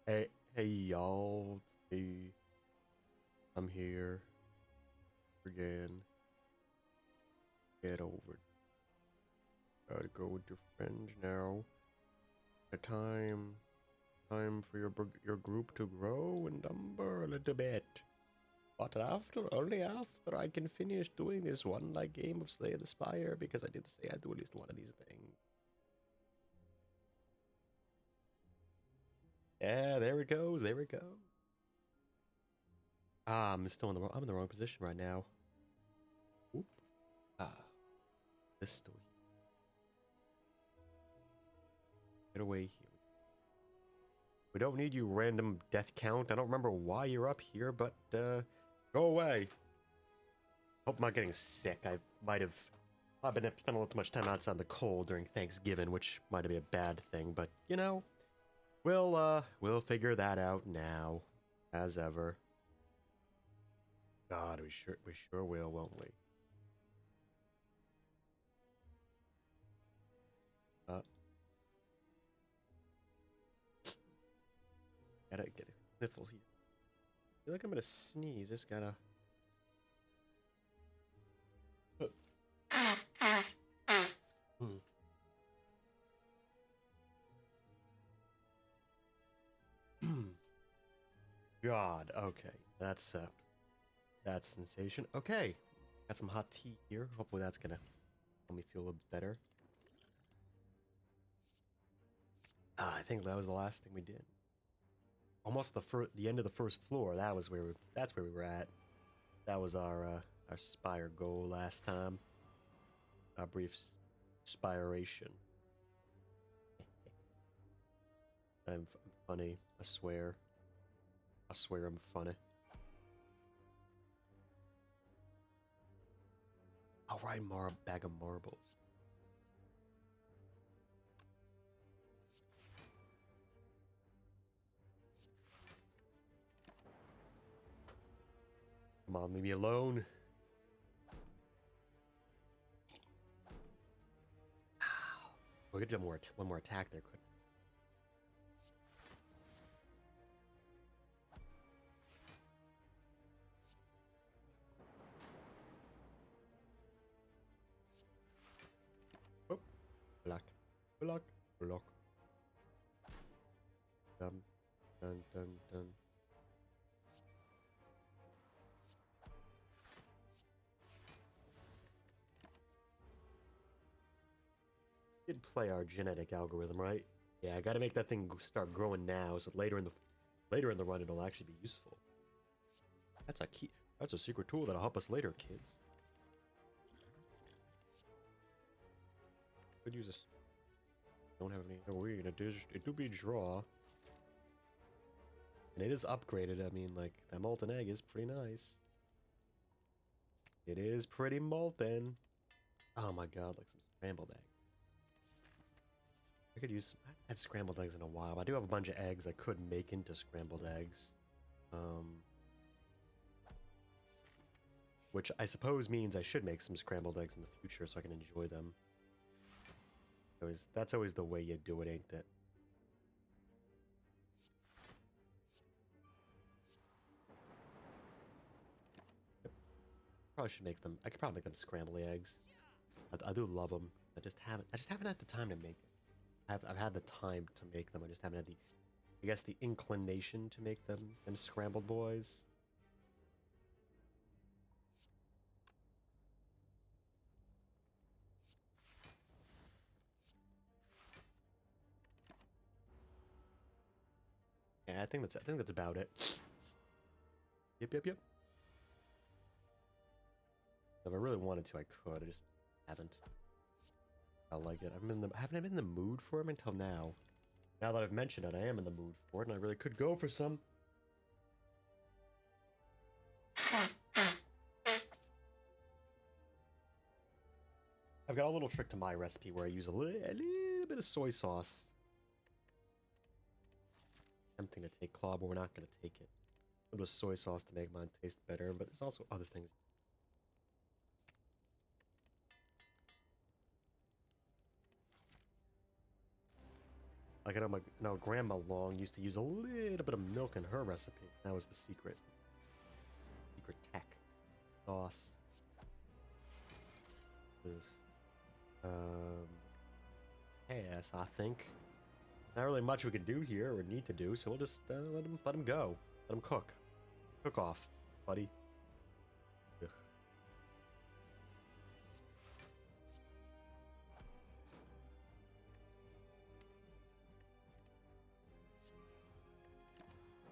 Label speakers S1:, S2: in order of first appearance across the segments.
S1: Hey y'all, it's me. I'm here again. Get over it. Gotta go with your friends now. The time for your group to grow in number a little bit. But only after I can finish doing this one like game of Slay the Spire, because I did say I'd do at least one of these things. Yeah, there it goes, there it goes. Ah, I'm in the wrong position right now. Oop. Ah, this still here. Get away here. We don't need you, random death count. I don't remember why you're up here, but go away. Hope I'm not getting sick. I've been spending a little too much time outside in the cold during Thanksgiving, which might be a bad thing, but you know, we'll figure that out now, as ever. God, we sure will, won't we? Uh, gotta get a sniffle here. I feel like I'm gonna sneeze. Just gotta. Hmm. God, okay, that's sensation. Okay, got some hot tea here. Hopefully that's gonna help me feel a little better. I think that was the last thing we did. Almost the end of the first floor. That's where we were at. That was our spire goal last time. Our brief spiration. I'm funny. I swear. I swear I'm funny. All right, bag of marbles. Come on, leave me alone. We could do one more attack there, couldn't we? Oh, block, block, block. Dun, dun, dun, dun. Did play our genetic algorithm, right? Yeah, I gotta make that thing start growing now, so later in the run it'll actually be useful. That's a key. That's a secret tool that'll help us later, kids. Could use this. Don't have any. Oh, it do be draw. And it is upgraded. I mean, like, that molten egg is pretty nice. It is pretty molten. Oh my god, like some scrambled egg. I haven't had scrambled eggs in a while. I do have a bunch of eggs I could make into scrambled eggs. Which I suppose means I should make some scrambled eggs in the future so I can enjoy them. That's always the way you do it, ain't it? Probably should make them. I could probably make them scrambled eggs. I do love them. I just haven't had the time to make it. I've had the time to make them. I just haven't had I guess the inclination to make them scrambled boys. Yeah, I think that's about it. Yep, yep, yep. If I really wanted to, I could. I just haven't. I like it. I haven't been in the mood for them until now. Now that I've mentioned it, I am in the mood for it, and I really could go for some. I've got a little trick to my recipe where I use a little bit of soy sauce. Tempting to take claw, but we're not going to take it. A little soy sauce to make mine taste better, but there's also other things. Like I know Grandma Long used to use a little bit of milk in her recipe. That was the secret tech sauce. Yes, I think not really much we can do here or need to do, so we'll just let him go, let him cook off, buddy. Ugh.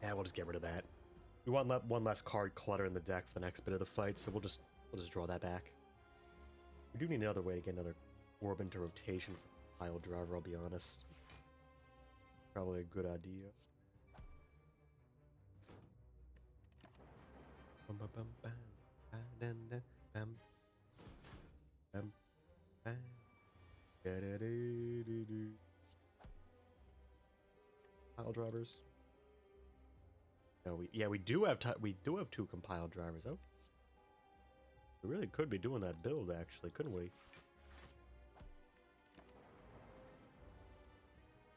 S1: Yeah, we'll just get rid of that. We want one less card clutter in the deck for the next bit of the fight, so we'll just draw that back. We do need another way to get another orb into rotation for pile driver, I'll be honest. Probably a good idea. Pile drivers. No, we do have two compile drivers. Oh, we really could be doing that build actually, couldn't we?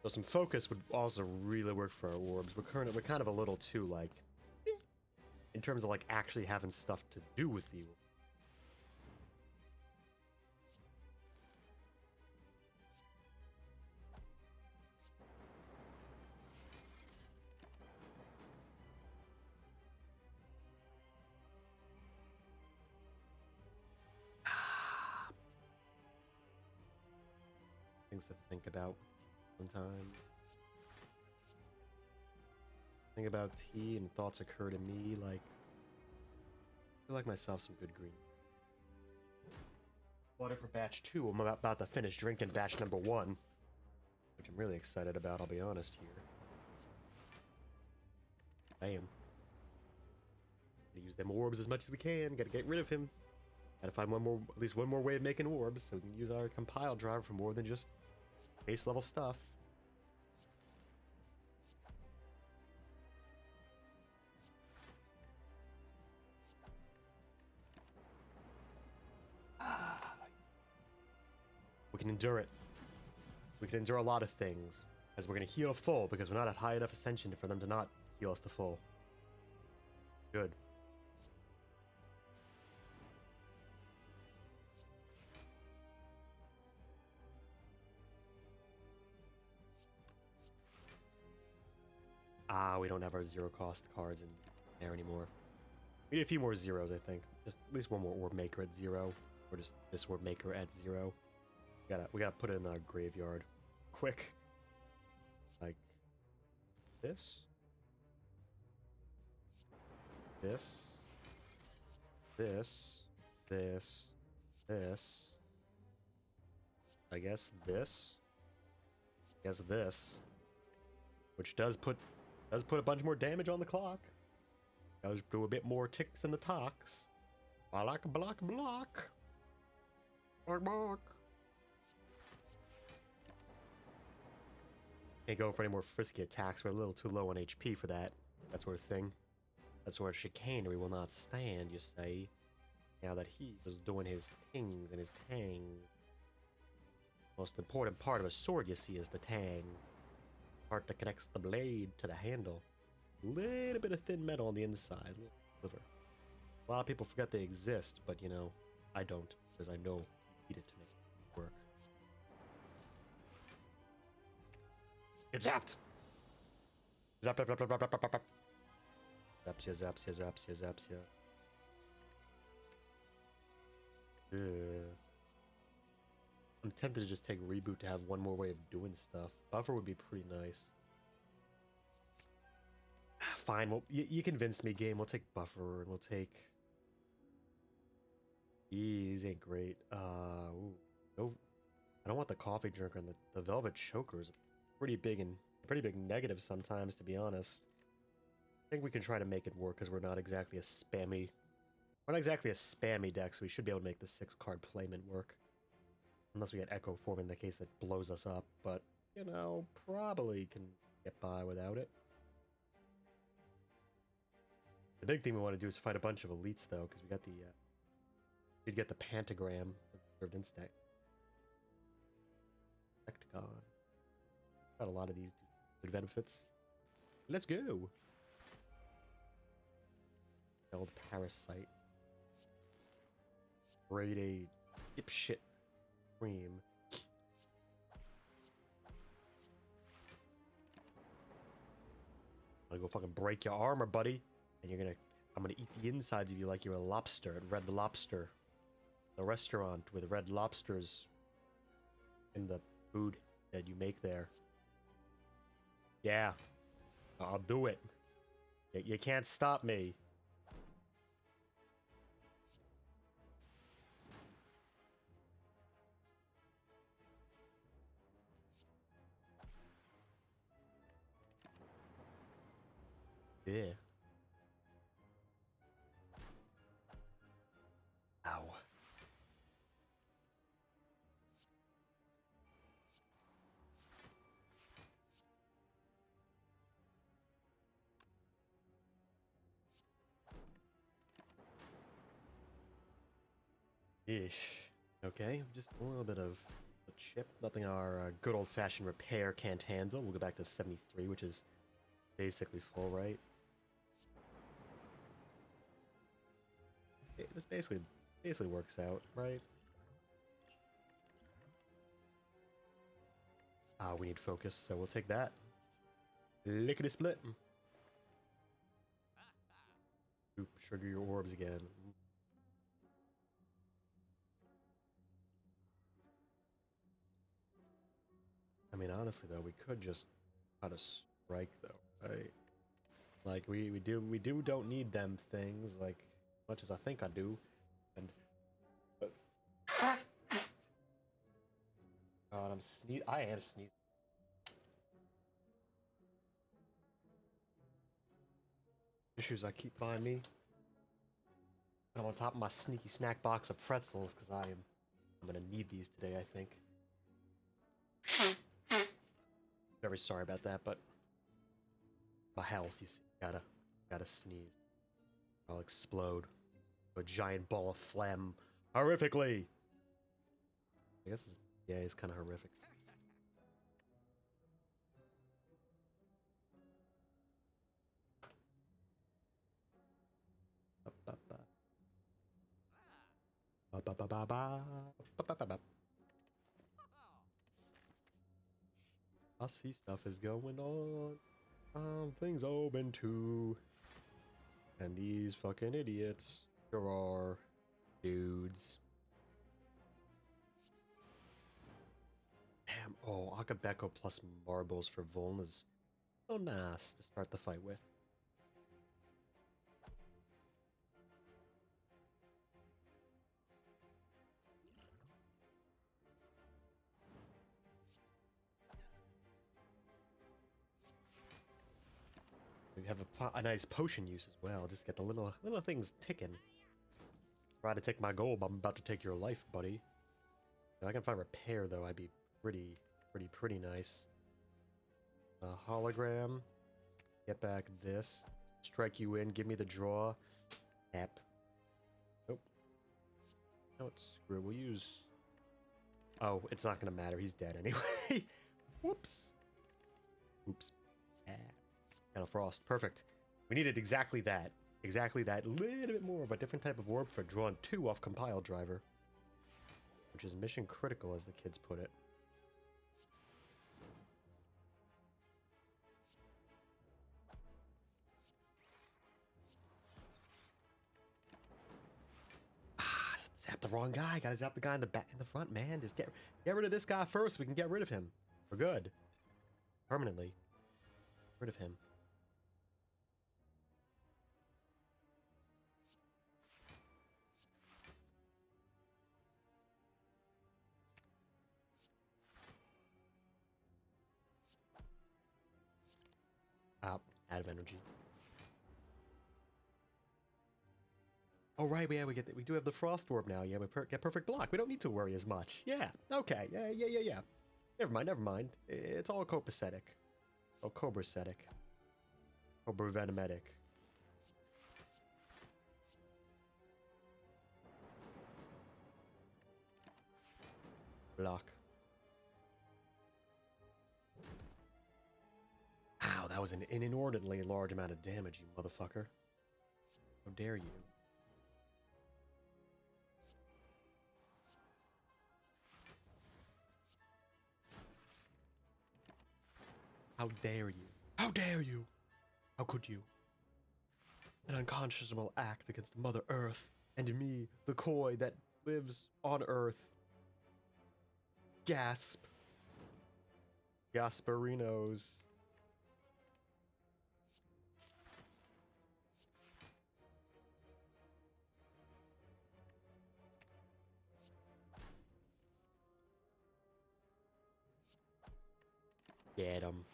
S1: So some focus would also really work for our orbs. We're kind of a little too like, in terms of like actually having stuff to do with the orb. Things to think about sometimes. Think about tea and thoughts occur to me like I feel like myself some good green. Water for batch 2. I'm about to finish drinking batch number 1, which I'm really excited about, I'll be honest here. I am. Gotta use them orbs as much as we can. Gotta get rid of him. Gotta find at least one more way of making orbs so we can use our compile driver for more than just base level stuff. We can endure it. We can endure a lot of things, as we're going to heal full because we're not at high enough ascension for them to not heal us to full. Good. We don't have our zero cost cards in there anymore. We need a few more zeros, I think. Just at least one more orb maker at 0, or just this orb maker at 0. We gotta put it in our graveyard, quick. Like this, this, this, this, this. I guess this. I guess this, which does put a bunch more damage on the clock. Does do a bit more ticks in the tocks. I like a block. Block. Can't go for any more frisky attacks. We're a little too low on HP for that sort of thing. That sort of chicanery will not stand, you say. Now that he is doing his tings and his tangs. Most important part of a sword, you see, is the tang. Part that connects the blade to the handle. A little bit of thin metal on the inside. Liver. A lot of people forget they exist, but you know, I don't, because I know you need it to make it work. Get zapped! Zap, zap, zap, zap, zap, zap, zap. Zapsia, zapsia, zapsia, zapsia. I'm tempted to just take reboot to have one more way of doing stuff. Buffer would be pretty nice. Fine, well, you convinced me, game. We'll take buffer and we'll take... These ain't great. Ooh. No, I don't want the coffee drinker, and the velvet choker is pretty big negative sometimes, to be honest. I think we can try to make it work because we're not exactly a spammy deck, so we should be able to make the 6-card playment work. Unless we get Echo Form in the case that blows us up, but, you know, probably can get by without it. The big thing we want to do is fight a bunch of elites, though, because we got the, we'd get the Pentagram, Served Insect. Sectagon. Got a lot of these good benefits. Let's go. Old parasite. Grade A dipshit cream. I'm gonna go fucking break your armor, buddy. And I'm gonna eat the insides of you like you're a lobster at Red Lobster. The restaurant with red lobsters in the food that you make there. Yeah. I'll do it. You can't stop me. Yeah. Ow. Ish. Okay, just a little bit of a chip. Nothing our good old-fashioned repair can't handle. We'll go back to 73, which is basically full, right? This basically works out, right? We need focus, so we'll take that. Lickety split. Oop, sugar your orbs again. I mean, honestly though, we could just try to strike though, right? Like we don't need them things like much as I think I do, and God, I am sneezing. Issues I keep by me. I'm on top of my sneaky snack box of pretzels because I'm gonna need these today, I think. Very sorry about that, but my health, you see, gotta sneeze. I'll explode. A giant ball of phlegm. Horrifically! I guess it's kind of horrific. I see stuff is going on. Things open too. And these fucking idiots sure are dudes. Damn, oh, Akabeko plus marbles for Vuln is so nice to start the fight with. We have a nice potion use as well. Just get the little things ticking. Try to take my gold, but I'm about to take your life, buddy. If I can find repair though, I'd be pretty nice. Hologram. Get back this. Strike you in. Give me the draw. Tap. Nope. No, screw it. We'll use. Oh, it's not gonna matter. He's dead anyway. Whoops. Oops. Kind of frost. Perfect. We needed exactly that. Exactly that. A little bit more of a different type of orb for drawing 2 off compile driver. Which is mission critical, as the kids put it. Ah, zap the wrong guy. Gotta zap the guy in the back, in the front, man. Just get rid of this guy first. We can get rid of him. We're good. Permanently. Get rid of him. Out of energy. Oh right, yeah, we do have the frost orb now. Yeah, we get perfect block. We don't need to worry as much. Yeah, okay, yeah. Never mind. It's all copacetic. Oh, cobracetic. Cobra venometic. Block. That was an inordinately large amount of damage, you motherfucker. How dare you? How dare you? How dare you? How could you? An unconscionable act against Mother Earth and me, the koi that lives on Earth. Gasp. Gasperinos. Get him.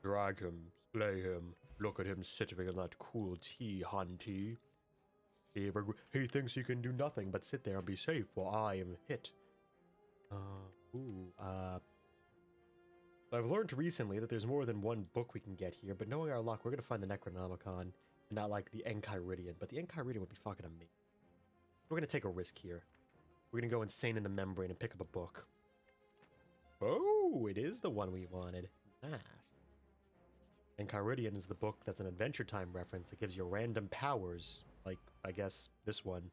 S1: Drag him. Slay him. Look at him sitting in that cool tea, hunty. He thinks he can do nothing but sit there and be safe while I am hit. I've learned recently that there's more than one book we can get here, but knowing our luck, we're gonna find the Necronomicon, and not like the Enchiridion, but the Enchiridion would be fucking amazing. We're gonna take a risk here. We're gonna go insane in the membrane and pick up a book. Oh, it is the one we wanted. Nice. Enchiridion is the book that's an Adventure Time reference that gives you random powers, like, I guess, this one.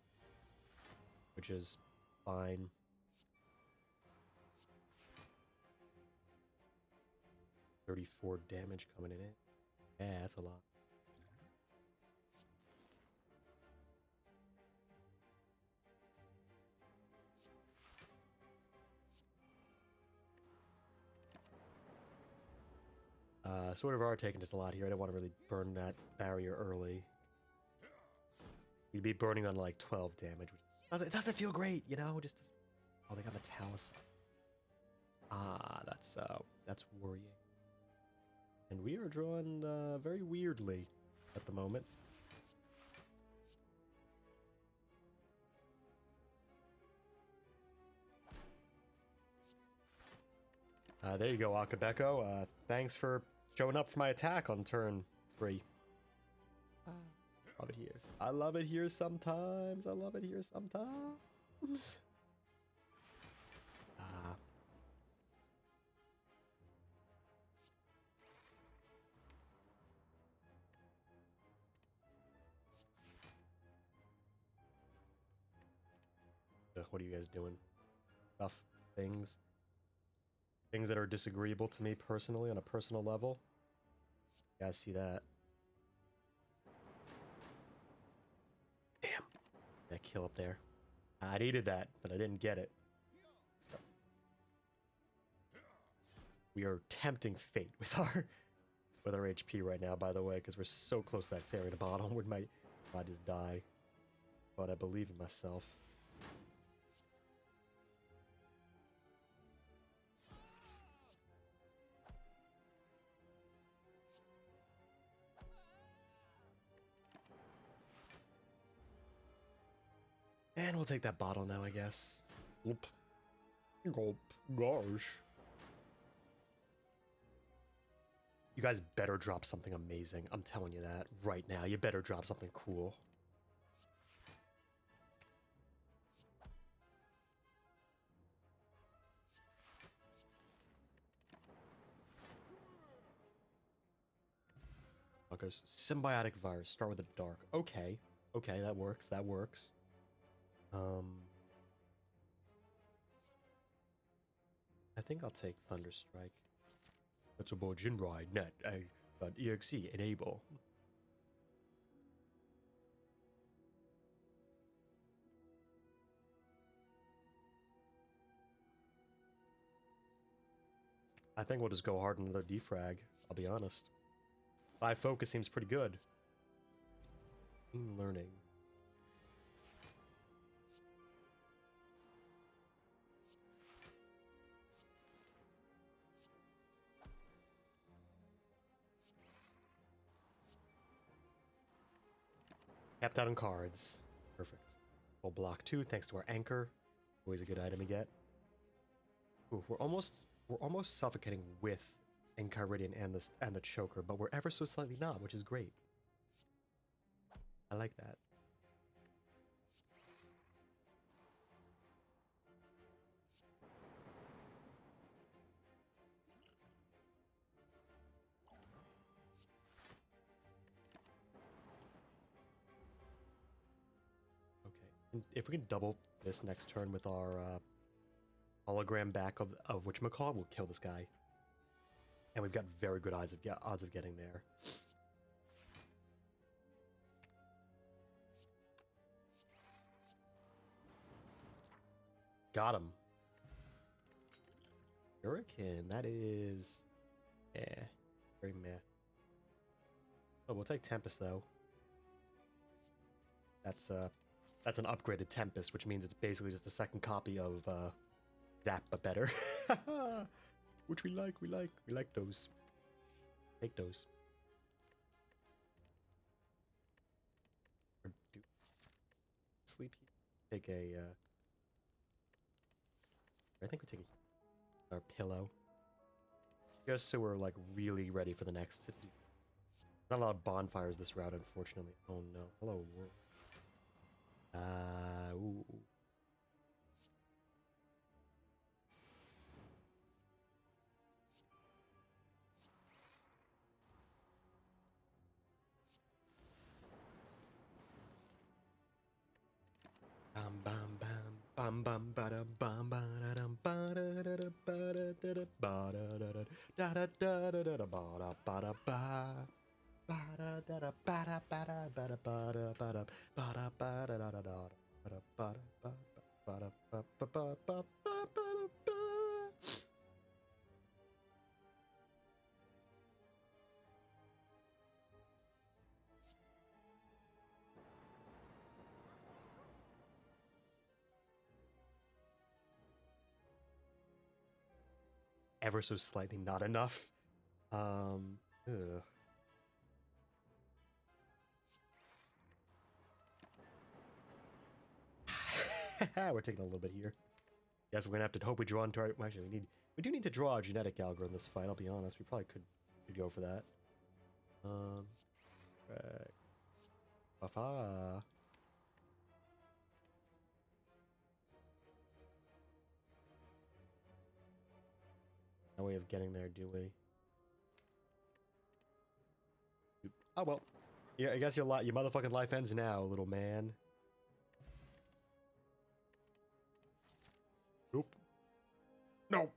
S1: Which is fine. $34 damage coming in it. Yeah, that's a lot. Sort of are taking just a lot here. I don't want to really burn that barrier early. We'd be burning on like 12 damage. Which it doesn't feel great, you know? Just oh, they got Metallus. Ah, that's worrying. And we are drawn very weirdly at the moment. There you go, Akabeko. Thanks for showing up for my attack on turn 3. Love it here. I love it here sometimes. I love it here sometimes. What are you guys doing? Stuff, things that are disagreeable to me personally on a personal level. You guys see that? Damn. That kill up there. I needed that, but I didn't get it. We are tempting fate with our HP right now, by the way, because we're so close to that fairy at the bottom. We might just die. But I believe in myself. And we'll take that bottle now, I guess. Gulp. Gulp. Gosh. You guys better drop something amazing. I'm telling you that right now. You better drop something cool. Fuckers. Symbiotic virus. Start with the dark. Okay. Okay, that works. That works. I think I'll take Thunderstrike. That's a boy Jinrai net exe enable. I think we'll just go hard on another defrag, I'll be honest. 5 focus seems pretty good. Learning. Tapped out on cards. Perfect. Full block 2 thanks to our anchor. Always a good item to get. Ooh, we're almost suffocating with Enchiridion and the choker, but we're ever so slightly not, which is great. I like that. if we can double this next turn with our hologram back of whatchamacallit, we'll kill this guy. And we've got very good odds of getting there. Got him. Hurricane, that is... very meh. Oh, we'll take Tempest, though. That's an upgraded Tempest, which means it's basically just a second copy of Zap, but better. Which we like those. Take those. Or do sleep here. Take a I think we take our pillow. Just so we're like really ready for the next. Not a lot of bonfires this route, unfortunately. Oh no. Hello world. Ooh. Bam bam bam bam bam ba bam ba dum ba da da da ba da da da ba da da da da da da ba da ba da ba ba da da da ba da ba da ba da ba da ba da ba da ba da da da da ba da ba da ba da ba ba ba ba ba ba. Ever so slightly not enough. Ugh. We're taking a little bit here. Guess we're gonna have to hope we draw into our. Actually, we do need to draw a genetic algorithm in this fight. I'll be honest. We probably could go for that. Right. Bafa. No way of getting there, do we? Oh well. Yeah, I guess your motherfucking life ends now, little man. Nope. No.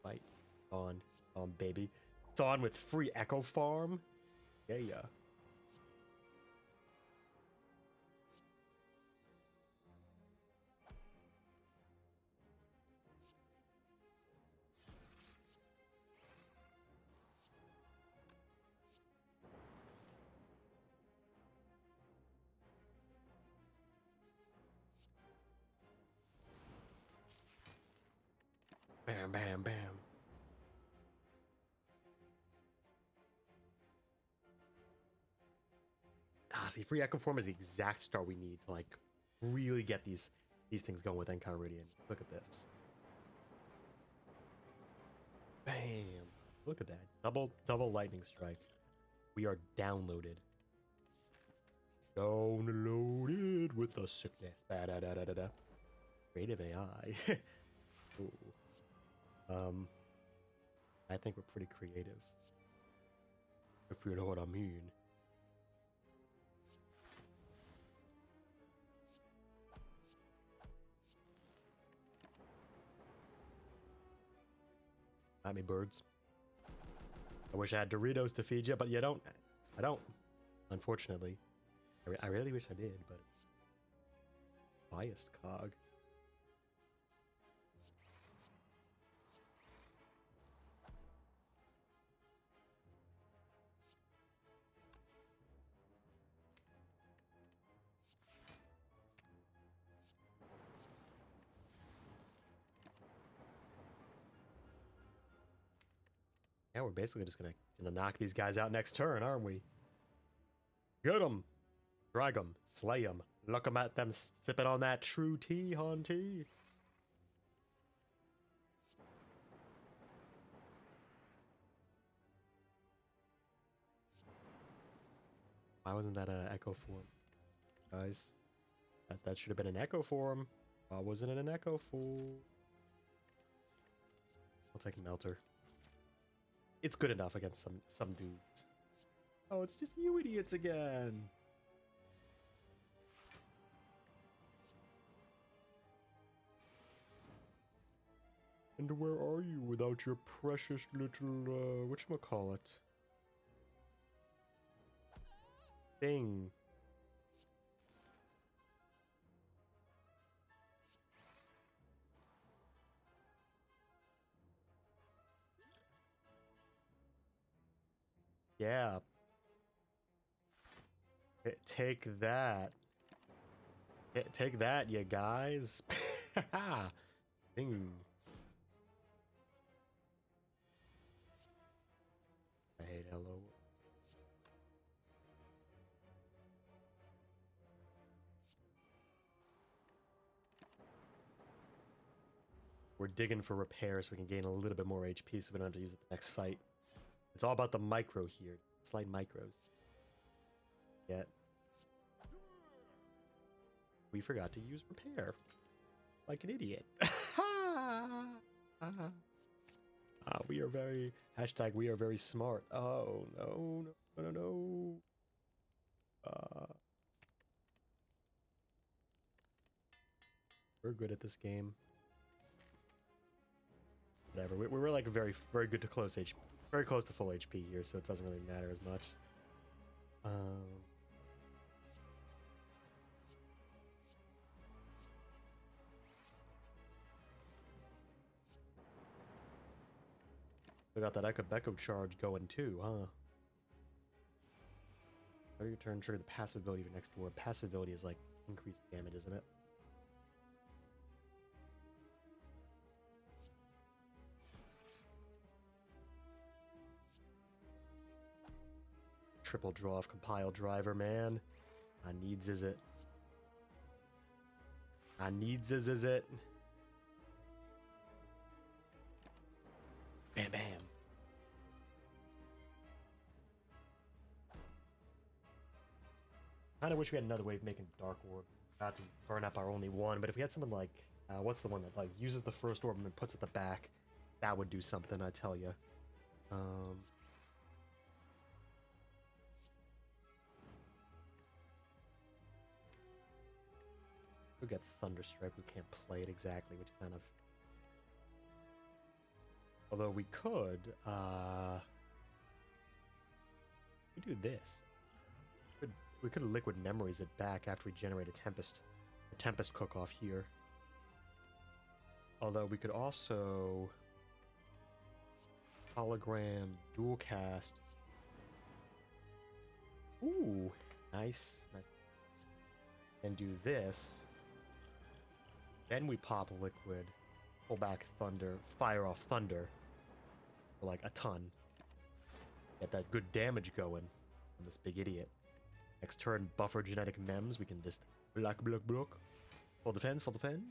S1: Fight on, baby. It's on with free Echo Farm. Yeah. Bam, bam, bam. See, free Echo Form is the exact start we need to, like, really get these things going with Enchiridion. Look at this. Bam. Look at that. Double lightning strike. We are downloaded. Downloaded with the sickness. Da-da-da-da-da-da. Creative AI. Ooh. I think we're pretty creative. If you know what I mean. At me, birds. I wish I had Doritos to feed you, but you don't. I don't. Unfortunately. I really wish I did, but... Biased cog. Yeah, we're basically just gonna knock these guys out next turn, aren't we? Get them! Drag them, slay them, look them at them sipping on that true tea, Hunty. Why wasn't that an echo form? Guys, that should have been an echo form. Why wasn't it an echo form? I'll take Melter. It's good enough against some dudes. Oh, it's just you idiots again. And where are you without your precious little, whatchamacallit? Thing. Yeah. Take that. Take that, you guys. Thing. I hate hello. We're digging for repairs so we can gain a little bit more HP so we don't have to use it at the next site. It's all about the micro here. Slight micros. Yet. We forgot to use repair. Like an idiot. We are very... Hashtag we are very smart. Oh, no, no, no, no. We're good at this game. Whatever. We're like very, very good to close HP. Very close to full HP here, so it doesn't really matter as much. We got that Echo charge going too, huh? Every turn, trigger the passive ability of your next ward. Passive ability is like increased damage, isn't it? Triple draw of compile driver, man. I needs is it. I needs is it. Bam bam. Kinda wish we had another way of making Dark Orb. Not to burn up our only one, but if we had someone like what's the one that like uses the first orb and then puts it at the back, that would do something, I tell you. We got Thunderstrike. We can't play it exactly, which kind of. Although we could, we do this. We could liquid memories it back after we generate a tempest cook off here. Although we could also hologram dual cast. Ooh, nice, nice. And do this. Then we pop liquid, pull back thunder, fire off thunder for like a ton. Get that good damage going on this big idiot. Next turn, buffer genetic mems. We can just block. Full defense, full defend.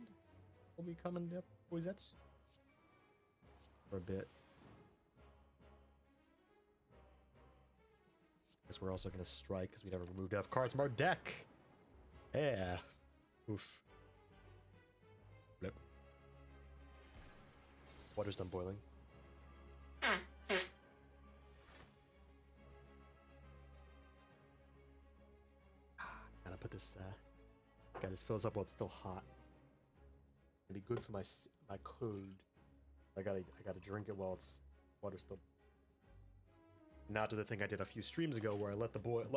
S1: We'll be coming up, Koizetsu. For a bit. Guess we're also going to strike because we never removed enough cards from our deck. Yeah. Oof. Flip. Water's done boiling. Gotta put this, God, this fills up while it's still hot. It'd be good for my cold. I gotta drink it while it's water's still. Not to the thing I did a few streams ago where I let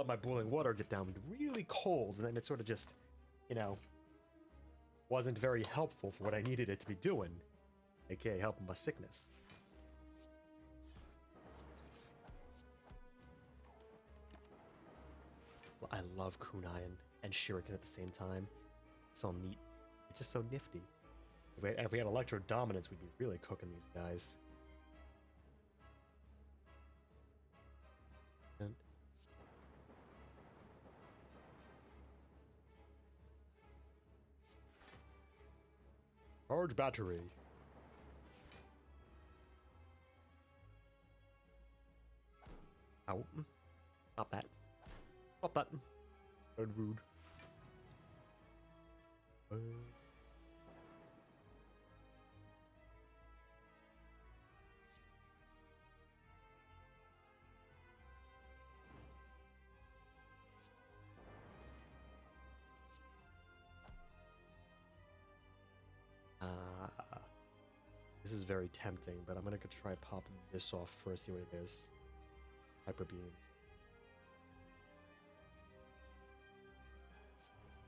S1: my boiling water get down really cold, and then it sort of just, you know, wasn't very helpful for what I needed it to be doing, aka helping my sickness. I love Kunai and Shuriken at the same time. It's so neat. It's just so nifty. If we had Electro Dominance, we'd be really cooking these guys. And charge battery. Ow. Stop that. Stop that. That's rude.
S2: This is very tempting, but I'm gonna go try pop this off first, see what it is. Hyper beam.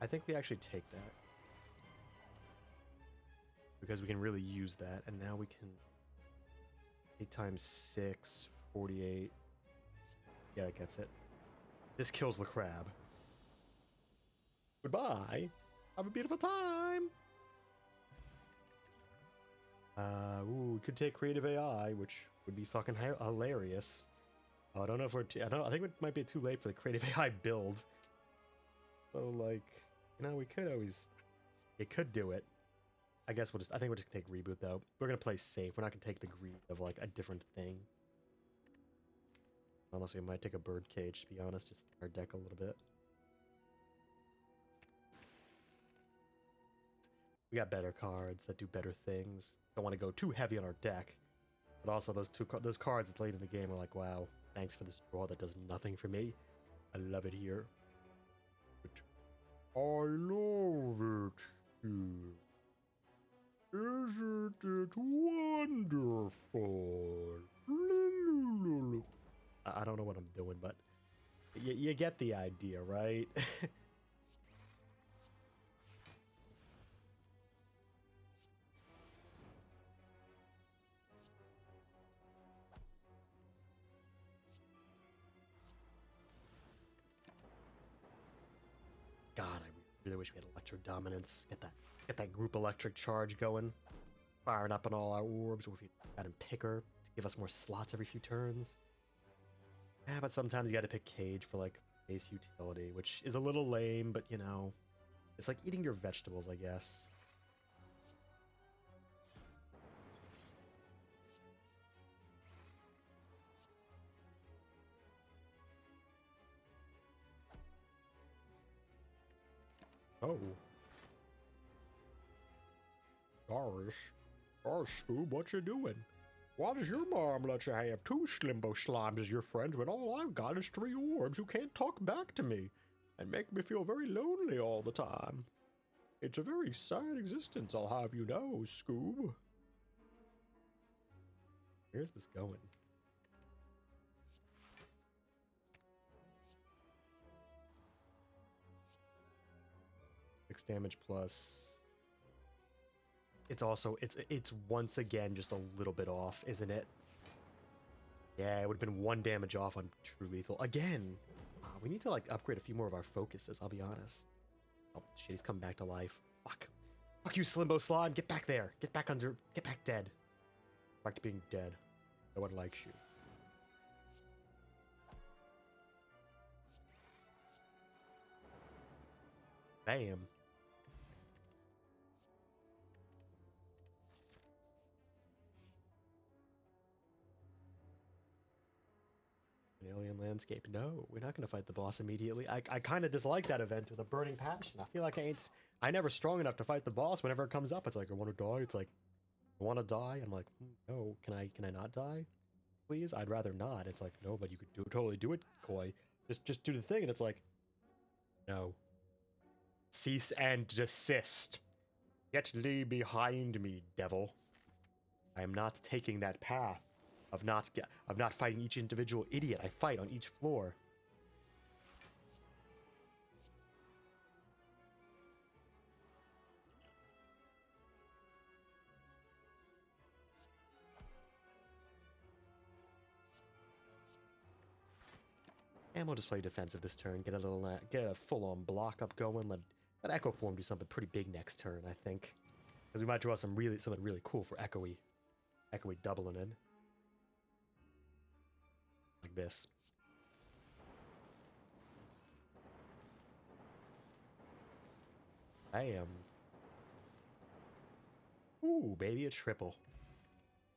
S2: I think we actually take that. Because we can really use that, and now we can 8 times 6, 48. Yeah, that gets it. This kills the crab. Goodbye. Have a beautiful time. Ooh, we could take creative AI, which would be fucking hilarious. Oh, I don't know if we're. I think it might be too late for the creative AI build. So like, you know, we could always. It could do it. I guess we'll just. I think we're just gonna take reboot though. We're gonna play safe. We're not gonna take the greed of like a different thing. Honestly, we might take a bird cage, to be honest, just our deck a little bit. We got better cards that do better things. Don't want to go too heavy on our deck. But also those cards late in the game are like, wow, thanks for this draw that does nothing for me. I love it here. I love it here. Isn't it wonderful? I don't know what I'm doing, but you get the idea, right? God, I really wish we had Electro Dominance. Get that group electric charge going. Firing up on all our orbs, or if you got him Picker to give us more slots every few turns. Yeah, but sometimes you gotta pick Cage for like base utility, which is a little lame, but you know, it's like eating your vegetables, I guess. Oh. Gosh, Scoob, what you doing? Why does your mom let you have 2 Slimbo Slimes as your friends when all I've got is 3 orbs who can't talk back to me and make me feel very lonely all the time? It's a very sad existence, I'll have you know, Scoob. Where's this going? 6 damage plus. It's also, it's once again just a little bit off, isn't it? Yeah, it would have been 1 damage off on True Lethal. Again, we need to like upgrade a few more of our focuses, I'll be honest. Oh, shit, he's coming back to life. Fuck. Fuck you, Slimbo Slime. Get back there. Get back dead. Back to being dead. No one likes you. Bam. An alien landscape. No, we're not going to fight the boss immediately. I kind of dislike that event with a burning passion. I feel like I never strong enough to fight the boss. Whenever it comes up, it's like, I want to die. It's like, I want to die. I'm like, no, can I not die? Please? I'd rather not. It's like, no, but you could totally do it, Koi. Just do the thing. And it's like, no. Cease and desist. Get thee behind me, devil. I am not taking that path of not fighting each individual idiot I fight on each floor. And we'll just play defensive this turn. Get a full-on block up going. Let Echo Form do something pretty big next turn, I think, because we might draw something really cool for Echoey doubling in. Like this. Bam. Ooh, baby, a triple.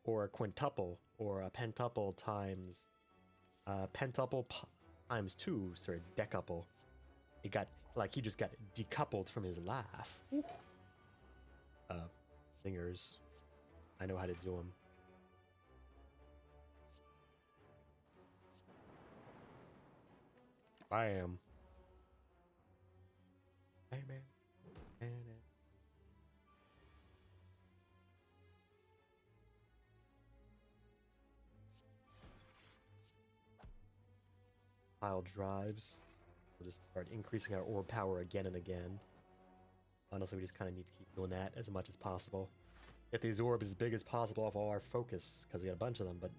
S2: Or a quintuple. Or a pentuple times... pentuple times 2, sorry, decuple. It got, like, he just got decoupled from his laugh. Ooh. Singers. I know how to do them. Bam. Bam. pile drives. We'll just start increasing our orb power again and again. Honestly, we just kind of need to keep doing that as much as possible. Get these orbs as big as possible off all our focus, because we got a bunch of them, but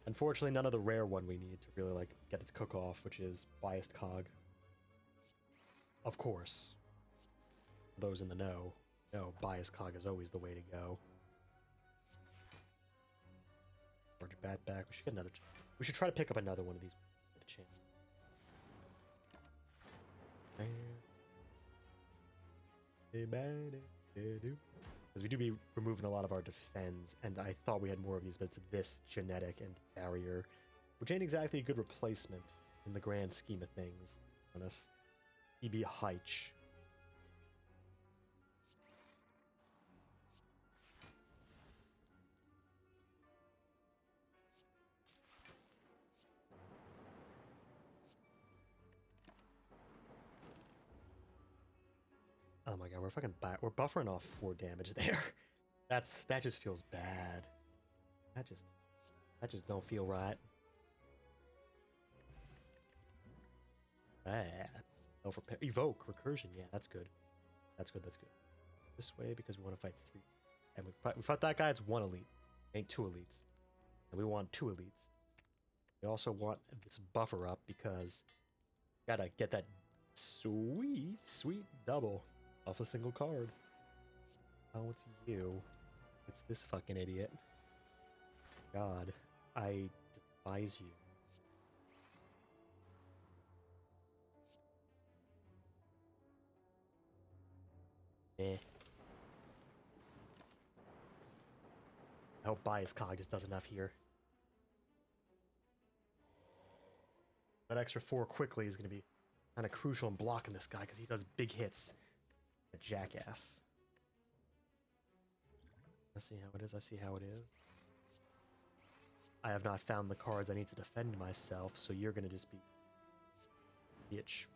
S2: unfortunately none of the rare one we need to really like get its cook off, which is biased cog. Of course. For those in the know, biased cog is always the way to go. Larger bat back. We should get another. We should try to pick up another one of these with the chance. Because we do be removing a lot of our defense, and I thought we had more of these, but it's this genetic and barrier, which ain't exactly a good replacement in the grand scheme of things. Honest. EB Heich. Oh my god, we're buffering off 4 damage there. That just feels bad. That just don't feel right. Bad. Self-repair. Evoke recursion. Yeah, that's good. That's good. This way because we want to fight 3. And we fight that guy. It's 1 elite. Ain't 2 elites. And we want 2 elites. We also want this buffer up because gotta get that sweet double off a single card. Oh, it's you. It's this fucking idiot. God, I despise you. Eh. I hope Bias Cog just does enough here. That extra 4 quickly is going to be kind of crucial in blocking this guy because he does big hits. A jackass. Let's see how it is. I see how it is. I have not found the cards I need to defend myself, so you're going to just be... bitch.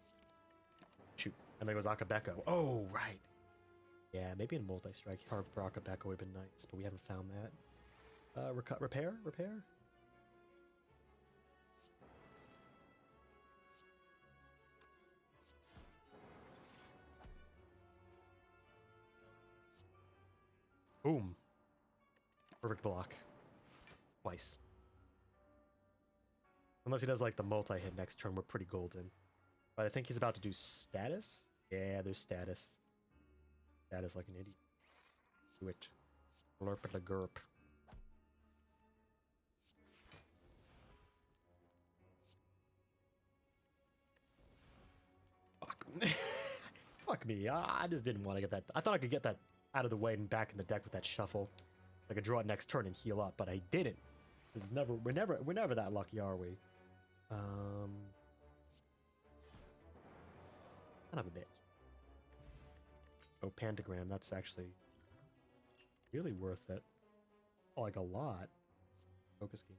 S2: Shoot. And there goes Akabeko. Oh, right. Yeah, maybe a multi-strike card for Akabeko would have been nice, but we haven't found that. Repair? Boom. Perfect block. Twice. Unless he does like the multi-hit next turn, we're pretty golden. But I think he's about to do status. Yeah, there's status. Status like an idiot. Do it. Glurp it a gurp. Fuck. Fuck me. I just didn't want to get that. I thought I could get that out of the way and back in the deck with that shuffle. I could draw it next turn and heal up, but I didn't. We're never that lucky, are we? Kind of a bitch. Oh, Pandagram, that's actually really worth it. Oh, like a lot. Focus key.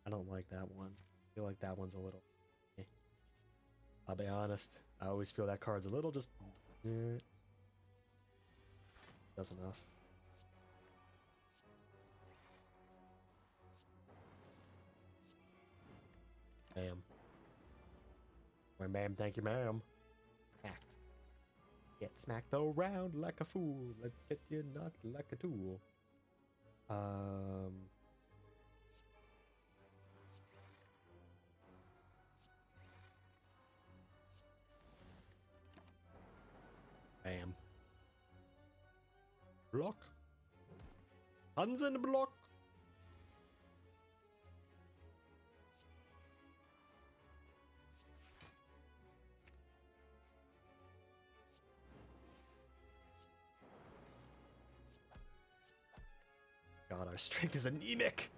S2: I don't like that one. I feel like that one's a little... eh. I'll be honest. I always feel that card's a little just... eh. Does enough. Ma'am. My ma'am, thank you, ma'am. Act. Get smacked around like a fool. Let's get you knocked like a tool. Bam. Block. Hands in the block. God, our strength is anemic.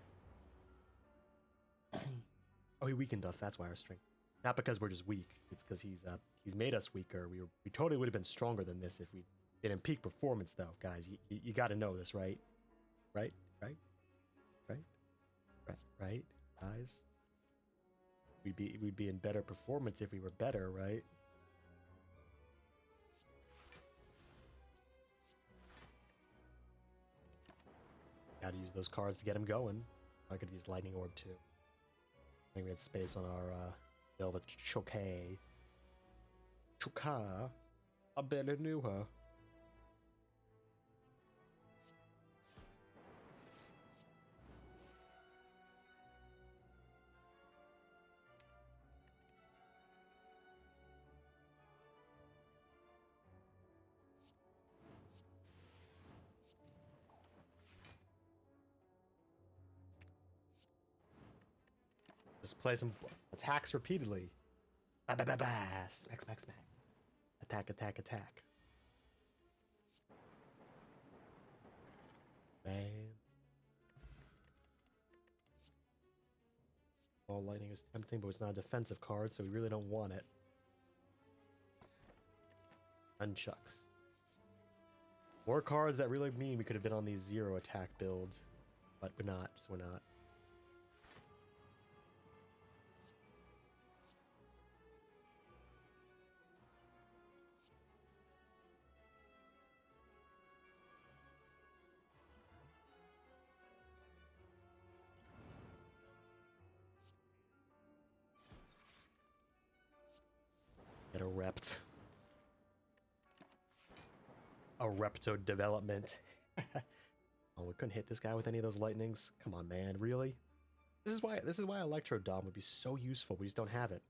S2: Oh, he weakened us. That's why our strength. Not because we're just weak. It's because he's made us weaker. We totally would have been stronger than this if we been in peak performance, though, guys. You got to know this, right? Right, guys. We'd be in better performance if we were better, right? Gotta use those cards to get him going. I could use Lightning Orb too. think we had space on our velvet choke. Choka. I barely knew her. Just play some attacks repeatedly. Ba ba ba ba. Smack, smack, smack. Attack, attack, attack. Bam. Ball lightning is tempting, but it's not a defensive card, so we really don't want it. Unchucks. More cards that really mean we could have been on these 0 attack builds, but we're not, so we're not. Get a rept. A repto development. Oh, we couldn't hit this guy with any of those lightnings. Come on, man, really? This is why Electro Dom would be so useful. We just don't have it.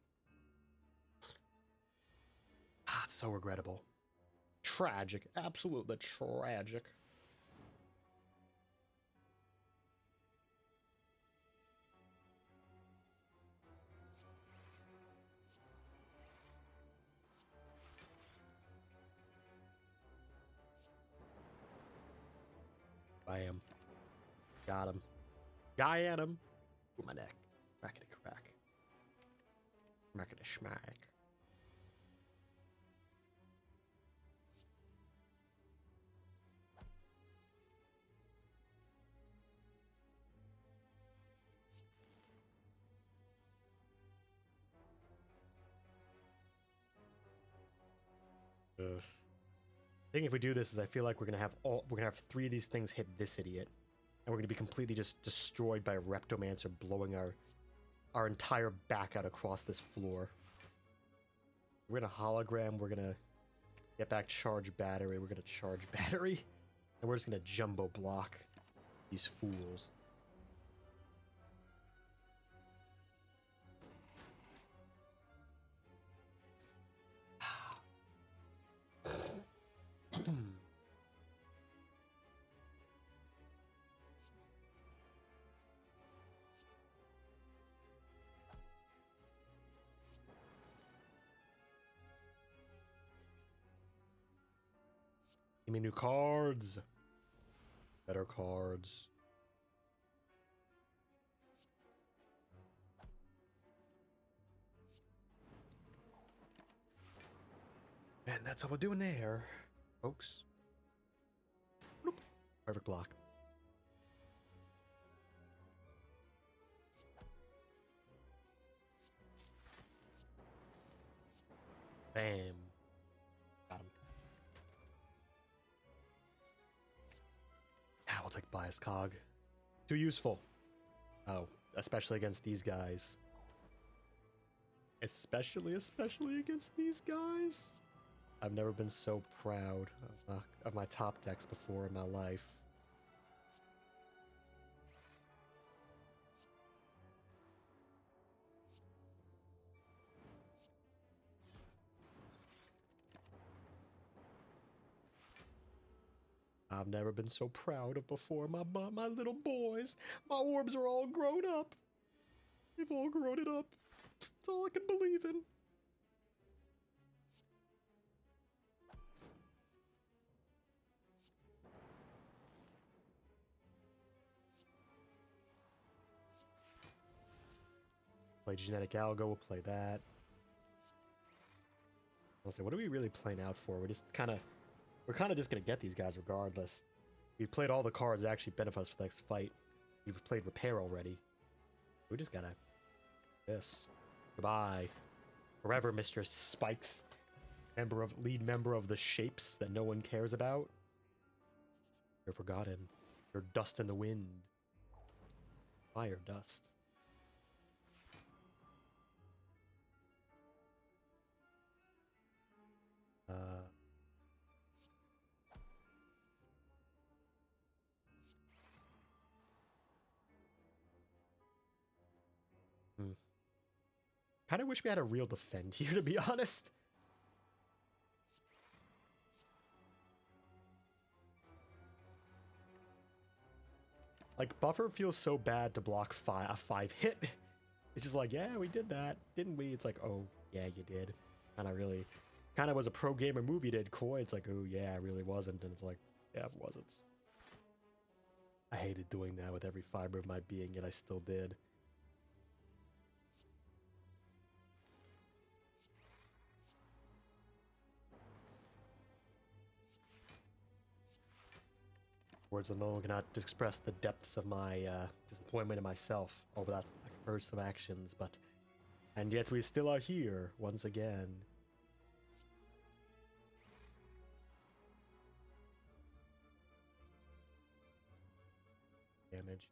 S2: Ah, it's so regrettable. Tragic. Absolutely tragic. Bam. Got him. Guy at him. Ooh, my neck. Crackety crack. Crackety schmack. Ugh. I think if we do this, is I feel like we're gonna have 3 of these things hit this idiot, and we're gonna be completely just destroyed by a Reptomancer blowing our entire back out across this floor. We're gonna hologram. We're gonna get back charge battery. We're gonna charge battery, and we're just gonna jumbo block these fools. Give me new cards. Better cards. And that's all we're doing there, folks. Bloop. Perfect block. Bam. Got him. Ah, we'll take bias cog. Too useful. Oh, especially against these guys. Especially against these guys. I've never been so proud of my top decks before in my life. I've never been so proud of before. My little boys. My orbs are all grown up. They've all grown it up. That's all I can believe in. Play Genetic Algo, we'll play that. I'll say, what are we really playing out for? We're kind of just gonna get these guys regardless. We've played all the cards that actually benefit us for the next fight. We've played Repair already. We just gotta... This. Goodbye. Forever, Mr. Spikes. Lead member of the Shapes that no one cares about. You're forgotten. You're dust in the wind. Fire dust. Kind of wish we had a real defend here, to be honest. Like, buffer feels so bad to block a 5 hit. It's just like, yeah, we did that, didn't we? It's like, oh, yeah, you did. Kind of was a pro gamer move you did, Koi. It's like, oh, yeah, I really wasn't. And it's like, yeah, it wasn't. I hated doing that with every fiber of my being, yet I still did. Words alone cannot express the depths of my disappointment in myself over that accursed actions, and yet we still are here once again. Damage.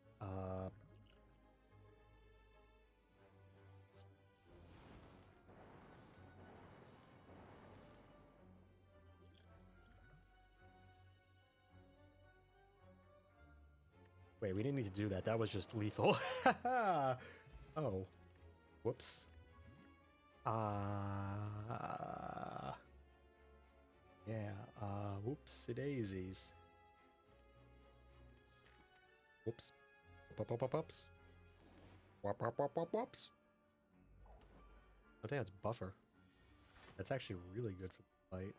S2: Wait, we didn't need to do that. That was just lethal. Oh. Whoops. Yeah, whoopsie daisies. Whoops. Whoops. Whoops. I think that's buffer. That's actually really good for the fight.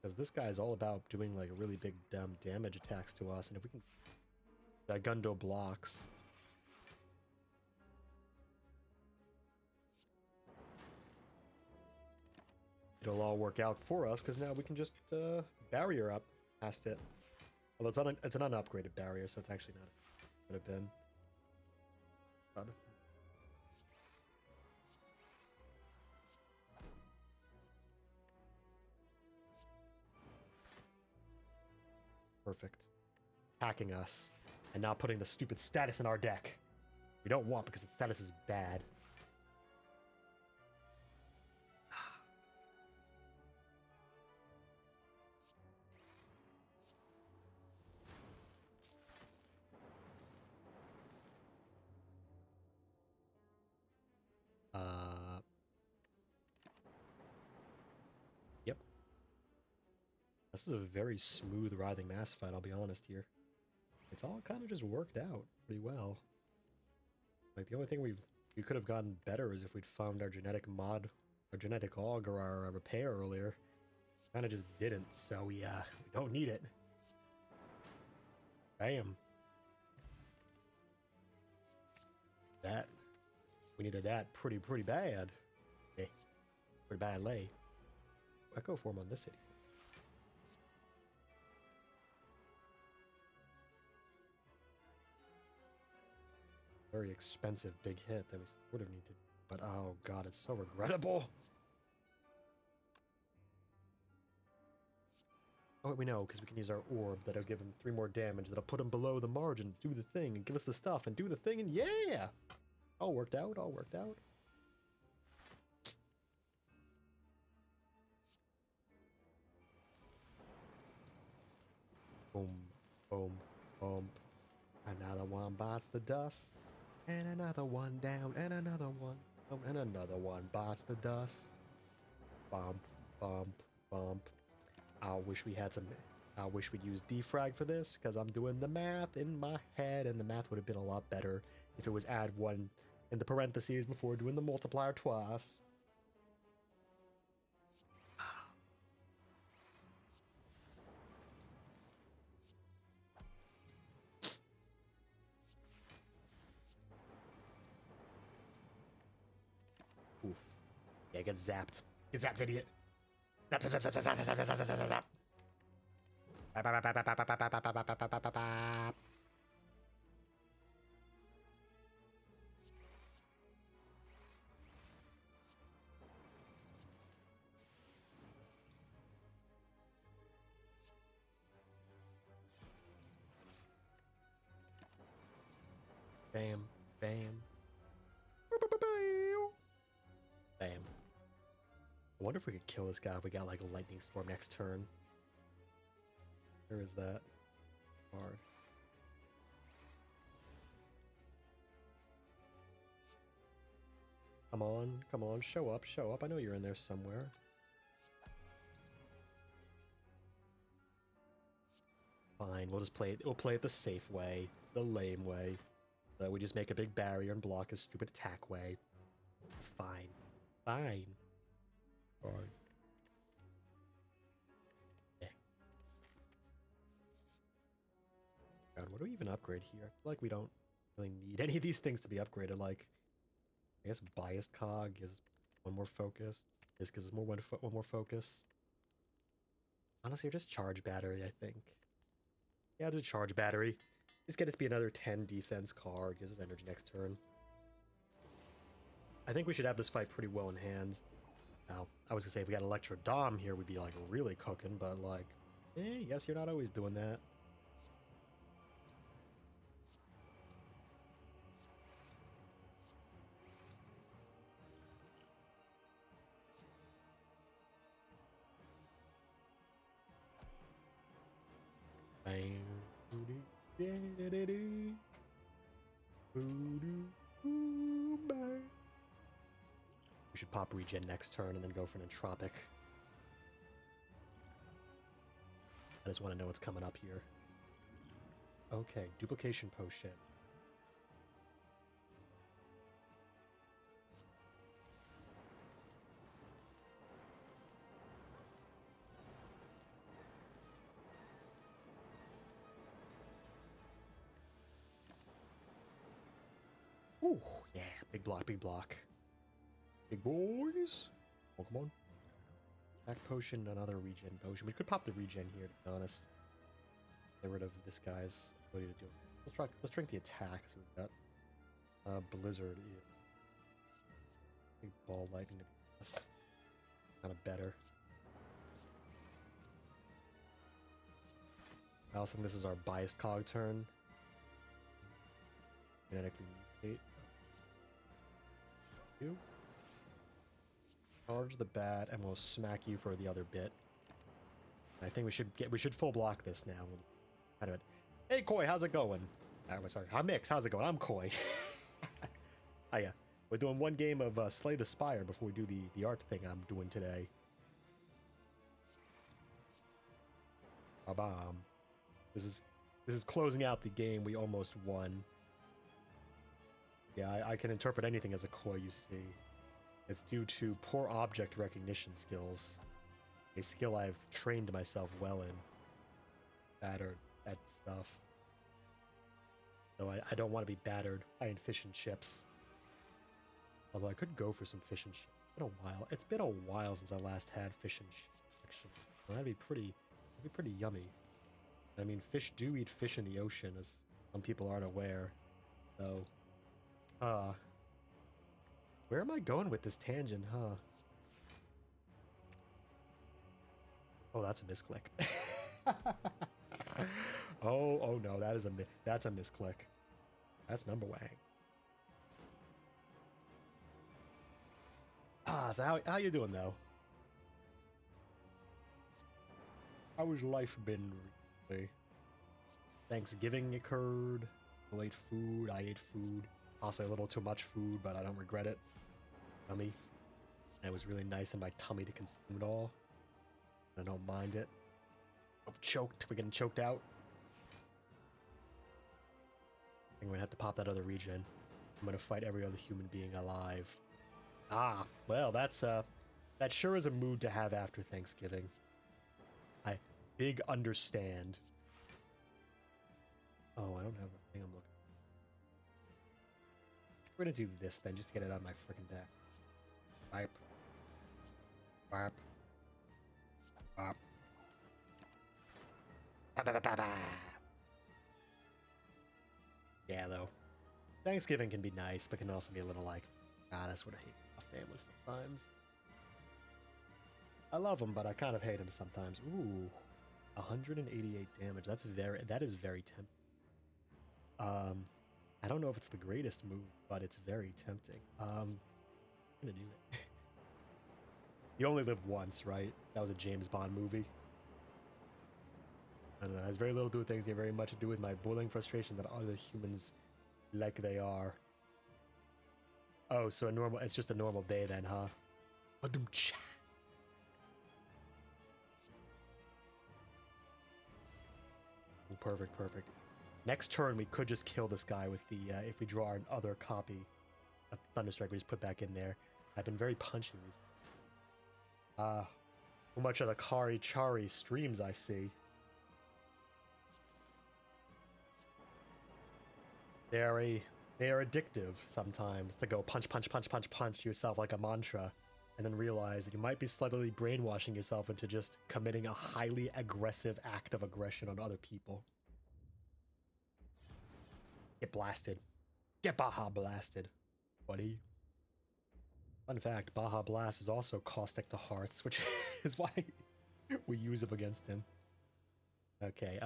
S2: Because this guy is all about doing like really big damage attacks to us, and if we can... That Gundo blocks. It'll all work out for us, because now we can just barrier up past it. Although it's an unupgraded barrier, so it's actually not what it would have been. God. Perfect. Hacking us, and now putting the stupid status in our deck. We don't want, because the status is bad. Yep. This is a very smooth writhing mass fight, I'll be honest here. It's all kind of just worked out pretty well. Like, the only thing we could have gotten better is if we'd found our genetic mod, our genetic aug, or our repair earlier. Kind of just didn't, so we don't need it. Bam. That. We needed that pretty bad. Okay. Pretty bad lay. Echo form on this city. Very expensive big hit that we would have needed. But oh god, it's so regrettable. Oh, we know, because we can use our orb that'll give him 3 more damage, that'll put him below the margin, do the thing, and give us the stuff, and do the thing, and yeah! All worked out, all worked out. Boom, boom, boom. Another one bites the dust. And another one down, and another one. Oh, and another one bites the dust. Bump, bump, bump. I wish we had some... I wish we'd use defrag for this, because I'm doing the math in my head, and the math would have been a lot better if it was add 1 in the parentheses before doing the multiplier twice. Oof. Yeah, get zapped. Get zapped, idiot. Zap, zap, zap, zap, zap, zap, zap, zap, zap, zap, zap. Bam, bam. Bam. I wonder if we could kill this guy if we got like a lightning storm next turn. Where is that? Hard. Come on, come on, show up, show up. I know you're in there somewhere. Fine, we'll just play it. We'll play it the safe way, the lame way. So we just make a big barrier and block his stupid attack way. Fine. Fine. Fine. Yeah. God, what do we even upgrade here? I feel like we don't really need any of these things to be upgraded. Like, I guess biased cog gives one more focus. This gives us one more focus. Honestly, or just charge battery, I think. Yeah, just charge battery. Just get it to be another 10 defense card. Gives us energy next turn. I think we should have this fight pretty well in hand. Now, I was gonna say if we got Electro Dom here, we'd be like really cooking, but like, yes, you're not always doing that. We should pop regen next turn and then go for an entropic. I just want to know what's coming up here. Okay, duplication potion. Ooh, yeah, big block, big block. Big boys. Oh, come on. Attack potion, another regen potion. We could pop the regen here, to be honest. Get rid of this guy's ability to do it. Let's drink the attack, see what we got. Blizzard. Yeah. Big ball lightning to be honest. Kind of better. I also think this is our biased cog turn. Genetically mutate. You. Charge the bat, and we'll smack you for the other bit. I think we should full block this now. We'll kind of. Hey Koi, how's it going? Sorry, I'm Mix. How's it going? I'm Koi. Oh yeah, we're doing one game of Slay the Spire before we do the art thing I'm doing today. Ba-bam. This is closing out the game we almost won. Yeah, I can interpret anything as a Koi, you see. It's due to poor object recognition skills. A skill I've trained myself well in. Battered at stuff. Though I don't want to be battered by fish and chips. Although I could go for some fish and chips. It's been a while since I last had fish and chips, actually. Well, that'd be pretty yummy. I mean, fish do eat fish in the ocean, as some people aren't aware. So, where am I going with this tangent, huh? Oh, that's a misclick. oh no, that's a misclick. That's number wang. So how you doing though? How has life been recently? Thanksgiving occurred. People ate food. I ate food. I'll say a little too much food, but I don't regret it. Yummy. And it was really nice in my tummy to consume it all. I don't mind it. I'm choked. We're getting choked out. I think we're gonna have to pop that other regen. I'm gonna fight every other human being alive. Ah, well, that sure is a mood to have after Thanksgiving. I big understand. Oh, I don't have the thing I'm looking for. We're gonna do this then, just to get it out of my freaking deck. Wipe. Wipe. Wipe. Yeah, though. Thanksgiving can be nice, but can also be a little like, God, I sort of hate my family sometimes. I love them, but I kind of hate them sometimes. Ooh, 188 damage. That is very tempting. I don't know if it's the greatest move, but it's very tempting. I'm gonna do it. You only live once, right? That was a James Bond movie. I don't know, it has very little to do with things, and very much to do with my boiling frustration that other humans like they are. Oh, so it's just a normal day then, huh? Ba-dum-cha. Ooh, perfect, perfect. Next turn, we could just kill this guy with the, if we draw another copy of Thunderstrike, we just put back in there. I've been very punchy recently. Too much of the Kari Chari streams I see. They are addictive sometimes to go punch, punch, punch, punch, punch yourself like a mantra, and then realize that you might be slightly brainwashing yourself into just committing a highly aggressive act of aggression on other people. Get blasted. Get Baja blasted, buddy. Fun fact, Baja Blast is also caustic to hearts, which is why we use him against him. Okay,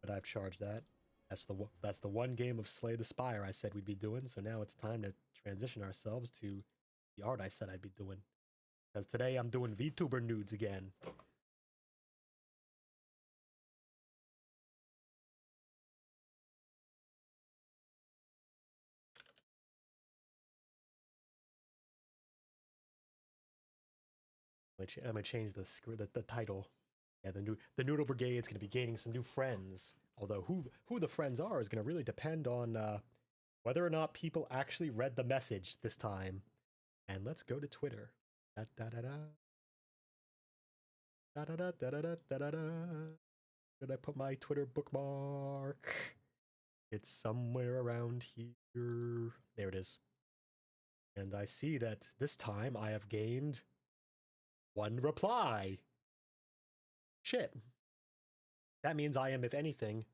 S2: but I've charged that. That's the one game of Slay the Spire I said we'd be doing, so now it's time to transition ourselves to the art I said I'd be doing. Because today I'm doing VTuber Noods again. Let me change the title. Yeah, the Noodle Brigade's going to be gaining some new friends. Although who the friends are is going to really depend on whether or not people actually read the message this time. And let's go to Twitter. Da da da da. Da da da da da da da da. Did I put my Twitter bookmark? It's somewhere around here. There it is. And I see that this time I have gained one reply. Shit. That means I am, if anything,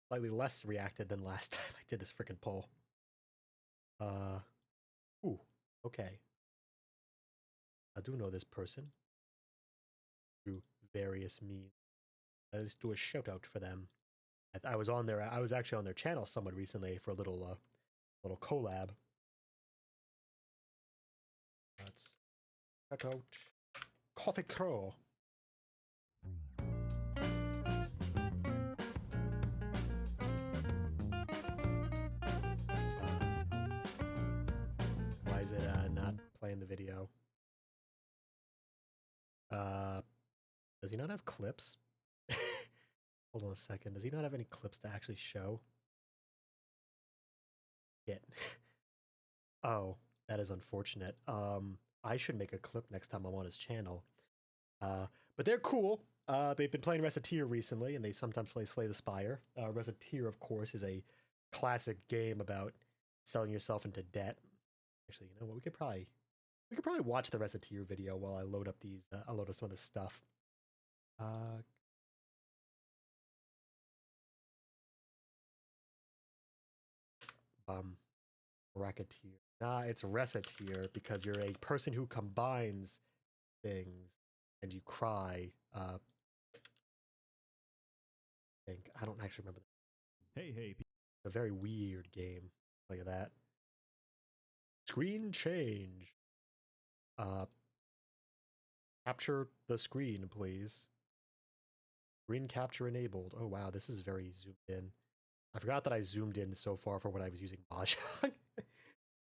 S2: slightly less reacted than last time I did this freaking poll. Ooh, okay. I do know this person through various means. I just do a shout out for them. I was actually on their channel somewhat recently for a little collab. Let's check out Coffee Curl. Why is it not playing the video? Does he not have clips? Hold on a second. Does he not have any clips to actually show? Shit. Oh, that is unfortunate. I should make a clip next time I'm on his channel. But they're cool. They've been playing Recettear recently, and they sometimes play Slay the Spire. Recettear, of course, is a classic game about selling yourself into debt. Actually, you know what? We could probably watch the Recettear video while I load up some of this stuff. Racketeer. Nah, it's Recettear because you're a person who combines things and you cry. I don't actually remember.
S3: Hey.
S2: It's a very weird game. Look at that. Screen change. Capture the screen, please. Screen capture enabled. Oh wow, this is very zoomed in. I forgot that I zoomed in so far for when I was using Mahjong.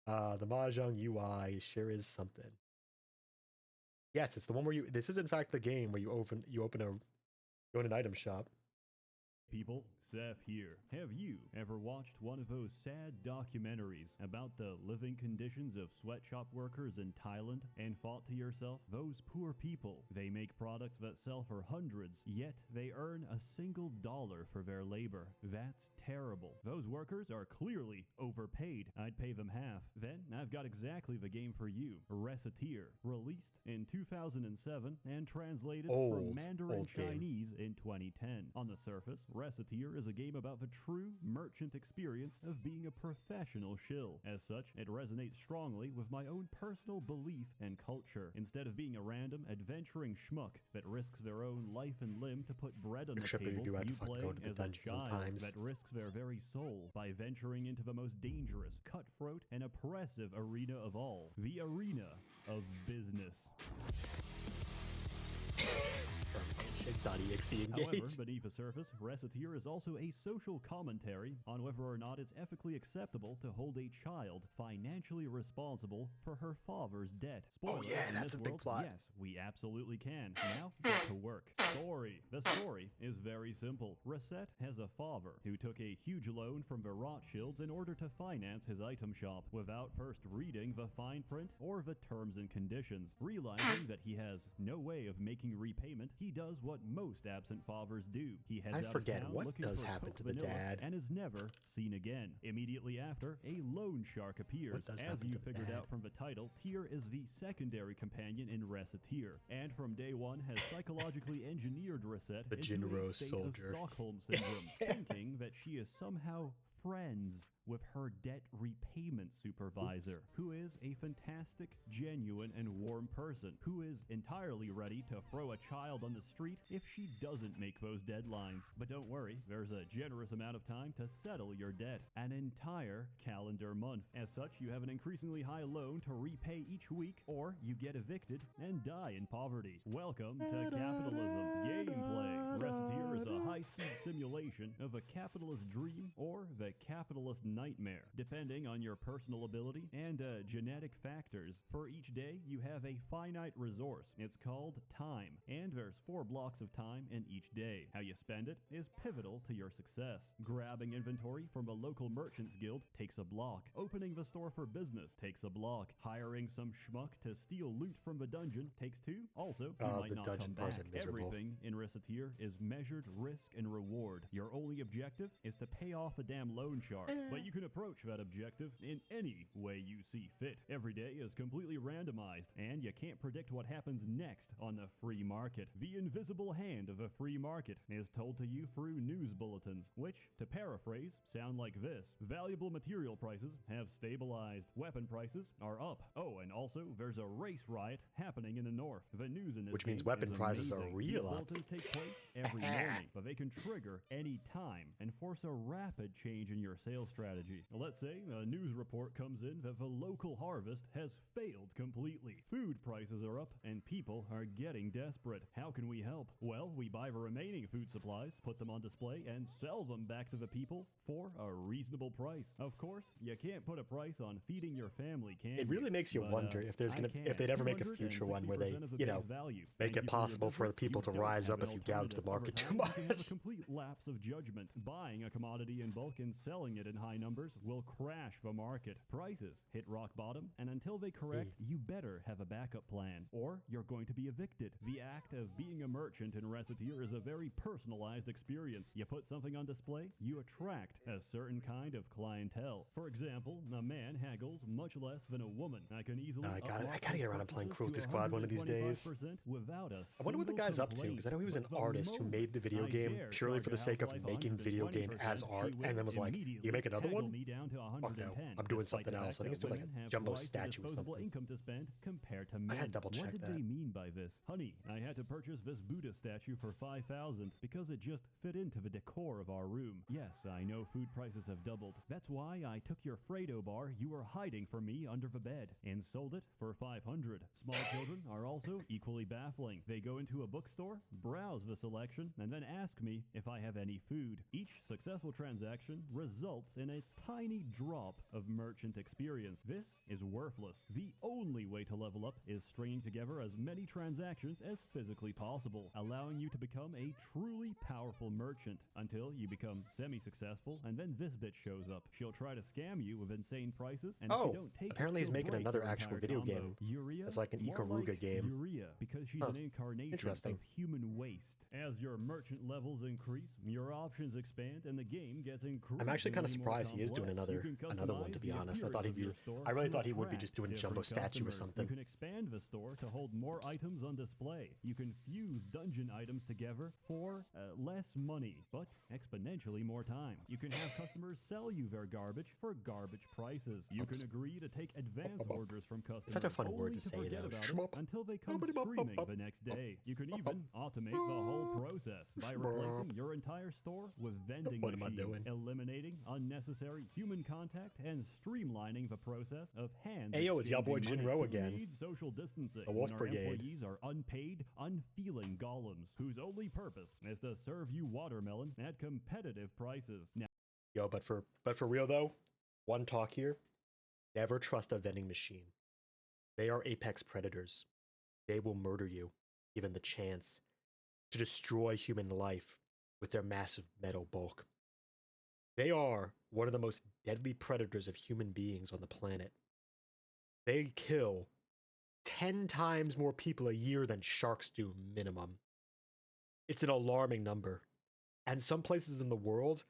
S2: The Mahjong UI sure is something. Yes, it's the one where this is in fact the game where you open an item shop.
S3: People, Seth here. Have you ever watched one of those sad documentaries about the living conditions of sweatshop workers in Thailand and thought to yourself, those poor people, they make products that sell for hundreds, yet they earn a $1 for their labor. That's terrible. Those workers are clearly overpaid. I'd pay them half. Then I've got exactly the game for you. Recettear, released in 2007 and translated from Mandarin Chinese in 2010. On the surface, Recettear is a game about the true merchant experience of being a professional shill. As such, it resonates strongly with my own personal belief and culture. Instead of being a random, adventuring schmuck that risks their own life and limb to put bread on the table, you play as a child that risks their very soul by venturing into the most dangerous, cutthroat, and oppressive arena of all, the arena of business.
S2: confirm handshake.exe
S3: However,
S2: engaged.
S3: beneath the surface, Reciteer is also a social commentary on whether or not it's ethically acceptable to hold a child financially responsible for her father's debt. Spoiler,
S2: yeah,
S3: in
S2: that's
S3: this
S2: a big
S3: world,
S2: plot.
S3: yes, we absolutely can. Now, get to work. Story. The story is very simple. Reset has a father who took a huge loan from the Rothschilds in order to finance his item shop without first reading the fine print or the terms and conditions. Realizing that he has no way of making repayment, he does what most absent fathers do. He heads
S2: I
S3: out
S2: forget
S3: of town
S2: what
S3: looking
S2: does
S3: for
S2: happen
S3: Coke
S2: to the
S3: Vanilla
S2: dad.
S3: and is never seen again. Immediately after, a loan shark appears.
S2: What does
S3: As
S2: happen
S3: you
S2: to the
S3: figured
S2: dad?
S3: out from the title, Tyr is the secondary companion in Reciteer, and from day one has psychologically engineered Reset
S2: The
S3: into a
S2: Jinro
S3: state
S2: soldier.
S3: of Stockholm syndrome, thinking that she is somehow friends with her debt repayment supervisor, who is a fantastic, genuine, and warm person, who is entirely ready to throw a child on the street if she doesn't make those deadlines. But don't worry, there's a generous amount of time to settle your debt, an entire calendar month. As such, you have an increasingly high loan to repay each week, or you get evicted and die in poverty. Welcome to capitalism. Gameplay. Reciteer is a high-speed simulation of a capitalist dream or the capitalist nightmare, depending on your personal ability and genetic factors. For each day, you have a finite resource. It's called time, and there's 4 blocks of time in each day. How you spend it is pivotal to your success. Grabbing inventory from a local merchants guild takes a block. Opening the store for business takes a block. Hiring some schmuck to steal loot from the dungeon takes 2. Also, you might
S2: The
S3: not
S2: dungeon
S3: come
S2: parts
S3: back.
S2: are miserable.
S3: Everything in Reciteer is measured risk and reward. Your only objective is to pay off a damn loan shark, but you can approach that objective in any way you see fit. Every day is completely randomized, and you can't predict what happens next on the free market. The invisible hand of a free market is told to you through news bulletins, which, to paraphrase, sound like this. Valuable material prices have stabilized. Weapon prices are up. Oh, and also, there's a race riot happening in the north. The news in this
S2: Which means
S3: game
S2: weapon
S3: is
S2: prices are
S3: amazing.
S2: real
S3: These
S2: up.
S3: bulletins take place every morning, but they can trigger any time and force a rapid change in your sales strategy. Let's say a news report comes in that the local harvest has failed completely. Food prices are up and people are getting desperate. How can we help? Well, we buy the remaining food supplies, put them on display, and sell them back to the people for a reasonable price. Of course, you can't put a price on feeding your family, can you?
S2: It really makes you
S3: But,
S2: wonder if there's
S3: I
S2: gonna,
S3: can.
S2: if they'd ever make a future one where they,
S3: 260% of the
S2: you
S3: base
S2: know,
S3: value.
S2: make
S3: Thank
S2: it
S3: you for your
S2: possible for the
S3: business.
S2: people
S3: You
S2: to
S3: don't
S2: rise
S3: have
S2: up
S3: an
S2: if you gouge the
S3: alternative.
S2: market
S3: Over
S2: too
S3: time, you can have a
S2: much.
S3: complete lapse of judgment. Buying a commodity in bulk and selling it in high numbers will crash the market. Prices hit rock bottom, and until they correct, you better have a backup plan, or you're going to be evicted. The act of being a merchant in Reciteer is a very personalized experience. You put something on display, you attract a certain kind of clientele. For example, a man haggles much less than a woman. I can easily
S2: I gotta
S3: upmarket
S2: get around to
S3: his
S2: playing
S3: purchases
S2: Cruelty
S3: to
S2: Squad one of these days.
S3: 125% without a
S2: I wonder what the
S3: single
S2: guy's up to,
S3: complaint.
S2: because I know he was an
S3: But the
S2: artist who
S3: moment
S2: made the video
S3: I
S2: game
S3: dare
S2: purely
S3: charge
S2: for the
S3: a
S2: sake of
S3: Half-Life
S2: making video game
S3: 120%,
S2: as art,
S3: she
S2: and then was like,
S3: immediately
S2: you make another
S3: haggle
S2: one?
S3: me down to
S2: Fuck no,
S3: 110,
S2: I'm doing
S3: despite
S2: something
S3: the
S2: else.
S3: fact
S2: I think it's
S3: that
S2: doing like
S3: women
S2: a
S3: have
S2: jumbo
S3: twice the
S2: statue or
S3: disposable
S2: something.
S3: income to spend compared to men.
S2: I had double
S3: What
S2: check
S3: did
S2: that.
S3: they mean by this? Honey, I had to purchase this Buddha statue for $5,000 because it just fit into the decor of our room. Yes, I know food prices have doubled. That's why I took your Fredo bar you were hiding from me under the bed and sold it for $500. Small children are also equally baffling. They go into a bookstore, browse the selection, and then ask me if I have any food. Each successful transaction results in a tiny drop of merchant experience. This is worthless. The only way to level up is stringing together as many transactions as physically possible, allowing you to become a truly powerful merchant until you become semi-successful, and then this bitch shows up. She'll try to scam you with insane prices, and if you don't take
S2: apparently
S3: it,
S2: he's
S3: she'll
S2: making
S3: break
S2: another
S3: your
S2: actual
S3: entire
S2: video
S3: combo.
S2: game.
S3: Urea?
S2: It's like an
S3: More
S2: Ikaruga
S3: like
S2: game.
S3: Urea, because she's
S2: Huh.
S3: an incarnation
S2: Interesting.
S3: of human waste. As your merchant levels increase, your options expand, and the game gets increasingly
S2: I'm actually kind of
S3: more
S2: surprised he is doing
S3: complex.
S2: another
S3: You can
S2: another one,
S3: customize
S2: to be
S3: the
S2: honest. I thought he'd
S3: appearance
S2: be.
S3: of your store
S2: I really
S3: to
S2: thought he would be
S3: attract
S2: just doing jumbo
S3: different
S2: statue or
S3: customers.
S2: something.
S3: You can expand the store to hold more items on display. You can fuse dungeon items together for less money, but exponentially more time. You can have customers sell you their garbage for garbage prices. You can agree to take advance orders from customers.
S2: Such a fun
S3: only
S2: word to say,
S3: forget
S2: though.
S3: about
S2: Shmup.
S3: it until they come
S2: Boppity-bop,
S3: screaming
S2: bop,
S3: the next day. You can even automate the whole process by replacing your entire store with vending
S2: What am I
S3: machines,
S2: doing?
S3: eliminating unnecessary human contact and streamlining the process of hands.
S2: Hey, yo, it's y'all boy
S3: exchanging
S2: Jinro
S3: money.
S2: again.
S3: We need social distancing.
S2: The Wolf
S3: when
S2: Brigade.
S3: Our employees are unpaid, unfeeling golems whose only purpose is to serve you watermelon at competitive prices. Now,
S2: Yo, but for real though, one talk here. Never trust a vending machine. They are apex predators. They will murder you, given the chance to destroy human life with their massive metal bulk. They are one of the most deadly predators of human beings on the planet. They kill 10 times more people a year than sharks do minimum. It's an alarming number. And some places in the world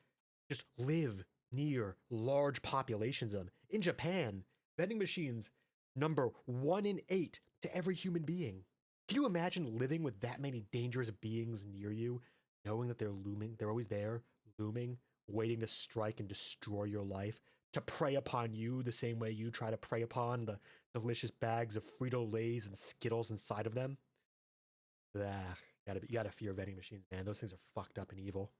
S2: just live near large populations of them. In Japan, vending machines number 1 in 8 to every human being. Can you imagine living with that many dangerous beings near you, knowing that they're looming, they're always there, looming, waiting to strike and destroy your life, to prey upon you the same way you try to prey upon the delicious bags of Frito-Lays and Skittles inside of them? You gotta fear vending machines, man. Those things are fucked up and evil.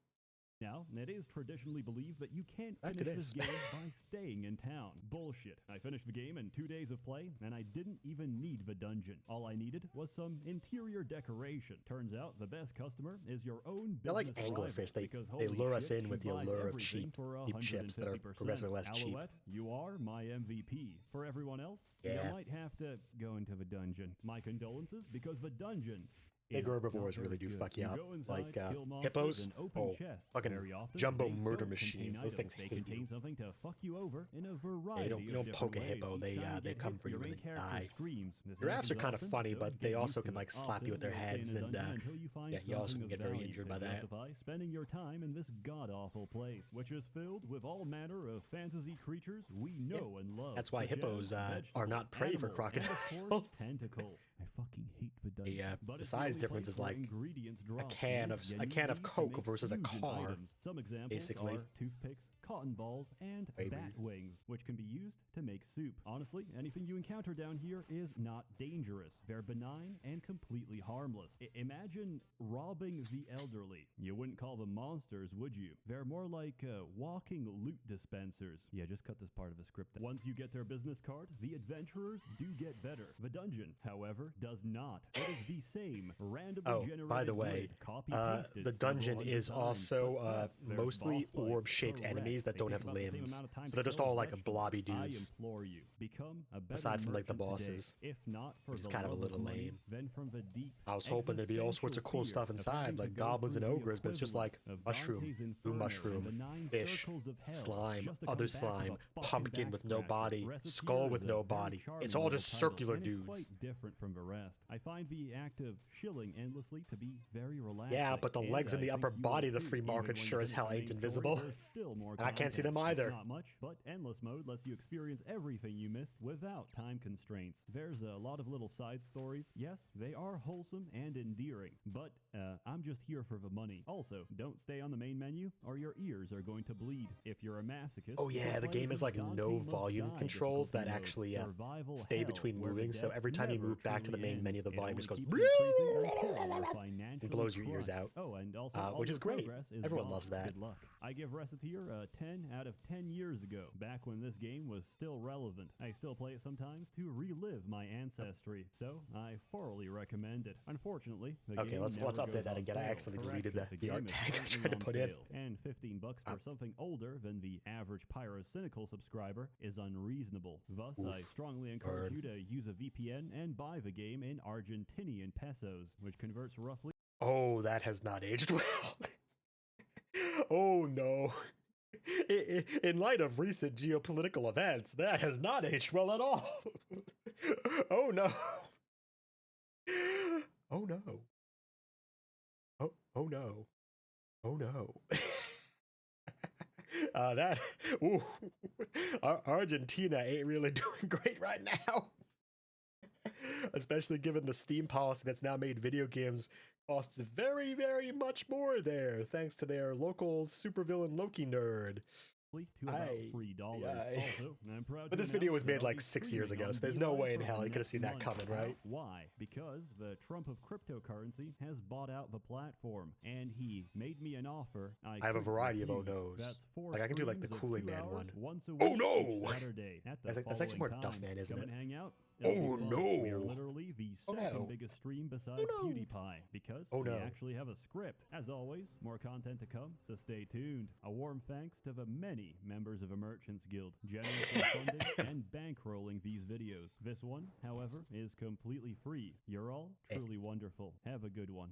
S3: now, it is traditionally believed that you can't
S2: Back to
S3: finish this
S2: this.
S3: game by staying in town. Bullshit. I finished the game in 2 days of play, and I didn't even need the dungeon. All I needed was some interior decoration. Turns out the best customer is your own business
S2: They're like
S3: rival,
S2: anglerfish. They
S3: because
S2: lure
S3: holy
S2: us
S3: shit,
S2: in with
S3: she
S2: the
S3: buys
S2: allure of
S3: everything
S2: cheap
S3: for
S2: chips that are
S3: 150%.
S2: progressively less cheap.
S3: Alouette, you are my MVP. For everyone else,
S2: Yeah.
S3: you might have to go into the dungeon. My condolences, because the dungeon
S2: Big
S3: is
S2: herbivores
S3: not
S2: really
S3: very
S2: do
S3: good.
S2: fuck you up.
S3: go inside,
S2: Like
S3: kill monsters,
S2: hippos.
S3: and open
S2: Oh,
S3: chests.
S2: fucking
S3: Very often,
S2: jumbo
S3: they
S2: murder
S3: don't contain
S2: machines. Those
S3: items.
S2: things
S3: They
S2: hate
S3: contain
S2: you.
S3: something to fuck you over in a variety
S2: You don't
S3: of
S2: poke a
S3: different
S2: hippo.
S3: ways.
S2: They
S3: Each time
S2: they
S3: get
S2: come
S3: hit,
S2: for you
S3: your
S2: when
S3: main
S2: they
S3: character
S2: die.
S3: screams. This
S2: Giraffes are
S3: happens
S2: kind of
S3: often,
S2: funny,
S3: so
S2: but
S3: get
S2: they
S3: used
S2: also
S3: to
S2: can
S3: it.
S2: like slap you with their
S3: Often, you'll stay in
S2: heads
S3: a
S2: and
S3: dungeon until you find
S2: yeah, you also
S3: something
S2: can
S3: of
S2: get very
S3: value
S2: injured
S3: to
S2: by that.
S3: justify spending your time in this god-awful place, which is filled with all manner of fantasy creatures we know and love.
S2: That's why
S3: such
S2: hippos
S3: as
S2: are not prey for
S3: vegetable, animal, and of
S2: crocodiles.
S3: course, tentacle. I fucking hate the dungeon.
S2: Yeah,
S3: But
S2: the
S3: it's
S2: size
S3: only
S2: difference
S3: place
S2: is
S3: where
S2: like
S3: ingredients drop.
S2: can of
S3: You
S2: Coke
S3: need to
S2: versus a
S3: make fusion
S2: car,
S3: items. Some examples
S2: basically.
S3: are toothpicks, cotton balls, and
S2: Baby.
S3: bat wings, which can be used to make soup. Honestly, anything you encounter down here is not dangerous. They're benign and completely harmless. Imagine robbing the elderly. You wouldn't call them monsters, would you? They're more like walking loot dispensers. Yeah, just cut this part of the script. Once you get their business card, the adventurers do get better. The dungeon, however, does not. It is the same randomly generated
S2: by the way,
S3: grid, copy-pasted
S2: the dungeon
S3: several
S2: is
S3: hundred times.
S2: also
S3: But Seth, there's
S2: mostly
S3: boss fights,
S2: orb-shaped
S3: correct.
S2: enemies that
S3: They
S2: don't
S3: take
S2: have
S3: about the same
S2: limbs.
S3: amount of time
S2: So
S3: to
S2: they're just
S3: kill
S2: all
S3: as
S2: like
S3: vegetables.
S2: blobby
S3: I
S2: dudes.
S3: implore you, become a better
S2: Aside from, like, the
S3: merchant today.
S2: bosses,
S3: If not for
S2: which is
S3: the
S2: kind of a
S3: love
S2: little
S3: money,
S2: lame.
S3: then from the deep
S2: I was hoping there'd be all sorts of cool
S3: existential
S2: stuff
S3: fear of
S2: inside,
S3: having
S2: like
S3: to go
S2: goblins and
S3: through the
S2: ogres, but it's just like
S3: equivalent of
S2: mushroom,
S3: Dante's
S2: blue
S3: Inferno and
S2: mushroom,
S3: the 9
S2: fish,
S3: circles of hell,
S2: slime,
S3: just to
S2: other
S3: come back with a
S2: slime,
S3: fucking
S2: pumpkin with no
S3: back
S2: body,
S3: scratcher.
S2: skull
S3: Recipes
S2: with
S3: is a
S2: no
S3: very
S2: body.
S3: charming
S2: It's all
S3: little
S2: just
S3: title,
S2: circular
S3: and it's
S2: dudes.
S3: quite different from the rest. I find the act of shilling endlessly to be very relaxing.
S2: Yeah, but the
S3: and
S2: legs and
S3: I
S2: the
S3: think
S2: upper
S3: you
S2: body of
S3: will
S2: the
S3: too.
S2: free
S3: Even
S2: market
S3: when you
S2: sure as
S3: finish
S2: hell
S3: the
S2: ain't
S3: main
S2: invisible.
S3: story, there's still more
S2: And I can't see
S3: content.
S2: them either.
S3: It's not much, but endless mode lets you experience everything you missed without time constraints. There's a lot of little side stories. Yes, they are wholesome and endearing, but I'm just here for the money. Also, don't stay on the main menu or your ears are going to bleed. If you're a masochist,
S2: Oh yeah, the game has like no volume controls that actually stay between moving, so every time you move back to the main menu, the volume just goes and blows your ears out.
S3: Oh, and also,
S2: which is great. Everyone loves that.
S3: Good luck. I give Reciteer a 10 out of 10 years ago, back when this game was still relevant. I still play it sometimes to relive my ancestry, so I thoroughly recommend it. Unfortunately, the
S2: Okay,
S3: game
S2: let's
S3: never
S2: update
S3: goes
S2: that
S3: on
S2: again. I
S3: sale.
S2: accidentally deleted
S3: Correction,
S2: the
S3: game
S2: art
S3: is
S2: tag I
S3: currently
S2: tried to
S3: on
S2: put in.
S3: sale, and $15 for something older than the average pyrocynical subscriber is unreasonable. Thus, I strongly encourage you to use a VPN and buy the game in Argentinian pesos, which converts roughly.
S2: Oh, that has not aged well. Oh no. In light of recent geopolitical events, that has not aged well at all. Oh no. Oh no. Oh no. Oh no. Ooh, Argentina ain't really doing great right now. Especially given the Steam policy that's now made video games cost very, very much more there, thanks to their local supervillain Loki nerd.
S3: to about $3. Also, I'm proud
S2: But
S3: to
S2: this video was
S3: announce that
S2: made
S3: I'll
S2: like
S3: be
S2: 6 years
S3: streaming
S2: ago,
S3: on
S2: so there's no
S3: VTuber
S2: way in
S3: for
S2: hell you could have
S3: next
S2: seen that
S3: month.
S2: coming,
S3: Now,
S2: right?
S3: why? Because the Trump of cryptocurrency has bought out the platform, and he made me an offer I
S2: have a
S3: couldn't
S2: variety of oh
S3: refuse.
S2: no's.
S3: That's 4
S2: Like I can do like the
S3: streams of
S2: Kool-Aid
S3: 2
S2: Man
S3: hours
S2: one.
S3: once a
S2: Oh
S3: week
S2: no!
S3: each Saturday at the
S2: That's actually more
S3: following
S2: Duff
S3: times.
S2: Man, isn't
S3: Come
S2: it?
S3: and hang out.
S2: Oh,
S3: It'll be fun.
S2: no.
S3: We are literally the
S2: Oh,
S3: second
S2: no.
S3: biggest stream besides
S2: Oh, no.
S3: PewDiePie because
S2: Oh,
S3: we
S2: no.
S3: actually have a script. As always, more content to come, so stay tuned. A warm thanks to the many members of a Merchants Guild, generously funding and bankrolling these videos. This one, however, is completely free. You're all truly wonderful. Have a good one.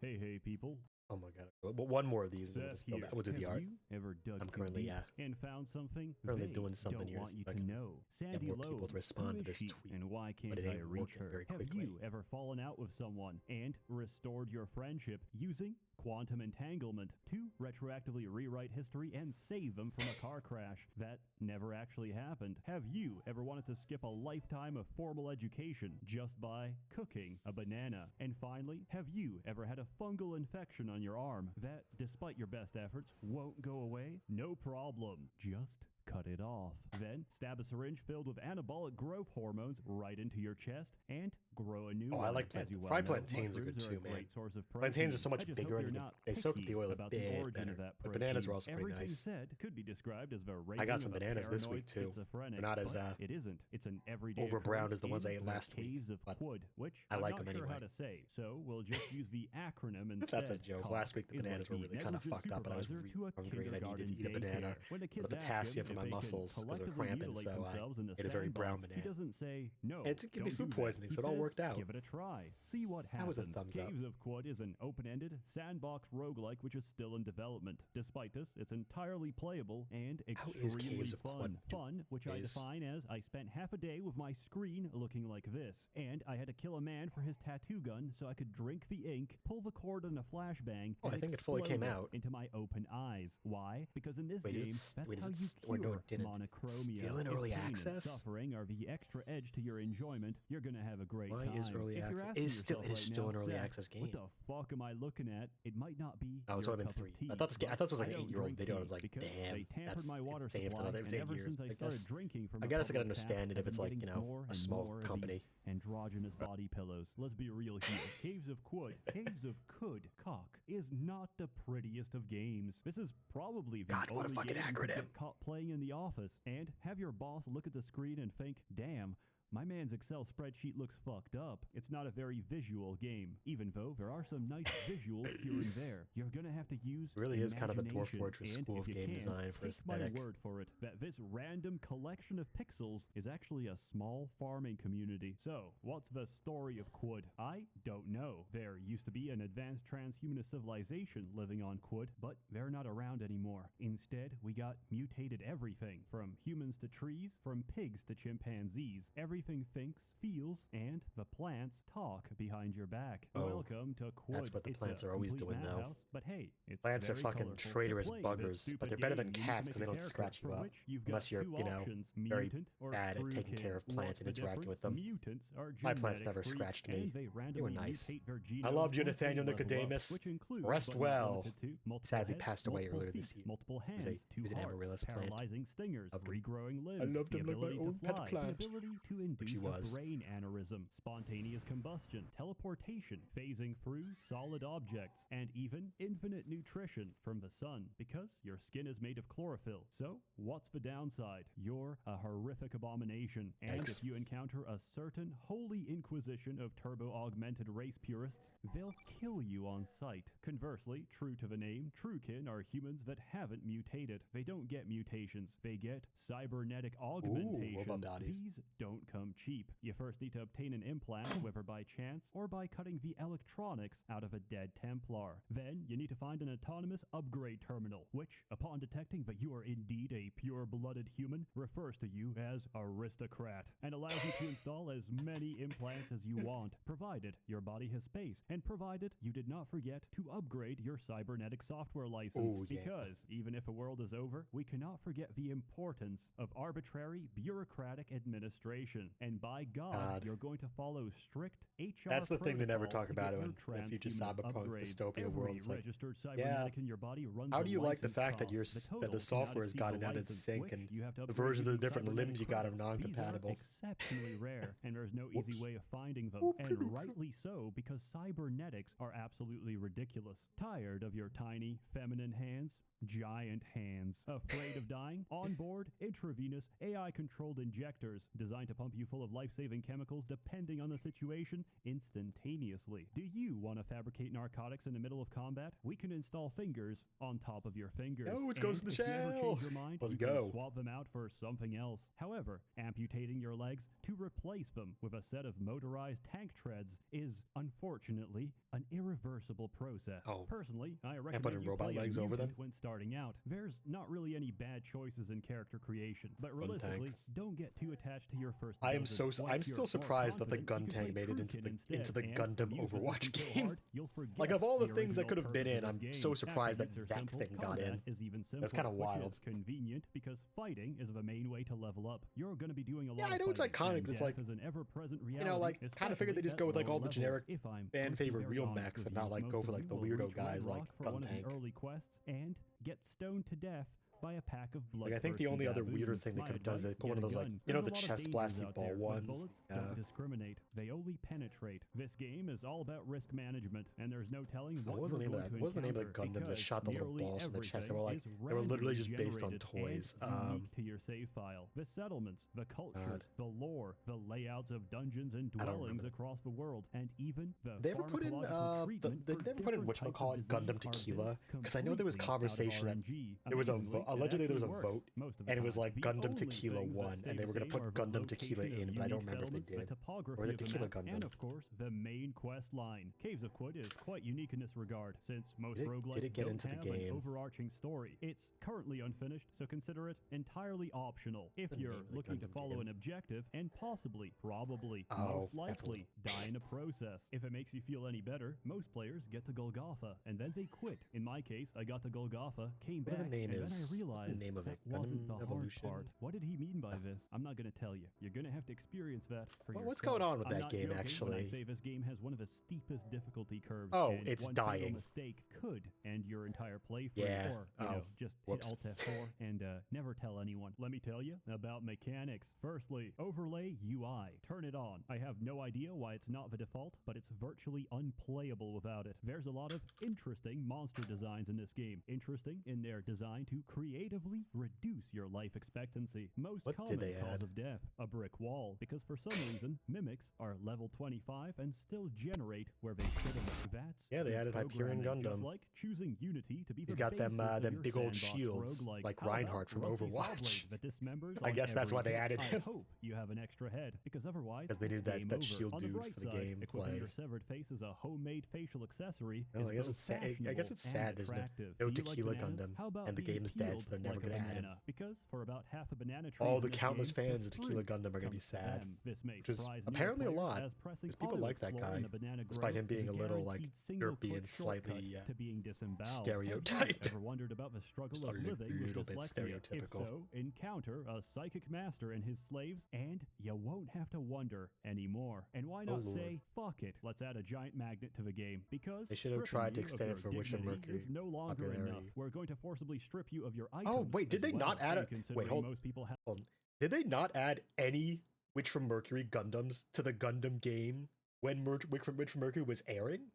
S3: Hey people.
S2: Oh my god. But one more of these and then
S3: Seth
S2: we'll,
S3: here.
S2: we'll do the
S3: Have
S2: art.
S3: you ever dug
S2: I'm
S3: too
S2: currently,
S3: deep and found something
S2: currently
S3: they
S2: doing something
S3: don't
S2: here
S3: want
S2: so
S3: you
S2: I
S3: to
S2: can
S3: know? Sandy
S2: more people
S3: Lowe,
S2: to respond
S3: who
S2: to
S3: is
S2: this
S3: she
S2: tweet,
S3: and why can't
S2: but it
S3: I
S2: ain't
S3: reach
S2: working
S3: her?
S2: very
S3: Have
S2: quickly.
S3: you ever fallen out with someone and restored your friendship using quantum entanglement to retroactively rewrite history and save them from a car crash that never actually happened? Have you ever wanted to skip a lifetime of formal education just by cooking a banana? And finally, have you ever had a fungal infection on your arm that, despite your best efforts, won't go away? No problem. Just cut it off. Then stab a syringe filled with anabolic growth hormones right into your chest and grow a new one.
S2: I like
S3: As you well
S2: fried
S3: know,
S2: plantains are good
S3: mushrooms
S2: too,
S3: a
S2: man.
S3: great source of
S2: Plantains are so
S3: protein.
S2: much
S3: I just
S2: bigger
S3: hope
S2: and
S3: you're not
S2: they soak up
S3: picky
S2: the oil a
S3: about the
S2: bit
S3: origin
S2: better.
S3: of that
S2: But bananas
S3: protein.
S2: are also pretty
S3: Everything
S2: nice.
S3: said could be described as the
S2: I got
S3: raving
S2: some
S3: of a
S2: bananas this week,
S3: paranoid
S2: too.
S3: schizophrenic,
S2: They're not as,
S3: but it isn't. It's an everyday
S2: over brown
S3: occurrence
S2: as the ones I
S3: in
S2: ate
S3: the
S2: last week,
S3: caves of
S2: but
S3: Quud, which
S2: I
S3: I'm
S2: like
S3: not
S2: them
S3: sure how
S2: anyway.
S3: to say, so we'll just use the acronym instead.
S2: That's a joke.
S3: COP
S2: Last week the
S3: is
S2: bananas
S3: like
S2: were
S3: the
S2: really kind of
S3: negligent
S2: fucked up and I was
S3: supervisor to a
S2: hungry and I needed to eat a
S3: kindergarten
S2: banana.
S3: daycare. When the kids
S2: The
S3: ask
S2: potassium
S3: him
S2: for
S3: if
S2: my
S3: they can
S2: muscles because they're
S3: collectively
S2: cramping,
S3: mutilate
S2: so I
S3: themselves in the
S2: ate a very brown
S3: sandbox, he
S2: banana.
S3: doesn't say no.
S2: It can be
S3: don't
S2: food
S3: do that.
S2: poisoning,
S3: He
S2: so it all
S3: says,
S2: worked out.
S3: Give it a try. See what
S2: That
S3: happens.
S2: was a thumbs up.
S3: Caves of Quud is an open-ended sandbox roguelike which is still in development. Despite this, it's entirely playable and
S2: How is
S3: extremely
S2: Caves of
S3: fun.
S2: Quud
S3: Fun, which I define as I spent half a day with my screen looking like this, and I had to kill a man for his tattoo gun so I could drink the ink, pull the cord on a flashbang,
S2: Oh,
S3: and
S2: I think it fully came
S3: explode
S2: out.
S3: into my open eyes. Why? Because in this
S2: Wait, is
S3: game,
S2: it
S3: that's how
S2: or
S3: you
S2: no,
S3: cure
S2: it didn't.
S3: monochromia.
S2: Still in
S3: If
S2: early
S3: pain and
S2: access?
S3: suffering are the extra edge to your enjoyment, you're gonna have a great
S2: Why
S3: time.
S2: is early
S3: If you're
S2: access?
S3: asking
S2: It is still
S3: yourself right now,
S2: an early
S3: Seth,
S2: access game.
S3: What the fuck am I looking at? It might not be
S2: Oh, it's
S3: your
S2: only been
S3: cup of
S2: 3.
S3: tea,
S2: I thought this was like
S3: but
S2: an
S3: I don't
S2: 8-year-old
S3: drink
S2: video. I
S3: tea
S2: was like,
S3: because
S2: damn,
S3: they tampered
S2: that's
S3: my water
S2: insane. It's
S3: supply,
S2: another, it's
S3: and
S2: 8
S3: ever
S2: years.
S3: since I
S2: I
S3: started
S2: guess
S3: drinking from
S2: I
S3: a
S2: guess I could
S3: public
S2: understand
S3: tap,
S2: it if
S3: I've
S2: it's
S3: been
S2: like,
S3: getting
S2: you know,
S3: more
S2: a
S3: and
S2: small
S3: more of
S2: company.
S3: these androgynous body pillows. Let's be real here. Caves of Quud, Caves of Could Cock is not the prettiest of games. This is probably the
S2: God, what a
S3: only
S2: fucking
S3: game you could
S2: acronym.
S3: get caught playing in the office and have your boss look at the screen and think, damn, my man's Excel spreadsheet looks fucked up. It's not a very visual game, even though there are some nice visuals here and there. You're gonna have to use
S2: It really is kind of the Dwarf
S3: imagination,
S2: Fortress
S3: and
S2: School
S3: if
S2: of
S3: you
S2: Game
S3: can,
S2: Design for
S3: take
S2: aesthetic.
S3: my word for it that this random collection of pixels is actually a small farming community. So, what's the story of Quud? I don't know. There used to be an advanced transhumanist civilization living on Quud, but they're not around anymore. Instead, we got mutated everything, from humans to trees, from pigs to chimpanzees. Everything thinks, feels, and the plants talk behind your back.
S2: Oh,
S3: Welcome to Quud.
S2: that's what the
S3: It's
S2: plants
S3: a
S2: are always
S3: complete
S2: doing now.
S3: madhouse, but hey, it's
S2: Plants are
S3: very
S2: fucking
S3: colorful.
S2: traitorous
S3: To play
S2: buggers,
S3: this
S2: but they're
S3: stupid
S2: better than
S3: game, you need to
S2: cats
S3: make
S2: because they
S3: a
S2: don't
S3: character
S2: scratch you
S3: for
S2: up.
S3: which you've got
S2: Unless you're,
S3: two
S2: you know,
S3: options,
S2: very
S3: mutant or
S2: bad at taking
S3: true
S2: care of
S3: kin.
S2: plants and
S3: What's the
S2: interacting with
S3: difference?
S2: them.
S3: Mutants are
S2: My plants
S3: genetic
S2: never
S3: freaks,
S2: scratched me.
S3: and they randomly
S2: nice.
S3: mutate their
S2: I loved you,
S3: genomes once they
S2: Nathaniel
S3: level up,
S2: Nicodemus.
S3: which includes,
S2: Rest
S3: but not
S2: well.
S3: limited to, multiple
S2: Sadly
S3: heads,
S2: passed away
S3: multiple
S2: earlier
S3: feet,
S2: this year.
S3: multiple
S2: He was
S3: hands,
S2: he was
S3: two
S2: an
S3: hearts,
S2: amaryllis plant.
S3: paralyzing stingers,
S2: Loved him.
S3: regrowing limbs,
S2: loved
S3: the
S2: him like my
S3: ability to
S2: own pet
S3: fly,
S2: plant.
S3: the ability to induce
S2: he
S3: a
S2: was.
S3: brain aneurysm, spontaneous combustion, teleportation, phasing through solid objects, and even infinite nutrition from the sun, because your skin is made of chlorophyll. So, what's the downside? You're a horrific abomination, and
S2: Yikes.
S3: if you encounter a certain holy inquisition of turbo-augmented race purists, they'll kill you on sight. Conversely, true to the name, Truekin are humans that haven't mutated. They don't get mutations, they get cybernetic augmentations.
S2: robot bodies.
S3: These don't come cheap. You first need to obtain an implant, whether by chance or by cutting the electronics out of a dead Templar. Then, you need to find an autonomous upgrade terminal, which, upon detecting that you are indeed a pure-blooded human, refers to you as aristocrat, and allows you to install as many implants as you want, provided your body has space, and provided you did not forget to upgrade your cybernetic software license.
S2: Oh, yeah.
S3: Because, even if a world is over, we cannot forget the importance of arbitrary bureaucratic administration. And by God,
S2: God.
S3: you're going to follow strict HR
S2: That's the thing they never
S3: protocol
S2: talk
S3: to
S2: about
S3: get
S2: in
S3: your
S2: a future
S3: transhumanist
S2: cyberpunk
S3: upgrades.
S2: dystopia world.
S3: Every
S2: It's like,
S3: registered
S2: yeah,
S3: cybernetic in your body runs
S2: how
S3: a
S2: do you like the
S3: license
S2: fact that
S3: cost.
S2: that the software has gotten out of sync and the versions of the different limbs you got are non-compatible?
S3: These are exceptionally rare, and there's no easy way of finding them, and rightly so, because cybernetics are absolutely ridiculous. Tired of your tiny, feminine hands? Giant hands. Afraid of dying? On board, intravenous, AI-controlled injectors designed to pump you full of life-saving chemicals depending on the situation instantaneously. Do you want to fabricate narcotics in the middle of combat? We can install fingers on top of your fingers.
S2: Oh, it goes to the
S3: if you ever
S2: shell.
S3: change your mind,
S2: Let's
S3: you
S2: go.
S3: can swap them out for something else. However, amputating your legs to replace them with a set of motorized tank treads is, unfortunately, an irreversible process.
S2: Oh.
S3: Personally, I recommend
S2: putting
S3: you
S2: robot
S3: play a
S2: legs over them?
S3: mutant when starting out. There's not really any bad choices in character creation, but realistically, don't get too attached to your first
S2: I'm
S3: dozen.
S2: so
S3: Once
S2: I'm
S3: you're
S2: still
S3: more
S2: surprised that the
S3: confident,
S2: gun
S3: you can
S2: tank made
S3: play
S2: it
S3: Truekin
S2: into the
S3: instead, and
S2: Gundam
S3: if you
S2: Overwatch
S3: resist so
S2: game.
S3: hard, you'll forget
S2: Like, of all the things that
S3: original
S2: could have been in,
S3: purpose of
S2: I'm
S3: this
S2: so
S3: game.
S2: surprised that
S3: Attributes are
S2: that
S3: simple.
S2: thing got
S3: Combat
S2: in.
S3: is even
S2: That's
S3: simpler,
S2: kinda wild.
S3: which is convenient because fighting is the main way to level up. You're going to be doing a lot
S2: Yeah,
S3: of
S2: I know it's
S3: fighting,
S2: iconic,
S3: and
S2: but it's
S3: death
S2: like,
S3: is an ever-present
S2: you
S3: reality,
S2: know, like, kind of figured they just go with like
S3: especially
S2: all the
S3: at
S2: generic
S3: lower levels. If I'm
S2: fan
S3: going to be
S2: favorite
S3: very
S2: real
S3: honest
S2: mechs
S3: with
S2: and
S3: you,
S2: not like
S3: most
S2: go
S3: of
S2: for like
S3: you
S2: the
S3: will
S2: weirdo
S3: reach Red
S2: guys like
S3: Rock for
S2: Gun
S3: one of
S2: Tank.
S3: the early quests and get stoned to death by a pack of blood.
S2: Like, I think the only other weirder thing they could have done is they put one of those, like, you know, the chest blasting ball ones.
S3: Bullets don't discriminate. They only penetrate. This game is all about risk management, and there's no telling what
S2: What was the
S3: you're
S2: name of
S3: going
S2: that?
S3: to
S2: What was the name of the
S3: encounter
S2: Gundams that
S3: because
S2: shot the little
S3: nearly
S2: balls from the chest? They were like,
S3: everything
S2: they were
S3: is
S2: literally just based on
S3: randomly
S2: toys.
S3: generated and unique to your save file. The settlements, the cultures, the lore, the layouts of dungeons and
S2: I don't
S3: dwellings
S2: remember.
S3: across the world, and even the
S2: They ever put in
S3: pharmacological treatment
S2: they
S3: for
S2: never put in
S3: different types
S2: whatchamacallit
S3: of
S2: Gundam
S3: disease are
S2: Tequila?
S3: built
S2: Because I know there was
S3: completely out of
S2: conversation that
S3: RNG.
S2: there was a
S3: Amazingly, it
S2: allegedly there was a
S3: actually
S2: vote,
S3: works most of the
S2: and it was
S3: time.
S2: like
S3: The
S2: Gundam
S3: only
S2: Tequila
S3: things that
S2: 1,
S3: stay
S2: and they
S3: the
S2: were going to
S3: same
S2: put
S3: are the
S2: Gundam Tequila
S3: location of
S2: in, but I don't
S3: unique
S2: remember if they
S3: settlements,
S2: did.
S3: the topography
S2: Or the
S3: of the
S2: Tequila
S3: map, and
S2: Gundam.
S3: of course, the main quest line. Caves of Quid is quite unique in this regard, since most
S2: Did
S3: roguelikes
S2: it get
S3: don't
S2: into the
S3: have
S2: game?
S3: an overarching story. It's currently unfinished, so consider it entirely optional. If
S2: The
S3: you're
S2: name of the
S3: looking to
S2: Gundam
S3: follow
S2: game.
S3: an objective and possibly, probably,
S2: Oh,
S3: most
S2: that's a
S3: likely die in a process. If it makes you feel any better, most players get to Golgotha and then they quit. In my case, I got to Golgotha, came
S2: What
S3: back,
S2: the name
S3: and
S2: is?
S3: then I
S2: What's the
S3: realized
S2: name of
S3: that
S2: it?
S3: wasn't the
S2: Gundam
S3: hard
S2: Evolution?
S3: part. What did he mean by this? I'm not going to tell you. You're going to have to experience that for
S2: Well,
S3: yourself.
S2: what's going on with
S3: I'm
S2: that
S3: not
S2: game,
S3: joking when I
S2: actually?
S3: say this game has one of the steepest difficulty curves.
S2: Oh,
S3: and
S2: it's
S3: one fatal
S2: dying.
S3: mistake could end your entire playthrough,
S2: Yeah.
S3: or you know, just
S2: Whoops.
S3: hit Alt F4 and never tell anyone. Let me tell you about mechanics. Firstly, overlay UI. Turn it on. I have no idea why it's not the default, but it's virtually unplayable without it. There's a lot of interesting monster designs in this game. Interesting in their design to creatively reduce your life expectancy. Most
S2: What
S3: common
S2: did they
S3: cause
S2: add?
S3: of death, a brick wall, because for some reason, mimics are level 25 and still generate where they shouldn't. That's
S2: Yeah, they
S3: good
S2: added Hyperion
S3: programming, just
S2: Gundam.
S3: like choosing Unity to be
S2: He's
S3: the
S2: got them,
S3: basis of
S2: them
S3: your
S2: big old
S3: sandbox
S2: shields,
S3: roguelike.
S2: like
S3: How about
S2: Reinhardt from
S3: Rusty
S2: Overwatch?
S3: Sawblade that dismembers
S2: I
S3: on
S2: guess that's
S3: every
S2: why they
S3: hit?
S2: added him.
S3: I hope you have an extra head, because otherwise,
S2: 'Cause they
S3: it's
S2: needed that-
S3: game
S2: that
S3: over.
S2: shield
S3: On the
S2: dude
S3: bright
S2: for the
S3: side,
S2: game
S3: equipping your
S2: play.
S3: severed face as a homemade facial accessory
S2: Well,
S3: is
S2: I guess
S3: both
S2: it's sad. I guess
S3: fashionable
S2: it's sad,
S3: and
S2: isn't it?
S3: attractive.
S2: No
S3: Do you like
S2: Tequila
S3: bananas?
S2: Gundam,
S3: How about
S2: and the
S3: being
S2: game's dead,
S3: peeled
S2: so they're never
S3: like a
S2: gonna add him.
S3: banana? Because for about half a banana tree
S2: All
S3: in
S2: the
S3: this
S2: countless
S3: game,
S2: fans
S3: the
S2: of Tequila
S3: fruit
S2: Gundam are gonna be
S3: comes to
S2: sad,
S3: them. This may
S2: which is
S3: surprise
S2: apparently a
S3: newer
S2: lot,
S3: players as pressing
S2: 'cause people
S3: auto
S2: like that
S3: explore in
S2: guy,
S3: the banana
S2: despite him
S3: grove is
S2: being a little, like,
S3: guaranteed single-click
S2: derpy and slightly,
S3: shortcut to being disemboweled.
S2: stereotyped.
S3: Have you ever wondered about the struggle
S2: Just
S3: of
S2: a
S3: living with
S2: little bit
S3: dyslexia? If
S2: stereotypical.
S3: so, encounter a psychic master and his slaves, and you won't have to wonder anymore. And why not
S2: Lord.
S3: say, fuck it, let's add a giant magnet to the game, because
S2: They should have
S3: stripping
S2: tried to
S3: you of
S2: extend
S3: your
S2: it for Wish and
S3: dignity
S2: Mercury
S3: is no longer enough.
S2: popularity.
S3: We're going to forcibly strip you of your items.
S2: Oh, wait, did
S3: as
S2: they not
S3: well.
S2: add
S3: And
S2: a- wait,
S3: considering
S2: hold-
S3: most people have
S2: Hold on. Did they not add any Witch from Mercury Gundams to the Gundam game when Witch from Mercury was airing?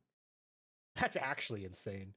S2: That's actually insane.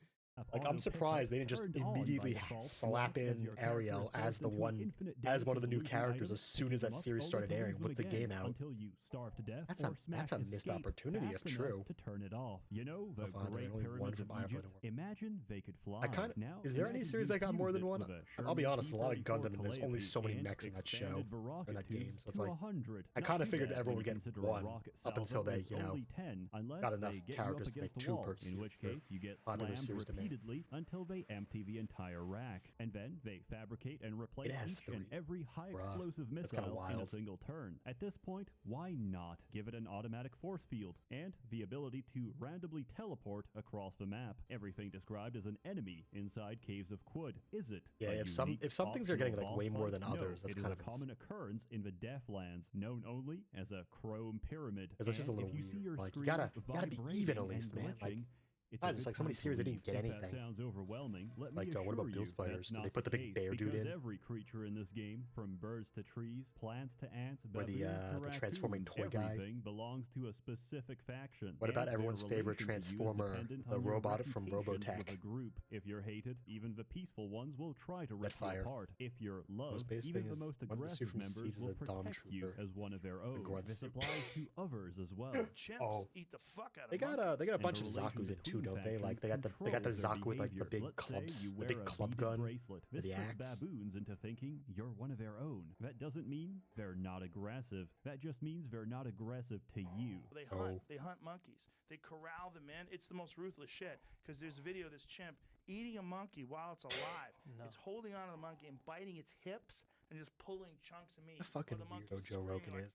S2: Like, I'm
S3: auto
S2: surprised they didn't just
S3: turned on by
S2: immediately
S3: default,
S2: slap
S3: watch as
S2: in
S3: your character is
S2: Ariel as
S3: forced
S2: the
S3: into
S2: one,
S3: infinite
S2: as
S3: days
S2: one of the new
S3: losing
S2: characters
S3: items,
S2: as soon as
S3: picking
S2: that
S3: them up,
S2: series
S3: only
S2: started
S3: to lose
S2: airing
S3: them
S2: with the
S3: again
S2: game out.
S3: until you starve to death
S2: That's
S3: or
S2: a
S3: smash
S2: missed
S3: escape
S2: opportunity if
S3: fast enough
S2: true.
S3: to turn it off. You know, the
S2: Oh, father,
S3: Great
S2: only one
S3: Pyramids
S2: from
S3: of
S2: Ireland
S3: Egypt.
S2: worked.
S3: Imagine they could fly.
S2: I kinda-
S3: Now,
S2: is there any
S3: imagine
S2: series
S3: you
S2: that got more
S3: fused
S2: than
S3: it
S2: one?
S3: with a
S2: I'll be
S3: Sherman
S2: honest, a lot of
S3: T-34
S2: Gundam, and there's only
S3: Calliope
S2: so many
S3: and
S2: mechs in that show,
S3: expanded the
S2: or
S3: rocket
S2: that
S3: tubes
S2: game, so it's
S3: to
S2: like,
S3: 100.
S2: I
S3: Not
S2: kinda
S3: too
S2: figured
S3: bad
S2: everyone
S3: when
S2: would
S3: you
S2: get
S3: consider a
S2: one,
S3: rocket
S2: up until
S3: salvo
S2: they,
S3: is
S2: you know,
S3: only 10, unless
S2: got enough
S3: they get you up
S2: characters to
S3: against
S2: make
S3: the
S2: two
S3: wall,
S2: per
S3: in which case you get
S2: popular
S3: slammed
S2: series to make.
S3: repeatedly until they empty the entire rack. And then they fabricate and replace
S2: has
S3: each and
S2: three.
S3: every high
S2: Bruh,
S3: explosive
S2: that's kinda
S3: missile in a
S2: wild.
S3: single turn. At this point, why not give it an automatic force field and the ability to randomly teleport across the map? Everything described as an enemy inside Caves of Quud. Is it?
S2: Yeah,
S3: a
S2: if some
S3: unique
S2: things are getting
S3: optional
S2: like way
S3: boss
S2: more
S3: fight?
S2: than others,
S3: No,
S2: that's
S3: it is
S2: kind
S3: a
S2: of
S3: common occurrence in the Deathlands, known only as a chrome pyramid.
S2: because that's just a
S3: And
S2: little
S3: if you see
S2: weird.
S3: your
S2: Like you
S3: screen
S2: gotta be
S3: vibrating
S2: even at
S3: and
S2: least, man. Like
S3: glitching, it's
S2: guys,
S3: a
S2: it's
S3: good
S2: like some of
S3: time
S2: these
S3: to
S2: series they
S3: leave.
S2: didn't get
S3: If
S2: anything.
S3: that sounds overwhelming, let
S2: Like,
S3: me
S2: what about
S3: assure
S2: Build
S3: you
S2: Fighters?
S3: that's
S2: Did they
S3: not
S2: put the big
S3: case,
S2: bear dude
S3: because
S2: in?
S3: every creature in this game, from birds to trees, plants to ants,
S2: Or
S3: baboons to
S2: the transforming
S3: raccoons,
S2: toy guy?
S3: everything belongs to a specific faction.
S2: What about
S3: and
S2: everyone's
S3: their
S2: favorite
S3: relation to you is
S2: Transformer,
S3: dependent
S2: the
S3: on your
S2: robot from
S3: reputation
S2: Robotech?
S3: with a group. If you're hated, even the peaceful ones will try to rip you
S2: Redfire.
S3: apart. If you're loved,
S2: base
S3: even
S2: thing
S3: the
S2: is
S3: most
S2: one of the
S3: aggressive
S2: super
S3: members
S2: seeds is
S3: will
S2: a Dom
S3: protect you
S2: Trooper.
S3: as one of their own.
S2: grunt
S3: This
S2: suit.
S3: applies to others as well.
S4: Chimps
S2: Oh.
S4: eat the fuck out of
S2: They got
S4: monkeys.
S2: a bunch
S3: And
S2: of
S3: the relation
S2: Zaku's in too,
S3: between
S2: don't they? Like
S3: factions
S2: they got the
S3: controls their
S2: Zaku with like the
S3: behavior.
S2: big
S3: Let's say
S2: clubs,
S3: you
S2: the
S3: wear
S2: big
S3: a
S2: club
S3: beaded
S2: gun.
S3: bracelet. This
S2: the
S3: tricks
S2: axe.
S3: baboons into thinking you're one of their own. That doesn't mean they're not aggressive. That just means they're not aggressive to you.
S4: They hunt.
S2: Oh.
S4: They hunt monkeys. They corral them in. It's the most ruthless shit. Because there's a video of this chimp eating a monkey while it's alive. It's holding onto the monkey and biting its hips and just pulling chunks of meat.
S2: A fucking
S4: while the
S2: weirdo
S4: monkey's
S2: Joe
S4: screaming
S2: Rogan
S4: like,
S2: is.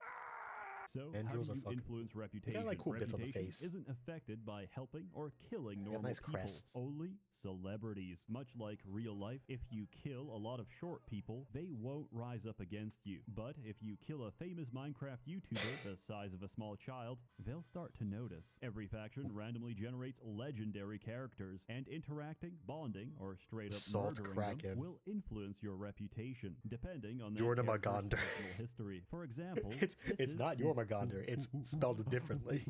S3: So,
S2: And
S3: how
S2: Jules
S3: do
S2: are
S3: you
S2: fucking-
S3: influence
S2: They
S3: reputation?
S2: got, like, cool bits on the
S3: Reputation
S2: face.
S3: isn't affected by helping or killing normal
S2: nice
S3: people.
S2: crests.
S3: Only celebrities. Much like real life, if you kill a lot of short people, they won't rise up against you. But if you kill a famous Minecraft YouTuber the size of a small child, they'll start to notice. Every faction randomly generates legendary characters, and interacting, bonding, or straight up
S2: Salt
S3: murdering
S2: Kraken.
S3: them will influence your reputation, depending on that
S2: Jordan
S3: character's
S2: Magander.
S3: personal history. For example,
S2: It's
S3: this
S2: not
S3: is-
S2: Jormungandr, it's spelled differently.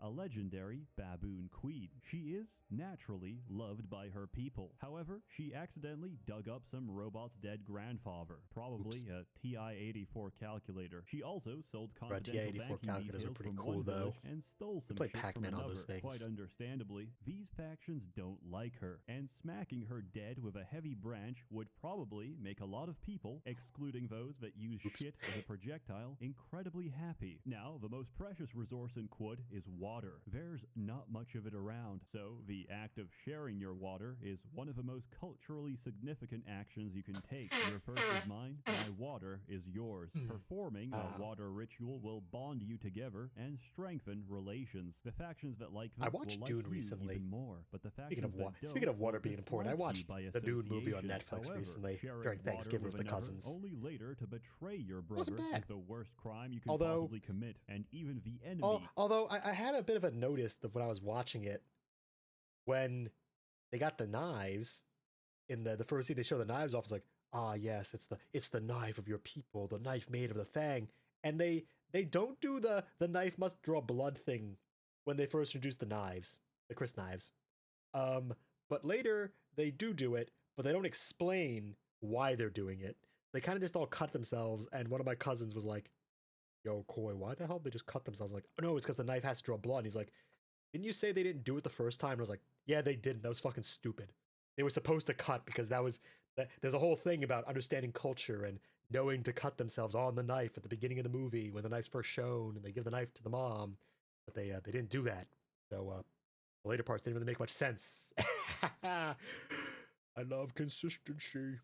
S3: a legendary baboon queen. She is naturally loved by her people. However, she accidentally dug up some robot's dead grandfather, probably a TI-84 calculator. She also sold confidential
S2: TI-84
S3: banking
S2: calculators are
S3: details
S2: pretty
S3: from
S2: cool,
S3: one
S2: though.
S3: village and stole some
S2: play
S3: shit from
S2: Pac-Man on
S3: another.
S2: those things.
S3: Quite understandably, these factions don't like her, and smacking her dead with a heavy branch would probably make a lot of people, excluding those that use shit as a projectile, incredibly happy. Now, the most precious resource in Quud is water. There's not much of it around, so the act of sharing your water is one of the most culturally significant actions you can take. Your first is mine, my water is yours. Performing a water ritual will bond you together and strengthen relations. The factions that like them
S2: I watched
S3: will like
S2: Dune
S3: you
S2: recently.
S3: even more, but the
S2: Speaking
S3: factions
S2: of,
S3: that don't
S2: speaking of water
S3: will
S2: being important, I
S3: dislike
S2: watched
S3: you by
S2: the Dune movie on
S3: association.
S2: Netflix
S3: However,
S2: recently
S3: sharing
S2: during
S3: water
S2: Thanksgiving with the
S3: another,
S2: cousins.
S3: only later to betray your
S2: Wasn't
S3: brother
S2: bad.
S3: is the worst crime you can
S2: Although-
S3: possibly commit, and even the enemy.
S2: Although I had a bit of a notice that when I was watching it, when they got the knives in the first scene, they show the knives off. It's like, ah, yes, it's the knife of your people, the knife made of the fang, and they don't do the knife must draw blood thing when they first introduce the knives, the Chris knives. But later they do it, but they don't explain why they're doing it. They kind of just all cut themselves, and one of my cousins was like, yo, Koi, why the hell did they just cut themselves? I was like, oh no, it's because the knife has to draw blood. And he's like, didn't you say they didn't do it the first time? And I was like, yeah, they didn't. That was fucking stupid. They were supposed to cut because there's a whole thing about understanding culture and knowing to cut themselves on the knife at the beginning of the movie when the knife's first shown and they give the knife to the mom, but they didn't do that. So the later parts didn't really make much sense. I love consistency.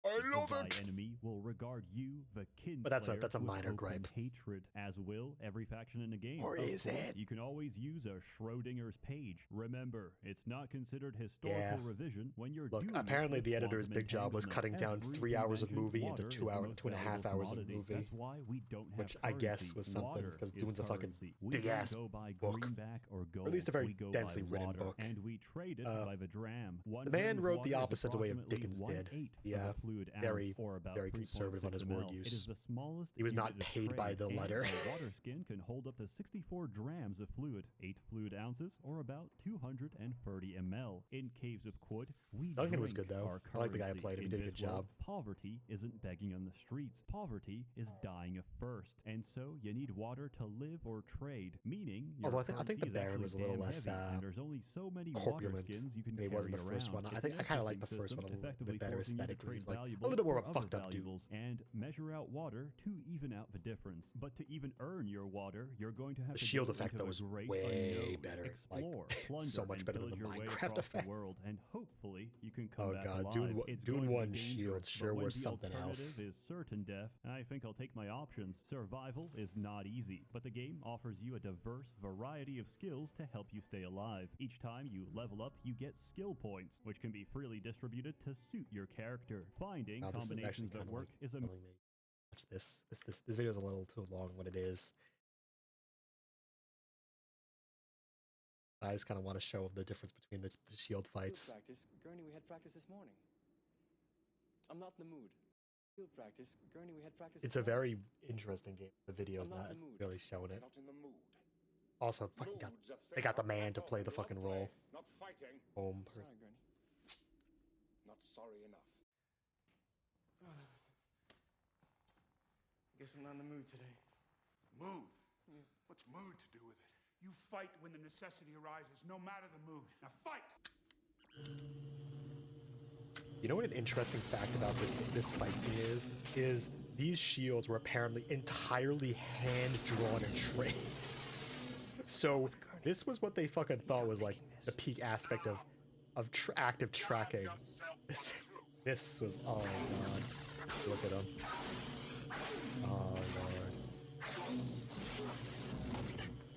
S2: I love
S3: Thy
S2: it.
S3: enemy will regard you, the kinslayer,
S2: But that's a
S3: with
S2: minor
S3: open
S2: gripe.
S3: hatred, as will every faction in the game.
S2: Or
S3: Of
S2: is
S3: course,
S2: it?
S3: You can always use a Schrodinger's page. Remember, it's not considered historical
S2: Yeah.
S3: revision when you're
S2: Look,
S3: doing
S2: apparently
S3: it
S2: the
S3: with
S2: editor's
S3: quantum
S2: big job was
S3: entanglement.
S2: cutting down
S3: As
S2: 3 hours of
S3: briefly
S2: movie
S3: mentioned,
S2: into
S3: water is the
S2: 2.5
S3: most
S2: hours of
S3: valuable
S2: movie.
S3: That's why we don't have
S2: which I guess
S3: currency.
S2: was something,
S3: Water
S2: 'cause
S3: is
S2: Dune's a fucking
S3: currency. We
S2: big
S3: don't
S2: ass
S3: go by
S2: book.
S3: greenback or gold.
S2: at least a very
S3: we go
S2: densely
S3: by
S2: written
S3: water,
S2: book.
S3: and we trade it by the dram.
S2: The man wrote the opposite the way of
S3: approximately
S2: Dickens did.
S3: 1/8
S2: Yeah,
S3: of a fluid ounce,
S2: very,
S3: or about
S2: very conservative on his
S3: 3.6
S2: word
S3: ml.
S2: use.
S3: It is the smallest
S2: He was not
S3: unit of
S2: paid by
S3: trade,
S2: the
S3: and
S2: letter.
S3: A water skin can hold up to 64 drams of fluid, 8 fluid ounces, or about 230 ml. In Caves of Quud, we
S2: Duncan was
S3: drink
S2: good, though.
S3: our
S2: I like the guy who
S3: currency.
S2: played him. He
S3: In
S2: did a good
S3: this world,
S2: job.
S3: Poverty isn't begging on the streets. Poverty is dying of thirst, and so you need water to live or trade. Meaning, your
S2: Although I think the
S3: currency is
S2: Baron
S3: actually
S2: was a little
S3: damn
S2: less,
S3: heavy, and there's only so many water
S2: corpulent
S3: skins you can
S2: than he
S3: carry
S2: was in the first
S3: around.
S2: one. I
S3: It's
S2: think
S3: an
S2: I kind of like the
S3: interesting
S2: first one
S3: system,
S2: a little
S3: effectively
S2: bit better
S3: forcing you to
S2: aesthetically.
S3: trade
S2: He's like
S3: valuable
S2: a little bit more
S3: for
S2: of a
S3: other
S2: fucked up dude.
S3: valuables, and measure out water to even out the difference. But to even earn your water, you're going to have
S2: The
S3: to
S2: shield
S3: go
S2: effect,
S3: into
S2: though,
S3: a
S2: was
S3: great
S2: way
S3: unknown,
S2: better. Like,
S3: explore, plunder,
S2: so much
S3: and
S2: better than
S3: pillage
S2: the
S3: your way
S2: Minecraft
S3: across
S2: effect.
S3: the world, and hopefully you can come
S2: Oh
S3: back
S2: god,
S3: alive. It's
S2: Dune
S3: going to be
S2: 1
S3: dangerous,
S2: shields
S3: but
S2: sure
S3: when
S2: were
S3: the
S2: something
S3: alternative
S2: else.
S3: is certain death, I think I'll take my options. Survival is not easy, but the game offers you a diverse variety of skills to help you stay alive. Each time you level up, you get skill points, which can be freely distributed to suit your character. Finding
S2: Wow, this is actually
S3: combinations that
S2: kind of
S3: work
S2: like
S3: is a
S2: killing me. Watch this. This video is a little too long what it is. I just kind of want to show the difference between the shield fights.
S5: Practice. Gurney, we had practice this morning. I'm not in the mood. Field practice. Gurney, we had practice.
S2: It's a very interesting game. The video's
S5: I'm not
S2: not
S5: in the mood.
S2: really showing it.
S6: Not in the mood.
S2: Also, fucking got
S6: Mood's a thing
S2: they got the
S6: of
S2: man to
S6: battle.
S2: play the
S6: We
S2: fucking
S6: love
S2: role.
S6: play, not fighting.
S2: Boom.
S5: Sorry, Gurney.
S6: Not sorry enough.
S7: Guess I'm not in the mood today.
S8: Mood? What's mood to do with it? You fight when the necessity arises, no matter the mood. Now fight!
S2: You know what an interesting fact about this fight scene is these shields were apparently entirely hand-drawn and traced. So this was what they fucking thought was like the peak aspect of active tracking. This was, oh my god. Look at him. Oh lord.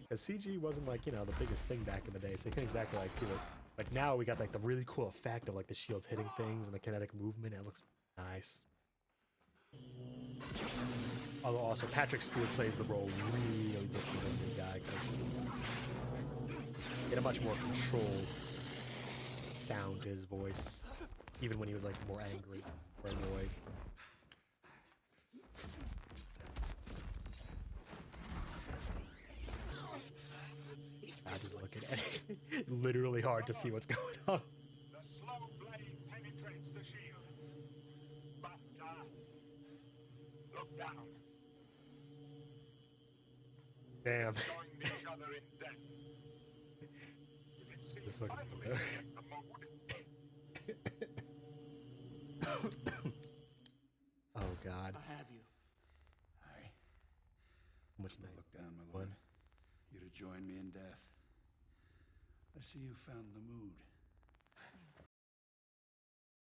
S2: Because CG wasn't like, you know, the biggest thing back in the day, so they couldn't exactly like do it. Like now we got like the really cool effect of like the shields hitting things and the kinetic movement. It looks nice. Although also Patrick Stewart plays the role really different than the guy because he had a much more controlled sound to his voice, even when he was like more angry or annoyed. I just look at it. Literally hard to see what's going on.
S8: The slow blade penetrates the shield. But, look down.
S2: Damn.
S8: Join each other in death.
S2: This fucking
S8: Finally,
S2: video.
S8: get the mood.
S2: Oh god.
S7: I have you.
S6: Aye.
S2: How much
S6: Look down, my lord. You'd have joined me in death. I see you found the mood.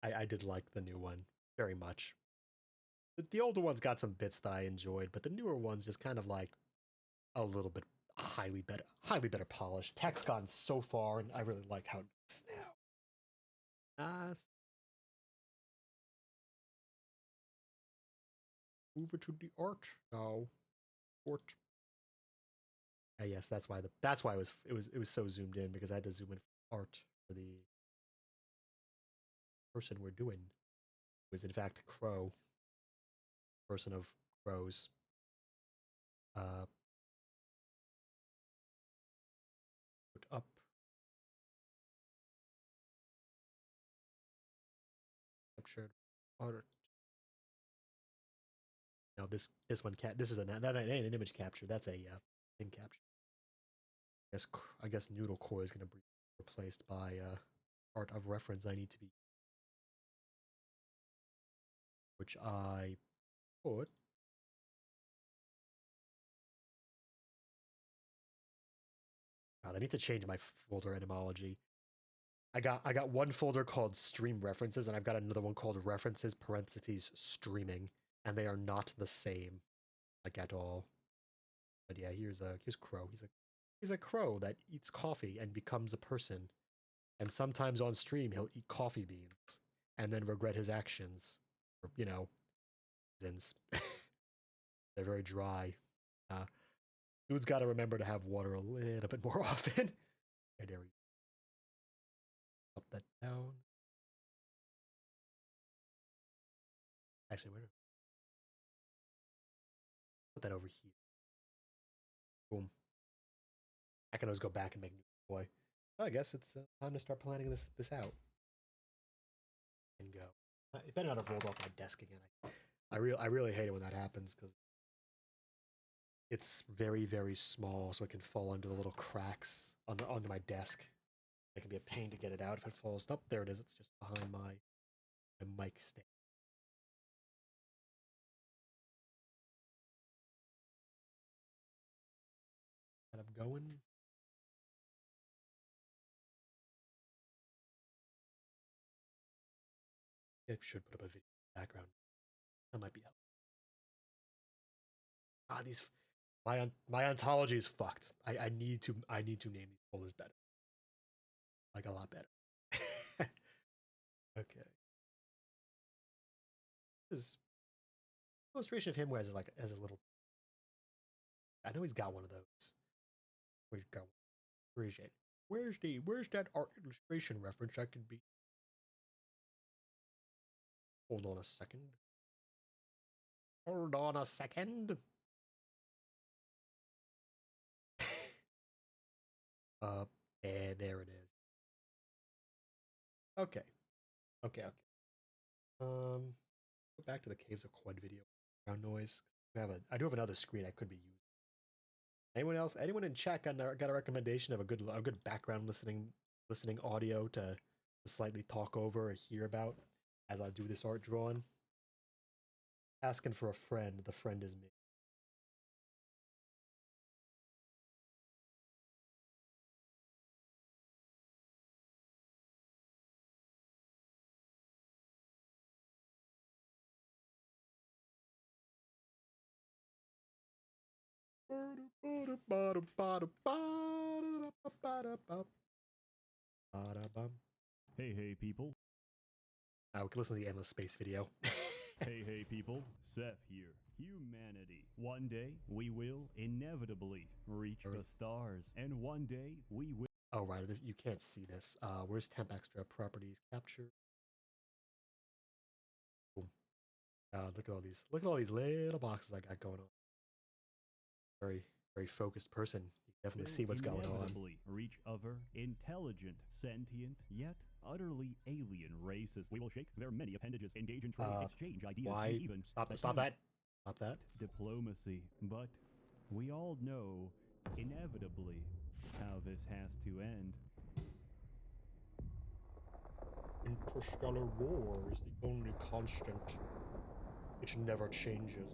S2: I did like the new one very much. The older ones got some bits that I enjoyed, but the newer ones just kind of like a little bit highly better polished. Tech's gone so far, and I really like how it looks now. Over to the art now. Art. Yes, that's why it was so zoomed in because I had to zoom in for art for the person we're doing. It was in fact Crow. Person of crows. Put up. Captured art. Now this one this is that ain't an image capture. That's a thing capture. I guess Noodle Core is going to be replaced by art of reference. I need to be, which I put. God, I need to change my folder etymology. I got one folder called stream references, and I've got another one called references parentheses streaming, and they are not the same, like at all. But yeah, here's Crow. He's a crow that eats coffee and becomes a person, and sometimes on stream he'll eat coffee beans and then regret his actions, or you know, reasons. They're very dry. Dude's got to remember to have water a little bit more often. Okay, there we go. Up that down. Actually, where? Put that over here. Boom. I can always go back and make new boy. Well, I guess it's time to start planning this out. And go. It better not have rolled off my desk again. I really hate it when that happens because it's very, very small, so it can fall under the little cracks onto my desk. It can be a pain to get it out if it falls. Nope, there it is. It's just behind my mic stand. going. It should put up a video background. That might be helpful. Ah, these my ontology is fucked. I need to name these folders better. Like a lot better. Okay. This is illustration of him where as a little. I know he's got one of those. Where's he go? Appreciate. Where's that art illustration reference I could be? Hold on a second. Hold on a second. And there it is. Okay. Okay. Go back to the Caves of Quad video. Background noise. I do have another screen I could be using. Anyone else? Anyone in chat got a recommendation of a good background listening audio to slightly talk over or hear about as I do this art drawing? Asking for a friend. The friend is me.
S3: Hey people.
S2: We can listen to the endless space video.
S3: Hey people, Seth here. Humanity. One day we will inevitably reach the stars, and one day we will.
S2: Oh right, you can't see this. Where's temp extra properties capture? Boom. Look at all these little boxes I got going on. Very focused person. You can definitely see what's going on.
S3: Reach other intelligent, sentient, yet utterly alien races. We will shake their many appendages, engage in trade, exchange ideas, and even
S2: stop that.
S3: Diplomacy. But we all know inevitably how this has to end.
S2: Interstellar war is the only constant. It never changes.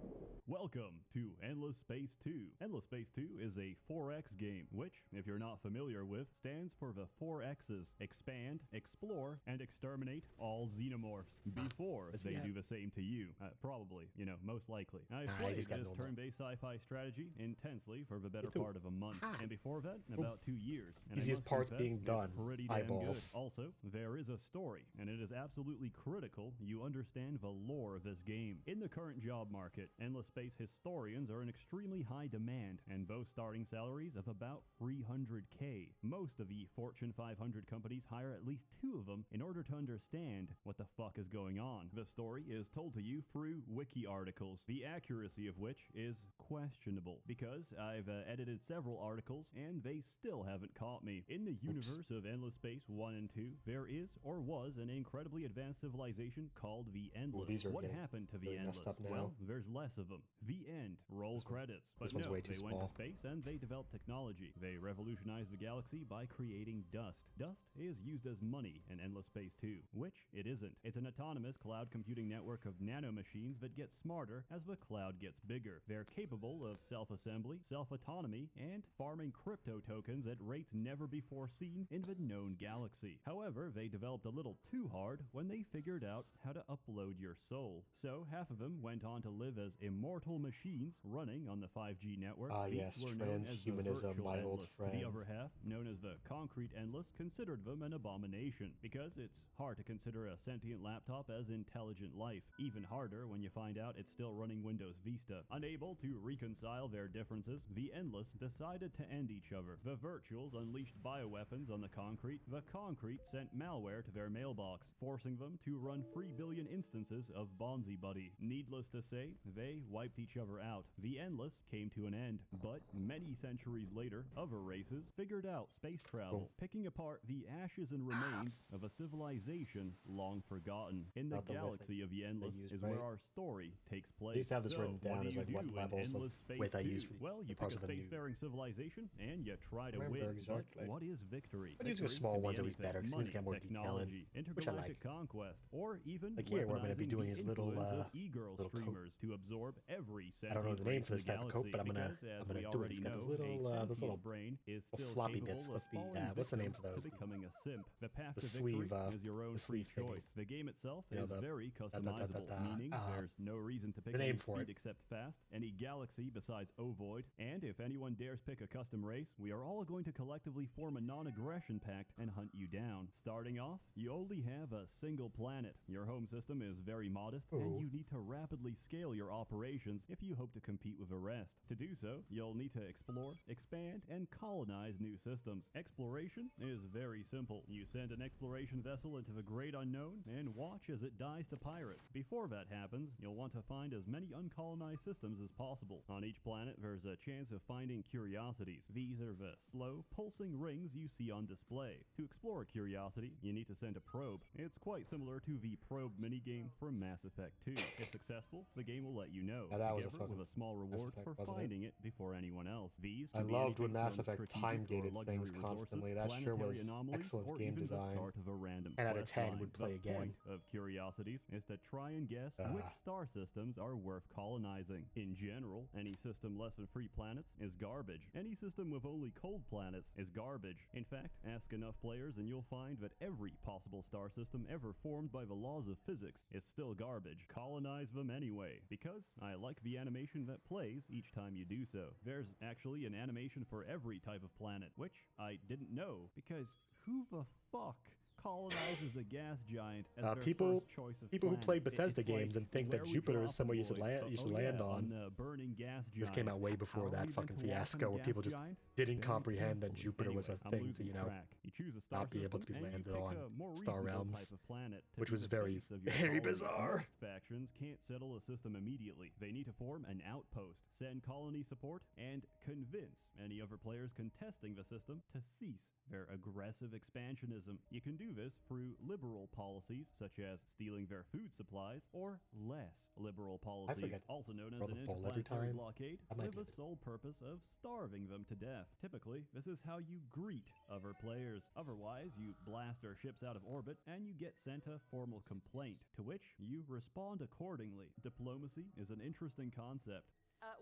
S3: Welcome to Endless Space 2. Endless Space 2 is a 4X game, which, if you're not familiar with, stands for the 4 X's: expand, explore, and exterminate all xenomorphs before they do the same to you. Probably, most likely. I've played this turn-based sci-fi strategy intensely for the better part of a month, and before that, about 2 years. And
S2: easiest part's being done.
S3: Pretty damn good. Also, there is a story, and it is absolutely critical you understand the lore of this game. In the current job market, Endless Space historians are in extremely high demand and boast starting salaries of about $300K. Most of the Fortune 500 companies hire at least 2 of them in order to understand what the fuck is going on. The story is told to you through wiki articles, the accuracy of which is questionable, because I've edited several articles and they still haven't caught me. In the universe of Endless Space 1 and 2, there is or was an incredibly advanced civilization called the Endless. What happened to the Endless? Well, there's less of them. The end. Roll credits. But no, they went to space and they developed technology. They revolutionized the galaxy by creating dust. Dust is used as money in Endless Space 2, which it isn't. It's an autonomous cloud computing network of nanomachines that get smarter as the cloud gets bigger. They're capable of self-assembly, self-autonomy, and farming crypto tokens at rates never before seen in the known galaxy. However, they developed a little too hard when they figured out how to upload your soul. So half of them went on to live as immortal machines running on the 5G network.
S2: Yes, transhumanism, my old friend.
S3: The other half, known as the Concrete Endless, considered them an abomination, because it's hard to consider a sentient laptop as intelligent life. Even harder when you find out it's still running Windows Vista. Unable to reconcile their differences, the Endless decided to end each other. The Virtuals unleashed bioweapons on the Concrete. The Concrete sent malware to their mailbox, forcing them to run 3 billion instances of Bonzi Buddy. Needless to say, they wiped each other out. The Endless came to an end, but many centuries later, other races figured out space travel, picking apart the ashes and remains of a civilization long forgotten. In the galaxy of the Endless is where our story takes place.
S2: I used to have this written down as like what levels of width I use for
S3: well, you pick a spacefaring civilization and you try to win.
S2: Exactly.
S3: What is victory?
S2: I'm using small ones always better because things get more detail in, which I like.
S3: Conquest, or even
S2: like here, what I'm going to be doing is little
S3: e-girl streamers to absorb every
S2: I don't know the
S3: sentient
S2: name for
S3: race
S2: this
S3: in
S2: type
S3: the
S2: of coat, but I'm
S3: galaxy,
S2: gonna
S3: because, as we
S2: do it.
S3: already
S2: It's got
S3: know,
S2: those little
S3: sentient
S2: brain,
S3: is
S2: little
S3: still
S2: floppy
S3: capable
S2: bits.
S3: of
S2: What's the
S3: falling
S2: what's the name
S3: victim
S2: for those?
S3: to becoming a simp. The path
S2: The
S3: to
S2: sleeve,
S3: victory is your own
S2: the
S3: free
S2: sleeve thingy.
S3: choice. The game itself
S2: You know,
S3: is
S2: the
S3: very customizable, meaning there's no reason to pick
S2: the name
S3: any
S2: for
S3: speed
S2: it.
S3: except fast, any galaxy besides ovoid, and if anyone dares pick a custom race, we are all going to collectively form a non-aggression pact and hunt you down. Starting off, you only have a single planet. Your home system is very modest, and you need to rapidly scale your operations if you hope to compete with the rest. To do so, you'll need to explore, expand, and colonize new systems. Exploration is very simple. You send an exploration vessel into the great unknown and watch as it dies to pirates. Before that happens, you'll want to find as many uncolonized systems as possible. On each planet, there's a chance of finding curiosities. These are the slow, pulsing rings you see on display. To explore a curiosity, you need to send a probe. It's quite similar to the probe minigame from Mass Effect 2. If successful, the game will let you know,
S2: Now that was a
S3: together with
S2: fucking
S3: a small reward
S2: Effect,
S3: for
S2: wasn't it?
S3: finding it before anyone else. These
S2: I
S3: can be
S2: loved when
S3: anything
S2: Mass
S3: from
S2: Effect
S3: strategic or
S2: time-gated
S3: luxury
S2: things
S3: resources,
S2: constantly. That sure
S3: planetary
S2: was
S3: anomalies,
S2: excellent
S3: or
S2: game
S3: even
S2: design.
S3: the start of a random
S2: 10 out of
S3: quest
S2: 10
S3: line.
S2: would play
S3: The
S2: again.
S3: point of curiosities is to try and guess which star systems are worth colonizing. In general, any system less than 3 planets is garbage. Any system with only cold planets is garbage. In fact, ask enough players and you'll find that every possible star system ever formed by the laws of physics is still garbage. Colonize them anyway, because I like the animation that plays each time you do so. There's actually an animation for every type of planet, which I didn't know, because who the fuck colonizes a gas giant as their
S2: people
S3: first choice of
S2: who
S3: planet?
S2: play Bethesda
S3: It's
S2: games
S3: like,
S2: and think that
S3: where we
S2: Jupiter is
S3: dropping,
S2: somewhere you should
S3: boys?
S2: you should
S3: Oh,
S2: land
S3: yeah,
S2: on.
S3: the burning gas giant.
S2: This came out way before
S3: How are
S2: that
S3: we
S2: fucking
S3: meant to walk on
S2: fiasco
S3: a
S2: where
S3: gas
S2: people just
S3: giant?
S2: didn't
S3: Very
S2: comprehend that
S3: carefully.
S2: Jupiter was a
S3: Anyway, I'm
S2: thing to,
S3: losing
S2: you know,
S3: track. You choose a star
S2: not be able to
S3: system,
S2: be
S3: and you
S2: landed
S3: pick
S2: on
S3: a more
S2: Star
S3: reasonable
S2: Realms,
S3: type of planet to
S2: which
S3: be
S2: was
S3: the
S2: very,
S3: base of your
S2: very
S3: colony.
S2: bizarre.
S3: Most factions can't settle a system immediately. They need to form an outpost, send colony support, and convince any other players contesting the system to cease their aggressive expansionism. You can do this through liberal policies, such as stealing their food supplies, or less liberal policies,
S2: forget
S3: also known as
S2: roll
S3: an
S2: the ball every
S3: interplanetary
S2: time.
S3: blockade,
S2: I might
S3: with
S2: get
S3: the
S2: it.
S3: sole purpose of starving them to death. Typically, this is how you greet other players. Otherwise, you blast their ships out of orbit, and you get sent a formal complaint, to which you respond accordingly. Diplomacy is an interesting concept.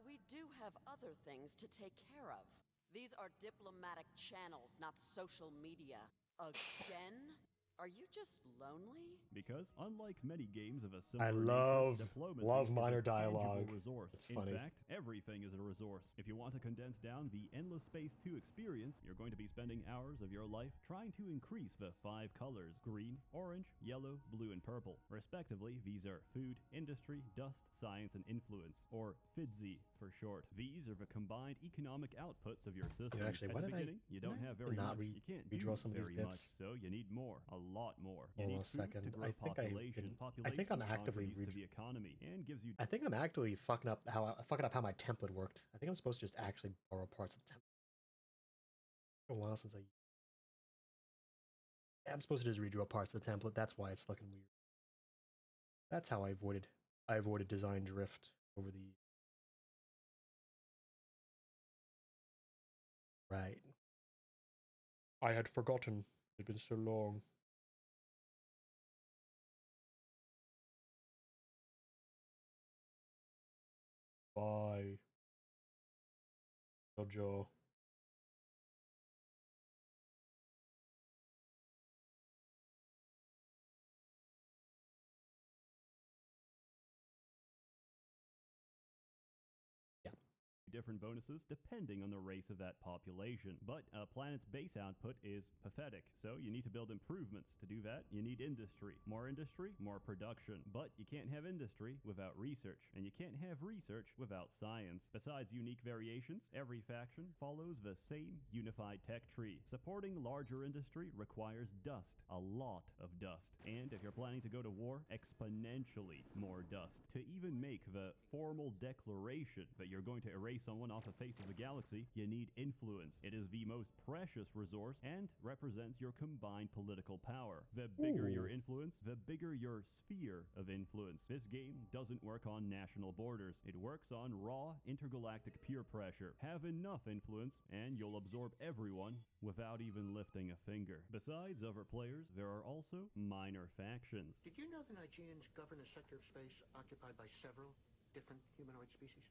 S7: We do have other things to take care of. These are diplomatic channels, not social media. Again? Are you just lonely?
S3: Because unlike many games of a
S2: I
S3: similar
S2: love
S3: nature, diplomacy is
S2: minor
S3: a tangible
S2: dialogue.
S3: resource.
S2: It's
S3: In
S2: funny.
S3: fact, everything is a resource. If you want to condense down the Endless Space 2 experience, you're going to be spending hours of your life trying to increase the 5 colors: green, orange, yellow, blue, and purple. Respectively, these are food, industry, dust, science, and influence, or FIDSI for short. These are the combined economic outputs of your system.
S2: actually,
S3: At
S2: why
S3: the
S2: did I
S3: beginning, you don't have very
S2: not
S3: much. You can't
S2: redraw
S3: do
S2: some of these
S3: very much,
S2: bits?
S3: so you need more, a lot more. You
S2: Hold
S3: need
S2: on a
S3: food
S2: second.
S3: to grow
S2: I think
S3: population.
S2: I think I'm actively
S3: Contributes to the economy and gives you
S2: I think I'm actually fucking up how my template worked. I think I'm supposed to just actually borrow parts of the template. It's been a while since I'm supposed to just redraw parts of the template. That's why it's looking weird. That's how I avoided design drift over the right. I had forgotten. It'd been so long. Bye. Jojo.
S3: different bonuses depending on the race of that population. But a planet's base output is pathetic, so you need to build improvements. To do that, you need industry, more production. But you can't have industry without research, and you can't have research without science. Besides unique variations, every faction follows the same unified tech tree. Supporting larger industry requires dust, a lot of dust. And if you're planning to go to war, exponentially more dust. To even make the formal declaration that you're going to erase someone off the face of the galaxy, you need influence. It is the most precious resource and represents your combined political power. The bigger your influence, the bigger your sphere of influence. This game doesn't work on national borders. It works on raw intergalactic peer pressure. Have enough influence and you'll absorb everyone without even lifting a finger. Besides other players, there are also minor factions.
S9: Did you know the Nigerians govern a sector of space occupied by several different humanoid species?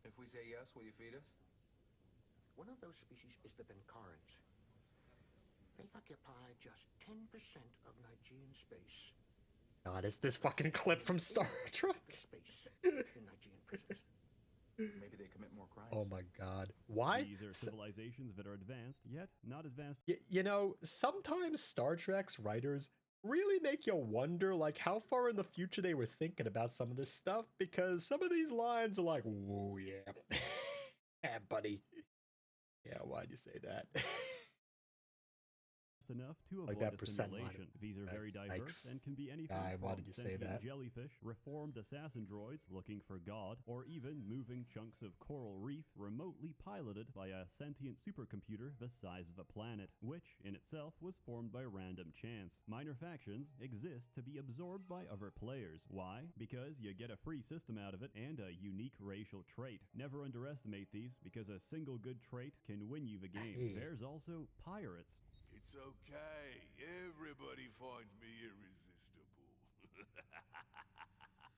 S10: If we say yes, will you feed us?
S9: One of those species is the Benkarans. They occupy just 10% of Nigerian space.
S2: God, it's this fucking clip from Star Trek.
S9: Space in Nigerian prisons.
S10: Maybe they commit more crimes.
S2: Oh my God. Why?
S3: These are civilizations that are advanced, yet not advanced.
S2: You know, sometimes Star Trek's writers really make you wonder, like, how far in the future they were thinking about some of this stuff, because some of these lines are like, whoa, yeah. Yeah, buddy. Yeah, why'd you say that?
S3: Enough to avoid
S2: Like that
S3: a
S2: percent line.
S3: simulation. These are very diverse
S2: Yikes.
S3: and can be anything
S2: Guy,
S3: from
S2: why did you say
S3: sentient
S2: that?
S3: jellyfish, reformed assassin droids looking for God, or even moving chunks of coral reef remotely piloted by a sentient supercomputer the size of a planet, which in itself was formed by random chance. Minor factions exist to be absorbed by other players. Why? Because you get a free system out of it and a unique racial trait. Never underestimate these, because a single good trait can win you the game.
S2: Hey.
S3: There's also pirates.
S11: It's okay. Everybody finds me irresistible.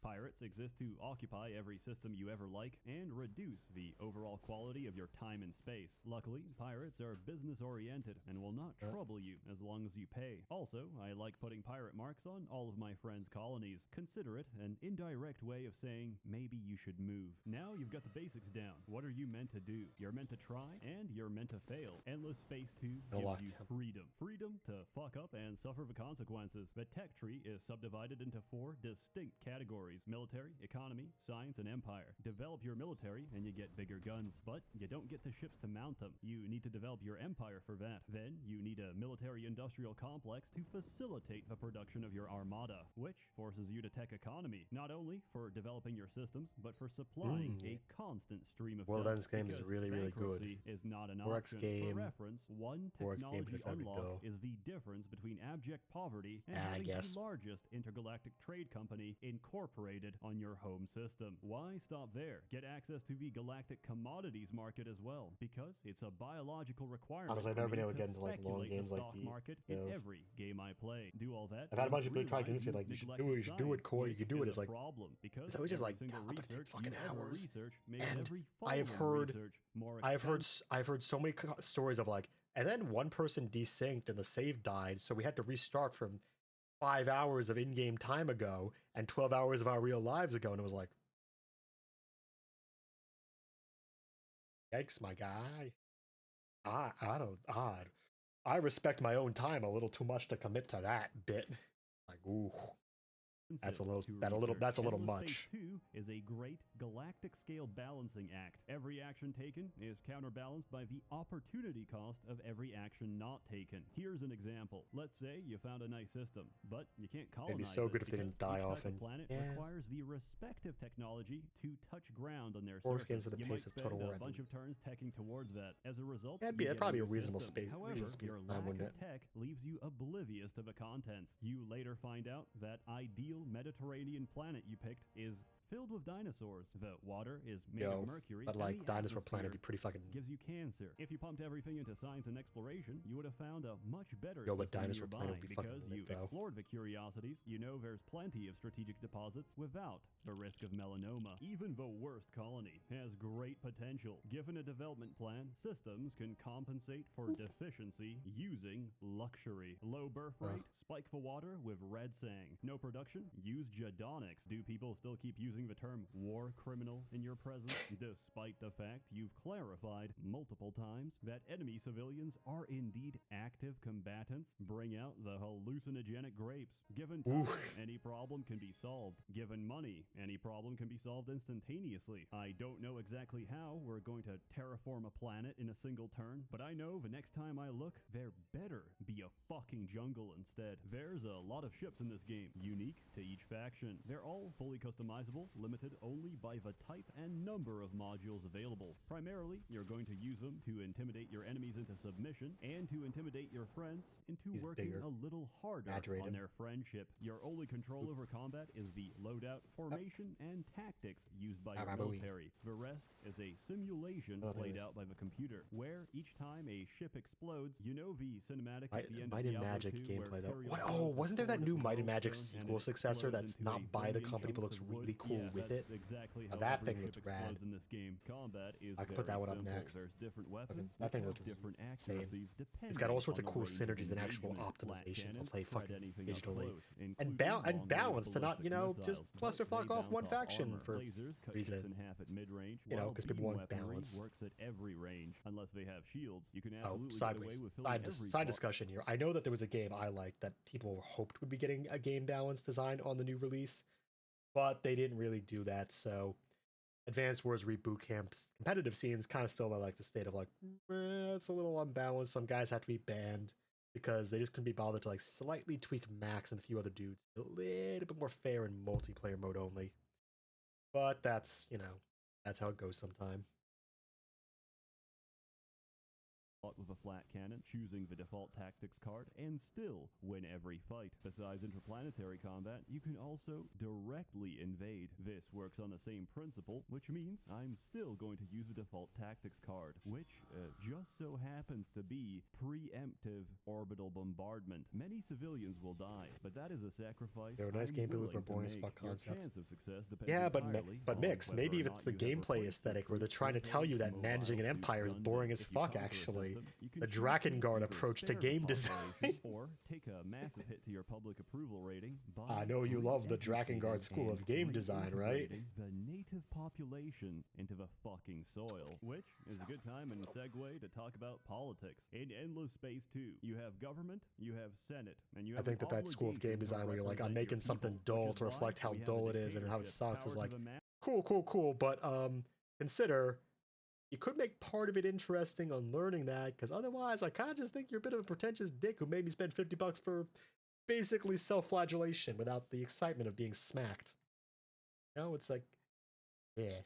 S3: Pirates exist to occupy every system you ever like and reduce the overall quality of your time and space. Luckily, pirates are business-oriented and will not trouble you as long as you pay. Also, I like putting pirate marks on all of my friends' colonies. Consider it an indirect way of saying, maybe you should move. Now you've got the basics down. What are you meant to do? You're meant to try, and you're meant to fail. Endless Space 2 gives you freedom. Freedom to fuck up and suffer the consequences. The tech tree is subdivided into 4 distinct categories: military, economy, science, and empire. Develop your military and you get bigger guns, but you don't get the ships to mount them. You need to develop your empire for that. Then you need a military-industrial complex to facilitate the production of your armada, which forces you to tech economy, not only for developing your systems, but for supplying a constant stream of
S2: World
S3: goods,
S2: Ends game is
S3: because
S2: really, really good.
S3: bankruptcy is not an
S2: 4X
S3: option.
S2: game.
S3: For reference, one
S2: 4X game
S3: technology
S2: for every
S3: unlock
S2: bill.
S3: is the difference between abject poverty and
S2: I
S3: having
S2: guess.
S3: the largest intergalactic trade company incorporated on your home system. Why stop there? Get access to the galactic commodities market as well, because it's a biological requirement.
S2: Honestly, I've
S3: for
S2: never been
S3: me
S2: able to get into, like, long
S3: speculate the
S2: games like
S3: stock
S2: these,
S3: market
S2: you
S3: in
S2: know.
S3: every game I play. Do all that.
S2: I've had a
S3: and
S2: bunch of people try to
S3: realize
S2: convince me, like,
S3: you've
S2: you should do it, you should do it,
S3: neglected
S2: Corey, you
S3: science,
S2: could do it.
S3: which
S2: It's
S3: is
S2: like,
S3: a problem, because
S2: it's always just
S3: every
S2: like,
S3: single
S2: but it takes
S3: research
S2: fucking
S3: you ever
S2: hours.
S3: research makes
S2: And
S3: every
S2: I've
S3: following
S2: heard,
S3: research more
S2: I've
S3: expensive.
S2: heard so many stories of, like, and then one person desynced and the save died, so we had to restart from 5 hours of in-game time ago and 12 hours of our real lives ago, and it was like, yikes, my guy. I respect my own time a little too much to commit to that bit. Like, ooh. That's a little that's a little much.
S3: Space 2 is a great galactic scale balancing act. Every action taken is counterbalanced by the opportunity cost of every action not taken. Here's an example. Let's say you found a nice system, but you can't colonize
S2: It'd be so
S3: it
S2: good if they
S3: because
S2: didn't die
S3: each type
S2: often.
S3: of planet
S2: Yeah.
S3: requires the respective technology to touch ground on their
S2: Force
S3: surface.
S2: games at the
S3: You
S2: pace
S3: might
S2: of Total
S3: spend
S2: War,
S3: a
S2: I
S3: bunch
S2: think.
S3: of turns teching towards that. As a result,
S2: That'd
S3: you get
S2: probably a
S3: new
S2: reasonable
S3: system.
S2: space.
S3: However,
S2: speed
S3: your
S2: time,
S3: lack
S2: wouldn't
S3: of
S2: it?
S3: tech leaves you oblivious to the contents. You later find out that ideal Mediterranean planet you picked is filled with dinosaurs. The water is made
S2: Yo,
S3: of mercury,
S2: but
S3: and
S2: like
S3: the
S2: Dinosaur Planet
S3: atmosphere
S2: would be pretty fucking.
S3: gives you cancer. If you pumped everything into science and exploration, you would have found a much better
S2: Yo, but
S3: system
S2: Dinosaur
S3: nearby.
S2: Planet would be fucking
S3: Because
S2: lit,
S3: you
S2: though.
S3: explored the curiosities, you know there's plenty of strategic deposits without the risk of melanoma. Even the worst colony has great potential. Given a development plan, systems can compensate for deficiency using luxury. Low birth rate, spike the water with red sang. No production, use Jadonics. Do people still keep using the term war criminal in your presence? Despite the fact you've clarified multiple times that enemy civilians are indeed active combatants, bring out the hallucinogenic grapes. Given time, any problem can be solved. Given money, any problem can be solved instantaneously. I don't know exactly how we're going to terraform a planet in a single turn, but I know the next time I look, there better be a fucking jungle instead. There's a lot of ships in this game, unique to each faction. They're all fully customizable, limited only by the type and number of modules available. Primarily, you're going to use them to intimidate your enemies into submission and to intimidate your friends into working
S2: bigger.
S3: a little harder
S2: Exaggerated.
S3: on their friendship. Your only control over combat is the loadout, formation, and tactics used by your military. The rest is a simulation played out by the computer, where each time a ship explodes, you know the cinematic at the end
S2: Might
S3: of
S2: and
S3: Diablo
S2: Magic
S3: 2
S2: gameplay
S3: where
S2: though.
S3: Tyrael
S2: What?
S3: throws
S2: Oh,
S3: the
S2: wasn't there that
S3: sword
S2: new
S3: at the
S2: Might and Magic
S3: millstone and
S2: sequel
S3: it
S2: success successor that's not by the company but looks really cool with it.
S3: Exactly
S2: Now
S3: how
S2: that
S3: every
S2: thing
S3: ship
S2: looks rad.
S3: explodes in this game. Combat is
S2: I can put that
S3: very
S2: one up
S3: simple.
S2: next.
S3: There's different weapons.
S2: That thing
S3: which
S2: looks
S3: have different
S2: insane.
S3: accuracies
S2: It's got all
S3: depending
S2: sorts
S3: on
S2: of
S3: the
S2: cool
S3: range of
S2: synergies and actual
S3: engagement. Flat
S2: optimization to
S3: cannons
S2: play
S3: thread
S2: fucking
S3: anything up
S2: digitally.
S3: close,
S2: And,
S3: including long-range
S2: balance to not, you know,
S3: ballistic
S2: just
S3: missiles, but
S2: clusterfuck
S3: they
S2: off one
S3: bounce off
S2: faction
S3: armor.
S2: for
S3: Lasers cut
S2: reason.
S3: ships in half at mid-range,
S2: You know,
S3: while
S2: 'cause people
S3: beam
S2: want
S3: weaponry
S2: balance.
S3: works at every range. Unless they have shields, you can
S2: Oh,
S3: absolutely get
S2: sideways.
S3: away with filling every
S2: Side
S3: part.
S2: discussion here. I know that there was a game I liked that people hoped would be getting a game balance design on the new release, but they didn't really do that. So, Advanced Wars Reboot Camp's competitive scenes kind of still like the state of like, it's a little unbalanced. Some guys have to be banned because they just couldn't be bothered to like slightly tweak Max and a few other dudes a little bit more fair in multiplayer mode only. But that's, you know, that's how it goes sometime.
S3: With a flat cannon, choosing the default tactics card, and still win every fight. Besides interplanetary combat, you can also directly invade. This works on the same principle, which means I'm still going to use the default tactics card, which just so happens to be preemptive orbital bombardment. Many civilians will die, but that is a sacrifice.
S2: They're a nice
S3: I'm
S2: gameplay loop
S3: willing
S2: or
S3: to
S2: boring as
S3: make.
S2: fuck
S3: Your
S2: concepts.
S3: chance of success depends
S2: Yeah, but
S3: entirely on
S2: mix.
S3: whether
S2: Maybe
S3: or
S2: if it's
S3: not
S2: the
S3: you have
S2: gameplay
S3: replaced the
S2: aesthetic where they're
S3: troops
S2: trying to
S3: with
S2: tell you
S3: a
S2: that managing an
S3: mobile
S2: empire is
S3: suit
S2: boring
S3: Gundam.
S2: as
S3: If you
S2: fuck,
S3: conquer a
S2: actually.
S3: system, you can
S2: The
S3: choose to
S2: Drakengard
S3: either
S2: approach to
S3: spare the
S2: game
S3: population
S2: design.
S3: or take a massive hit to your public approval rating by
S2: I know you love the
S3: re-educating
S2: Drakengard school of
S3: and
S2: game design, right?
S3: reintegrating the native population into the fucking soil, which is a good time and segue to talk about politics. In Endless Space 2, you have government, you have Senate, and you
S2: I
S3: have
S2: think
S3: the
S2: that school of game
S3: obligation to
S2: design where you're like, I'm
S3: represent your
S2: making something
S3: people,
S2: dull
S3: which
S2: to
S3: is
S2: reflect
S3: why
S2: how
S3: we have a
S2: dull it is and how it
S3: dictatorship.
S2: sucks is
S3: Power
S2: like,
S3: to the ma-
S2: cool, but consider you could make part of it interesting on learning that, because otherwise I kind of just think you're a bit of a pretentious dick who made me spend $50 for basically self-flagellation without the excitement of being smacked. You know, it's like, yeah.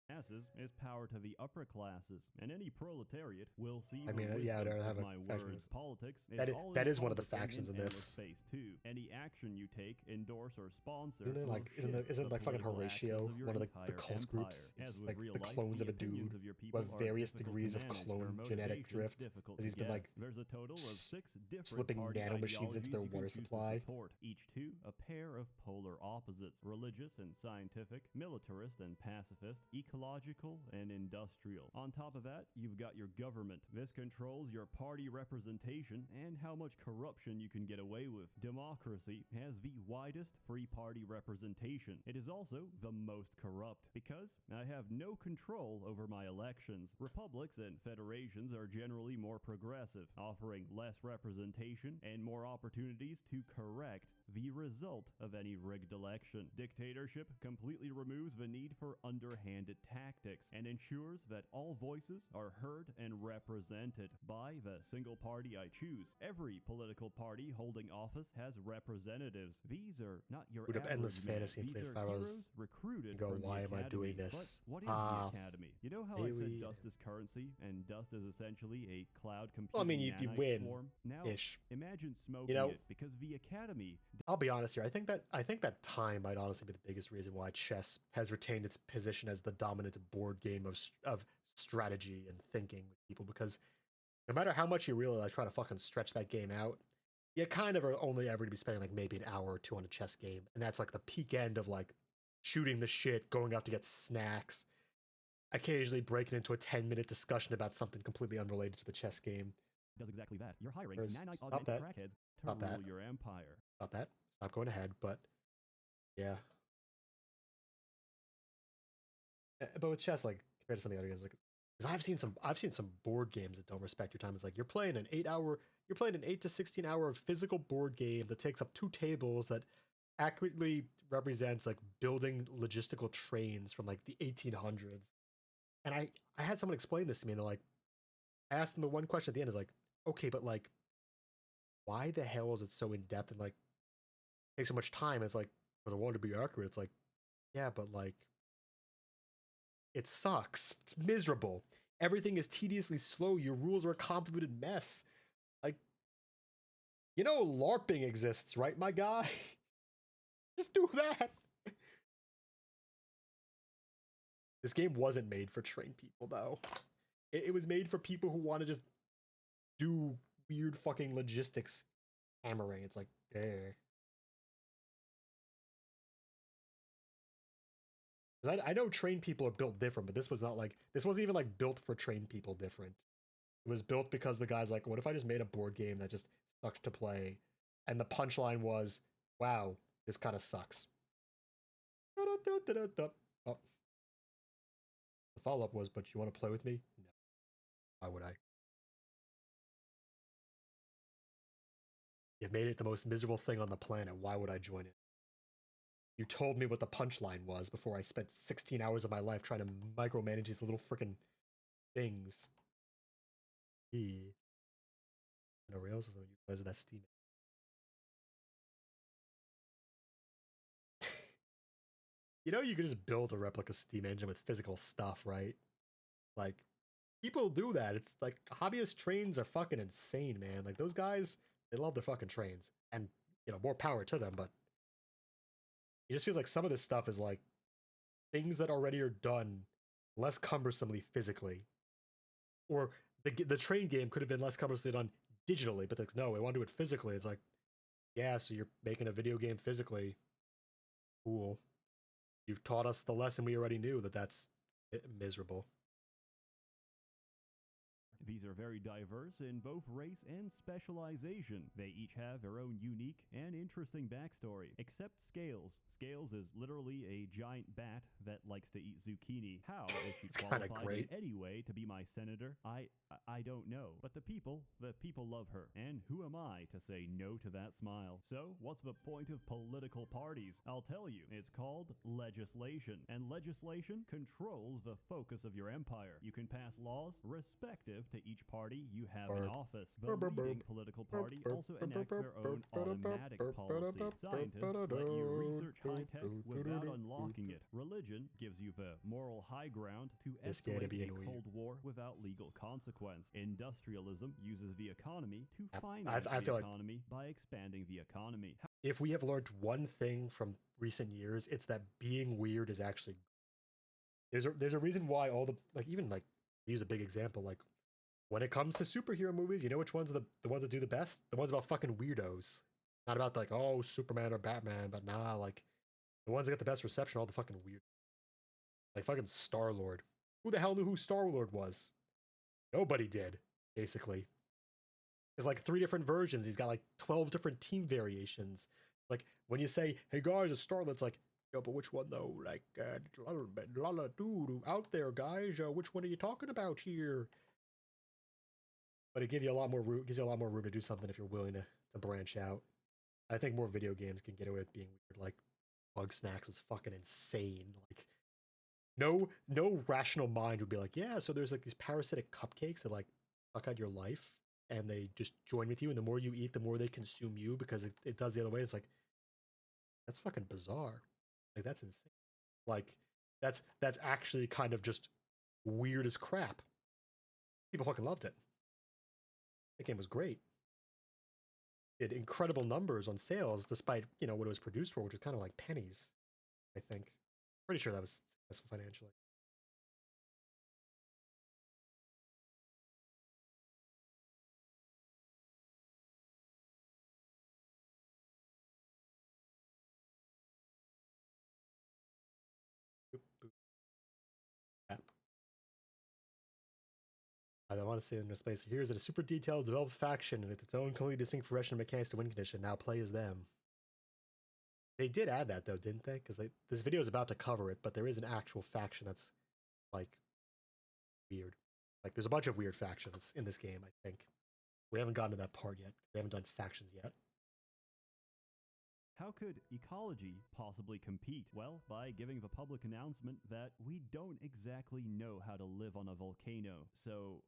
S3: masses is power to the upper classes, and any proletariat will see
S2: I mean,
S3: the
S2: yeah,
S3: wisdom
S2: I have
S3: of
S2: a
S3: my
S2: faction.
S3: words. Politics is
S2: That is-
S3: all
S2: that is one of the
S3: encompassing
S2: factions in
S3: Endless
S2: this.
S3: Space 2. Any action you take, endorse, or sponsor
S2: Isn't there
S3: will
S2: like
S3: shift
S2: isn't
S3: the
S2: like fucking
S3: political
S2: Horatio
S3: axis of your
S2: one of the
S3: entire
S2: cult
S3: empire.
S2: groups? It's
S3: As
S2: just
S3: with
S2: like
S3: real
S2: the
S3: life,
S2: clones of a
S3: opinions
S2: dude
S3: of your
S2: who
S3: people
S2: have
S3: are
S2: various
S3: difficult
S2: degrees
S3: to
S2: of
S3: manage.
S2: clone
S3: Their
S2: genetic
S3: motivations
S2: drift,
S3: difficult
S2: as he's
S3: to
S2: been
S3: guess.
S2: like
S3: There's a total of 6 different
S2: slipping
S3: party
S2: nanomachines into their
S3: ideologies you can
S2: water
S3: choose to
S2: supply.
S3: support. Each two a pair of polar opposites: religious and scientific, militarist and pacifist, ecological and industrial. On top of that, you've got your government. This controls your party representation and how much corruption you can get away with. Democracy has the widest free party representation. It is also the most corrupt because I have no control over my elections. Republics and federations are generally more progressive, offering less representation and more opportunities to correct the result of any rigged election. Dictatorship completely removes the need for underhanded tactics and ensures that all voices are heard and represented by the single party I choose. Every political party holding office has representatives. These are not your
S2: Boot up
S3: average
S2: Endless
S3: man.
S2: Fantasy and
S3: These
S2: play
S3: are
S2: Pharaohs
S3: heroes recruited
S2: go,
S3: from the
S2: why am I
S3: academy.
S2: doing this?
S3: But what is the academy? You know how I said
S2: maybe-
S3: dust is currency and dust is essentially a cloud computing
S2: Well, I mean, you
S3: nanite
S2: win,
S3: swarm? Now,
S2: ish.
S3: imagine smoking
S2: know,
S3: it because the academy
S2: I'll be honest here. I think that time might honestly be the biggest reason why chess has retained its position as the dominant board game of strategy and thinking with people, because no matter how much you really like try to fucking stretch that game out, you kind of are only ever to be spending like maybe an hour or two on a chess game, and that's like the peak end of like shooting the shit, going out to get snacks, occasionally breaking into a 10-minute discussion about something completely unrelated to the chess game.
S3: does exactly that. You're hiring
S2: Whereas-
S3: nanite
S2: stop
S3: augmented
S2: that.
S3: crackheads to
S2: Stop
S3: rule
S2: that.
S3: your empire.
S2: Stop that. Stop going ahead, but yeah. But with chess, like compared to some of the other games, like, because I've seen some board games that don't respect your time. It's like you're playing an 8 to 16 hour physical board game that takes up 2 tables that accurately represents like building logistical trains from like the 1800s. And I had someone explain this to me, and they're like, I asked them the one question at the end is like, okay, but like, why the hell is it so in depth and like take so much time? It's like, but I want it to be accurate. It's like, yeah, but like, it sucks. It's miserable. Everything is tediously slow. Your rules are a convoluted mess. Like, you know, LARPing exists, right, my guy? Just do that. This game wasn't made for trained people, though. It was made for people who want to just do weird fucking logistics hammering. It's like, eh. Because I know trained people are built different, but this was not like, this wasn't even like built for trained people different. It was built because the guy's like, what if I just made a board game that just sucks to play? And the punchline was, wow, this kind of sucks. Oh. The follow-up was, but you want to play with me? No. Why would I? You've made it the most miserable thing on the planet. Why would I join it? You told me what the punchline was before I spent 16 hours of my life trying to micromanage these little freaking things. No rails is because of that Steam. You know, you could just build a replica Steam engine with physical stuff, right? Like, people do that. It's like hobbyist trains are fucking insane, man. Like, those guys, they love their fucking trains. And, you know, more power to them, but it just feels like some of this stuff is like things that already are done less cumbersomely physically. Or the train game could have been less cumbersomely done digitally, but like, no, we want to do it physically. It's like, yeah, so you're making a video game physically. Cool. You've taught us the lesson we already knew, that's miserable.
S3: These are very diverse in both race and specialization. They each have their own unique and interesting backstory, except Scales. Scales is literally a giant bat that likes to eat zucchini. How is she qualified in any way to be my senator? I don't know. But the people love her. And who am I to say no to that smile? So, what's the point of political parties? I'll tell you. It's called legislation. And legislation controls the focus of your empire. You can pass laws respective to each party you have in office. The leading political party also enacts their own automatic policy. Scientists let you research high-tech without unlocking it. Religion gives you the moral high ground to escalate a Cold War without legal consequence. Industrialism uses the economy to finance the economy by expanding the economy.
S2: If we have learned one thing from recent years, it's that being weird is actually... There's a reason why all the... Like, even, like, use a big example, like, when it comes to superhero movies, you know which ones are the ones that do the best? The ones about fucking weirdos. Not about like, oh, Superman or Batman, but nah, like, the ones that get the best reception are all the fucking weird. Like fucking Star-Lord. Who the hell knew who Star-Lord was? Nobody did, basically. There's like 3 different versions. He's got like 12 different team variations. Like, when you say, hey guys, it's Star-Lord, it's like, yo, but which one though? Like, dude, out there, guys, which one are you talking about here? But it gives you a lot more room. Gives you a lot more room to do something if you're willing to branch out. I think more video games can get away with being weird. Like Bug Snacks is fucking insane. Like no rational mind would be like, yeah. So there's like these parasitic cupcakes that like suck out your life, and they just join with you. And the more you eat, the more they consume you because it does the other way. It's like that's fucking bizarre. Like that's insane. Like that's actually kind of just weird as crap. People fucking loved it. That game was great. It did incredible numbers on sales despite, you know, what it was produced for, which was kind of like pennies, I think. Pretty sure that was successful financially. Yeah. I don't want to say in this space. Here's a super detailed developed faction with its own completely distinct progression mechanics to win condition. Now play as them. They did add that though, didn't they? Because this video is about to cover it, but there is an actual faction that's like weird. Like there's a bunch of weird factions in this game, I think. We haven't gotten to that part yet. We haven't done factions yet.
S3: How could ecology possibly compete? Well, by giving the public announcement that we don't exactly know how to live on a volcano, so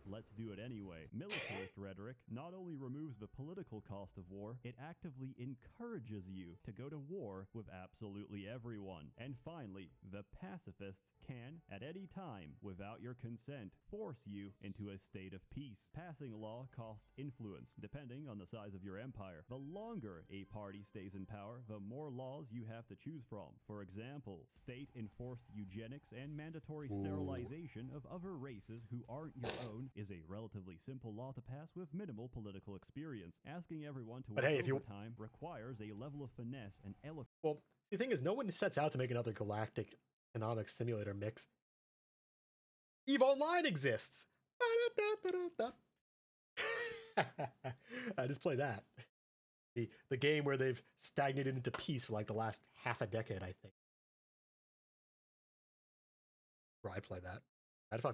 S3: let's do it anyway. Militarist rhetoric not only removes the political cost of war, it actively encourages you to go to war with absolutely everyone. And finally, the pacifists can, at any time, without your consent, force you into a state of peace. Passing law costs influence, depending on the size of your empire. The longer a party stays in power, the more laws you have to choose from. For example, state-enforced eugenics and mandatory sterilization of other races who aren't your own is a relatively simple law to pass with minimal political experience. Asking everyone to work overtime requires a level of finesse and eloquence.
S2: Well, the thing is, no one sets out to make another galactic economic simulator mix. EVE Online exists! I just play that. The game where they've stagnated into peace for like the last half a decade, I think. Bro, I'd play that.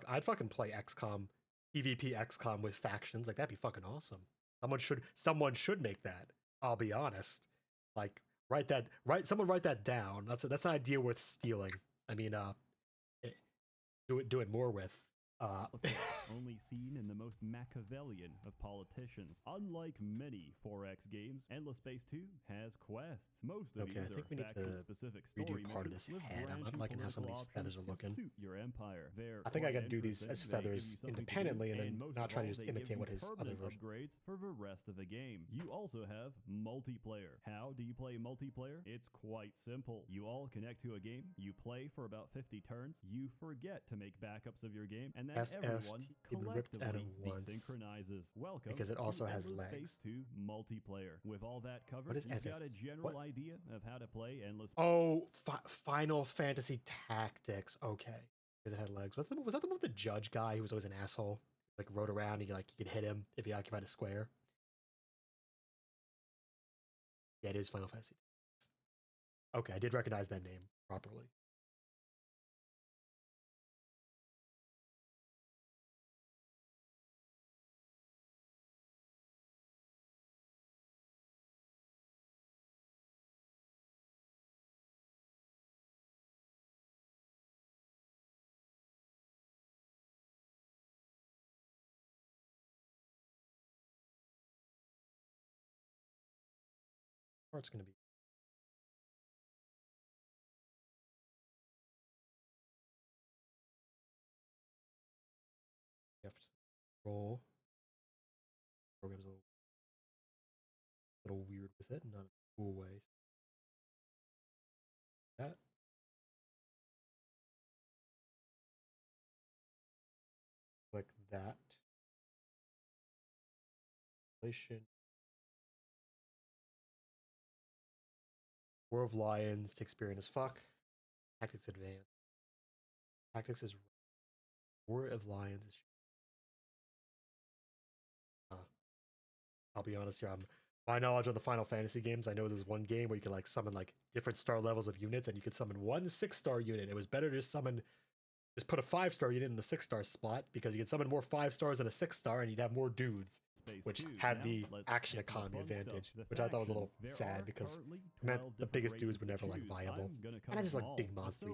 S2: I'd fucking play XCOM, PvP XCOM with factions. Like, that'd be fucking awesome. Someone should make that. I'll be honest. Like, someone write that down. That's an idea worth stealing. I mean, do it more with.
S3: Only seen in the most Machiavellian of politicians. Unlike many 4X games, Endless Space 2 has quests. Most of these
S2: I think
S3: are
S2: we need to
S3: faction-specific
S2: redo
S3: story
S2: part of
S3: missions
S2: this
S3: with
S2: head. I'm not
S3: branching
S2: liking how some of these
S3: political
S2: feathers are
S3: options to
S2: looking.
S3: suit your empire. They're
S2: I think I
S3: quite
S2: gotta do these as
S3: interesting. They give you
S2: feathers
S3: something to do,
S2: independently and then
S3: most
S2: not
S3: of
S2: try to
S3: all,
S2: just
S3: they give
S2: imitate
S3: you
S2: what his other
S3: permanent
S2: version.
S3: upgrades for the rest of the game. You also have multiplayer. How do you play multiplayer? It's quite simple. You all connect to a game, you play for about 50 turns, you forget to make backups of your game, and then everyone
S2: ripped out of
S3: collectively
S2: once
S3: desynchronizes. Welcome
S2: because it also
S3: to
S2: has
S3: Endless
S2: legs.
S3: Space 2 multiplayer. With all that covered,
S2: What is
S3: you've
S2: FF?
S3: got a general idea of how to play Endless.
S2: Oh, Final Fantasy Tactics. Okay, because it had legs. Was that the one with the judge guy who was always an asshole? Like rode around, and you could hit him if he occupied a square. Yeah, it is Final Fantasy Tactics. Okay, I did recognize that name properly. Part's gonna be. You have to roll. Program's a little weird with it, not in a cool way. That. Click that. Relation. War of Lions takes experience as fuck. Tactics advanced. Tactics is War of Lions is. I'll be honest here. My knowledge of the Final Fantasy games, I know there's one game where you could like summon like different star levels of units, and you could summon one 6-star unit. It was better to just put a 5-star unit in the 6-star spot because you could summon more 5 stars than a 6-star, and you'd have more dudes, which had the action economy advantage, which I thought was a little sad because it meant the biggest dudes were never like viable. And I just like big monster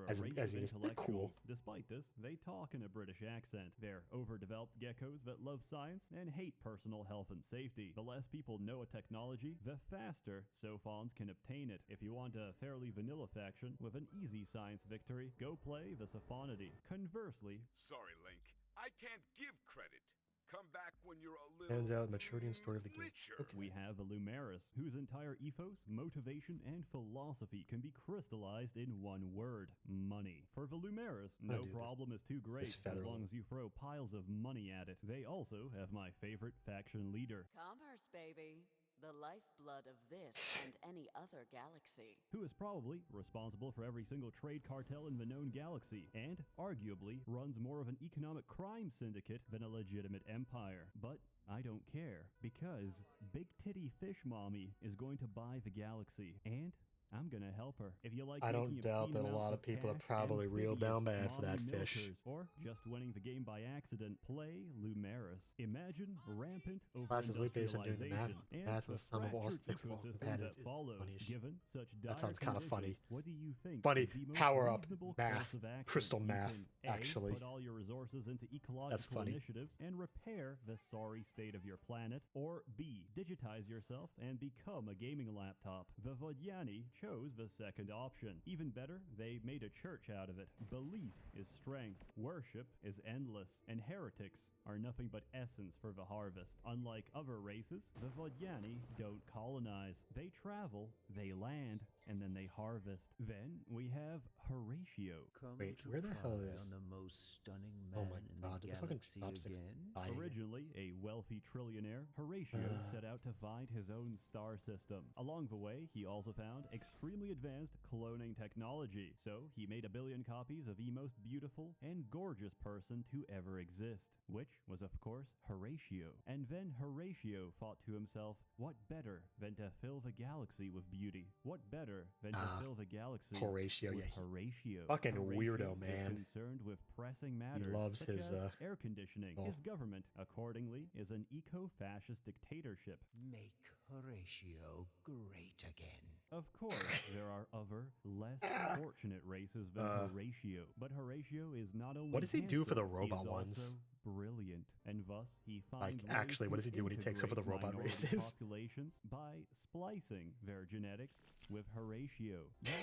S2: as units. They're cool.
S3: Despite this, they talk in a British accent. They're overdeveloped geckos that love science and hate personal health and safety. The less people know a technology, the faster Sophons can obtain it. If you want a fairly vanilla faction with an easy science victory, go play the Sophanity. Conversely,
S11: Sorry, Link. I can't give credit. Come back when you're a little
S2: Hands out maturity and story of the game.
S11: richer.
S2: Okay.
S3: we have a Lumeris, whose entire ethos, motivation, and philosophy can be crystallized in one word: money. For the Lumeris, no problem is too great as long as you throw piles of money at it. They also have my favorite faction leader,
S7: Commerce, baby. The lifeblood of this and any other galaxy.
S3: who is probably responsible for every single trade cartel in the known galaxy, and arguably runs more of an economic crime syndicate than a legitimate empire. But I don't care, because Big Titty Fish Mommy is going to buy the galaxy, and I'm gonna help her. If you like,
S2: I don't
S3: making
S2: doubt
S3: obscene
S2: that a lot
S3: amounts
S2: of people are
S3: cash,
S2: probably real down
S3: amphibious
S2: bad for that
S3: mommy
S2: fish.
S3: milkers, or just winning the game by accident, play Lumeris. Imagine rampant
S2: Classes we based on doing the math.
S3: over-industrialization and
S2: Math
S3: the
S2: and some of all
S3: fractured
S2: sticks of all
S3: ecosystem
S2: that
S3: that
S2: is
S3: follows.
S2: funny as shit.
S3: Given such
S2: That sounds kind of funny.
S3: What do you think?
S2: Funny,
S3: is the most
S2: power up
S3: reasonable
S2: math,
S3: course of action?
S2: crystal
S3: You
S2: math,
S3: can, A,
S2: actually.
S3: put all your resources into ecological
S2: funny.
S3: initiatives and repair the sorry state of your planet, or B, digitize yourself and become a gaming laptop. The Vodyani chose the second option. Even better, they made a church out of it. Belief is strength, worship is endless, and heretics are nothing but essence for the harvest. Unlike other races, the Vodyani don't colonize. They travel, they land, and then they harvest. Then we have Horatio Horatio.
S2: Wait, where the hell is...
S12: the most stunning
S2: Oh
S12: man
S2: my
S12: in
S2: god,
S12: the
S2: did the fucking
S12: galaxy
S2: chopsticks
S12: again?
S2: die again?
S3: Originally a wealthy trillionaire, Horatio set out to find his own star system. Along the way, he also found extremely advanced cloning technology, so he made 1 billion copies of the most beautiful and gorgeous person to ever exist, which was of course Horatio. And then Horatio thought to himself, what better than to fill the galaxy with beauty? What better than to fill the galaxy
S2: Horatio,
S3: with
S2: yeah,
S3: Horatio?
S2: fucking
S3: Horatio
S2: weirdo,
S3: is
S2: man.
S3: concerned with pressing matters
S2: He loves
S3: such
S2: his
S3: as air conditioning.
S2: oh.
S3: His government, accordingly, is an eco-fascist dictatorship.
S12: Make Horatio great again.
S3: Of course, there are other, less fortunate races than Horatio, but Horatio is not only
S2: what does he do for the
S3: handsome,
S2: robot
S3: he's
S2: ones?
S3: also brilliant, and thus he
S2: Like,
S3: finds ways
S2: actually, what
S3: to
S2: does he do when he takes over the
S3: integrate
S2: robot
S3: minority
S2: races?
S3: populations by splicing their genetics with Horatio. Yes,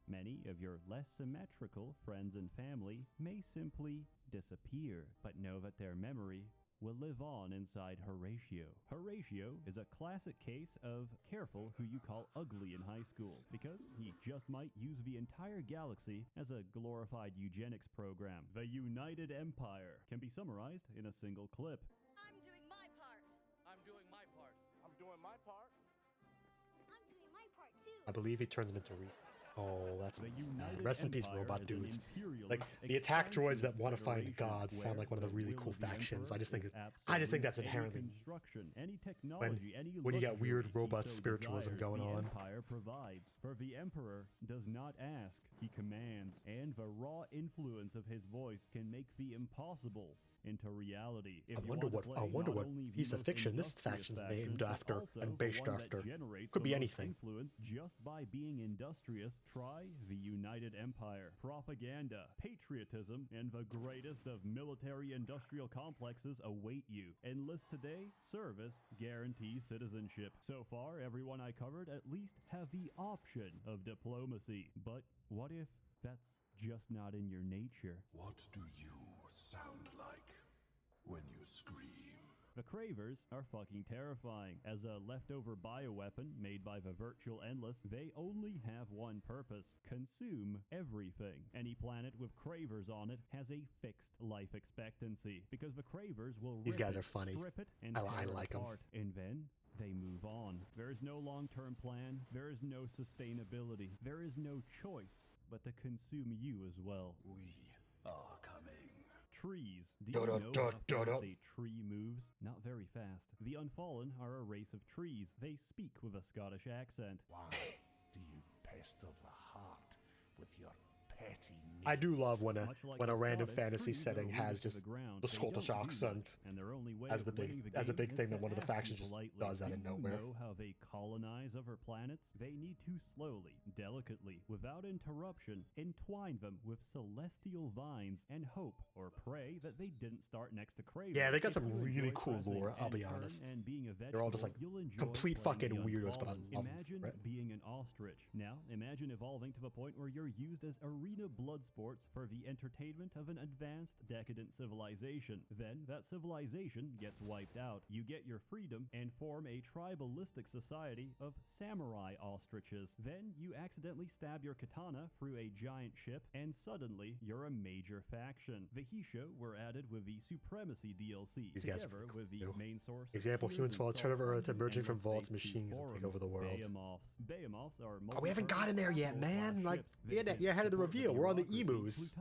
S3: many of your less symmetrical friends and family may simply disappear, but know that their memory will live on inside Horatio. Horatio is a classic case of careful who you call ugly in high school, because he just might use the entire galaxy as a glorified eugenics program. The United Empire can be summarized in a single clip.
S13: I'm doing my part.
S5: I'm doing my part. I'm doing my part.
S13: I'm doing my part too.
S2: I believe he turns them into Oh, that's
S3: The
S2: sad.
S3: United
S2: Rest in peace,
S3: Empire
S2: robot
S3: is an
S2: dudes.
S3: imperialist
S2: Like the attack droids that want to find
S3: federation
S2: gods sound like one of the
S3: where
S2: really
S3: will
S2: cool
S3: of the
S2: factions. I
S3: emperor
S2: just think
S3: is
S2: that's
S3: absolute.
S2: inherently
S3: Any construction, any technology, any
S2: when you got
S3: luxury
S2: weird
S3: he
S2: robot
S3: so
S2: spiritualism
S3: desires,
S2: going
S3: the
S2: on.
S3: Empire provides. For the emperor does not ask, he commands, and the raw influence of his voice can make the impossible into reality. If you want to play
S2: I wonder
S3: not
S2: what
S3: only the
S2: piece of
S3: most
S2: fiction this
S3: industrious
S2: faction's
S3: faction,
S2: named
S3: but
S2: after
S3: also
S2: and
S3: the
S2: based
S3: one that
S2: after.
S3: generates
S2: Could
S3: the
S2: be
S3: most
S2: anything.
S3: influence just by being industrious. Try the United Empire. Propaganda, patriotism, and the greatest of military-industrial complexes await you. Enlist today, service guarantees citizenship. So far, everyone I covered at least have the option of diplomacy. But what if that's just not in your nature?
S14: What do you sound like when you scream?
S3: The Cravers are fucking terrifying. As a leftover bioweapon made by the Virtual Endless, they only have one purpose: consume everything. Any planet with Cravers on it has a fixed life expectancy, because the Cravers will
S2: These
S3: rip
S2: guys
S3: it,
S2: are funny.
S3: strip it, and
S2: I
S3: tear it
S2: like 'em.
S3: apart. And then they move on. There is no long-term plan. There is no sustainability. There is no choice but to consume you as well.
S14: We are coming.
S3: Trees. Do you know how fast a tree moves? Not very fast. The Unfallen are a race of trees. They speak with a Scottish accent.
S14: Why do you pester the heart with your petty needs?
S2: I do love when
S3: Much like
S2: a
S3: the
S2: random
S3: Scottish,
S2: fantasy
S3: trees
S2: setting
S3: are
S2: has
S3: rooted to
S2: just
S3: the ground.
S2: the
S3: They
S2: Scottish
S3: don't do
S2: accent
S3: much, and their only way
S2: as
S3: of
S2: the
S3: winning
S2: big
S3: the
S2: as a
S3: game
S2: big
S3: is
S2: thing
S3: to
S2: that one of the
S3: ask
S2: factions
S3: you
S2: just
S3: politely.
S2: does out of
S3: Do
S2: nowhere.
S3: you know how they colonize other planets? They need to slowly, delicately, without interruption, entwine them with celestial vines and hope or pray that they didn't start next to Craven.
S2: Yeah, they got
S3: If
S2: some
S3: you
S2: really
S3: enjoy
S2: cool
S3: pressing
S2: lore, I'll
S3: and
S2: be
S3: turn
S2: honest.
S3: and being a
S2: They're all just like
S3: vegetable, you'll enjoy
S2: complete
S3: playing
S2: fucking
S3: the
S2: weirdos, but I
S3: Unfallen.
S2: love them
S3: Imagine
S2: for it.
S3: being an ostrich. Now, imagine evolving to the point where you're used as arena blood sports for the entertainment of an advanced, decadent civilization. Then, that civilization gets wiped out. You get your freedom and form a tribalistic society of samurai ostriches. Then, you accidentally stab your katana through a giant ship, and suddenly, you're a major faction. The Hisho were added with the Supremacy DLC,
S2: These guys are
S3: together
S2: pretty
S3: with the
S2: cool.
S3: main source.
S2: Example,
S3: Tears
S2: humans
S3: and
S2: fall to turn over Earth,
S3: Salt,
S2: emerging
S3: and
S2: from
S3: the
S2: vaults,
S3: Space Chief
S2: machines that take over the world.
S3: Behemoths. Behemoths are
S2: Oh, we haven't gotten there yet, man. Like, you're ahead of the reveal. We're on the emus.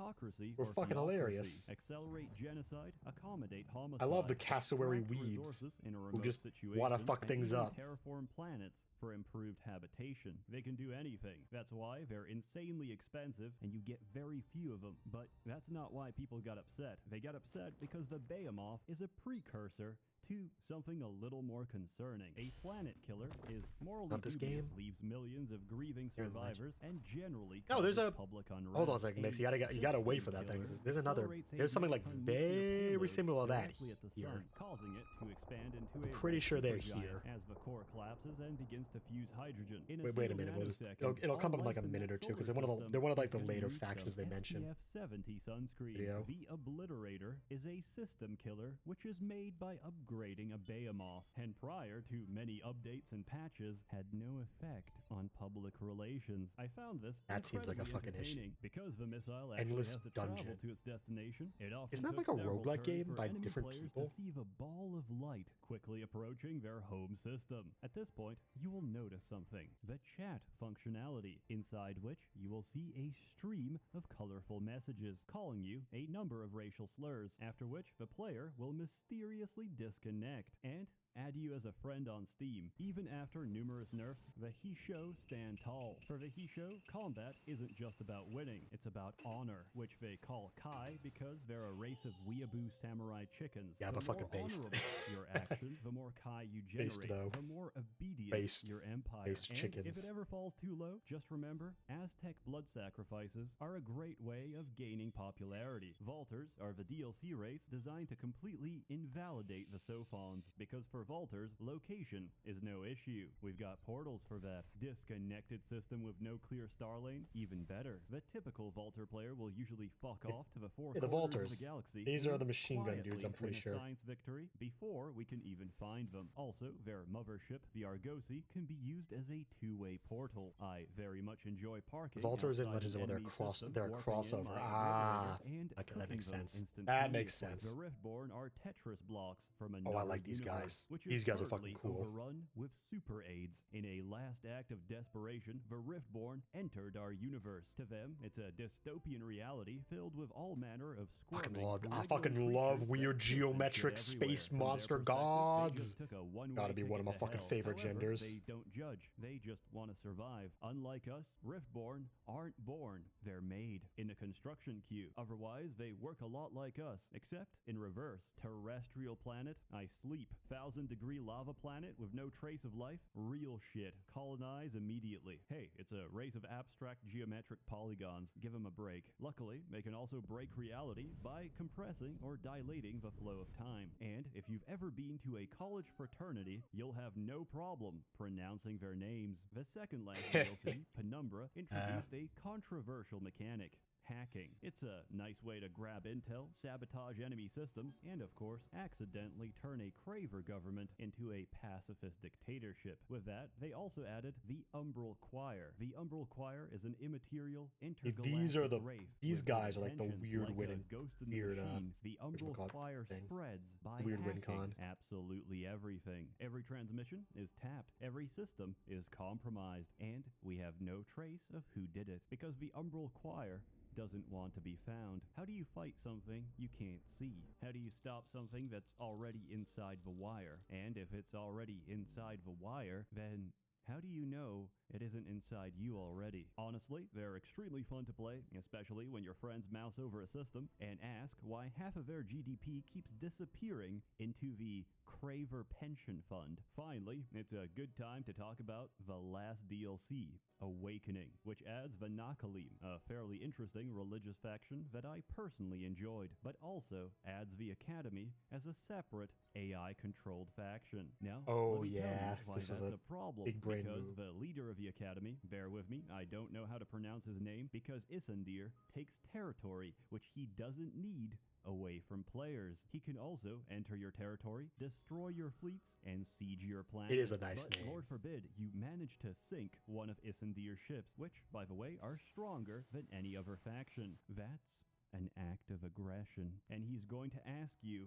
S2: We're fucking hilarious.
S3: Accelerate genocide, accommodate homicide.
S2: I love the cassowary
S3: extract
S2: weebs
S3: resources in a
S2: who
S3: remote
S2: just
S3: situation,
S2: want to fuck
S3: and
S2: things
S3: even
S2: up.
S3: terraform planets for improved habitation. They can do anything. That's why they're insanely expensive and you get very few of them. But that's not why people got upset. They got upset because the Behemoth is a precursor to something a little more concerning. A planet killer is morally
S2: Not this
S3: dubious,
S2: game?
S3: leaves millions of grieving
S2: You're in
S3: survivors, and generally
S2: No, there's
S3: causes
S2: a
S3: public unrest.
S2: hold on a second, Mix. You gotta wait for that thing. There's another. There's something like very similar to that here.
S3: Causing it to expand into
S2: I'm
S3: a
S2: pretty sure they're
S3: supergiant
S2: here.
S3: as the core collapses and begins to fuse hydrogen. In
S2: Wait a
S3: single
S2: minute.
S3: nanosecond,
S2: It'll come
S3: all
S2: up in like a
S3: life in
S2: minute or
S3: that
S2: two because
S3: solar
S2: they're one of like the
S3: system
S2: later
S3: is gonna
S2: factions they
S3: need
S2: mentioned.
S3: SPF 70 sunscreen.
S2: Video.
S3: The Obliterator is a system killer which is made by upgrading upgrading a behemoth, and prior to many updates and patches, had no effect on public relations. I found this
S2: That seems like a
S3: incredibly
S2: fucking issue.
S3: entertaining because the missile actually
S2: Endless
S3: has to
S2: dungeon.
S3: travel to its destination. It often
S2: Isn't that
S3: took
S2: like a
S3: several
S2: roguelike
S3: turns
S2: game
S3: for
S2: by
S3: enemy
S2: different
S3: players
S2: people?
S3: to see the ball of light quickly approaching their home system. At this point, you will notice something: the chat functionality, inside which you will see a stream of colorful messages calling you a number of racial slurs, after which the player will mysteriously disconnect and add you as a friend on Steam. Even after numerous nerfs, the Hisho stand tall. For the Hisho, combat isn't just about winning, it's about honor, which they call Kai because they're a race of weeaboo samurai chickens.
S2: Yeah,
S3: The
S2: but fucking
S3: more
S2: based.
S3: honorable your actions, the more Kai you
S2: Based,
S3: generate,
S2: though.
S3: the more obedient
S2: Based.
S3: your empire.
S2: Based
S3: And
S2: chickens.
S3: if it ever falls too low, just remember, Aztec blood sacrifices are a great way of gaining popularity. Vaulters are the DLC race designed to completely invalidate the Sophons, because for Vaulters, location is no issue. We've got portals for that. Disconnected system with no clear star lane, even better. The typical Vaulter player will usually fuck off to the four
S2: Yeah, the
S3: corners
S2: Vaulters.
S3: of the galaxy.
S2: These are
S3: and
S2: the machine gun dudes,
S3: quietly
S2: I'm pretty
S3: win a
S2: sure.
S3: science victory before we can even find them. Also, their mothership, the Argosy, can be used as a two-way portal. I very much enjoy parking.
S2: Vaulters and
S3: outside
S2: Legends
S3: an
S2: of War,
S3: enemy system,
S2: they're a
S3: warping in
S2: crossover.
S3: my
S2: Ah,
S3: refrigerator, and
S2: okay, that makes
S3: cooking them
S2: sense. That makes
S3: instantaneously.
S2: sense.
S3: The Riftborn are Tetris blocks from
S2: Oh,
S3: another
S2: I like these
S3: universe,
S2: guys.
S3: which
S2: These
S3: is
S2: guys are fucking
S3: currently
S2: cool.
S3: overrun with super aids. In a last act of desperation, the Riftborn entered our universe. To them, it's a dystopian reality filled with all manner of squirming,
S2: I
S3: wriggling
S2: fucking love
S3: creatures
S2: weird
S3: that piss and
S2: geometric
S3: shit everywhere.
S2: space
S3: From their
S2: monster
S3: perspective, they
S2: gods.
S3: just took a one-way
S2: Gotta be one of my
S3: ticket to
S2: fucking
S3: hell.
S2: favorite
S3: However,
S2: genders.
S3: They don't judge. They just want to survive. Unlike us, Riftborn aren't born. They're made in a construction queue. Otherwise, they work a lot like us, except in reverse. Terrestrial planet, I sleep. 1,000-degree lava planet with no trace of life? Real shit. Colonize immediately. Hey, it's a race of abstract geometric polygons. Give them a break. Luckily, they can also break reality by compressing or dilating the flow of time. And if you've ever been to a college fraternity, you'll have no problem pronouncing their names. The second last DLC, Penumbra, introduced a controversial mechanic: hacking. It's a nice way to grab intel, sabotage enemy systems, and of course, accidentally turn a craver government into a pacifist dictatorship. With that, they also added the Umbral Choir. The Umbral Choir is an immaterial intergalactic wraith.
S2: These
S3: with
S2: guys are like the
S3: intentions
S2: weird
S3: like
S2: winning
S3: a ghost in the
S2: weird
S3: machine. The Umbral
S2: whatchamacallit
S3: Choir
S2: thing.
S3: spreads by
S2: Weird win
S3: hacking
S2: con.
S3: absolutely everything. Every transmission is tapped. Every system is compromised. And we have no trace of who did it, because the Umbral Choir doesn't want to be found. How do you fight something you can't see? How do you stop something that's already inside the wire? And if it's already inside the wire, then how do you know it isn't inside you already? Honestly, they're extremely fun to play, especially when your friends mouse over a system and ask why half of their GDP keeps disappearing into the Craver Pension Fund. Finally, it's a good time to talk about the last DLC, Awakening, which adds the Nakalim, a fairly interesting religious faction that I personally enjoyed, but also adds the Academy as a separate AI-controlled faction. Now,
S2: Oh,
S3: let me tell
S2: yeah,
S3: you why
S2: this was
S3: that's
S2: a
S3: a problem,
S2: big brain
S3: because
S2: move.
S3: the leader of the Academy, bear with me, I don't know how to pronounce his name, because Isandir takes territory which he doesn't need away from players. He can also enter your territory, destroy your fleets, and siege your planet.
S2: It is a nice
S3: but
S2: name.
S3: Lord forbid you manage to sink one of Isandir's ships, which, by the way, are stronger than any other faction. That's an act of aggression, and he's going to ask you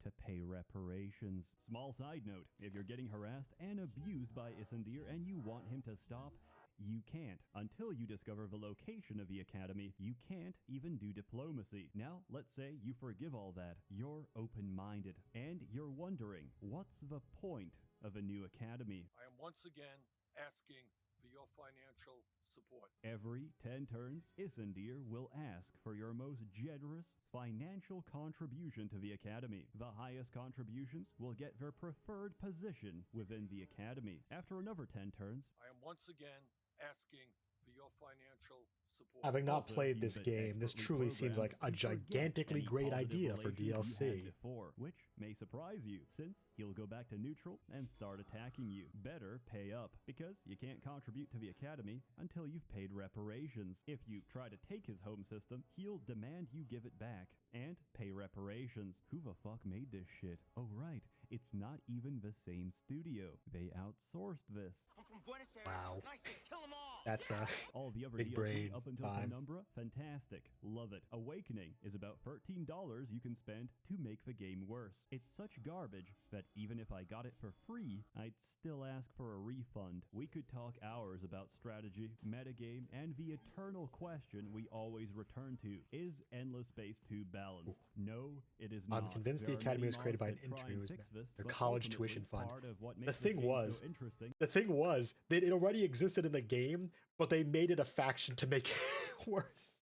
S3: to pay reparations. Small side note, if you're getting harassed and abused by Isandir and you want him to stop, you can't. Until you discover the location of the Academy, you can't even do diplomacy. Now, let's say you forgive all that. You're open-minded, and you're wondering, what's the point of a new Academy?
S15: I am once again asking for your financial support.
S3: Every 10 turns, Isandir will ask for your most generous financial contribution to the Academy. The highest contributions will get their preferred position within the Academy. After another 10 turns,
S15: I am once again asking for your financial support.
S2: Having not
S3: Also,
S2: played
S3: he's
S2: this
S3: been
S2: game, this
S3: expertly
S2: truly seems like
S3: programmed
S2: a
S3: to forget
S2: gigantically
S3: any
S2: great
S3: positive
S2: idea for
S3: relations you had
S2: DLC.
S3: before, which may surprise you, since he'll go back to neutral and start attacking you. Better pay up, because you can't contribute to the Academy until you've paid reparations. If you try to take his home system, he'll demand you give it back and pay reparations. Who the fuck made this shit? Oh right, it's not even the same studio. They outsourced this.
S16: I'm from Buenos Aires,
S2: Wow.
S16: and I say kill 'em all.
S2: That's
S3: all the other
S2: big
S3: DLC
S2: brain
S3: up until
S2: time.
S3: Penumbra, fantastic, love it. Awakening is about $13 you can spend to make the game worse. It's such garbage that even if I got it for free, I'd still ask for a refund. We could talk hours about strategy, metagame, and the eternal question we always return to: is Endless Space 2 balanced? No, it is not.
S2: I'm convinced
S3: There
S2: the
S3: are
S2: Academy
S3: many
S2: was created by an
S3: mods that try
S2: intern
S3: and
S2: who was
S3: fix this,
S2: their
S3: but
S2: college
S3: ultimately,
S2: tuition fund.
S3: part of what
S2: The
S3: makes
S2: thing
S3: game
S2: was,
S3: so interesting
S2: that it already existed in the game, but they made it a faction to make it worse.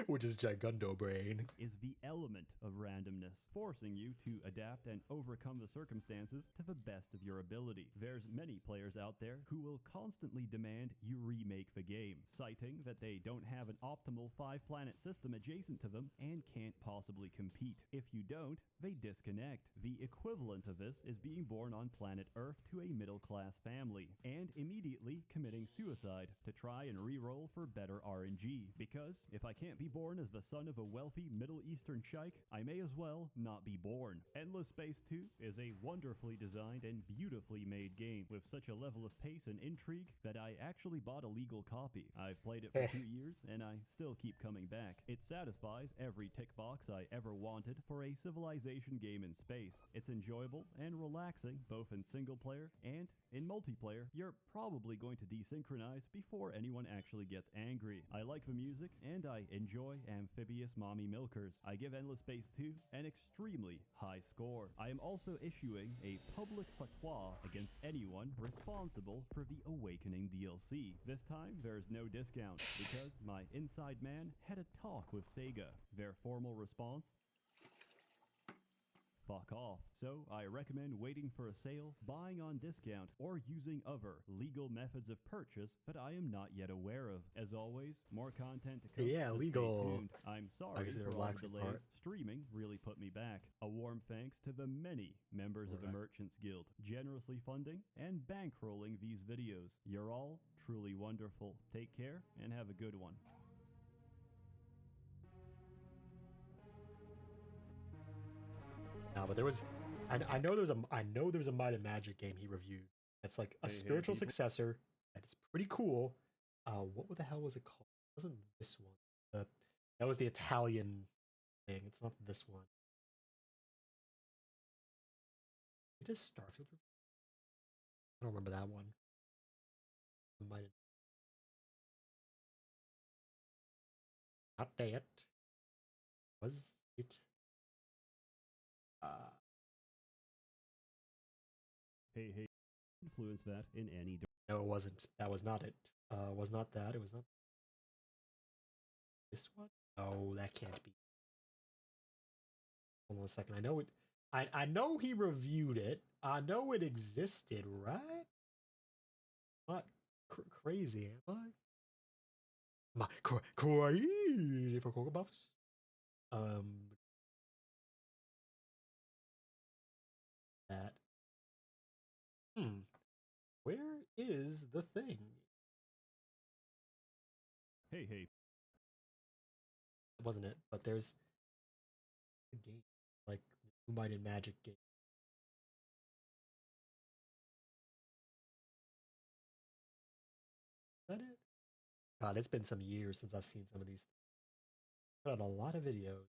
S2: Which is Gigundo Brain.
S3: Is the element of randomness, forcing you to adapt and overcome the circumstances to the best of your ability. There's many players out there who will constantly demand you remake the game, citing that they don't have an optimal 5-planet system adjacent to them and can't possibly compete. If you don't, they disconnect. The equivalent of this is being born on planet Earth to a middle-class family and immediately committing suicide to try and re-roll for better RNG, because if I can't be born as the son of a wealthy Middle Eastern sheikh, I may as well not be born. Endless Space 2 is a wonderfully designed and beautifully made game with such a level of pace and intrigue that I actually bought a legal copy. I've played it for 2 years and I still keep coming back. It satisfies every tick box I ever wanted for a civilization game in space. It's enjoyable and relaxing both in single player and in multiplayer. You're probably going to desynchronize before anyone actually gets angry. I like the music and I enjoy amphibious mommy milkers. I give Endless Space 2 an extremely high score. I am also issuing a public fatwa against anyone responsible for the Awakening DLC. This time there's no discount because my inside man had a talk with Sega. Their formal response: fuck off. So I recommend waiting for a sale, buying on discount, or using other legal methods of purchase that I am not yet aware of. As always, more content to come.
S2: Yeah,
S3: so
S2: legal.
S3: Stay tuned. I'm sorry
S2: guess they're
S3: for all the
S2: relaxing
S3: delays.
S2: part.
S3: Streaming really put me back. A warm thanks to the many members of the Merchants Guild, generously funding and bankrolling these videos. You're all truly wonderful. Take care and have a good one.
S2: No, but there was, I know there's a Might and Magic game he reviewed. That's like a spiritual
S1: people.
S2: successor. That is pretty cool. What the hell was it called? It wasn't this one. That was the Italian thing. It's not this one. It is Starfield. I don't remember that one. Might not that. Was it?
S3: Hey, influence that in any
S2: No, it wasn't. That was not it. Was not that. It was not this one. Oh, that can't be. Hold on a second. I know it. I know he reviewed it. I know it existed, right? Not crazy, am I? Am I crazy for Cocoa Buffs? That. Where is the thing?
S3: Hey.
S2: Wasn't it? But there's a game like the Might and Magic game. Is that it? God, it's been some years since I've seen some of these. Put out a lot of videos.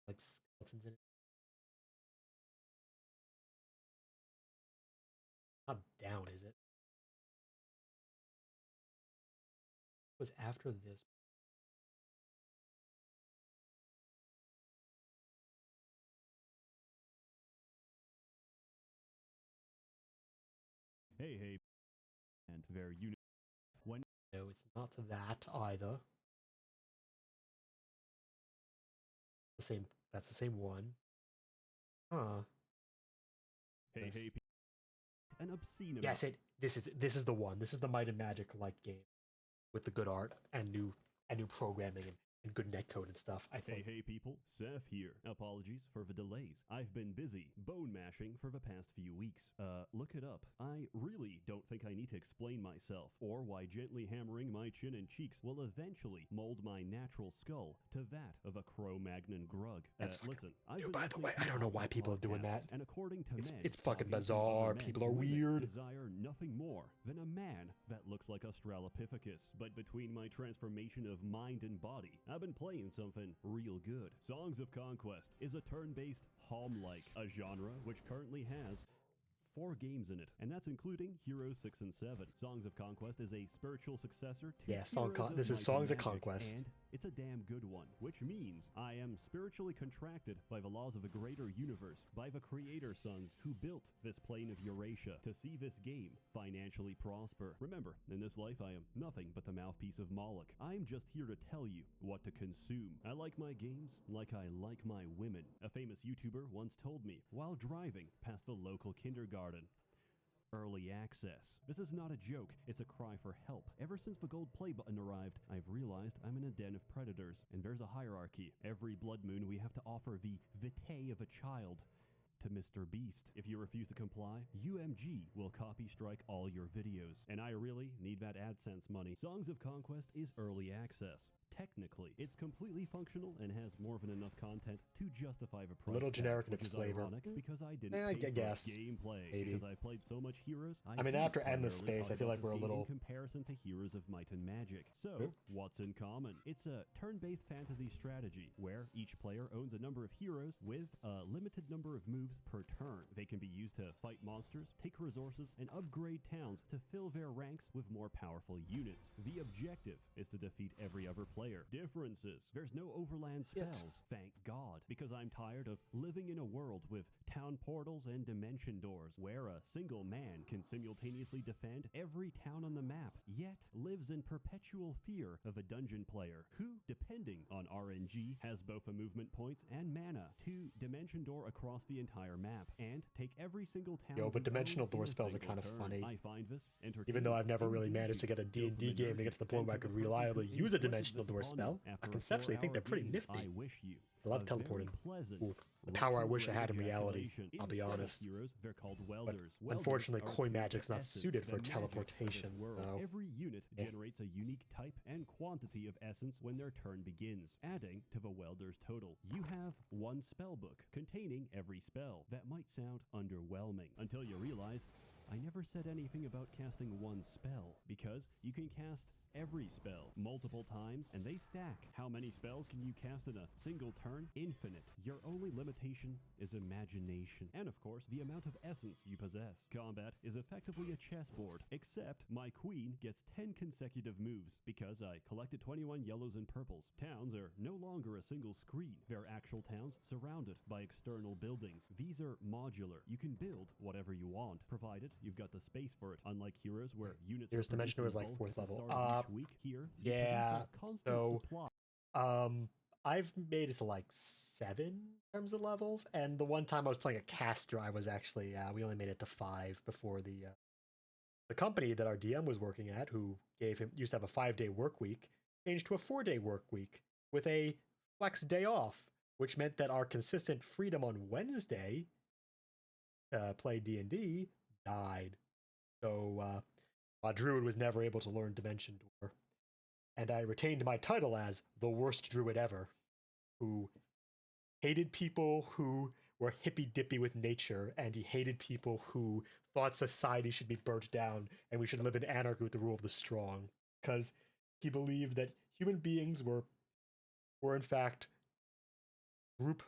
S2: Like skeletons in it. Not down, is it? It was after this.
S3: Hey. And their unit when
S2: No, it's not that either. The same. That's the same one. Huh.
S3: Hey. An obscene amount.
S2: Yes, this is the one. This is the Might and Magic like game with the good art and new programming and and good netcode and stuff. I think.
S3: Hey people, Seth here. Apologies for the delays. I've been busy bone mashing for the past few weeks. Look it up. I really don't think I need to explain myself, or why gently hammering my chin and cheeks will eventually mold my natural skull to that of a Cro-Magnon grug.
S2: Listen,
S3: I've
S2: by the way, I don't know why people are doing that.
S3: And according to men,
S2: It's fucking
S3: talking to
S2: bizarre.
S3: other men,
S2: People are
S3: women
S2: weird.
S3: desire nothing more than a man that looks like Australopithecus. But between my transformation of mind and body, I've been playing something real good. Songs of Conquest is a turn-based home-like, a genre which currently has 4 games in it, and that's including Heroes 6 and 7. Songs of Conquest is a spiritual successor to
S2: This is Songs of Conquest.
S3: And it's a damn good one, which means I am spiritually contracted by the laws of a greater universe, by the creator sons who built this plane of Eurasia to see this game financially prosper. Remember, in this life I am nothing but the mouthpiece of Moloch. I'm just here to tell you what to consume. I like my games like I like my women. A famous YouTuber once told me while driving past the local kindergarten. Early access. This is not a joke, it's a cry for help. Ever since the gold play button arrived, I've realized I'm in a den of predators, and there's a hierarchy. Every blood moon we have to offer the vitae of a child to Mr. Beast. If you refuse to comply, UMG will copy strike all your videos. And I really need that AdSense money. Songs of Conquest is early access. Technically, it's completely functional and has more than enough content to justify the price.
S2: A little
S3: tag,
S2: generic in
S3: which
S2: its
S3: is
S2: flavor.
S3: ironic because I didn't
S2: I
S3: pay for
S2: guess.
S3: gameplay.
S2: Maybe.
S3: Because I've played so much Heroes.
S2: I mean,
S3: do
S2: after Endless
S3: primarily
S2: Space, I
S3: talk
S2: feel
S3: about
S2: like we're a
S3: this game
S2: little-
S3: in comparison to Heroes of Might and Magic. So,
S2: Ooh.
S3: what's in common? It's a turn-based fantasy strategy where each player owns a number of heroes with a limited number of moves per turn. They can be used to fight monsters, take resources, and upgrade towns to fill their ranks with more powerful units. The objective is to defeat every other player. Differences. There's no overland spells, thank God, because I'm tired of living in a world with town portals and dimension doors where a single man can simultaneously defend every town on the map, yet lives in perpetual fear of a dungeon player who, depending on RNG, has both a movement points and mana to dimension door across the entire map and take every single town.
S2: Yo, but
S3: you
S2: dimensional
S3: own in
S2: door
S3: a
S2: spells are
S3: single
S2: kind of
S3: turn.
S2: funny.
S3: I find this
S2: Even though I've never really
S3: entertaining,
S2: managed to get a
S3: engaging,
S2: D&D game to get to the point where I could reliably use a dimensional door spell, I conceptually think they're pretty nifty.
S3: I wish you
S2: I love
S3: a
S2: teleporting.
S3: very pleasant,
S2: Ooh, the power I wish I had in
S3: retrograde
S2: reality,
S3: ejaculation.
S2: I'll be
S3: Instead of
S2: honest.
S3: heroes, they're called
S2: But
S3: welders. Welders
S2: unfortunately,
S3: are
S2: Koi
S3: the
S2: Magic's not
S3: essence,
S2: suited
S3: the
S2: for
S3: magic
S2: teleportation,
S3: this world.
S2: so-
S3: Every unit
S2: Eh.
S3: generates a unique type and quantity of essence when their turn begins, adding to the welder's total. You have one spell book containing every spell. That might sound underwhelming until you realize I never said anything about casting one spell, because you can cast every spell multiple times and they stack. How many spells can you cast in a single turn? Infinite. Your only limitation is imagination. And of course, the amount of essence you possess. Combat is effectively a chessboard, except my queen gets 10 consecutive moves because I collected 21 yellows and purples. Towns are no longer a single screen. They're actual towns surrounded by external buildings. These are modular. You can build whatever you want, provided you've got the space for it. Unlike Heroes, where units
S2: Here's
S3: are produced
S2: Dimension Door is
S3: in
S2: like
S3: bulk
S2: 4th
S3: at the
S2: level.
S3: start of each week. Here, you
S2: Yeah,
S3: produce a constant
S2: so
S3: supply.
S2: I've made it to like 7 in terms of levels, and the one time I was playing a caster, I was actually we only made it to 5 before the company that our DM was working at, who used to have a 5-day work week, changed to a 4-day work week with a flex day off, which meant that our consistent freedom on Wednesday to play D&D died. So my druid was never able to learn Dimension Door, and I retained my title as the worst druid ever, who hated people who were hippy-dippy with nature, and he hated people who thought society should be burnt down and we should live in anarchy with the rule of the strong, because he believed that human beings were in fact group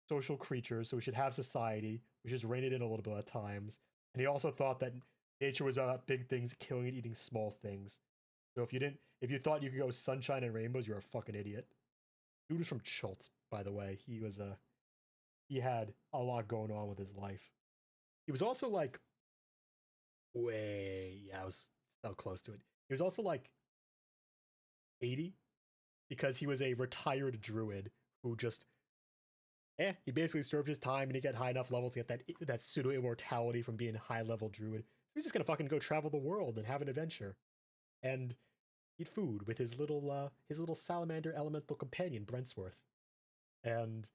S2: social creatures, so we should have society, we should rein it in a little bit at times. And he also thought that nature was about big things killing and eating small things. So if you thought you could go sunshine and rainbows, you're a fucking idiot. Dude was from Schultz, by the way. He had a lot going on with his life. He was also like I was so close to it. He was also like 80, because he was a retired druid who just he basically served his time and he got high enough level to get that pseudo immortality from being a high level druid. So he's just gonna fucking go travel the world and have an adventure. And eat food with his little salamander elemental companion Brentsworth, and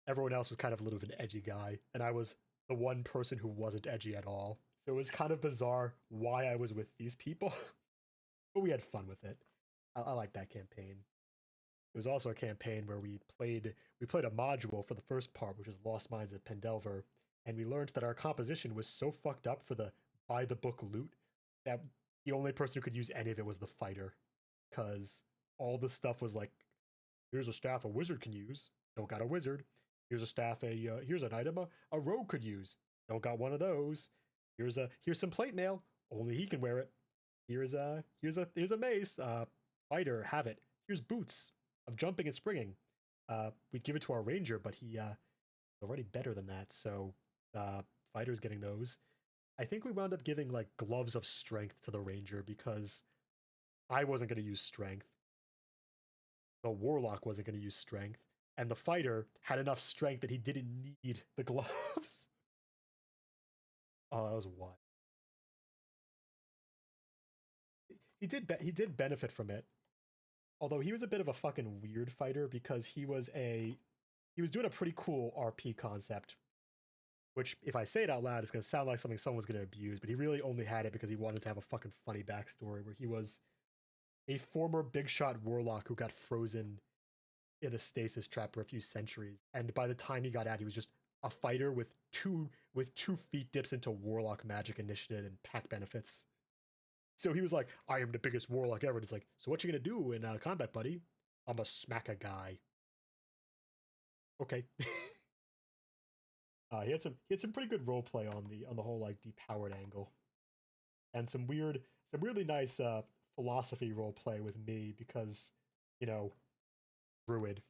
S2: everyone else was kind of a little bit of an edgy guy, and I was the one person who wasn't edgy at all. So it was kind of bizarre why I was with these people, but we had fun with it. I like that campaign. It was also a campaign where we played a module for the first part, which was Lost Mines at Pendelver, and we learned that our composition was so fucked up for the by the book loot that the only person who could use any of it was the fighter, because all the stuff was like, here's a staff a wizard can use, don't got a wizard. Here's a staff here's an item a rogue could use, don't got one of those. Here's some plate mail, only he can wear it. Here's a mace, fighter have it. Here's boots of jumping and springing. We'd give it to our ranger, but he already better than that, so fighter's getting those. I think we wound up giving like gloves of strength to the ranger because I wasn't going to use strength. The warlock wasn't going to use strength, and the fighter had enough strength that he didn't need the gloves. Oh, that was wild. He did benefit from it, although he was a bit of a fucking weird fighter because he was doing a pretty cool RP concept, which if I say it out loud, it's going to sound like something someone's going to abuse, but he really only had it because he wanted to have a fucking funny backstory where he was a former big shot warlock who got frozen in a stasis trap for a few centuries, and by the time he got out, he was just a fighter with two feet dips into warlock magic initiative and pack benefits. So he was like, I am the biggest warlock ever. And it's like, so what you gonna do in combat, buddy? I'm gonna smack a guy. Okay. He had some pretty good role play on the whole like depowered angle, and some weirdly nice philosophy role play with me because, you know, Druid.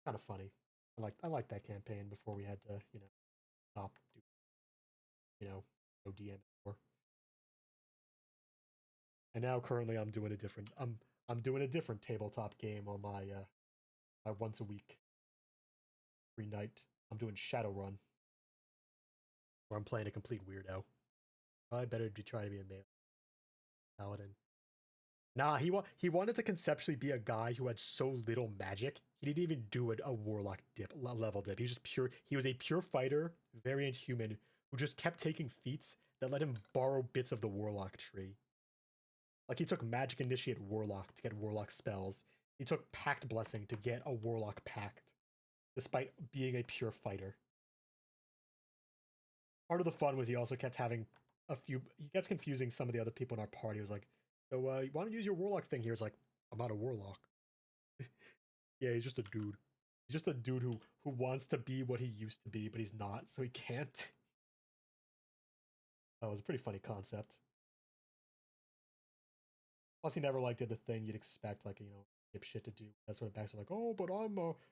S2: Kind of funny. I like that campaign before we had to, you know, stop doing, you know, no DM anymore. And now currently I'm doing a different tabletop game on my my once a week free night. I'm doing Shadowrun, where I'm playing a complete weirdo. I better try to be a male paladin. Nah, he wanted to conceptually be a guy who had so little magic. He didn't even do a warlock level dip. He was just pure. He was a pure fighter, variant human, who just kept taking feats that let him borrow bits of the warlock tree. Like he took magic initiate warlock to get warlock spells. He took pact blessing to get a warlock pact, despite being a pure fighter. Part of the fun was he also kept having he kept confusing some of the other people in our party. He was like, so you want to use your warlock thing here? It's like, I'm not a warlock. Yeah, he's just a dude. He's just a dude who wants to be what he used to be, but he's not, so he can't. That was a pretty funny concept. Plus, he never like did the thing you'd expect, like, you know, dipshit to do. That's what backs are like, oh, but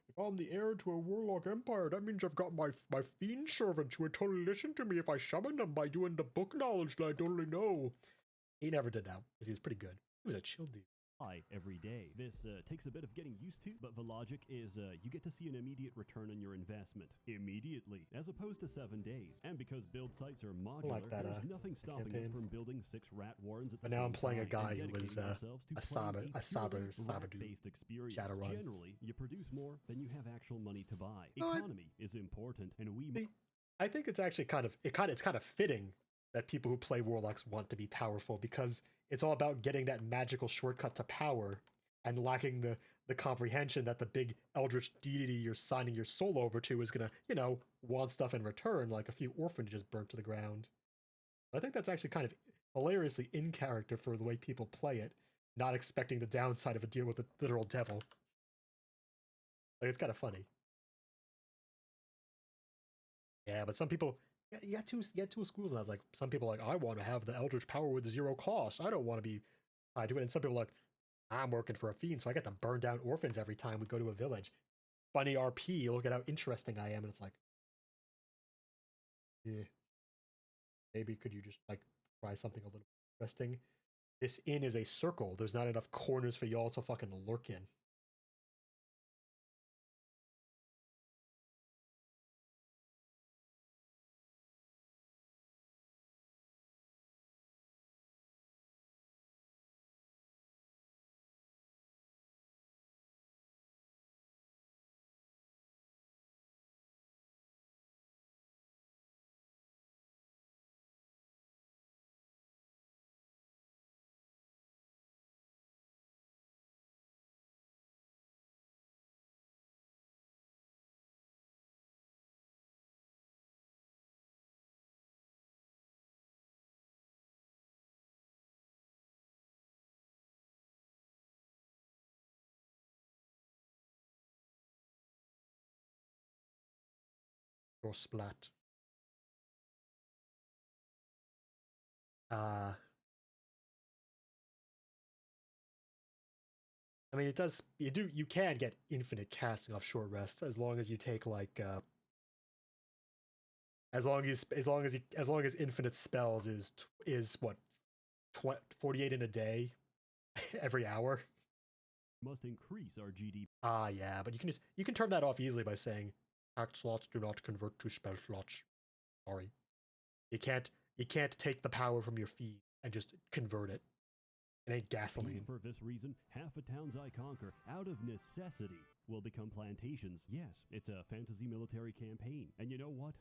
S2: if I'm the heir to a warlock empire, that means I've got my fiend servants who would totally listen to me if I summon them by doing the book knowledge that I totally know. He never did that because he was pretty good. He was a chill dude.
S3: Every day. This takes a bit of getting used to, but the logic is you get to see an immediate return on your investment. Immediately, as opposed to 7 days. And because build sites are modular,
S2: like that,
S3: there's nothing stopping us from building 6 rat warrens at the
S2: but now
S3: same
S2: I'm playing a
S3: time
S2: guy who was a Saber dude. Shadowrun.
S3: Generally, you produce more than you have actual money to buy. Economy is important, and
S2: I think it's actually it's kind of fitting that people who play warlocks want to be powerful, because it's all about getting that magical shortcut to power and lacking the comprehension that the big eldritch deity you're signing your soul over to is gonna, you know, want stuff in return, like a few orphanages burnt to the ground. I think that's actually kind of hilariously in character for the way people play it, not expecting the downside of a deal with the literal devil. Like, it's kind of funny. Yeah, but some people, you got two schools, and I was like, some people are like, I want to have the eldritch power with 0 cost. I don't want to be tied to it. And some people are like, I'm working for a fiend, so I get to burn down orphans every time we go to a village. Funny RP, look at how interesting I am. And it's like, yeah, maybe could you just like try something a little interesting? This inn is a circle. There's not enough corners for y'all to fucking lurk in. Or splat. I mean, it does. You can get infinite casting off short rest as long as you take like as long as infinite spells is what 48 in a day every hour.
S3: Must increase our GDP.
S2: Yeah, but you can turn that off easily by saying act slots do not convert to spell slots. Sorry, you can't take the power from your feed and just convert it. It ain't gasoline.
S3: For this reason, half the towns I conquer, out of necessity, will become plantations. Yes, it's a fantasy military campaign. And you know what?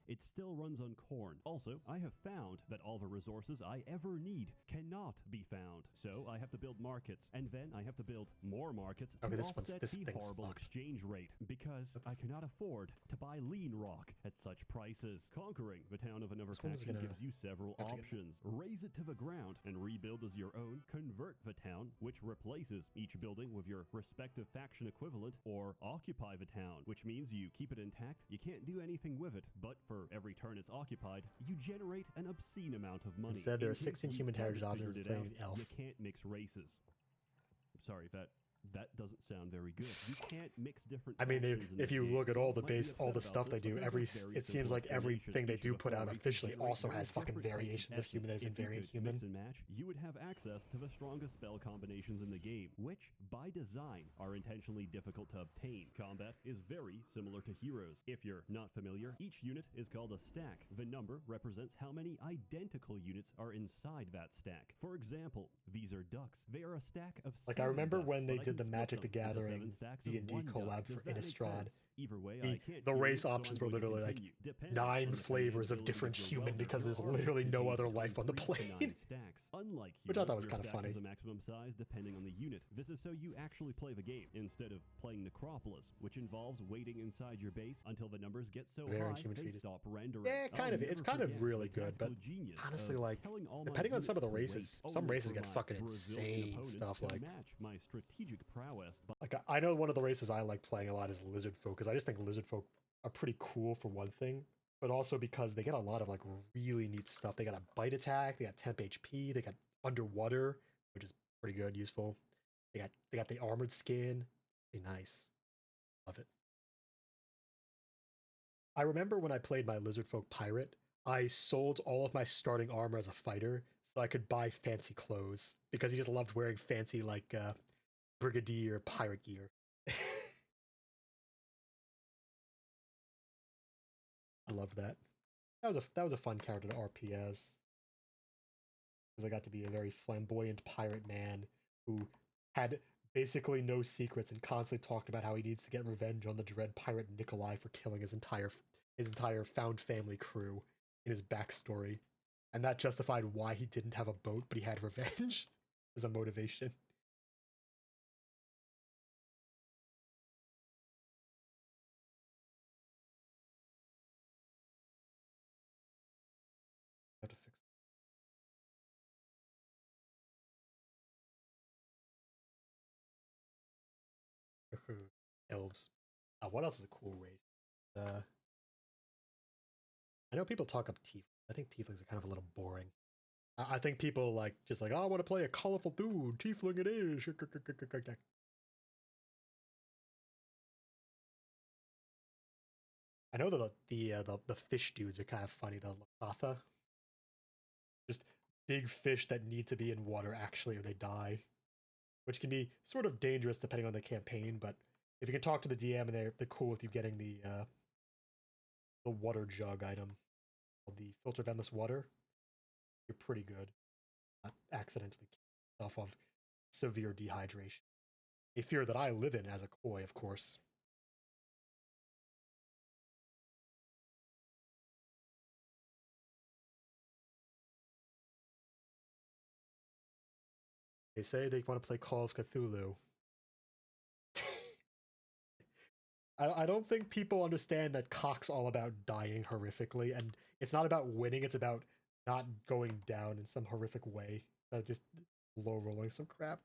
S3: It still runs on corn. Also, I have found that all the resources I ever need cannot be found. So I have to build markets, and then I have to build more markets to offset the horrible exchange rate, because I cannot afford to buy lean rock at such prices. Conquering the town of another faction gives you several options. Raze it to the ground and rebuild as your own. Convert the town, which replaces each building with your respective faction equivalent, or occupy the town, which means you keep it intact. You can't do anything with it, but for every turn it's occupied, you generate an obscene amount of money.
S2: Instead, there are 16 human heritage options playing an elf.
S3: You can't mix races. Sorry, that doesn't sound very good. You can't mix different.
S2: I mean, if you look at all the stuff they do, it seems like everything they do put out officially also has fucking variations of human as in variant human.
S3: Mix and match, you would have access to the strongest spell combinations in the game, which, by design, are intentionally difficult to obtain. Combat is very similar to heroes. If you're not familiar, each unit is called a stack. The number represents how many identical units are inside that stack. For example, these are ducks. They are a stack of
S2: like I remember when they did the Magic the Gathering D&D collab for Innistrad. The race options were literally like 9 flavors of different human because there's literally no other life on the plane.
S3: Unlike
S2: which I thought was kind of funny.
S3: Has a maximum size depending on the unit. This is so you actually play the game instead of playing Necropolis, which involves waiting inside your base until the numbers get so high they stop rendering.
S2: Yeah, kind of. It's kind of really good, but honestly, like depending on some of the races, some races get fucking insane stuff. Like
S3: my strategic prowess.
S2: Like I know one of the races I like playing a lot is Lizard Folk, because I just think Lizard Folk are pretty cool for one thing, but also because they get a lot of like really neat stuff. They got a bite attack, they got temp HP, they got underwater, which is pretty good, useful. They got the armored skin, pretty nice. Love it. I remember when I played my Lizard Folk pirate, I sold all of my starting armor as a fighter so I could buy fancy clothes because he just loved wearing fancy like brigadier pirate gear. I loved that. That was a fun character to RP as, because I got to be a very flamboyant pirate man who had basically no secrets and constantly talked about how he needs to get revenge on the dread pirate Nikolai for killing his entire found family crew in his backstory, and that justified why he didn't have a boat but he had revenge as a motivation. Have to fix elves. What else is a cool race? I know people talk up tieflings. I think tieflings are kind of a little boring. I think people like just like, oh, I want to play a colorful dude. Tiefling it is. I know that the fish dudes are kind of funny. The Lakatha, just big fish that need to be in water actually, or they die, which can be sort of dangerous depending on the campaign. But if you can talk to the DM and they're cool with you getting the water jug item, the filter vendless water, you're pretty good. Not accidentally kill yourself of severe dehydration. A fear that I live in as a koi, of course. They say they want to play Call of Cthulhu. I don't think people understand that cock's all about dying horrifically, and it's not about winning, it's about not going down in some horrific way. Just low rolling some crap.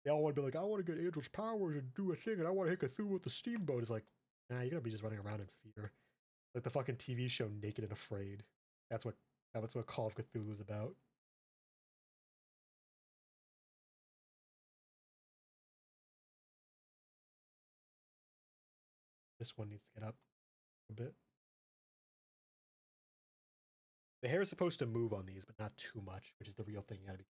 S2: They all want to be like, I want to get Angel's powers and do a thing, and I want to hit Cthulhu with the steamboat. It's like, nah, you're gonna be just running around in fear. Like the fucking TV show Naked and Afraid. That's what Call of Cthulhu is about. This one needs to get up a bit. The hair is supposed to move on these, but not too much, which is the real thing. You gotta be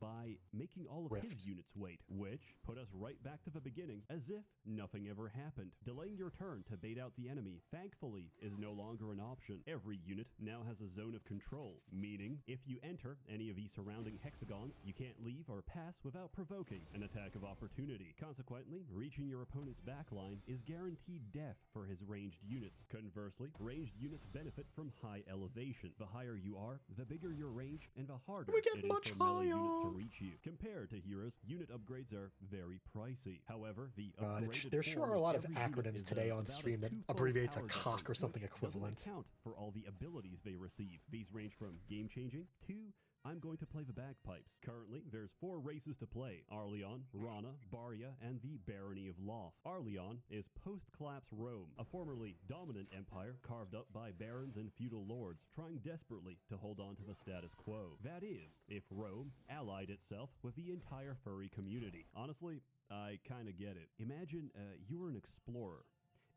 S3: by making all of his units wait, which put us right back to the beginning as if nothing ever happened. Delaying your turn to bait out the enemy, thankfully, is no longer an option. Every unit now has a zone of control, meaning if you enter any of the surrounding hexagons, you can't leave or pass without provoking an attack of opportunity. Consequently, reaching your opponent's backline is guaranteed death for his ranged units. Conversely, ranged units benefit from high elevation. The higher you are, the bigger your range and the harder it is for melee units to reach you. Compared to heroes, unit upgrades are very pricey. However, the upgraded
S2: there sure are a lot of acronyms
S3: is
S2: today on stream that abbreviate to cock or something equivalent.
S3: Doesn't account for all the abilities they receive. These range from game-changing to I'm going to play the bagpipes. Currently, there's 4 races to play: Arleon, Rana, Barya, and the Barony of Loth. Arleon is post-collapse Rome, a formerly dominant empire carved up by barons and feudal lords, trying desperately to hold on to the status quo. That is, if Rome allied itself with the entire furry community. Honestly, I kinda get it. Imagine you were an explorer,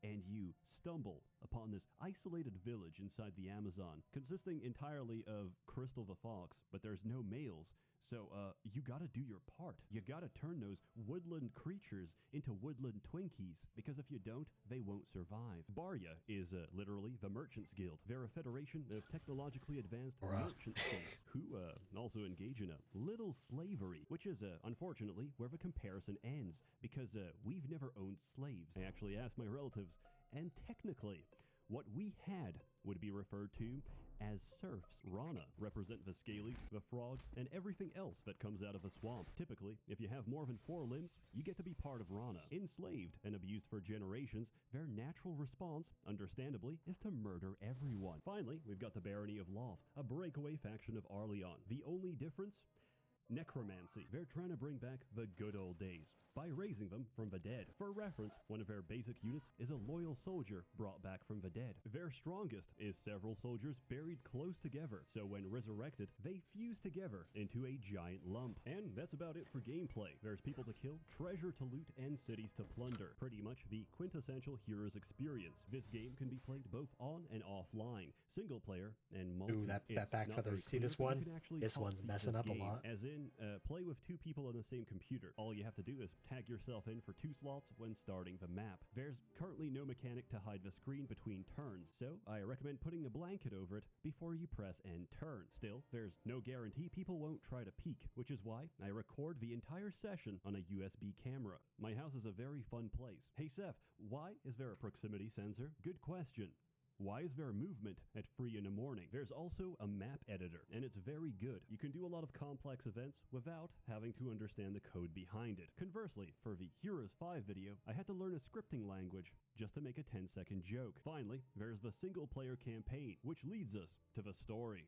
S3: and you stumble upon this isolated village inside the Amazon, consisting entirely of Crystal the Fox, but there's no males, so you gotta do your part. You gotta turn those woodland creatures into woodland Twinkies, because if you don't, they won't survive. Barya is literally the Merchants Guild. They're a federation of technologically advanced merchant folks who also engage in a little slavery, which is unfortunately where the comparison ends, because we've never owned slaves. I actually asked my relatives, and technically, what we had would be referred to as serfs. Rana represent the scalies, the frogs, and everything else that comes out of a swamp. Typically, if you have more than 4 limbs, you get to be part of Rana. Enslaved and abused for generations, their natural response, understandably, is to murder everyone. Finally, we've got the Barony of Loth, a breakaway faction of Arleon. The only difference? Necromancy. They're trying to bring back the good old days by raising them from the dead. For reference, one of their basic units is a loyal soldier brought back from the dead. Their strongest is several soldiers buried close together, so when resurrected, they fuse together into a giant lump. And that's about it for gameplay. There's people to kill, treasure to loot, and cities to plunder. Pretty much the quintessential hero's experience. This game can be played both on and offline, single player and multi.
S2: Ooh, that back feather. See this one? This one's messing up a lot.
S3: As in, play with 2 people on the same computer. All you have to do is tag yourself in for 2 slots when starting the map. There's currently no mechanic to hide the screen between turns, so I recommend putting a blanket over it before you press end turn. Still, there's no guarantee people won't try to peek, which is why I record the entire session on a USB camera. My house is a very fun place. Hey Seth, why is there a proximity sensor? Good question. Why is there movement at 3 in the morning? There's also a map editor, and it's very good. You can do a lot of complex events without having to understand the code behind it. Conversely, for the Heroes 5 video, I had to learn a scripting language just to make a 10-second joke. Finally, there's the single-player campaign, which leads us to the story.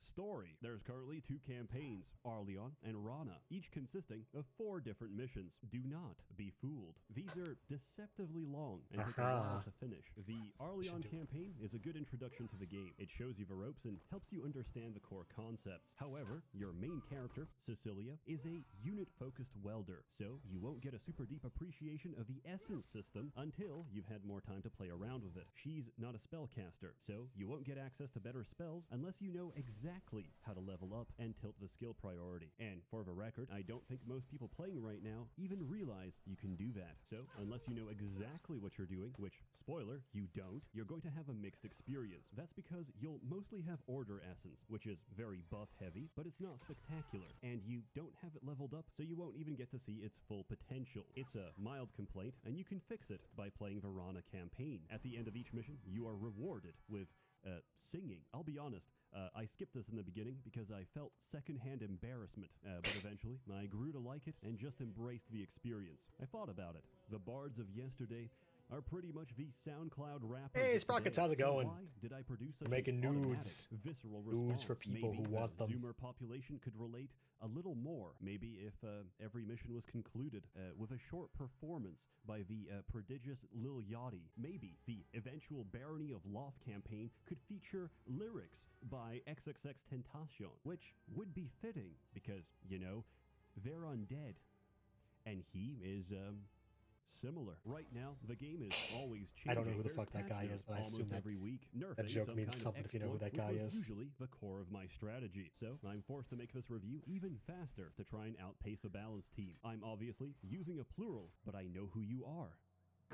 S3: There's currently 2 campaigns, Arleon and Rana, each consisting of 4 different missions. Do not be fooled. These are deceptively long and take a while to finish. The Arleon campaign is a good introduction to the game. It shows you the ropes and helps you understand the core concepts. However, your main character, Cecilia, is a unit-focused welder, so you won't get a super deep appreciation of the essence system until you've had more time to play around with it. She's not a spellcaster, so you won't get access to better spells unless you know exactly how to level up and tilt the skill priority. And for the record, I don't think most people playing right now even realize you can do that. So unless you know exactly what you're doing, which, spoiler, you don't, you're going to have a mixed experience. That's because you'll mostly have Order Essence, which is very buff heavy, but it's not spectacular. And you don't have it leveled up, so you won't even get to see its full potential. It's a mild complaint, and you can fix it by playing the Rana campaign. At the end of each mission, you are rewarded with singing. I'll be honest, I skipped this in the beginning because I felt secondhand embarrassment, but eventually I grew to like it and just embraced the experience. I thought about it. The bards of yesterday are pretty much the SoundCloud rappers.
S2: Hey,
S3: of
S2: Sprockets,
S3: today.
S2: how's it
S3: So
S2: going?
S3: why did I produce such
S2: We're making
S3: an automatic,
S2: nudes.
S3: visceral
S2: Nudes
S3: response?
S2: for people
S3: Maybe
S2: who want
S3: the
S2: them.
S3: Zoomer population could relate a little more. Maybe if every mission was concluded with a short performance by the prodigious Lil Yachty. Maybe the eventual Barony of Loft campaign could feature lyrics by XXX Tentacion, which would be fitting because, you know, they're undead. And he is, similar. Right now, the game is always changing.
S2: I don't know who the
S3: There's
S2: fuck that guy
S3: patch
S2: is, but I
S3: notes
S2: assume
S3: almost
S2: that
S3: every week.
S2: that joke
S3: Nerfing
S2: means
S3: some
S2: something
S3: kind of
S2: if you know who that
S3: exploit,
S2: guy
S3: which was
S2: is.
S3: usually the core of my strategy. So I'm forced to make this review even faster to try and outpace the balance team. I'm obviously using a plural, but I know who you are.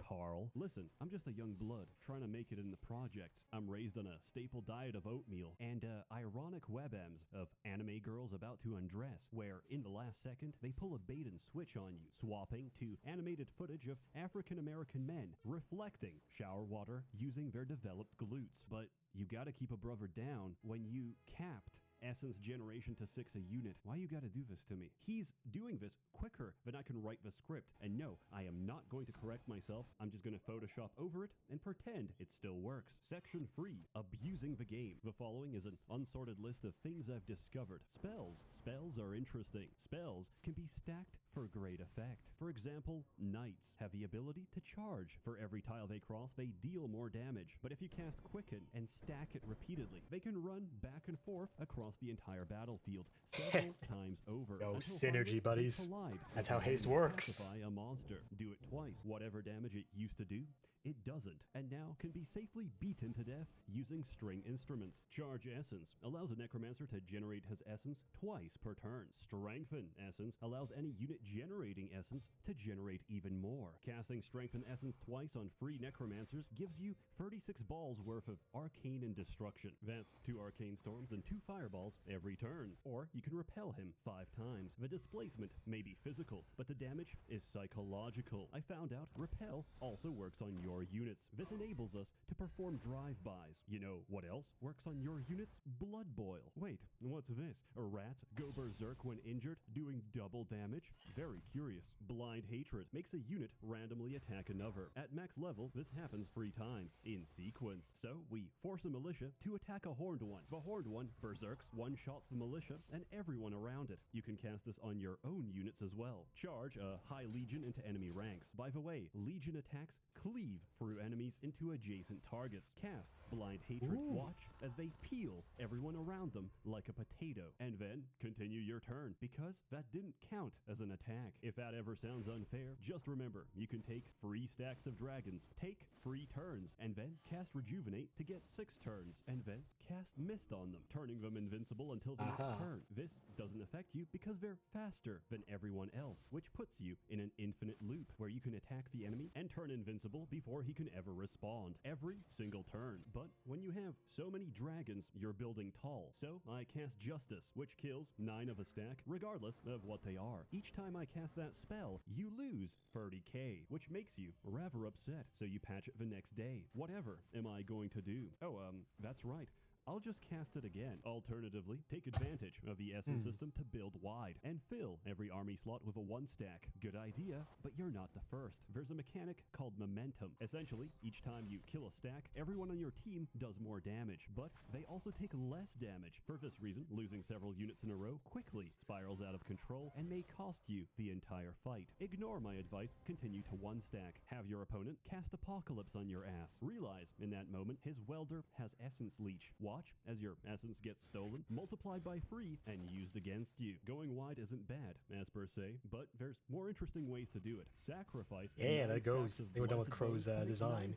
S3: Carl. Listen, I'm just a young blood trying to make it in the projects. I'm raised on a staple diet of oatmeal and ironic webms of anime girls about to undress, where in the last second they pull a bait and switch on you, swapping to animated footage of African American men reflecting shower water using their developed glutes. But you gotta keep a brother down when you capped Essence generation to 6 a unit. Why you gotta do this to me? He's doing this quicker than I can write the script. And no, I am not going to correct myself. I'm just gonna Photoshop over it and pretend it still works. Section 3, abusing the game. The following is an unsorted list of things I've discovered. Spells. Spells are interesting. Spells can be stacked for great effect. For example, knights have the ability to charge. For every tile they cross, they deal more damage. But if you cast Quicken and stack it repeatedly, they can run back and forth across the entire battlefield several times over.
S2: Yo,
S3: until
S2: synergy,
S3: finally they
S2: buddies.
S3: collide.
S2: That's how
S3: Then
S2: haste
S3: you
S2: works.
S3: pacify a monster. Do it twice. Whatever damage it used to do, it doesn't, and now can be safely beaten to death using string instruments. Charge Essence allows a necromancer to generate his essence twice per turn. Strengthen Essence allows any unit generating essence to generate even more. Casting Strengthen Essence twice on free necromancers gives you 36 balls worth of arcane and destruction. That's 2 arcane storms and 2 fireballs every turn. Or you can repel him 5 times. The displacement may be physical, but the damage is psychological. I found out Repel also works on your units. This enables us to perform drive-bys. You know what else works on your units? Blood Boil. Wait, what's this? Rats go berserk when injured, doing double damage? Very curious. Blind Hatred makes a unit randomly attack another. At max level, this happens 3 times in sequence. So we force a militia to attack a horned one. The horned one berserks, one-shots the militia, and everyone around it. You can cast this on your own units as well. Charge a High Legion into enemy ranks. By the way, Legion attacks cleave through enemies into adjacent targets. Cast Blind Hatred.
S2: Ooh.
S3: Watch as they peel everyone around them like a potato. And then continue your turn, because that didn't count as an attack. If that ever sounds unfair, just remember, you can take free stacks of dragons, take free turns, and then cast Rejuvenate to get 6 turns, and then cast Mist on them, turning them invincible until the next turn. This doesn't affect you because they're faster than everyone else, which puts you in an infinite loop where you can attack the enemy and turn invincible before he can ever respond, every single turn. But when you have so many dragons, you're building tall. So I cast Justice, which kills 9 of a stack, regardless of what they are. Each time I cast that spell, you lose 30k, which makes you rather upset. So you patch it the next day. Whatever am I going to do? Oh, that's right. I'll just cast it again. Alternatively, take advantage of the Essence system to build wide and fill every army slot with a 1-stack. Good idea, but you're not the first. There's a mechanic called momentum. Essentially, each time you kill a stack, everyone on your team does more damage, but they also take less damage. For this reason, losing several units in a row quickly spirals out of control and may cost you the entire fight. Ignore my advice, continue to 1-stack. Have your opponent cast Apocalypse on your ass. Realize, in that moment, his welder has Essence Leech. Watch as your essence gets stolen, multiplied by free, and used against you. Going wide isn't bad, as per se, but there's more interesting ways to do it. Sacrifice.
S2: Yeah, that goes. They were done with Crow's design.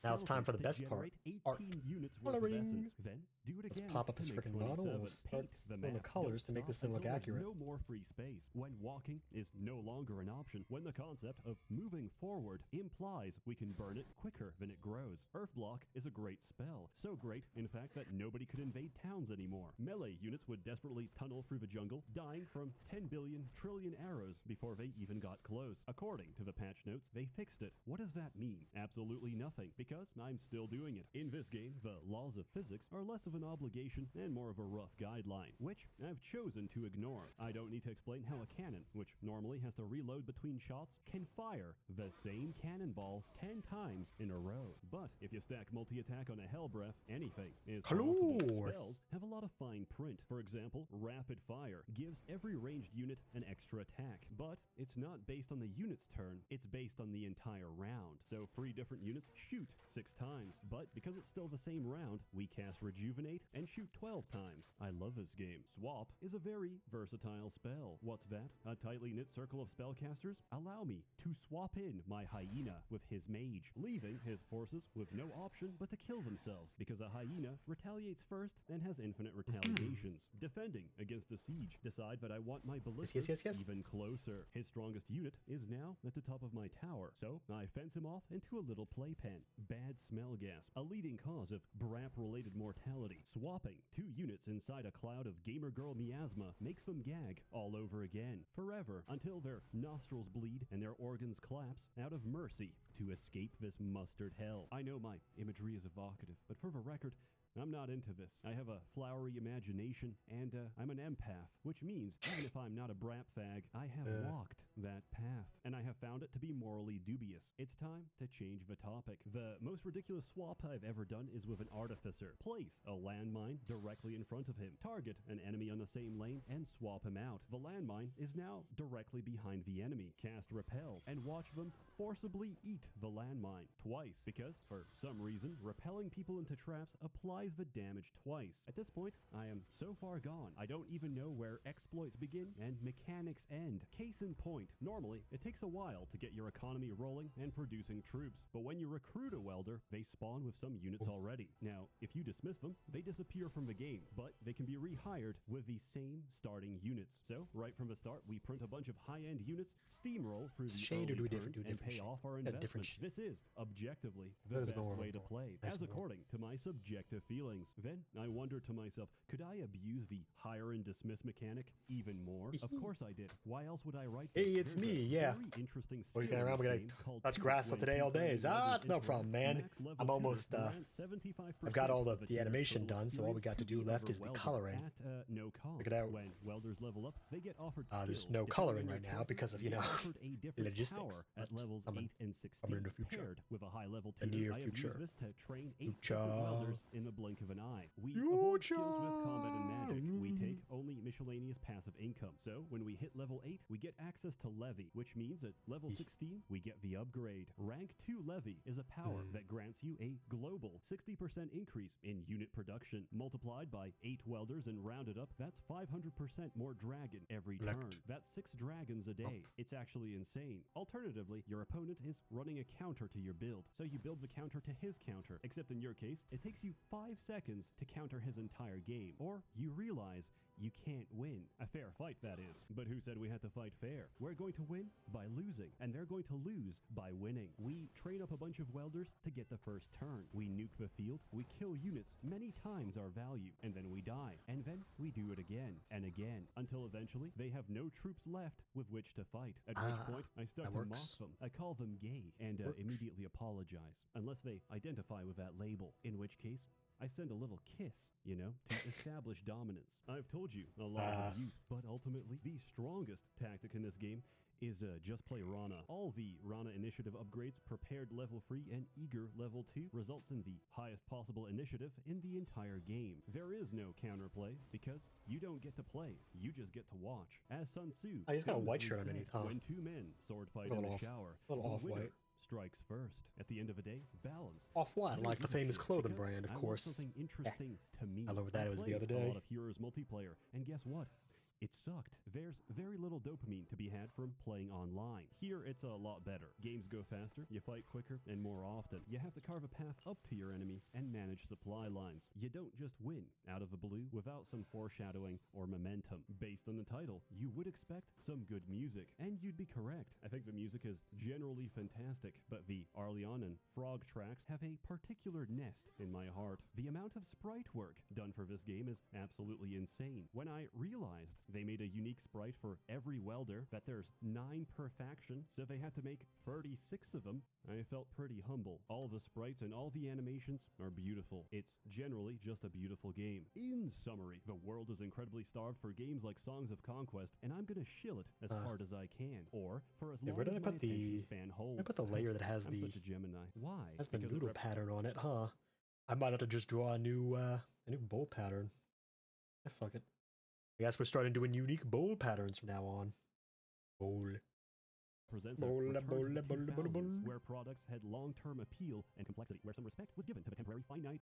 S2: Now it's time for the best part. Art.
S3: Units worth of essence. Then do it again.
S2: Let's pop up his
S3: to make
S2: freaking
S3: 27.
S2: model. We'll start
S3: Paint the
S2: filling the
S3: map.
S2: colors to
S3: Don't
S2: make this
S3: stop
S2: thing look
S3: until
S2: accurate.
S3: there's no more free space. When walking is no longer an option. When the concept of moving forward implies we can burn it quicker than it grows. Earth Block is a great spell. So great, in fact, that nobody could invade towns anymore. Melee units would desperately tunnel through the jungle, dying from 10 billion trillion arrows before they even got close. According to the patch notes, they fixed it. What does that mean? Absolutely nothing, because I'm still doing it. In this game, the laws of physics are less of an obligation and more of a rough guideline, which I've chosen to ignore. I don't need to explain how a cannon, which normally has to reload between shots, can fire the same cannonball 10 times in a row. But if you stack multi-attack on a hell breath, anything is possible. Spells have a lot of fine print. For example, rapid fire gives every ranged unit an extra attack, but it's not based on the unit's turn, it's based on the entire round. So 3 different units shoot 6 times, but because it's still the same round, we cast Rejuvenate and shoot 12 times. I love this game. Swap is a very versatile spell. What's that? A tightly knit circle of spellcasters? Allow me to swap in my hyena with his mage, leaving his forces with no option but to kill themselves, because a hyena retaliates first and has infinite retaliations. Defending against a siege, decide that I want my ballistas even closer. His strongest unit is now at the top of my tower, so I fence him off into a little playpen. Bad smell gas, a leading cause of BRAP-related mortality. Swapping 2 units inside a cloud of gamer girl miasma makes them gag all over again, forever, until their nostrils bleed and their organs collapse out of mercy to escape this mustard hell. I know my imagery is evocative, but for the record, I'm not into this. I have a flowery imagination, and I'm an empath, which means even if I'm not a brap fag, I have walked that path, and I have found it to be morally dubious. It's time to change the topic. The most ridiculous swap I've ever done is with an artificer. Place a landmine directly in front of him, target an enemy on the same lane, and swap him out. The landmine is now directly behind the enemy. Cast Repel, and watch them forcibly eat the landmine twice, because for some reason, repelling people into traps applies the damage twice. At this point, I am so far gone, I don't even know where exploits begin and mechanics end. Case in point, normally it takes a while to get your economy rolling and producing troops, but when you recruit a welder, they spawn with some units already. Now, if you dismiss them, they disappear from the game, but they can be rehired with the same starting units. So, right from the start, we print a bunch of high-end units, steamroll through the early turns, and pay off our investment. This is, objectively, the best way to play, as according to my subjective feelings. Then, I wonder to myself, could I abuse the hire and dismiss mechanic even more? Of course I did. Why else would I write this?
S2: Hey, it's me, yeah.
S3: Interesting
S2: Looking around, we're gonna touch grass all today all days. Ah, it's no problem, man. I'm almost, I've got all the animation done, so all we got to do left is the coloring.
S3: No cost.
S2: Look at that.
S3: When welders level up, they get offered
S2: there's no coloring right now because of, you know, logistics.
S3: At levels 8 and 16,
S2: in the future.
S3: paired with a high level
S2: The
S3: tutor.
S2: near
S3: I have
S2: future.
S3: used this to train 8 different welders in the blink of an eye. We avoid skills with combat and magic. We take only miscellaneous passive income. So when we hit level 8, we get access to Levy, which means at level 16, we get the upgrade. Rank 2 Levy is a power that grants you a global 60% increase in unit production. Multiplied by 8 welders and rounded up, that's 500% more dragon every turn. That's 6 dragons a day. It's actually insane. Alternatively, your opponent is running a counter to your build, so you build the counter to his counter, except in your case, it takes you 5 seconds to counter his entire game, or you realize you can't win. A fair fight, that is. But who said we had to fight fair? We're going to win by losing, and they're going to lose by winning. We train up a bunch of welders to get the first turn. We nuke the field, we kill units many times our value, and then we die. And then we do it again and again, until eventually they have no troops left with which to fight. At which point, I start to mock them. I call them gay, and immediately apologize, unless they identify with that label, in which case, I send a little kiss, you know, to establish dominance. I've told you a lot of abuse, but ultimately, the strongest tactic in this game is just play Rana. All the Rana initiative upgrades, prepared level 3 and eager level 2, results in the highest possible initiative in the entire game. There is no counterplay because you don't get to play, you just get to watch. As Sun Tzu,
S2: he's got a white shirt underneath, huh?
S3: When 2 men sword fight in the shower,
S2: a little
S3: the winner
S2: off-white.
S3: strikes first. At the end of the day, balance.
S2: Off-white, like the famous clothing brand, of course.
S3: Something interesting to me.
S2: I learned that it was the other
S3: A
S2: day.
S3: lot of Heroes multiplayer, and guess what? it sucked. There's very little dopamine to be had from playing online. Here, it's a lot better. Games go faster, you fight quicker, and more often. You have to carve a path up to your enemy and manage supply lines. You don't just win out of the blue without some foreshadowing or momentum. Based on the title, you would expect some good music, and you'd be correct. I think the music is generally fantastic, but the Arleon and Frog tracks have a particular nest in my heart. The amount of sprite work done for this game is absolutely insane. When I realized they made a unique sprite for every welder, that there's 9 per faction, so they had to make 36 of them, I felt pretty humble. All the sprites and all the animations are beautiful. It's generally just a beautiful game. In summary, the world is incredibly starved for games like Songs of Conquest, and I'm gonna shill it as hard as I can, or for as long
S2: where did
S3: as
S2: I
S3: my
S2: put the
S3: attention span holds.
S2: I put the layer that has
S3: I'm
S2: the
S3: such a Gemini. Why?
S2: has the
S3: Because it
S2: noodle pattern on it, huh? I might have to just draw a new bowl pattern. Yeah, fuck it. I guess we're starting doing unique bowl patterns from now on. Bowl.
S3: Presents a return to the 2000s, where products had long-term appeal and complexity, where some respect was given to the temporary finite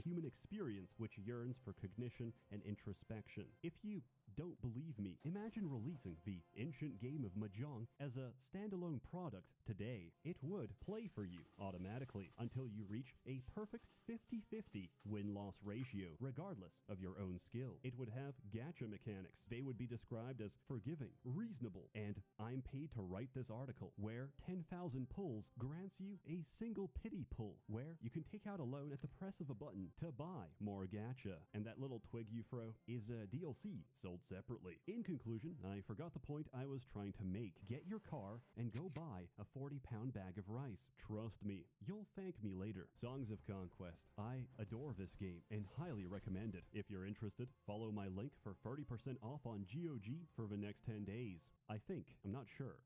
S3: human experience which yearns for cognition and introspection. If you don't believe me, imagine releasing the ancient game of Mahjong as a standalone product today. It would play for you automatically until you reach a perfect 50-50 win-loss ratio, regardless of your own skill. It would have gacha mechanics. They would be described as forgiving, reasonable, and I'm paid to write this article, where 10,000 pulls grants you a single pity pull, where you can take out a loan at the press of a button to buy more gacha. And that little twig you throw is a DLC sold separately. In conclusion, I forgot the point I was trying to make. Get your car and go buy a 40-pound bag of rice. Trust me, you'll thank me later. Songs of Conquest. I adore this game and highly recommend it. If you're interested, follow my link for 30% off on GOG for the next 10 days. I think. I'm not sure.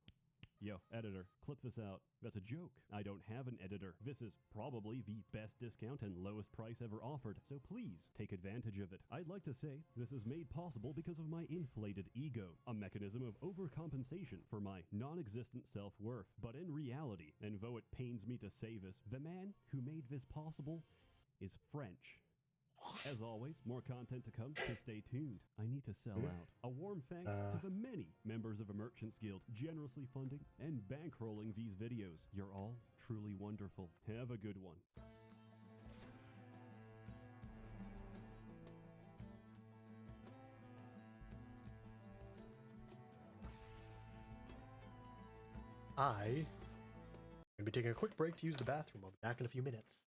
S3: Yo, editor, clip this out. That's a joke. I don't have an editor. This is probably the best discount and lowest price ever offered, so please take advantage of it. I'd like to say this is made possible because of my inflated ego, a mechanism of overcompensation for my non-existent self-worth. But in reality, and though it pains me to say this, the man who made this possible is French. As always, more content to come, so stay tuned. I need to sell out. A warm thanks to the many members of the Merchants Guild generously funding and bankrolling these videos. You're all truly wonderful. Have a good one.
S2: I'm gonna be taking a quick break to use the bathroom. I'll be back in a few minutes.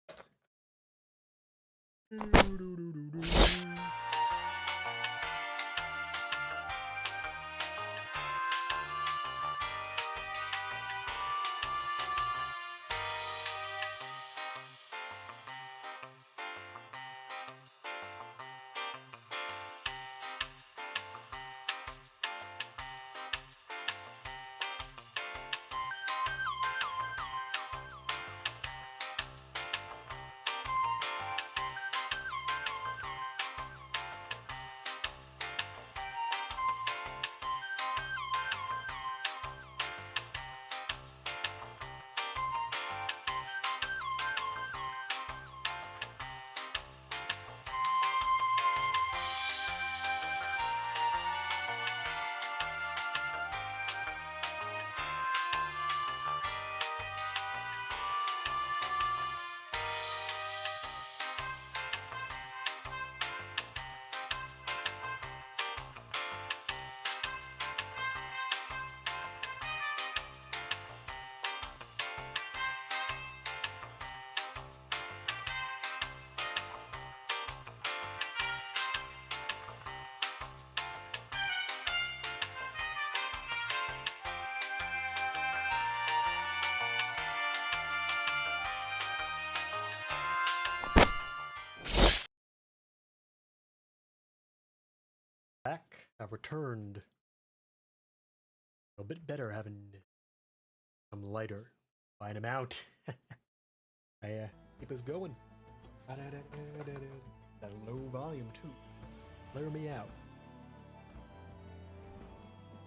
S2: Back. I've returned. A bit better having some lighter. Find him out. Keep us going. That low volume too. Clear me out.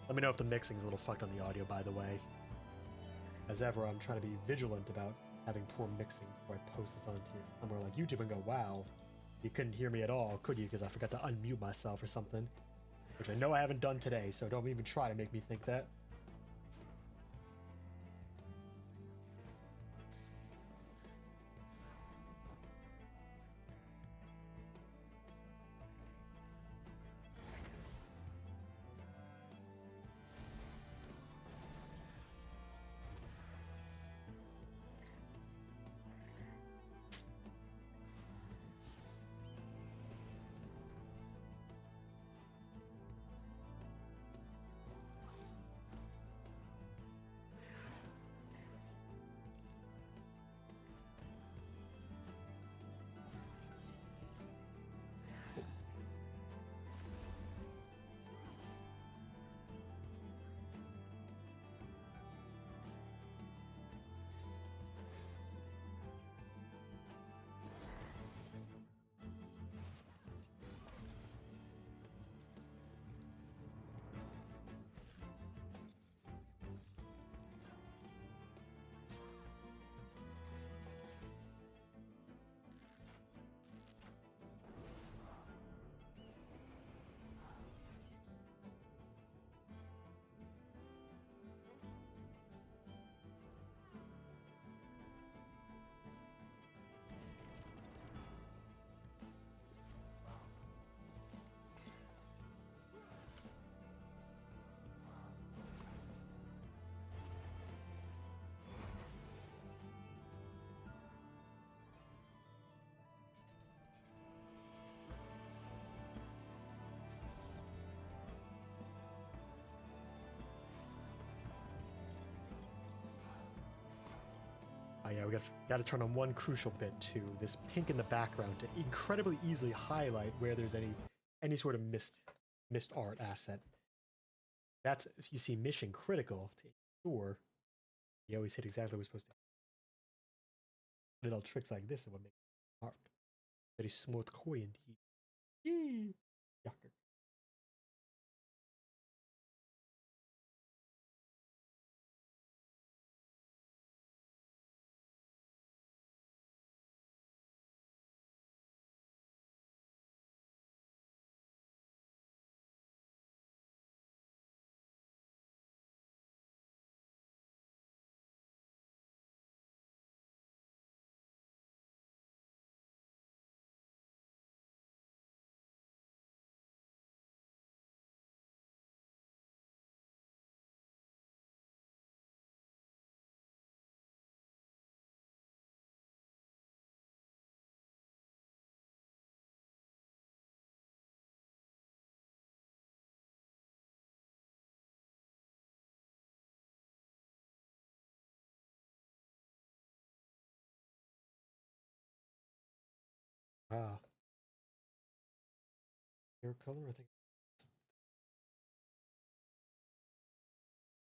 S2: Let me know if the mixing's a little fucked on the audio, by the way. As ever, I'm trying to be vigilant about having poor mixing before I post this onto somewhere like YouTube and go, wow, You couldn't hear me at all, could you? Because I forgot to unmute myself or something. Which I know I haven't done today, so don't even try to make me think that. Oh yeah, we got to turn on one crucial bit too. This pink in the background to incredibly easily highlight where there's any sort of mist art asset. That's, if you see mission critical to ensure you always hit exactly what we're supposed to. Little tricks like this are what make it art. Very smooth koi indeed. Yee! Yucker. Ah. Hair color, I think.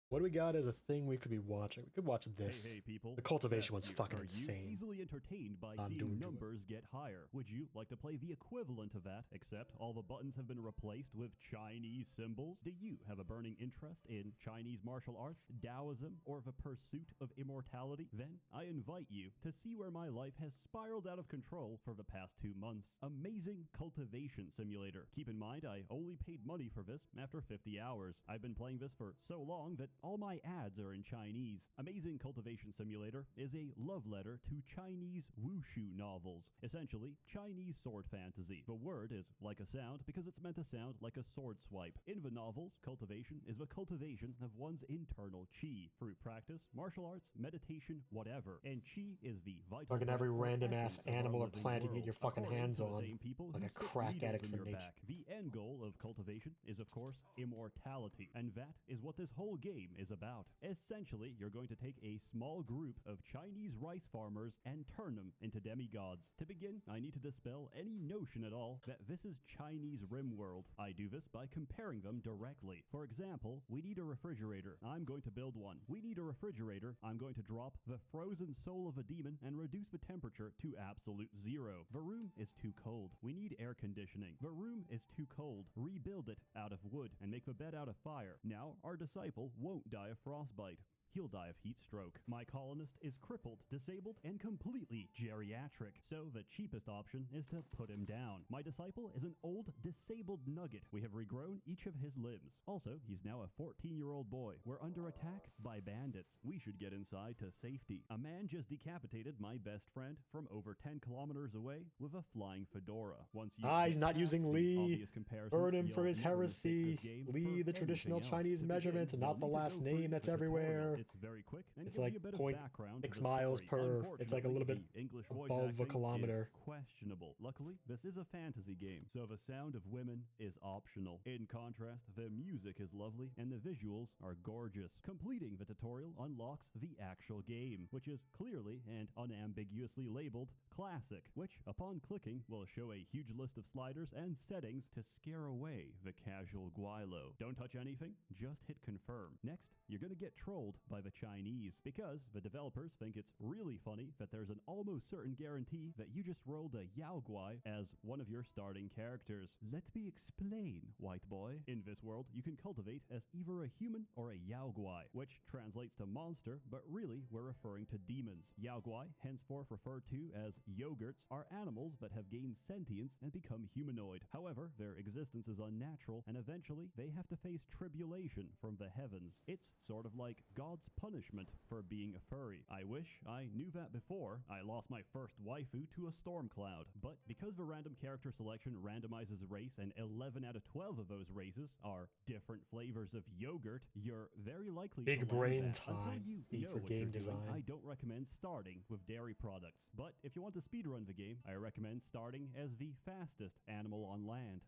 S2: What do we got as a thing we could be watching? We could watch this.
S3: Hey, people.
S2: The cultivation one's
S3: Seth,
S2: fucking
S3: are
S2: insane.
S3: you easily entertained by
S2: I'm
S3: seeing
S2: doing
S3: numbers get higher? Would you like to play the equivalent of that, except all the buttons have been replaced with Chinese symbols? Do you have a burning interest in Chinese martial arts, Taoism, or the pursuit of immortality? Then I invite you to see where my life has spiraled out of control for the past 2 months. Amazing Cultivation Simulator. Keep in mind, I only paid money for this after 50 hours. I've been playing this for so long that all my ads are in Chinese. Amazing Cultivation Simulator is a love letter to Chinese wushu novels, essentially Chinese sword fantasy. The word is like a sound because it's meant to sound like a sword swipe. In the novels, cultivation is the cultivation of one's internal chi through practice, martial arts, meditation, whatever. And chi is the vital
S2: Fucking every
S3: breath or
S2: random
S3: essence
S2: ass
S3: of our
S2: animal or
S3: living
S2: plant you
S3: world.
S2: get your fucking
S3: According
S2: hands
S3: to the
S2: on,
S3: same people
S2: like
S3: who
S2: a
S3: stick
S2: crack
S3: needles
S2: addict
S3: in
S2: for
S3: your
S2: nature.
S3: back. The end goal of cultivation is, of course, immortality, and that is what this whole game is about. Essentially, you're going to take a small group of Chinese rice farmers and turn them into demigods. To begin, I need to dispel any notion at all that this is Chinese RimWorld. I do this by comparing them directly. For example, we need a refrigerator. I'm going to build one. We need a refrigerator. I'm going to drop the frozen soul of a demon and reduce the temperature to absolute 0. The room is too cold. We need air conditioning. The room is too cold. Rebuild it out of wood and make the bed out of fire. Now, our disciple won't die of frostbite. he'll die of heat stroke. My colonist is crippled, disabled, and completely geriatric, so the cheapest option is to put him down. My disciple is an old, disabled nugget. We have regrown each of his limbs. Also, he's now a 14-year-old boy. We're under attack by bandits. We should get inside to safety. A man just decapitated my best friend from over 10 kilometers away with a flying fedora. Once you
S2: he's not using Lee. Burn him for his
S3: you'll never mistake
S2: heresy.
S3: this game
S2: Lee,
S3: for
S2: the traditional
S3: anything else.
S2: Chinese
S3: To begin,
S2: measurement,
S3: you'll
S2: not the
S3: need to
S2: last
S3: go
S2: name
S3: through
S2: that's
S3: the tutorial.
S2: everywhere.
S3: It's very quick and
S2: It's
S3: gives
S2: like
S3: you a bit of
S2: point
S3: background to
S2: 6
S3: the
S2: miles
S3: story.
S2: per. It's like a little bit
S3: Unfortunately, the English voice
S2: above a
S3: acting
S2: kilometer.
S3: is questionable. Luckily, this is a fantasy game, so the sound of women is optional. In contrast, the music is lovely and the visuals are gorgeous. Completing the tutorial unlocks the actual game, which is clearly and unambiguously labeled Classic, which, upon clicking, will show a huge list of sliders and settings to scare away the casual guilo. Don't touch anything, just hit confirm. Next, you're gonna get trolled by the Chinese, because the developers think it's really funny that there's an almost certain guarantee that you just rolled a Yao Guai as one of your starting characters. Let me explain, white boy. In this world, you can cultivate as either a human or a Yao Guai, which translates to monster, but really we're referring to demons. Yao Guai, henceforth referred to as yogurts, are animals that have gained sentience and become humanoid. However, their existence is unnatural, and eventually they have to face tribulation from the heavens. It's sort of like God's punishment for being a furry. I wish I knew that before I lost my first waifu to a storm cloud. But because the random character selection randomizes race and 11 out of 12 of those races are different flavors of yogurt, you're very likely
S2: Big
S3: to learn
S2: brain
S3: that.
S2: time
S3: Until you know
S2: for
S3: what
S2: game
S3: you're doing,
S2: design.
S3: I don't recommend starting with dairy products. But if you want to speedrun the game, I recommend starting as the fastest animal on land.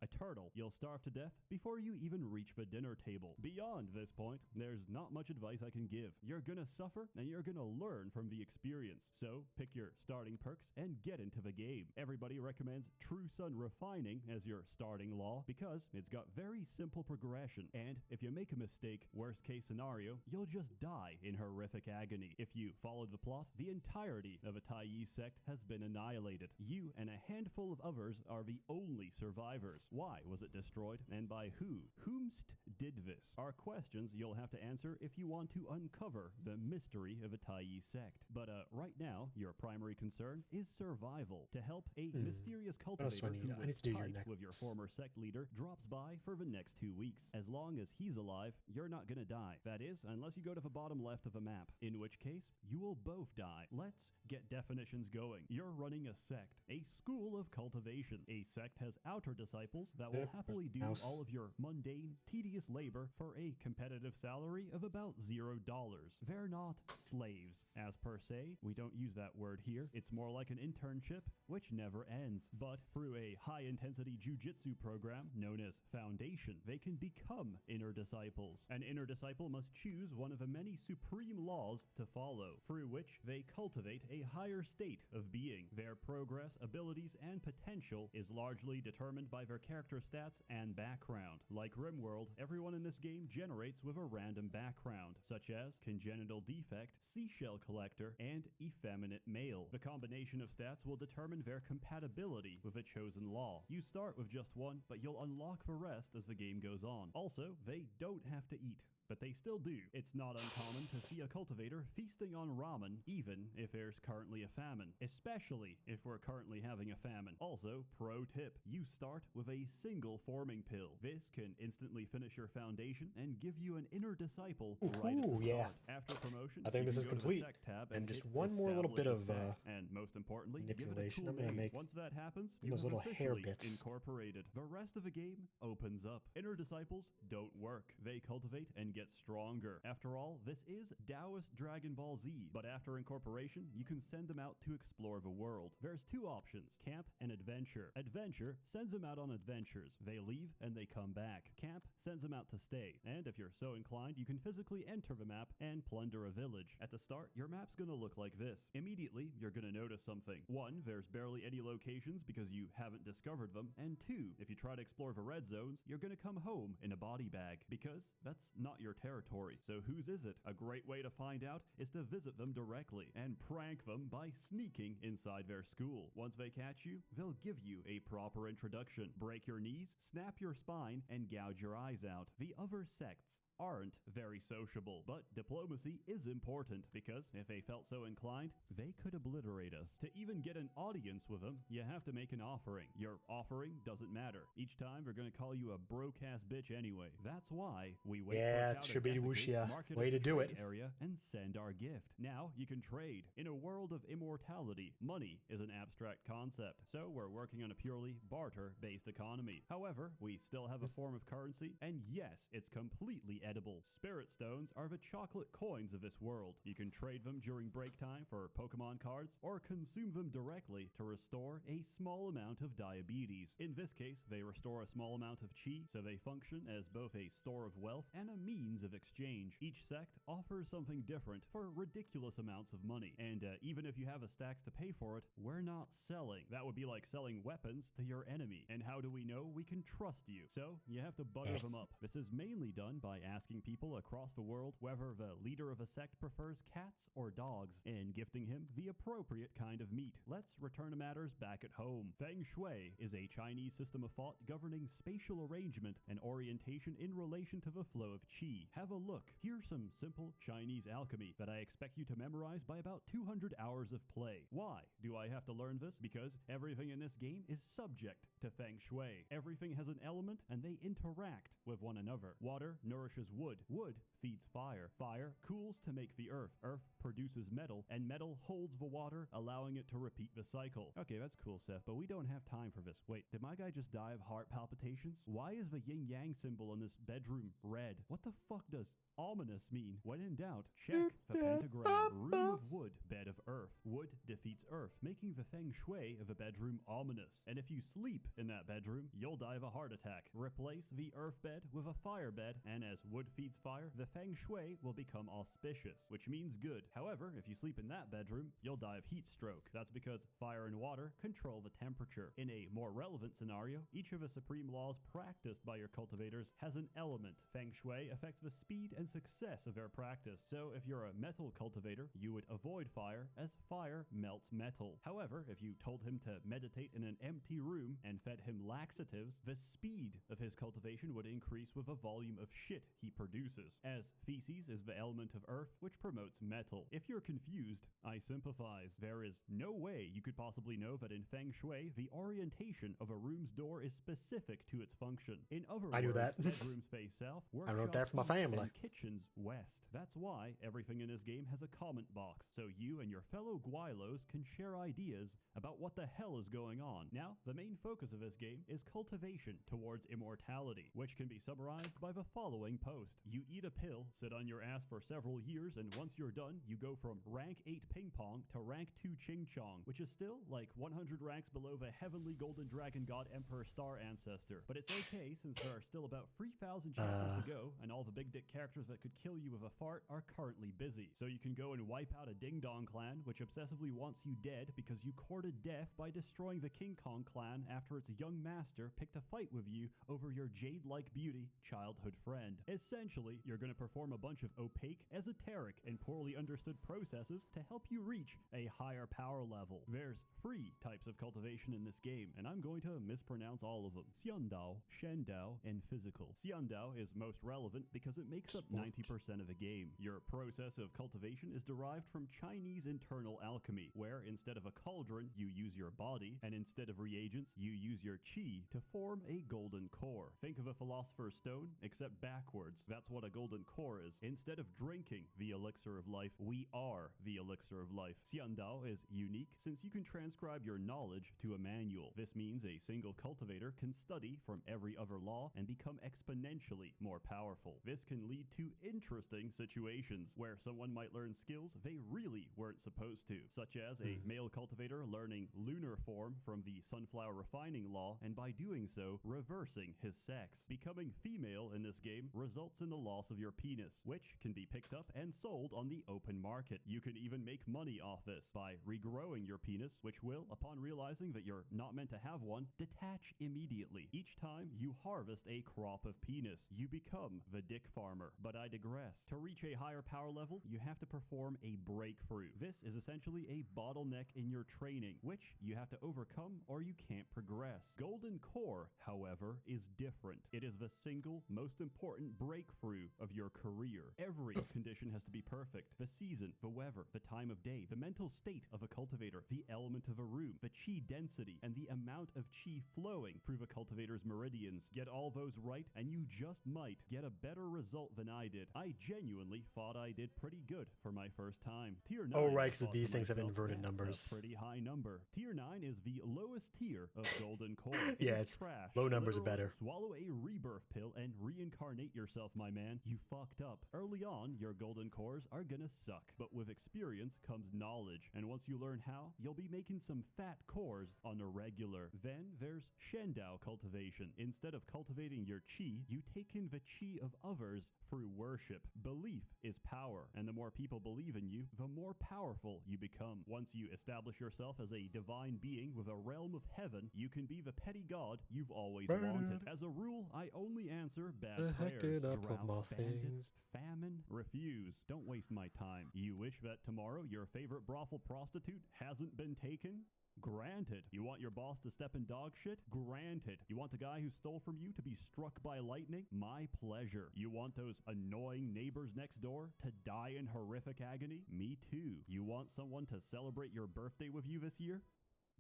S3: A turtle. You'll starve to death before you even reach the dinner table. Beyond this point, there's not much advice I can give. You're gonna suffer and you're gonna learn from the experience. So pick your starting perks and get into the game. Everybody recommends True Sun Refining as your starting law because it's got very simple progression. And if you make a mistake, worst case scenario, you'll just die in horrific agony. If you followed the plot, the entirety of a Tai Yi sect has been annihilated. You and a handful of others are the only survivors. Why was it destroyed and by who? Whomst did this? Are questions you'll have to answer if you want to uncover the mystery of a Tai Yi sect. But right now, your primary concern is survival. To help, a mysterious cultivator who
S2: I need
S3: was
S2: to do your
S3: tight with your
S2: next.
S3: former sect leader drops by for the next 2 weeks. As long as he's alive, you're not gonna die. That is, unless you go to the bottom left of a map, in which case, you will both die. Let's get definitions going. You're running a sect, a school of cultivation. A sect has outer disciples that will happily do
S2: Mouse.
S3: all of your mundane, tedious labor for a competitive salary of about $0. They're not slaves, as per se. We don't use that word here. It's more like an internship, which never ends. But through a high-intensity jujitsu program known as Foundation, they can become inner disciples. An inner disciple must choose one of the many supreme laws to follow, through which they cultivate a higher state of being. Their progress, abilities, and potential is largely determined by their character stats and background. Like RimWorld, everyone in this game generates with a random background, such as congenital defect, seashell collector, and effeminate male. The combination of stats will determine their compatibility with a chosen law. You start with just one, but you'll unlock the rest as the game goes on. Also, they don't have to eat, but they still do. It's not uncommon to see a cultivator feasting on ramen, even if there's currently a famine, especially if we're currently having a famine. Also, pro tip, you start with a single forming pill. This can instantly finish your foundation and give you an inner disciple right at the start.
S2: Yeah.
S3: After promotion,
S2: I think
S3: you
S2: this
S3: can
S2: is
S3: go to the
S2: complete.
S3: sect tab
S2: And just
S3: hit
S2: one more little bit
S3: establish a
S2: of,
S3: sect, and most importantly, give it a
S2: manipulation.
S3: cool
S2: I'm gonna
S3: name.
S2: make
S3: Once that happens, you
S2: those
S3: have
S2: little hair
S3: officially
S2: bits.
S3: incorporated. The rest of the game opens up. Inner disciples don't work. They cultivate and get stronger. After all, this is Taoist Dragon Ball Z, but after incorporation, you can send them out to explore the world. There's two options, camp and adventure. Adventure sends them out on adventures. They leave and they come back. Camp sends them out to stay, and if you're so inclined, you can physically enter the map and plunder a village. At the start, your map's gonna look like this. Immediately, you're gonna notice something. One, there's barely any locations because you haven't discovered them, and two, if you try to explore the red zones, you're gonna come home in a body bag, because that's not your territory. So whose is it? A great way to find out is to visit them directly and prank them by sneaking inside their school. Once they catch you, they'll give you a proper introduction, break your knees, snap your spine, and gouge your eyes out. The other sects aren't very sociable. But diplomacy is important because if they felt so inclined, they could obliterate us. To even get an audience with them, you have to make an offering. Your offering doesn't matter. Each time they're going to call you a broke-ass bitch anyway. That's why we wait
S2: Yeah,
S3: for a
S2: should be
S3: counter
S2: wuxia.
S3: market
S2: Way
S3: at
S2: to
S3: the
S2: do
S3: trade
S2: it.
S3: area and send our gift. Now you can trade. In a world of immortality, money is an abstract concept, so we're working on a purely barter-based economy. However, we still have a form of currency, and yes, it's completely edible. Spirit stones are the chocolate coins of this world. You can trade them during break time for Pokemon cards, or consume them directly to restore a small amount of diabetes. In this case, they restore a small amount of chi, so they function as both a store of wealth and a means of exchange. Each sect offers something different for ridiculous amounts of money, and even if you have the stacks to pay for it, we're not selling. That would be like selling weapons to your enemy. And how do we know we can trust you? So you have to butter them up. This is mainly done by asking people across the world whether the leader of a sect prefers cats or dogs, and gifting him the appropriate kind of meat. Let's return to matters back at home. Feng Shui is a Chinese system of thought governing spatial arrangement and orientation in relation to the flow of qi. Have a look. Here's some simple Chinese alchemy that I expect you to memorize by about 200 hours of play. Why do I have to learn this? Because everything in this game is subject to Feng Shui. Everything has an element and they interact with one another. Water nourishes wood. Wood feeds fire. Fire cools to make the earth. Earth produces metal, and metal holds the water, allowing it to repeat the cycle. Okay, that's cool, Seth, but we don't have time for this. Wait, did my guy just die of heart palpitations? Why is the yin-yang symbol in this bedroom red? What the fuck does ominous mean? When in doubt, check the pentagram. Room of wood, bed of earth. Wood defeats earth, making the feng shui of a bedroom ominous. And if you sleep in that bedroom, you'll die of a heart attack. Replace the earth bed with a fire bed, and as wood feeds fire, the feng shui will become auspicious, which means good. However, if you sleep in that bedroom, you'll die of heat stroke. That's because fire and water control the temperature. In a more relevant scenario, each of the supreme laws practiced by your cultivators has an element. Feng shui affects the speed and success of their practice. So if you're a metal cultivator, you would avoid fire, as fire melts metal. However, if you told him to meditate in an empty room and fed him laxatives, the speed of his cultivation would increase with the volume of shit he produces, as feces is the element of earth, which promotes metal. If you're confused, I sympathize. There is no way you could possibly know that in Feng Shui, the orientation of a room's door is specific to its function. In other words,
S2: I knew that.
S3: bedrooms face south,
S2: I wrote that for my
S3: workshops east,
S2: family.
S3: and kitchens west. That's why everything in this game has a comment box, so you and your fellow Guilos can share ideas about what the hell is going on. Now, the main focus of this game is cultivation towards immortality, which can be summarized by the following post. You eat a pill, sit on your ass for several years, and once you're done, you go from rank 8 ping pong to rank 2 ching chong, which is still like 100 ranks below the heavenly golden dragon god emperor star ancestor. But it's okay since there are still about 3,000 chapters to go, and all the big dick characters that could kill you with a fart are currently busy. So you can go and wipe out a ding dong clan, which obsessively wants you dead because you courted death by destroying the King Kong clan after its young master picked a fight with you over your jade-like beauty childhood friend. Essentially, you're going to perform a bunch of opaque, esoteric, and poorly understood processes to help you reach a higher power level. There's 3 types of cultivation in this game, and I'm going to mispronounce all of them. Xiandao, Shendao, and physical. Xiandao is most relevant because it makes up 90% of the game. Your process of cultivation is derived from Chinese internal alchemy, where instead of a cauldron, you use your body, and instead of reagents, you use your qi to form a golden core. Think of a philosopher's stone, except backwards. That's what a golden core is. Instead of drinking the elixir of life, we are the elixir of life. Xiandao is unique since you can transcribe your knowledge to a manual. This means a single cultivator can study from every other law and become exponentially more powerful. This can lead to interesting situations where someone might learn skills they really weren't supposed to, such as a male cultivator learning lunar form from the sunflower refining law, and by doing so, reversing his sex. Becoming female in this game results in the loss of your penis, which can be picked up and sold on the open market. You can even make money off this by regrowing your penis, which will, upon realizing that you're not meant to have one, detach immediately. Each time you harvest a crop of penis, you become the dick farmer. But I digress. To reach a higher power level, you have to perform a breakthrough. This is essentially a bottleneck in your training, which you have to overcome or you can't progress. Golden Core, however, is different. It is the single most important breakthrough of your career. Every condition has to be perfect. The season, the weather, the time of day, the mental state of a cultivator, the element of a room, the chi density, and the amount of chi flowing through the cultivator's meridians. Get all those right, and you just might get a better result than I did. I genuinely thought I did pretty good for my first time. Tier 9,
S2: Oh, right,
S3: I
S2: because
S3: thought
S2: these
S3: to
S2: things have
S3: myself,
S2: inverted
S3: that's
S2: numbers.
S3: a pretty high number. Tier 9 is the lowest tier of golden core.
S2: Yeah,
S3: is
S2: it's
S3: trash.
S2: low numbers are
S3: Literally,
S2: better.
S3: Swallow a rebirth pill and reincarnate yourself, my man. You fucked up. Early on, your golden cores are gonna suck. But with experience comes knowledge. And once you learn how, you'll be making some fat cores on a regular. Then there's Shendao cultivation. Instead of cultivating your chi, you take in the chi of others through worship. Belief is power, and the more people believe in you, the more powerful you become. Once you establish yourself as a divine being with a realm of heaven, you can be the petty god you've always wanted. As a rule, I only answer bad prayers. Drought, bandits, famine, refuse. Don't waste my time. You wish that tomorrow your favorite brothel prostitute hasn't been taken? Granted. You want your boss to step in dog shit? Granted. You want the guy who stole from you to be struck by lightning? My pleasure. You want those annoying neighbors next door to die in horrific agony? Me too. You want someone to celebrate your birthday with you this year?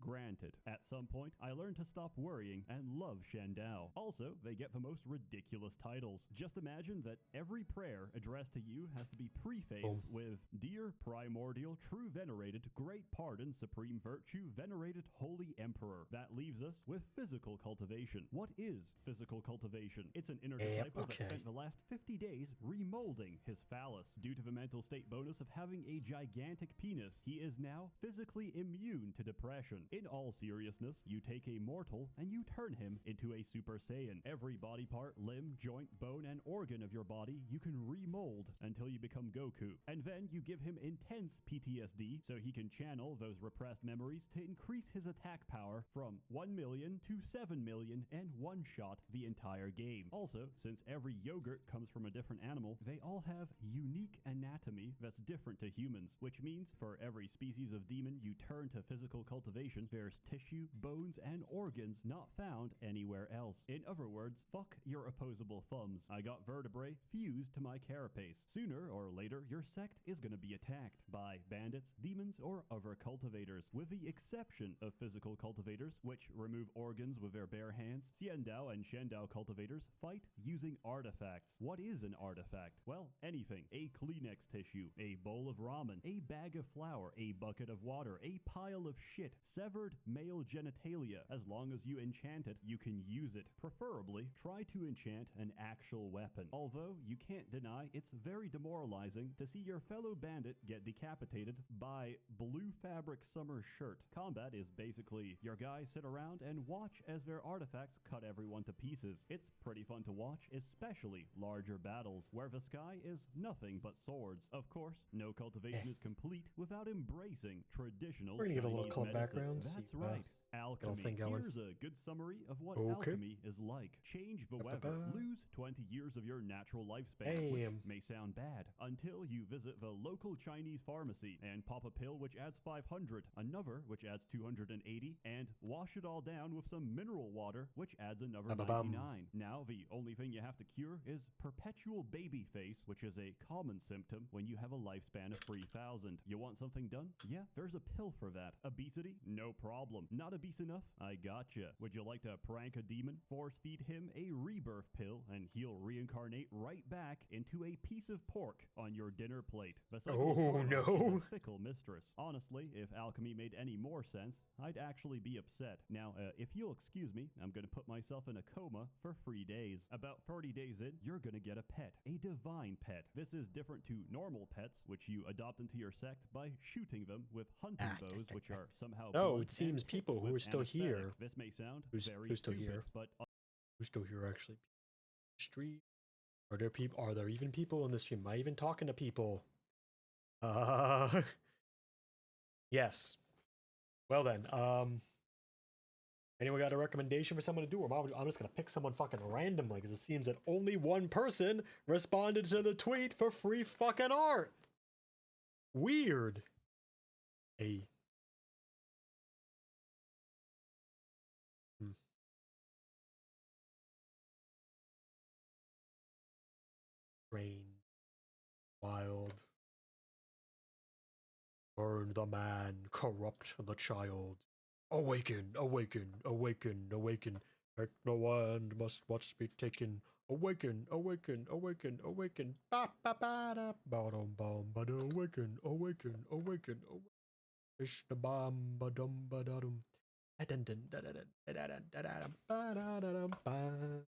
S3: Granted. At some point, I learned to stop worrying and love Shandao. Also, they get the most ridiculous titles. Just imagine that every prayer addressed to you has to be prefaced with, Dear Primordial, True Venerated, Great Pardon, Supreme Virtue, Venerated Holy Emperor. That leaves us with physical cultivation. What is physical cultivation? It's an inner disciple that spent the last 50 days remolding his phallus. Due to the mental state bonus of having a gigantic penis, he is now physically immune to depression. In all seriousness, you take a mortal and you turn him into a Super Saiyan. Every body part, limb, joint, bone, and organ of your body you can remold until you become Goku. And then you give him intense PTSD so he can channel those repressed memories to increase his attack power from 1 million to 7 million and one-shot the entire game. Also, since every yogurt comes from a different animal, they all have unique anatomy that's different to humans, which means for every species of demon you turn to physical cultivation, there's tissue, bones, and organs not found anywhere else. In other words, fuck your opposable thumbs. I got vertebrae fused to my carapace. Sooner or later, your sect is going to be attacked by bandits, demons, or other cultivators. With the exception of physical cultivators, which remove organs with their bare hands, Xiandao and Shendao cultivators fight using artifacts. What is an artifact? Well, anything. A Kleenex tissue, a bowl of ramen, a bag of flour, a bucket of water, a pile of shit, severed male genitalia. As long as you enchant it, you can use it. Preferably, try to enchant an actual weapon. Although, you can't deny it's very demoralizing to see your fellow bandit get decapitated by blue fabric summer shirt. Combat is basically your guys sit around and watch as their artifacts cut everyone to pieces. It's pretty fun to watch, especially larger battles, where the sky is nothing but swords. Of course, no cultivation is complete without embracing traditional
S2: We're gonna give a little
S3: Chinese
S2: club
S3: medicine.
S2: background.
S3: That's
S2: see,
S3: right.
S2: thing
S3: Alchemy.
S2: going.
S3: Here's a good summary of what
S2: Okay.
S3: alchemy is like. Change the weather. Lose 20 years of your natural lifespan, which may sound bad, until you visit the local Chinese pharmacy and pop a pill which adds 500, another which adds 280, and wash it all down with some mineral water which adds another 99. Now, the only thing you have to cure is perpetual baby face, which is a common symptom when you have a lifespan of 3,000. You want something done? Yeah, there's a pill for that. Obesity? No problem. Not obese enough? I gotcha. Would you like to prank a demon? Force feed him a rebirth pill and he'll reincarnate right back into a piece of pork on your dinner plate. The cycle of karma is a fickle mistress. Honestly, if alchemy made any more sense, I'd actually be upset. Now, if you'll excuse me, I'm gonna put myself in a coma for 3 days. About 30 days in, you're gonna get a pet. A divine pet. This is different to normal pets, which you adopt into your sect by shooting them with hunting bows, which are somehow
S2: Oh, it seems people who are still here.
S3: This may sound
S2: who's
S3: very
S2: still
S3: stupid,
S2: here?
S3: but
S2: Who's still here actually? Street. Are there people? Are there even people in the stream? Am I even talking to people? Yes. Well then, anyone got a recommendation for someone to do, or I'm just gonna pick someone fucking randomly because it seems that only one person responded to the tweet for free fucking art. Weird. Hey. Rain. Wild. Burn the man, corrupt the child. Awaken, awaken, awaken, awaken. Take no end must be taken. Awaken, awaken, awaken, awaken. Ba ba ba da ba dum bum ba da awaken, awaken, awaken, awaken. Ish da bum ba dum ba da dum. Da dun dun da da da da da da da ba da da dum ba.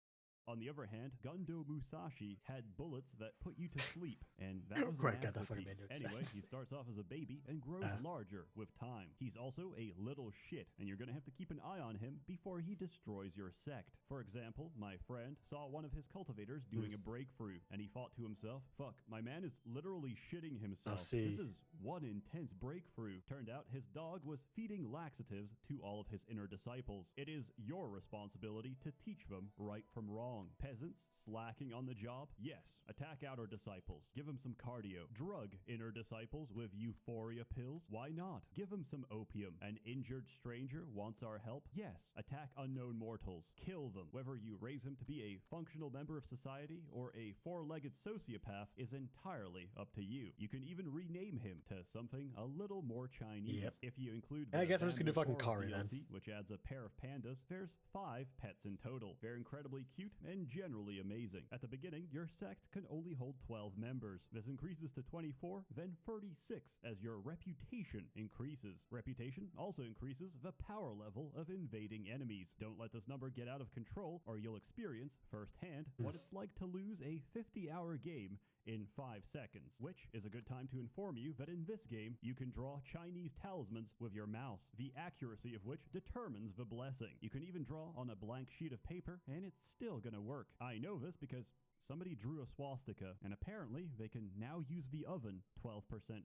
S3: On the other hand, Gundo Musashi had bullets that put you to sleep, and that was a
S2: Right, God, that fucking
S3: masterpiece.
S2: made no
S3: Anyway,
S2: sense.
S3: he starts off as a baby and grows larger with time. He's also a little shit, and you're gonna have to keep an eye on him before he destroys your sect. For example, my friend saw one of his cultivators doing a breakthrough, and he thought to himself, fuck, my man is literally shitting himself.
S2: see.
S3: This is one intense breakthrough. Turned out his dog was feeding laxatives to all of his inner disciples. It is your responsibility to teach them right from wrong. Peasants slacking on the job? Yes. Attack outer disciples. Give them some cardio. Drug inner disciples with euphoria pills? Why not? Give them some opium. An injured stranger wants our help? Yes. Attack unknown mortals. Kill them. Whether you raise him to be a functional member of society or a four-legged sociopath is entirely up to you. You can even rename him to something a little more Chinese.
S2: Yep.
S3: If you include
S2: I guess I'm just gonna do
S3: Bamboo
S2: fucking
S3: Forest
S2: Kari then.
S3: DLC, which adds a pair of pandas, there's 5 pets in total. They're incredibly cute and generally amazing. At the beginning, your sect can only hold 12 members. This increases to 24, then 36 as your reputation increases. Reputation also increases the power level of invading enemies. Don't let this number get out of control or you'll experience firsthand what it's like to lose a 50-hour game in 5 seconds, which is a good time to inform you that in this game, you can draw Chinese talismans with your mouse, the accuracy of which determines the blessing. You can even draw on a blank sheet of paper, and it's still gonna work. I know this because somebody drew a swastika, and apparently they can now use the oven 12%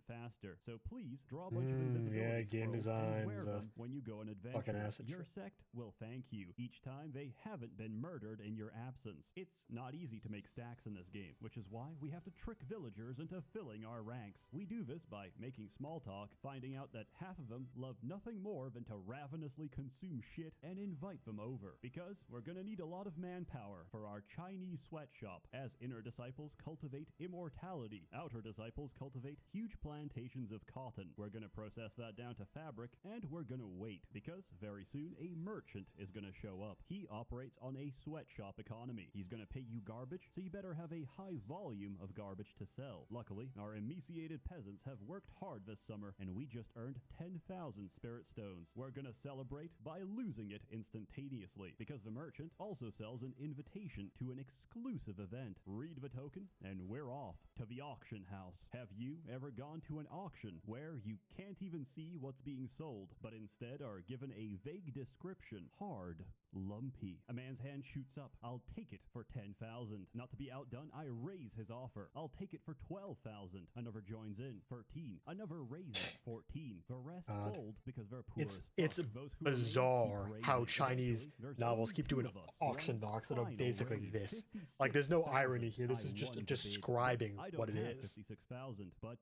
S3: faster. So please draw a bunch of invisibility
S2: game
S3: scrolls and wear
S2: design's
S3: them when you go on
S2: fucking
S3: adventures.
S2: acid
S3: Your
S2: trip.
S3: sect will thank you each time they haven't been murdered in your absence. It's not easy to make stacks in this game, which is why we have to trick villagers into filling our ranks. We do this by making small talk, finding out that half of them love nothing more than to ravenously consume shit and invite them over. Because we're gonna need a lot of manpower for our Chinese sweatshop, as inner disciples cultivate immortality. Outer disciples cultivate huge plantations of cotton. We're gonna process that down to fabric, and we're gonna wait, because very soon a merchant is gonna show up. He operates on a sweatshop economy. He's gonna pay you garbage, so you better have a high volume of garbage to sell. Luckily, our emaciated peasants have worked hard this summer, and we just earned 10,000 spirit stones. We're gonna celebrate by losing it instantaneously, because the merchant also sells an invitation to an exclusive event. Read the token, and we're off to the auction house. Have you ever gone to an auction where you can't even see what's being sold, but instead are given a vague description? Hard. Lumpy. A man's hand shoots up. I'll take it for 10,000. Not to be outdone, I raise his offer. I'll take it for 12,000. Another joins in. 13. Another raises. 14. The rest fold because they're poor as fuck.
S2: It's
S3: Those who remain
S2: bizarre
S3: keep
S2: how
S3: raising.
S2: Chinese
S3: Eventually, there's
S2: novels
S3: only
S2: keep
S3: 2
S2: doing
S3: of us.
S2: auction
S3: One
S2: blocks that are
S3: final
S2: basically
S3: raise,
S2: this. Like, there's no irony here. This
S3: 56,000.
S2: is just
S3: I won the bid.
S2: describing
S3: I don't
S2: what it
S3: have
S2: is.
S3: 56,000, but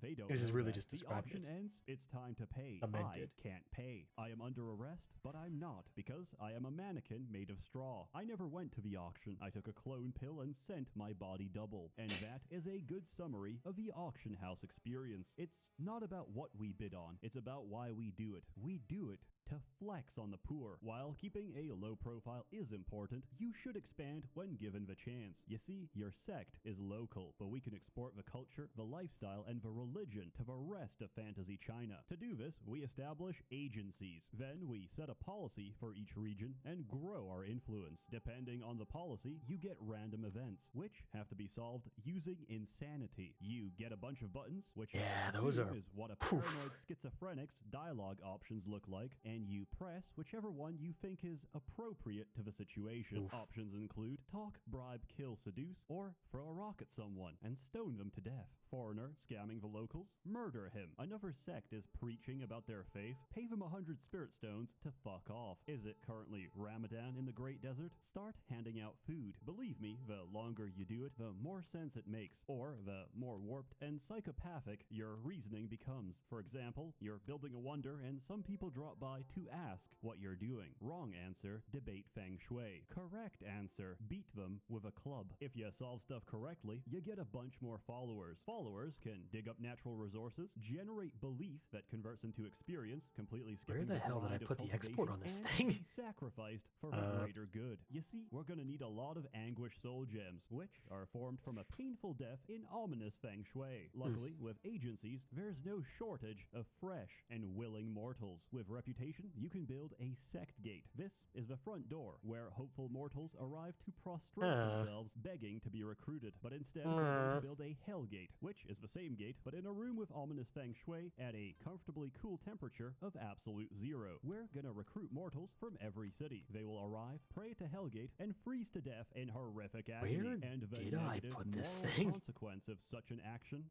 S3: they don't.
S2: This is
S3: know
S2: really
S3: that.
S2: just
S3: The
S2: describing
S3: auction
S2: it.
S3: ends. It's time to pay.
S2: Amended.
S3: I can't pay. I am under arrest, but I'm not, because I am a mannequin made of straw. I never went to the auction. I took a clone pill and sent my body double. And that is a good summary of the auction house experience. It's not about what we bid on. It's about why we do it. We do it to flex on the poor. While keeping a low profile is important, you should expand when given the chance. You see, your sect is local, but we can export the culture, the lifestyle, and the religion to the rest of fantasy China. To do this, we establish agencies. Then we set a policy for each region and grow our influence. Depending on the policy, you get random events, which have to be solved using insanity. You get a bunch of buttons, which I
S2: those
S3: assume
S2: are
S3: is what a paranoid schizophrenic's dialogue options look like, and you press whichever one you think is appropriate to the situation. Options include talk, bribe, kill, seduce, or throw a rock at someone and stone them to death. Foreigner scamming the locals? Murder him. Another sect is preaching about their faith? Pay them 100 spirit stones to fuck off. Is it currently Ramadan in the Great Desert? Start handing out food. Believe me, the longer you do it, the more sense it makes, or the more warped and psychopathic your reasoning becomes. For example, you're building a wonder and some people drop by to ask what you're doing. Wrong answer, debate feng shui. Correct answer, beat them with a club. If you solve stuff correctly, you get a bunch more followers. Followers can dig up natural resources, generate belief that converts into experience, completely skipping
S2: Where the hell did I
S3: grind of
S2: put the export on this
S3: cultivation,
S2: thing?
S3: and be sacrificed for a greater good. You see, we're gonna need a lot of anguish soul gems, which are formed from a painful death in ominous feng shui. Luckily, with agencies, there's no shortage of fresh and willing mortals. With reputation, you can build a sect gate. This is the front door, where hopeful mortals arrive to prostrate themselves, begging to be recruited. But instead, we're going to build a hell gate, which is the same gate, but in a room with ominous feng shui at a comfortably cool temperature of absolute 0. We're gonna recruit mortals from every city. They will arrive, pray to Hellgate, and freeze to death in horrific agony.
S2: Where
S3: And the
S2: did I
S3: negative
S2: put this
S3: moral
S2: thing?
S3: consequence of such an action?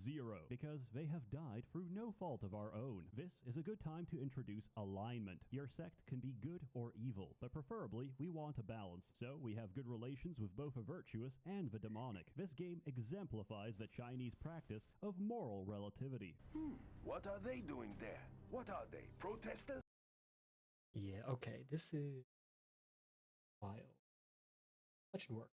S3: 0, because they have died through no fault of our own. This is a good time to introduce alignment. Your sect can be good or evil, but preferably we want a balance, so we have good relations with both the virtuous and the demonic. This game exemplifies the Chinese practice of moral relativity.
S17: What are they doing there? What are they, protesters?
S2: Yeah, okay, this is wild. That should work.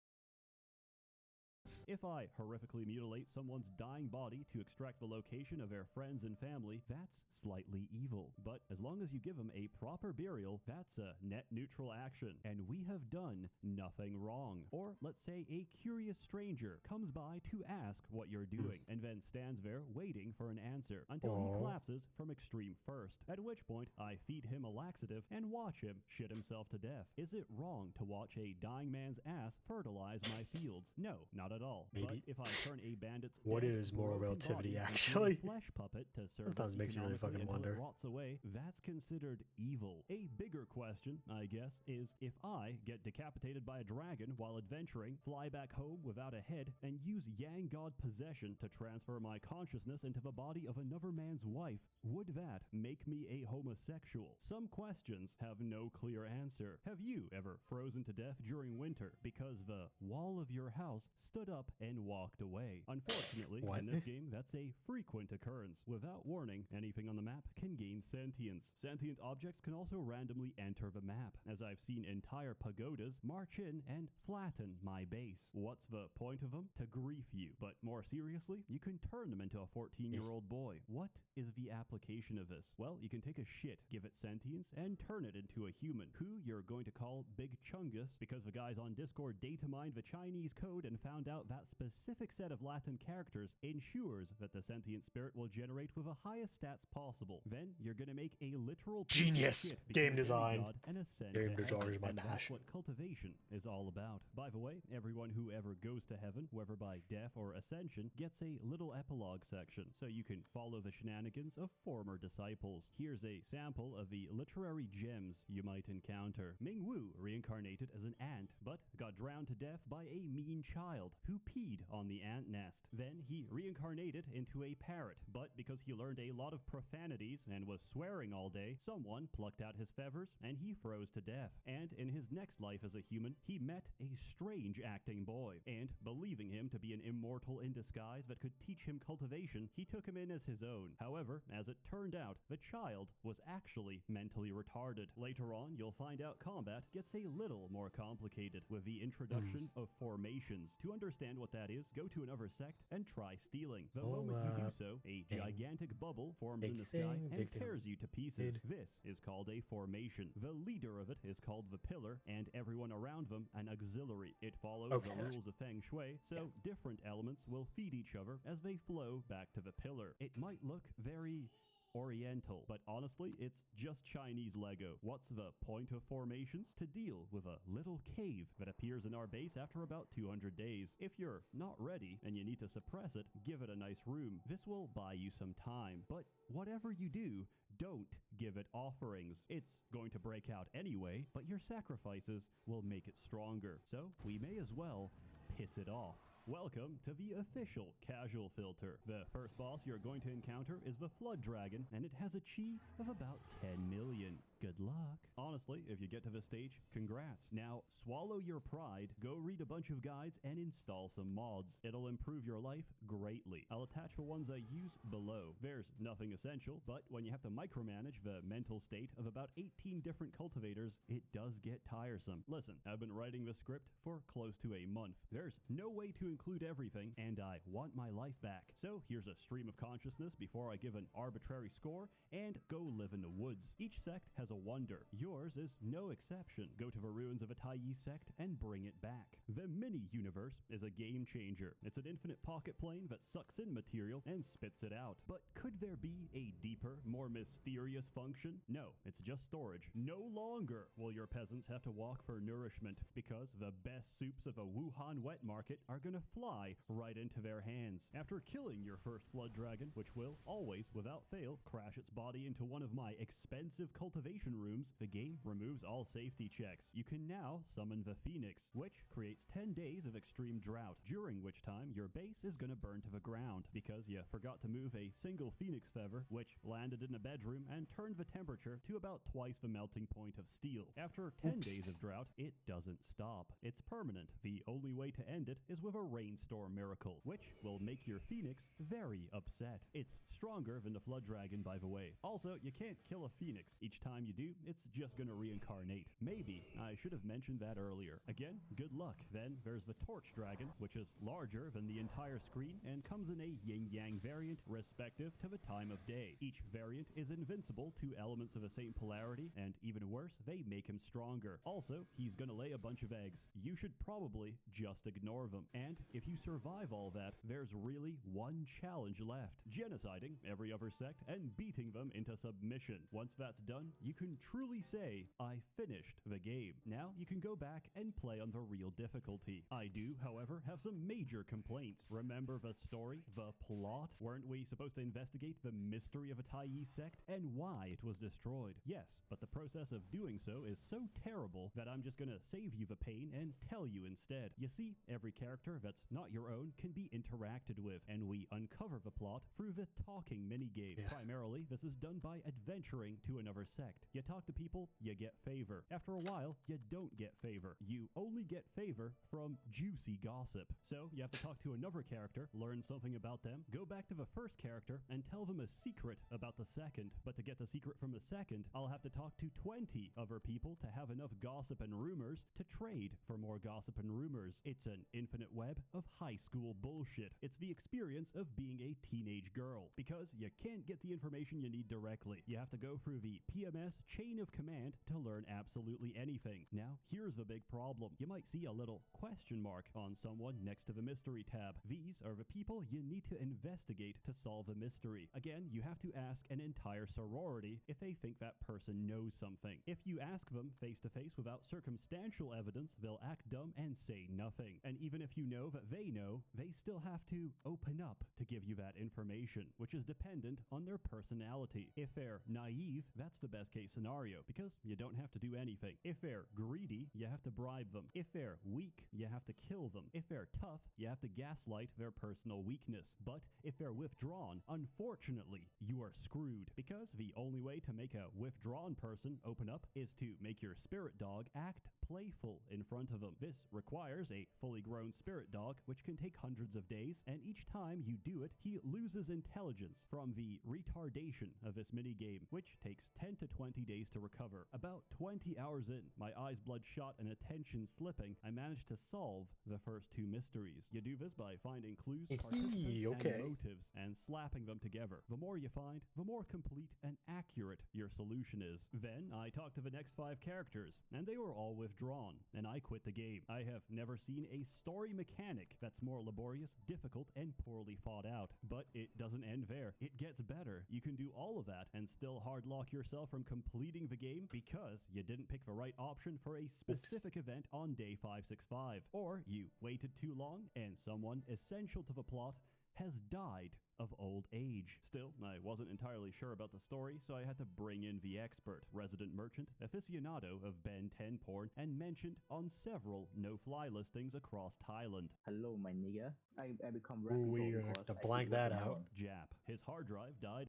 S3: If I horrifically mutilate someone's dying body to extract the location of their friends and family, that's slightly evil. But as long as you give them a proper burial, that's a net neutral action, and we have done nothing wrong. Or let's say a curious stranger comes by to ask what you're doing, and then stands there waiting for an answer until he collapses from extreme thirst, at which point I feed him a laxative and watch him shit himself to death. Is it wrong to watch a dying man's ass fertilize my fields? No, not at all.
S2: Maybe.
S3: But if I turn a bandit's
S2: What
S3: dead,
S2: is moral
S3: broken
S2: relativity,
S3: body into a
S2: actually?
S3: flesh puppet to serve
S2: Sometimes
S3: us
S2: makes you really
S3: economically
S2: fucking
S3: until it
S2: wonder.
S3: rots away, that's considered evil. A bigger question, I guess, is if I get decapitated by a dragon while adventuring, fly back home without a head, and use Yang God possession to transfer my consciousness into the body of another man's wife, would that make me a homosexual? Some questions have no clear answer. Have you ever frozen to death during winter because the wall of your house stood up and walked away? Unfortunately,
S2: What?
S3: in this game, that's a frequent occurrence. Without warning, anything on the map can gain sentience. Sentient objects can also randomly enter the map, as I've seen entire pagodas march in and flatten my base. What's the point of them? To grief you. But more seriously, you can turn them into a 14-year-old boy. What is the application of this? Well, you can take a shit, give it sentience, and turn it into a human, who you're going to call Big Chungus, because the guys on Discord data mined the Chinese code and found out that specific set of Latin characters ensures that the sentient spirit will generate with the highest stats possible. Then you're gonna make a literal piece of
S2: Genius.
S3: shit,
S2: Game
S3: become a
S2: design.
S3: demigod, and ascend
S2: Game
S3: to
S2: design
S3: heaven.
S2: is my
S3: And that's
S2: passion.
S3: what cultivation is all about. By the way, everyone who ever goes to heaven, whether by death or ascension, gets a little epilogue section, so you can follow the shenanigans of former disciples. Here's a sample of the literary gems you might encounter. Ming Wu reincarnated as an ant, but got drowned to death by a mean child who peed on the ant nest. Then he reincarnated into a parrot, but because he learned a lot of profanities and was swearing all day, someone plucked out his feathers and he froze to death. And in his next life as a human, he met a strange acting boy, and believing him to be an immortal in disguise that could teach him cultivation, he took him in as his own. However, as it turned out, the child was actually mentally retarded. Later on, you'll find out combat gets a little more complicated with the introduction of formations. To understand what that is, go to another sect and try stealing. The moment you do so, a gigantic bubble forms in the sky and tears you to pieces. This is called a formation. The leader of it is called the pillar, and everyone around them an auxiliary. It follows the rules of feng shui, so different elements will feed each other as they flow back to the pillar. It might look very oriental, but honestly, it's just Chinese Lego. What's the point of formations? To deal with a little cave that appears in our base after about 200 days. If you're not ready and you need to suppress it, give it a nice room. This will buy you some time, but whatever you do, don't give it offerings. It's going to break out anyway, but your sacrifices will make it stronger. So we may as well piss it off. Welcome to the official casual filter. The first boss you're going to encounter is the Flood Dragon, and it has a chi of about 10 million. Good luck. Honestly, if you get to this stage, congrats. Now, swallow your pride, go read a bunch of guides, and install some mods. It'll improve your life greatly. I'll attach the ones I use below. There's nothing essential, but when you have to micromanage the mental state of about 18 different cultivators, it does get tiresome. Listen, I've been writing this script for close to a month. There's no way to include everything, and I want my life back. So here's a stream of consciousness before I give an arbitrary score and go live in the woods. Each sect has a wonder. Yours is no exception. Go to the ruins of a Taiyi sect and bring it back. The mini-universe is a game changer. It's an infinite pocket plane that sucks in material and spits it out. But could there be a deeper, more mysterious function? No, it's just storage. No longer will your peasants have to walk for nourishment, because the best soups of a Wuhan wet market are gonna fly right into their hands. After killing your first Flood Dragon, which will always, without fail, crash its body into one of my expensive cultivation rooms, the game removes all safety checks. You can now summon the Phoenix, which creates 10 days of extreme drought, during which time your base is gonna burn to the ground because you forgot to move a single Phoenix feather, which landed in a bedroom and turned the temperature to about twice the melting point of steel. After 10 days of drought, it doesn't stop. It's permanent. The only way to end it is with a rainstorm miracle, which will make your Phoenix very upset. It's stronger than the Flood Dragon, by the way. Also, you can't kill a Phoenix. Each time you do, it's just gonna reincarnate. Maybe I should have mentioned that earlier. Again, good luck. Then there's the Torch Dragon, which is larger than the entire screen and comes in a yin-yang variant respective to the time of day. Each variant is invincible to elements of the same polarity, and even worse, they make him stronger. Also, he's gonna lay a bunch of eggs. You should probably just ignore them. And if you survive all that, there's really one challenge left: genociding every other sect and beating them into submission. Once that's done, you can truly say, I finished the game. Now you can go back and play on the real difficulty. I do, however, have some major complaints. Remember the story? The plot? Weren't we supposed to investigate the mystery of a Taiyi sect and why it was destroyed? Yes, but the process of doing so is so terrible that I'm just gonna save you the pain and tell you instead. You see, every character that's not your own can be interacted with, and we uncover the plot through the talking minigame.
S2: Yeah.
S3: Primarily, this is done by adventuring to another sect. You talk to people, you get favor. After a while, you don't get favor. You only get favor from juicy gossip. So you have to talk to another character, learn something about them, go back to the first character, and tell them a secret about the second. But to get the secret from the second, I'll have to talk to 20 other people to have enough gossip and rumors to trade for more gossip and rumors. It's an infinite web of high school bullshit. It's the experience of being a teenage girl, because you can't get the information you need directly. You have to go through the PMS chain of command to learn absolutely anything. Now, here's the big problem. You might see a little question mark on someone next to the mystery tab. These are the people you need to investigate to solve a mystery. Again, you have to ask an entire sorority if they think that person knows something. If you ask them face to face without circumstantial evidence, they'll act dumb and say nothing. And even if you know that they know, they still have to open up to give you that information, which is dependent on their personality. If they're naive, that's the best case scenario, because you don't have to do anything. If they're greedy, you have to bribe them. If they're weak, you have to kill them. If they're tough, you have to gaslight their personal weakness. But if they're withdrawn, unfortunately, you are screwed, because the only way to make a withdrawn person open up is to make your spirit dog act playful in front of them. This requires a fully grown spirit dog, which can take hundreds of days, and each time you do it, he loses intelligence from the retardation of this minigame, which takes 10 to 20 days to recover. About 20 hours in, my eyes bloodshot and attention slipping, I managed to solve the first two mysteries. You do this by finding clues, participants, and motives, and slapping them together. The more you find, the more complete and accurate your solution is. Then I talked to the next 5 characters, and they were all withdrawn, and I quit the game. I have never seen a story mechanic that's more laborious, difficult, and poorly thought out. But it doesn't end there. It gets better. You can do all of that and still hard lock yourself from completing the game because you didn't pick the right option for a specific event on day 565. Or you waited too long and someone essential to the plot has died of old age. Still, I wasn't entirely sure about the story, so I had to bring in the expert, resident merchant, aficionado of Ben 10 porn, and mentioned on several no-fly listings across Thailand.
S18: Hello, my nigga. I become
S2: Ooh,
S18: reputable
S2: we're gonna
S18: because
S2: have to
S18: I
S2: blank
S18: keep
S2: that
S18: working
S2: out.
S18: on.
S3: Jap. His hard drive died.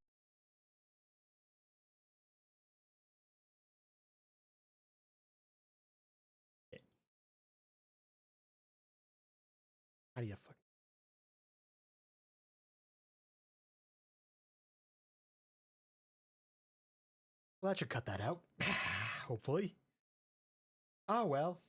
S2: How do you fuck? Well, that should cut that out. Hopefully. Oh well.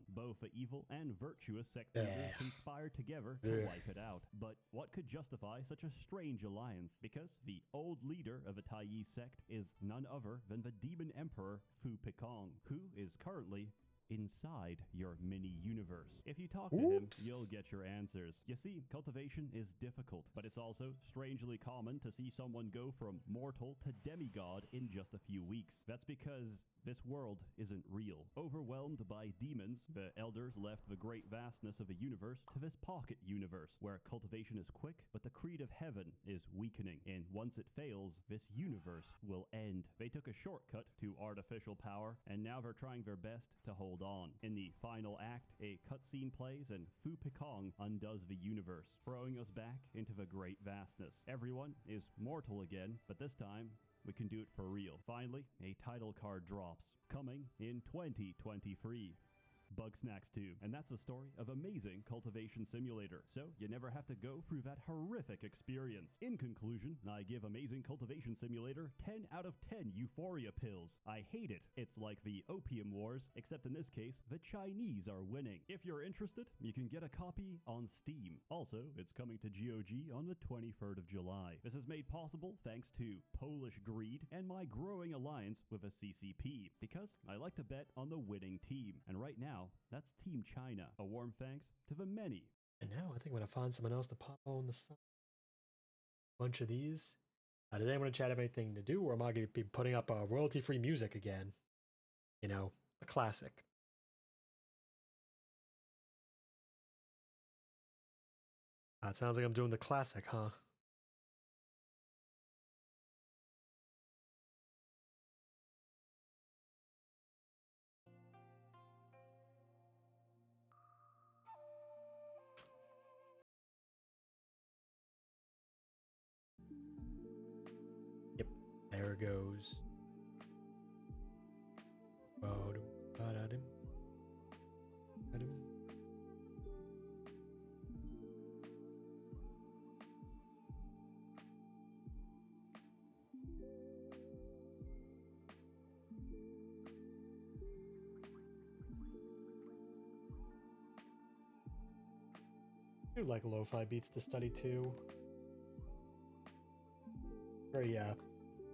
S3: Both the evil and virtuous sect leaders conspired together to wipe it out. But what could justify such a strange alliance? Because the old leader of the Taiyi sect is none other than the demon emperor Fu Pekong, who is currently inside your mini-universe. If you talk to him, you'll get your answers. You see, cultivation is difficult, but it's also strangely common to see someone go from mortal to demigod in just a few weeks. That's because this world isn't real. Overwhelmed by demons, the elders left the great vastness of the universe to this pocket universe, where cultivation is quick, but the creed of heaven is weakening, and once it fails, this universe will end. They took a shortcut to artificial power, and now they're trying their best to hold on. In the final act, a cutscene plays, and Fu Pekong undoes the universe, throwing us back into the great vastness. Everyone is mortal again, but this time, we can do it for real. Finally, a title card drops, coming in 2023. Bugsnax 2, and that's the story of Amazing Cultivation Simulator, so you never have to go through that horrific experience. In conclusion, I give Amazing Cultivation Simulator 10 out of 10 euphoria pills. I hate it. It's like the Opium Wars, except in this case, the Chinese are winning. If you're interested, you can get a copy on Steam. Also, it's coming to GOG on the 23rd of July. This is made possible thanks to Polish greed and my growing alliance with a CCP, because I like to bet on the winning team, and right now, that's Team China. A warm thanks to the many.
S2: And now I think I'm gonna find someone else to pop on the side. Bunch of these. Does anyone in chat have anything to do, or am I gonna be putting up royalty-free music again? You know, a classic. It sounds like I'm doing the classic, huh? Yep, there it goes. I do like lo-fi beats to study too. Very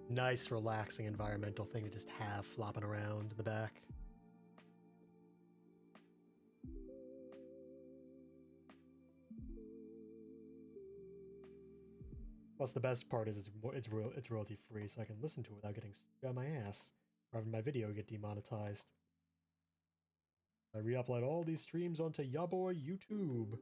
S2: nice, relaxing, environmental thing to just have flopping around in the back. Plus, the best part is it's royalty free, so I can listen to it without getting sued on my ass, or having my video get demonetized. I re-upload all these streams onto Yaboy YouTube.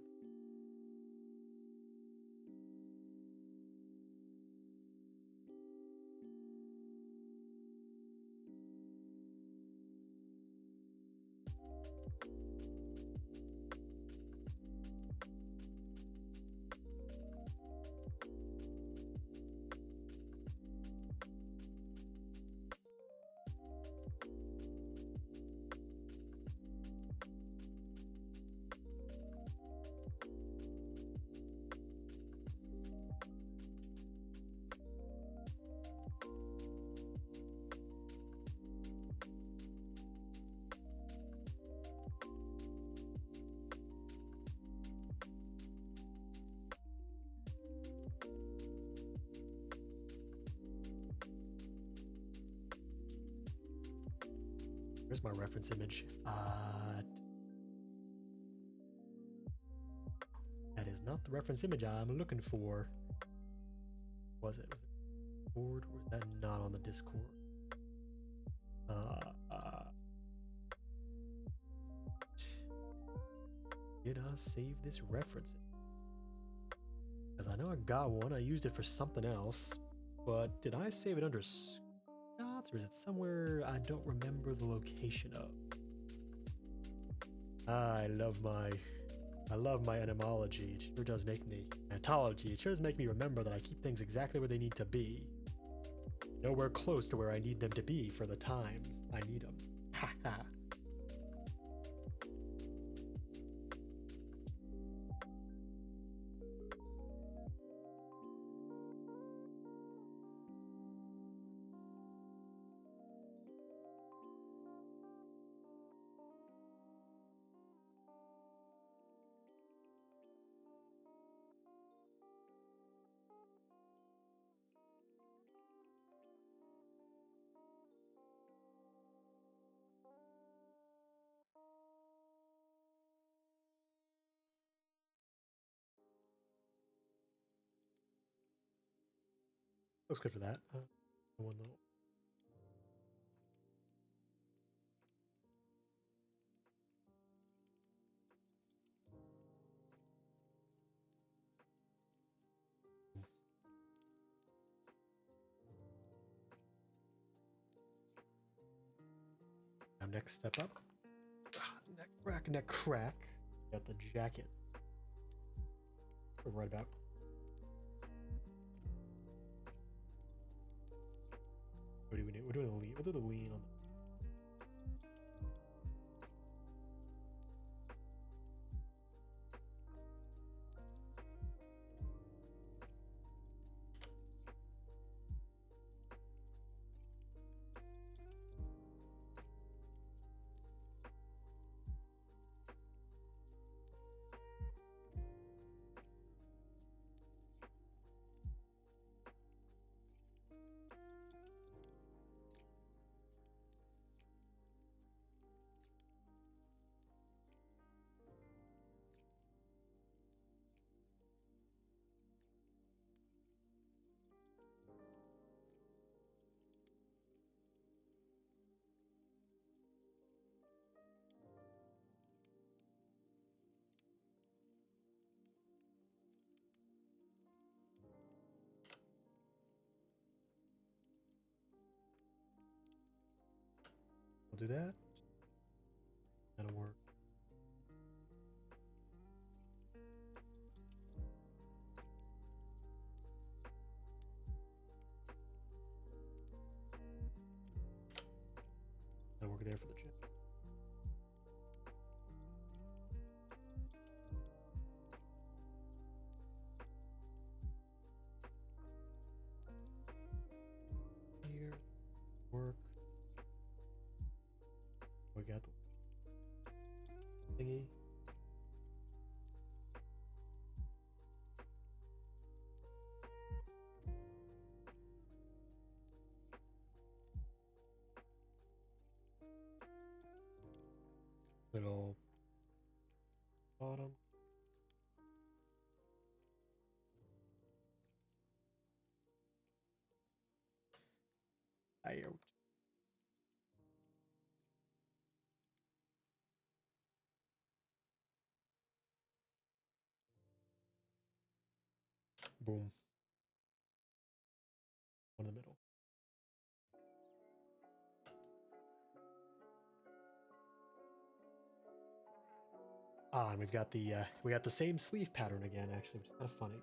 S2: Where's my reference image? That is not the reference image I'm looking for. Was it? Was it board? Or was that not on the Discord? Did I save this reference? Because I know I got one. I used it for something else. But did I save it under Scott's, or is it somewhere I don't remember the location of? I love my etymology. It sure does make me etymology. It sure does make me remember that I keep things exactly where they need to be. Nowhere close to where I need them to be for the times I need them. Ha ha. Looks good for that. One little. Now next step up. Neck crack, neck crack. Got the jacket. We're right about. What do we do? We're doing the lean. We'll do the lean on the. We'll do that. That'll work. That'll work there for the chip. Here, work. We got the thingy. Little bottom. Out. Boom. One in the middle. Ah, and we got the same sleeve pattern again, actually, which is kind of funny.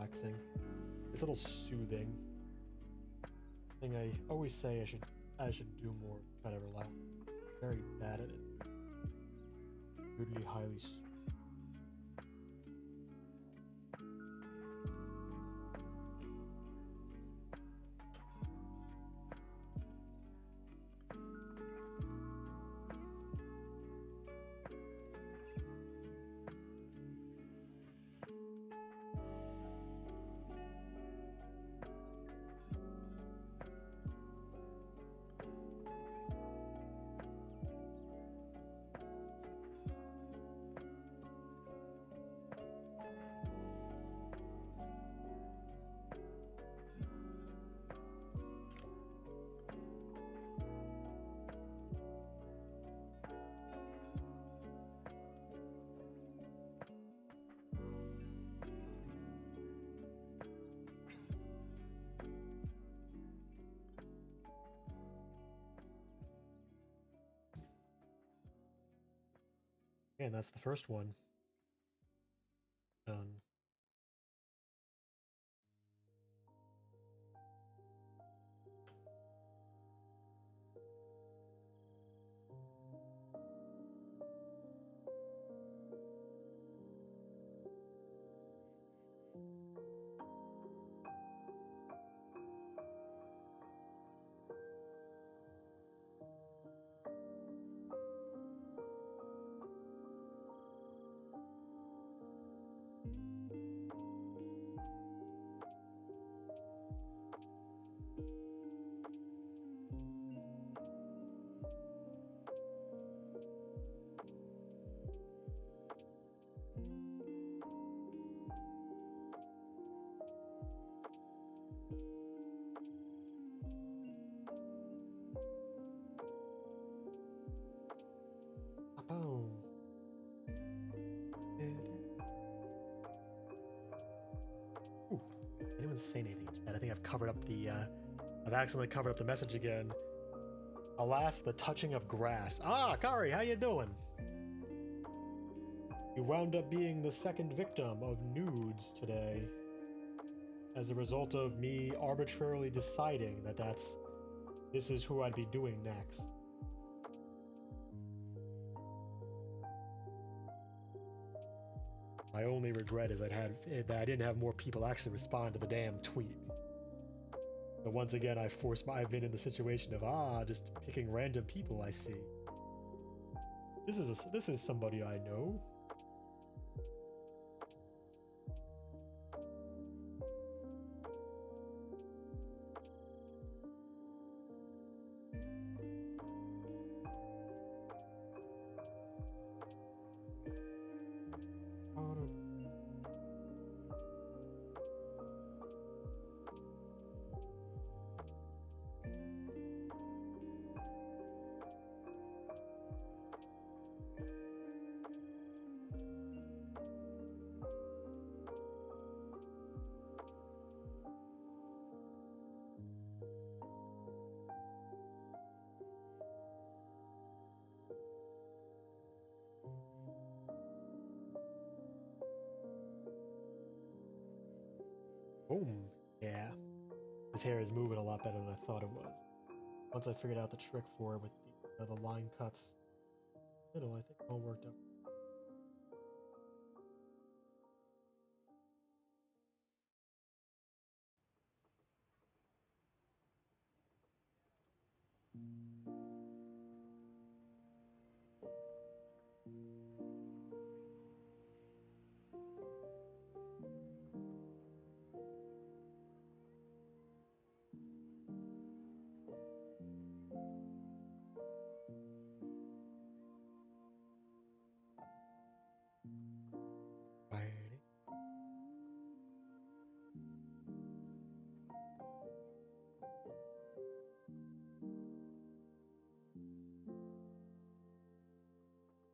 S2: relaxing. It's a little soothing. Thing I always say I should do more to try to relax. Very bad at it. Weirdly highly. And that's the first one. Done. Boom. Ooh, anyone say anything to that? I think I've covered up the, I've accidentally covered up the message again. Alas, the touching of grass. Ah, Kari, how you doing? You wound up being the second victim of Noods today. As a result of me arbitrarily deciding that this is who I'd be doing next. My only regret is that I didn't have more people actually respond to the damn tweet. But once again, I've been in the situation of just picking random people I see. This is somebody I know. Boom. Yeah. His hair is moving a lot better than I thought it was. Once I figured out the trick for it with the line cuts, I think it all worked out.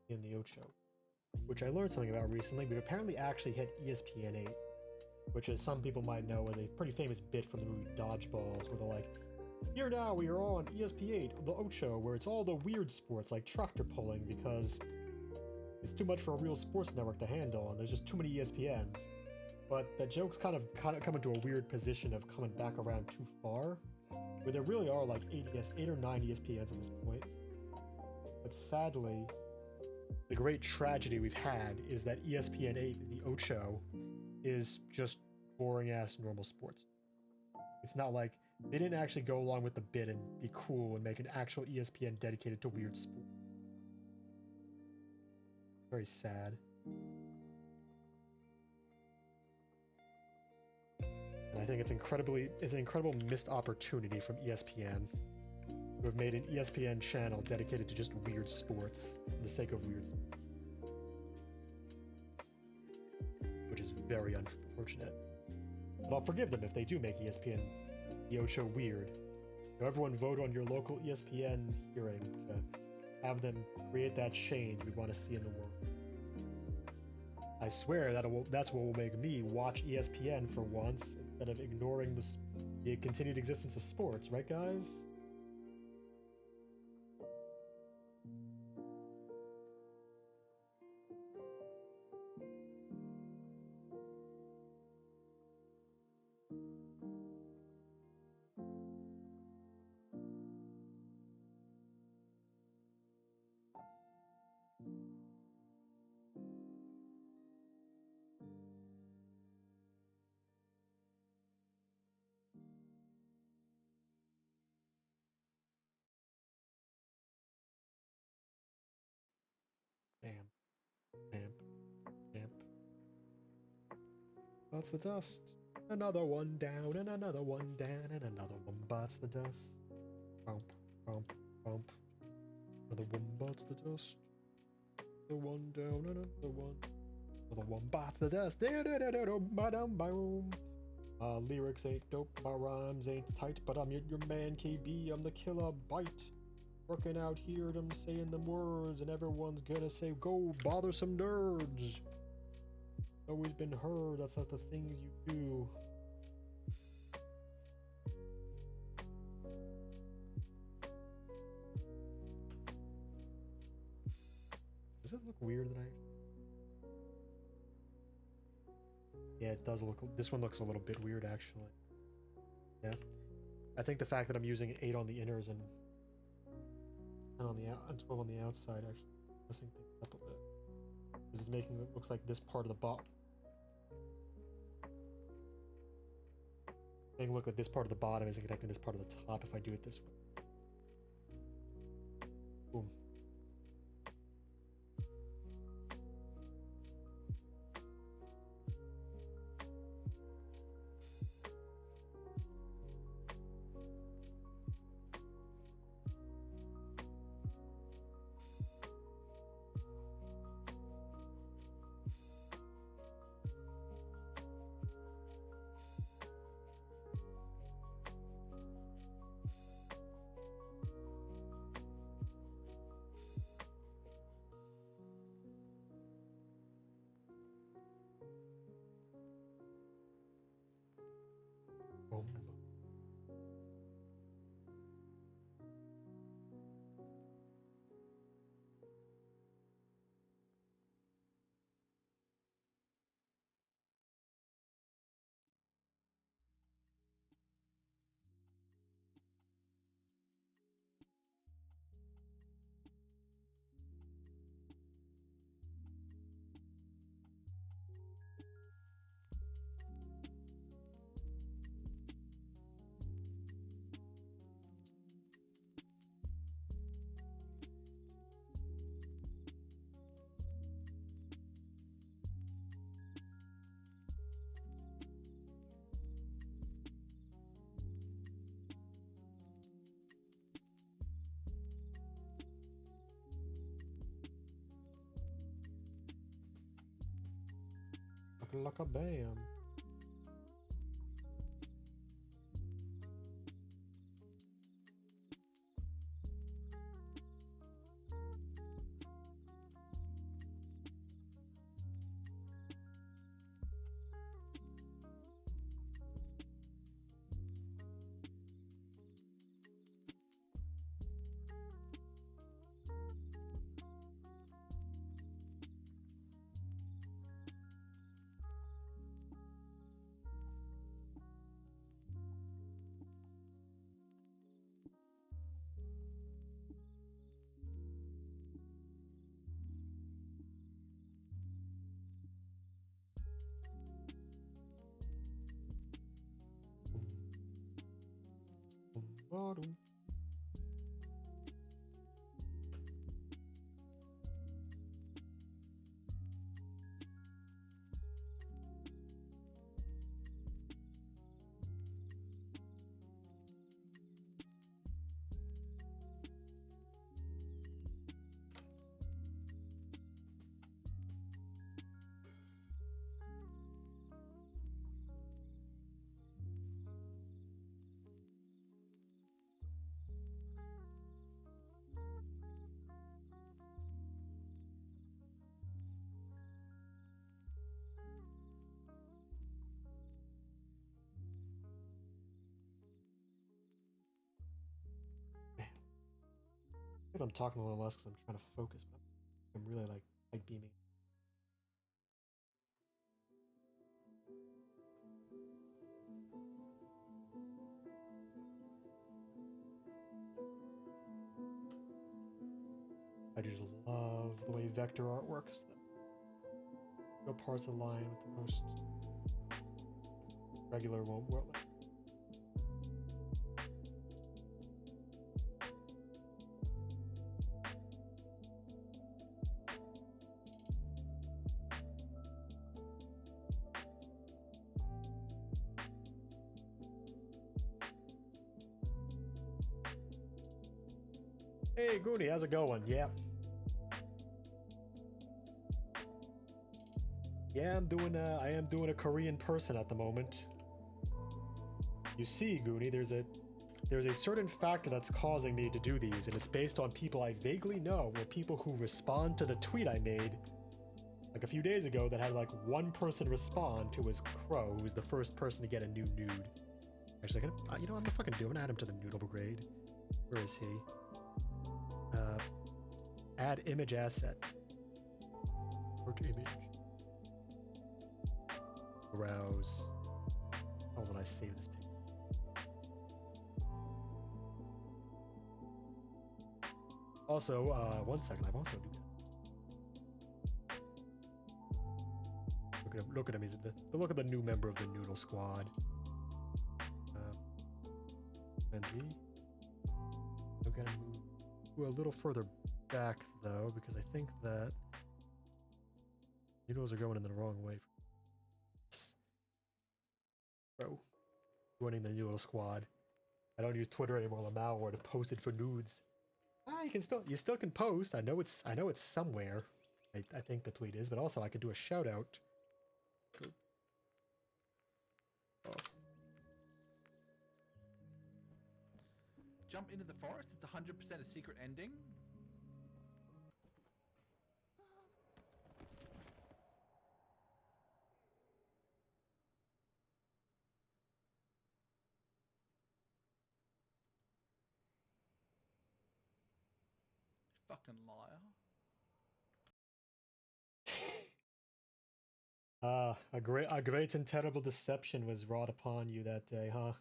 S2: In the Ocho, which I learned something about recently, but apparently actually hit ESPN 8, which as some people might know is a pretty famous bit from the movie Dodgeballs, where they're like, here now we are on ESP8, the Ocho, where it's all the weird sports like tractor pulling because it's too much for a real sports network to handle and there's just too many ESPNs. but the joke's kind of come into a weird position of coming back around too far, where there really are like 8 or 9 ESPNs at this point. But sadly, the great tragedy we've had is that ESPN 8, the Ocho, is just boring ass normal sports. It's not like they didn't actually go along with the bit and be cool and make an actual ESPN dedicated to weird sport. Very sad. And I think it's an incredible missed opportunity from ESPN to have made an ESPN channel dedicated to just weird sports for the sake of weird sports. Which is very unfortunate. But I'll forgive them if they do make ESPN the Ocho weird. So everyone vote on your local ESPN hearing to have them create that change we want to see in the world. I swear that's what will make me watch ESPN for once instead of ignoring the continued existence of sports, right guys? Damp. Bites the dust. Another one down, and another one down, and another one bites the dust. Bump, bump, bump. Another one bites the dust. The one down, another one. Another one bites the dust. Lyrics ain't dope, my rhymes ain't tight, but I'm your man KB, I'm the killer bite. Working out here, them saying them words, and everyone's gonna say, go bother some nerds. Always been heard, that's not the things you do. Does it look weird that Yeah, it does look, this one looks a little bit weird actually. Yeah. I think the fact that I'm using 8 on the inners and on the 12 on the outside actually messing things up a bit. This is making it looks like this part of the bottom. Making it look like this part of the bottom isn't connecting this part of the top if I do it this way. Boom. Like a bam. Ba-dum. I'm talking a little less because I'm trying to focus, but I'm really like beaming. I just love the way vector art works. No parts align with the most regular one. Hey Goonie, how's it going? Yeah. Yeah, I am doing a Korean person at the moment. You see, Goonie, there's a certain factor that's causing me to do these, and it's based on people I vaguely know, or people who respond to the tweet I made like a few days ago that had like one person respond, who was Crow, who was the first person to get a new nude. Actually, you know what I'm fucking doing? Add him to the noodle brigade. Where is he? Add image asset. Search image. Browse. How will I save this picture? Also, 1 second. I've also do that. Look at him. He's the look of the new member of the Noodle Squad. Benzie. I'm gonna move a little further back though, because I think that noodles are going in the wrong way. Bro, joining the Noodle Squad. I don't use Twitter anymore. I'm malware to post it for nudes. You still can post. I know it's somewhere. I think the tweet is, but also I could do a shout out. Oh.
S19: Jump into the forest. It's 100% a secret ending. Fucking liar.
S2: A great and terrible deception was wrought upon you that day, huh?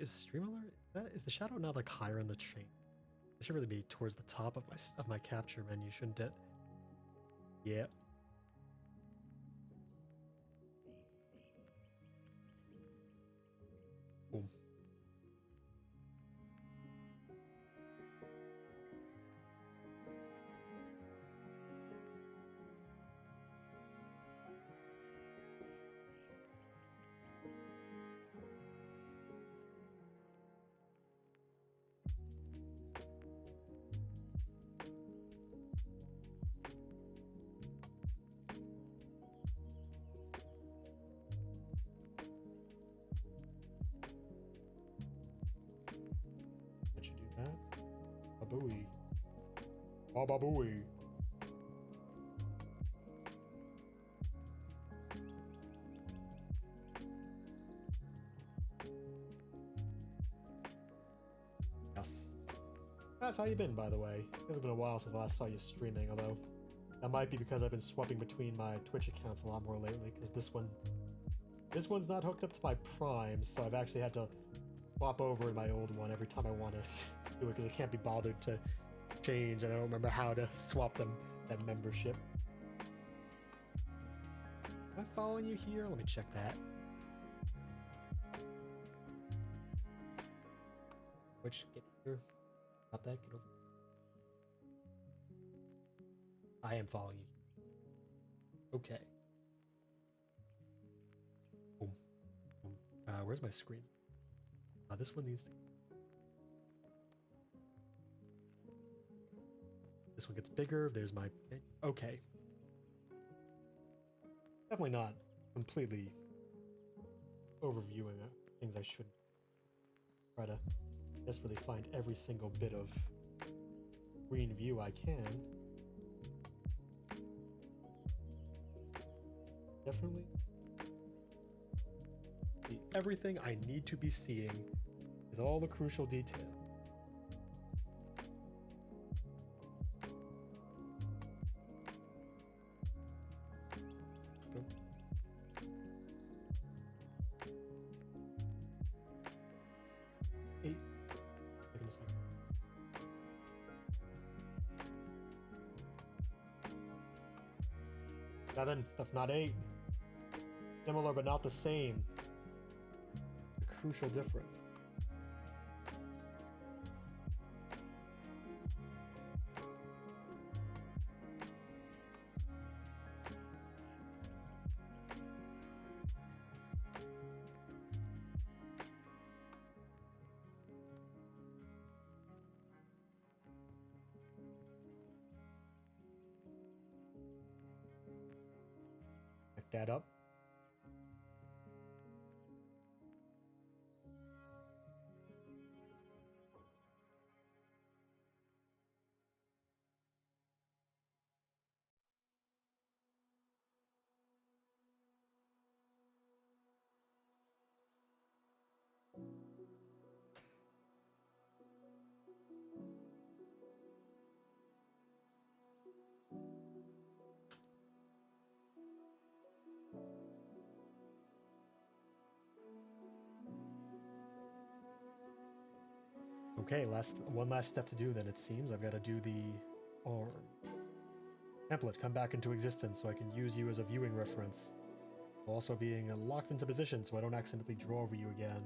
S2: Is stream alert? Is the shadow not like higher in the chain? It should really be towards the top of my capture menu, shouldn't it? Yeah. Boom. Babooey. Oh, babooey. Yes. That's how you been, by the way. It's been a while since I last saw you streaming, although that might be because I've been swapping between my Twitch accounts a lot more lately, because this one's not hooked up to my Prime, so I've actually had to swap over in my old one every time I want to do it, because I can't be bothered to change, and I don't remember how to swap that membership. Am I following you here? Let me check that. Which, get here. Not that, get over. I am following you. Okay. Boom. Boom. Where's my screen? This one needs to... This one gets bigger. There's my... Okay. Definitely not completely overviewing things I shouldn't. Try to desperately find every single bit of green view I can. Definitely. See everything I need to be seeing with all the crucial detail. Seven, that's not 8. Similar but not the same. A crucial difference. That up. Okay, one last step to do then, it seems. I've got to do the arm. Template, come back into existence so I can use you as a viewing reference. Also being locked into position so I don't accidentally draw over you again.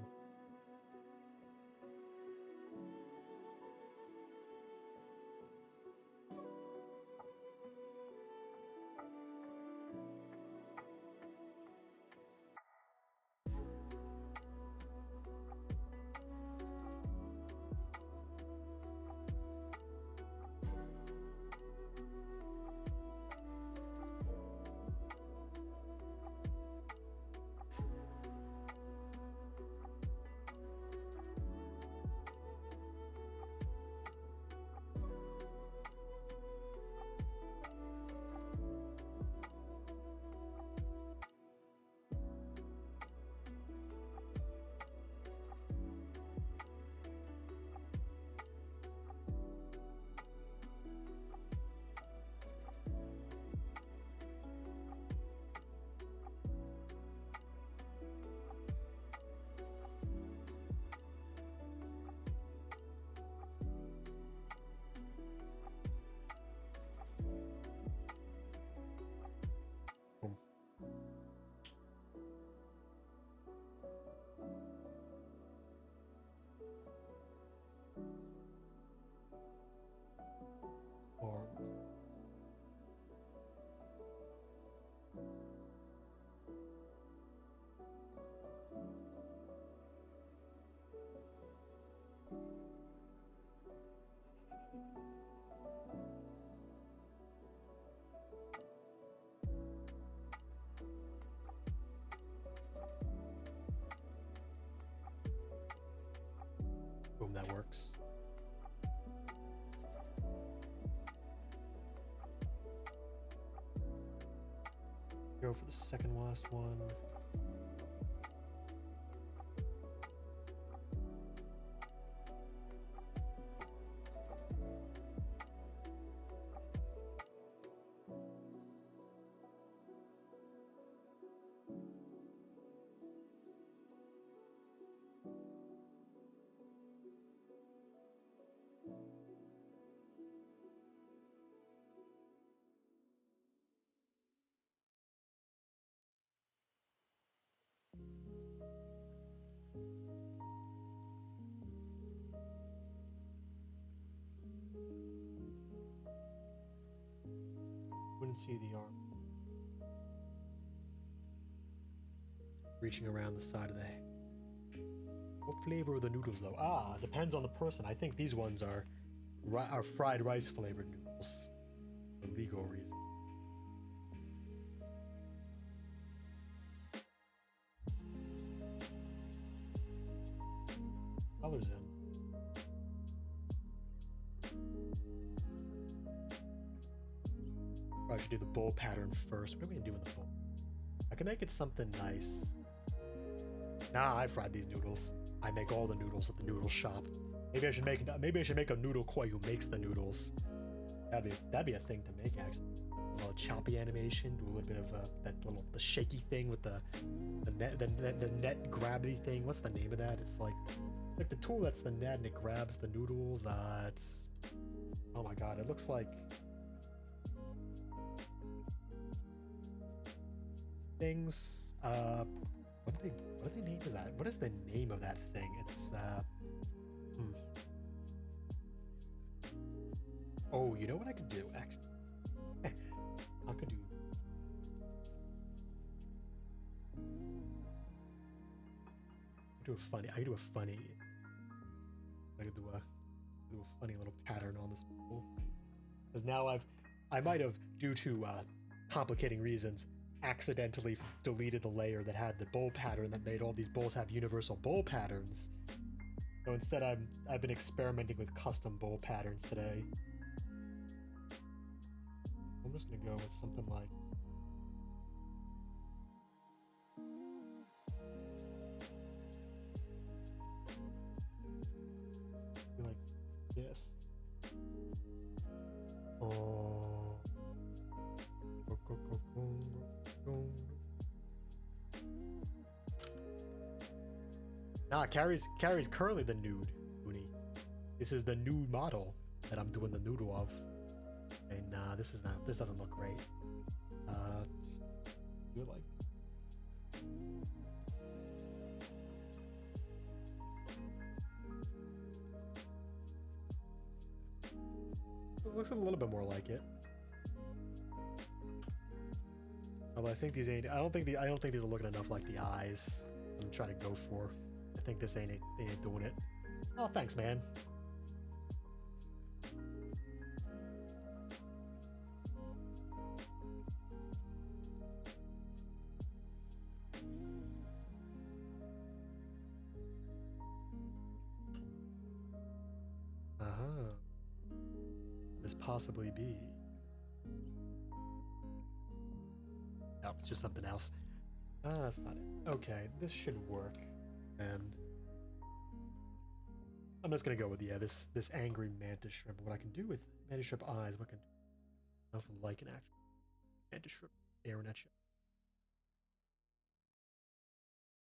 S2: Boom, that works. Go for the second last one. even see the arm. Reaching around the side of the head. What flavor are the noodles though? Ah, depends on the person. I think these ones are fried rice flavored noodles for legal reasons. Colors in. Probably should do the bowl pattern first. What are we gonna do with the bowl? I can make it something nice. Nah, I fried these noodles. I make all the noodles at the noodle shop. Maybe I should make a noodle koi who makes the noodles. That'd be a thing to make actually. A little choppy animation, do a little bit of the shaky thing with the net gravity thing. What's the name of that? It's like the tool that's the net and it grabs the noodles. It's, oh my god, it looks like things. What do they name is that? What is the name of that thing? It's Oh, you know what I could do actually? I could do. I could do a funny. I could do a funny little pattern on this bowl. Because now I might have, due to complicating reasons, accidentally deleted the layer that had the bowl pattern that made all these bowls have universal bowl patterns. So instead I've been experimenting with custom bowl patterns today. I'm just gonna go with something like this. Oh. Nah, Carrie's currently the nude Uni. This is the nude model that I'm doing the noodle of. And nah, this doesn't look great. Do it like it looks a little bit more like it. Although I think these ain't. I don't think these are looking enough like the eyes I'm trying to go for. I think this ain't doing it. Oh, thanks, man. This possibly be? No, it's just something else. That's not it. Okay, this should work. And I'm just gonna go with this angry mantis shrimp. What I can do with mantis shrimp eyes, what can nothing like an actual mantis shrimp staring at you.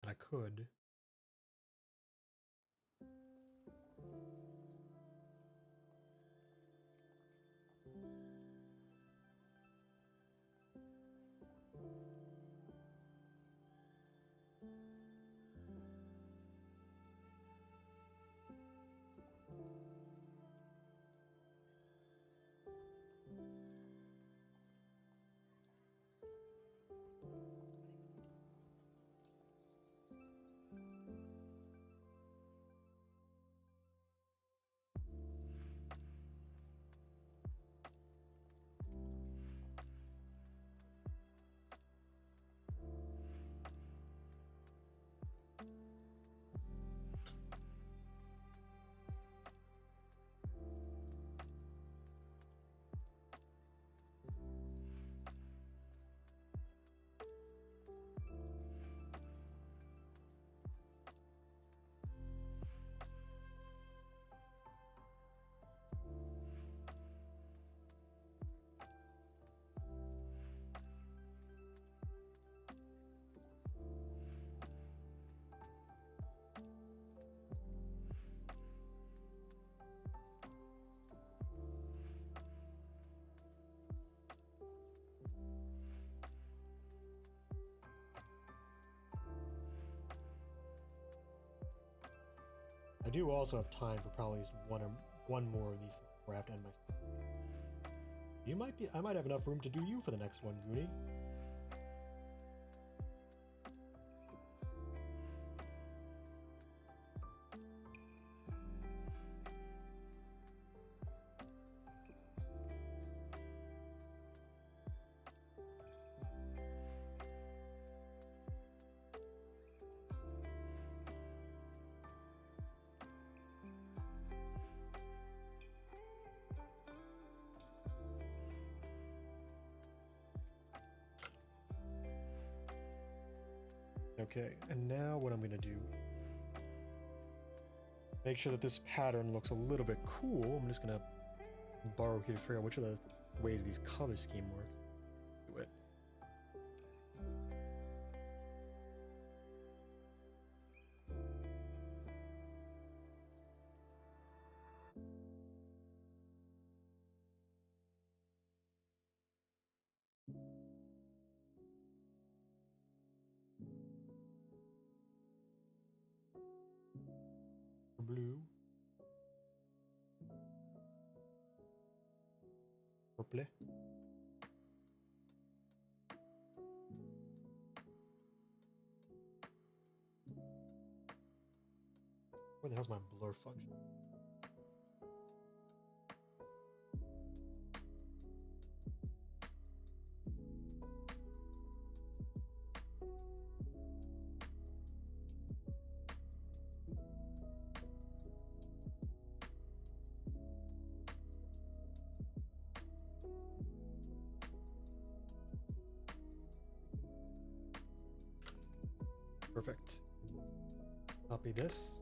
S2: And I could. I do also have time for probably one more of these before I have to end my. I might have enough room to do you for the next one, Goonie. Okay, and now what I'm gonna do, make sure that this pattern looks a little bit cool. I'm just gonna borrow here to figure out which of the ways these color scheme works. Do it. Blue. Purple. Where the hell's my blur function? Perfect. Copy this.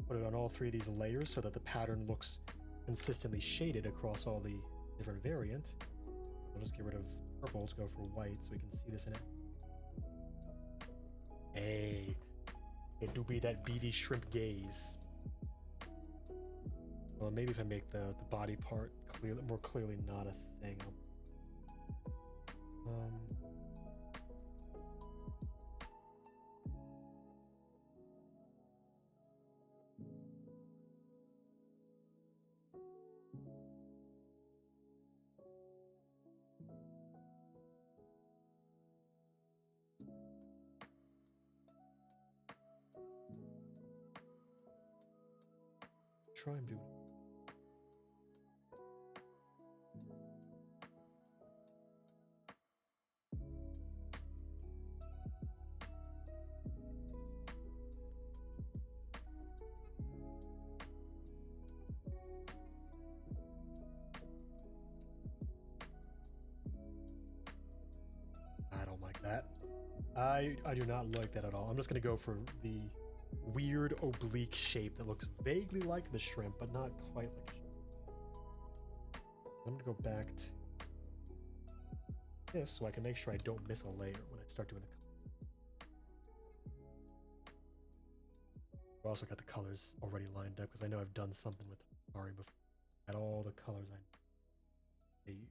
S2: Put it on all three of these layers so that the pattern looks consistently shaded across all the different variants. I'll just get rid of purple to go for white so we can see this in it. Hey, it do be that beady shrimp gaze. Well, maybe if I make the body part more clearly not a thing. Try and do it. I don't like that. I do not like that at all. I'm just gonna go for the weird oblique shape that looks vaguely like the shrimp, but not quite like shrimp. I'm gonna go back to this so I can make sure I don't miss a layer when I start doing the color. I've also got the colors already lined up because I know I've done something with Ari before. At all the colors I need.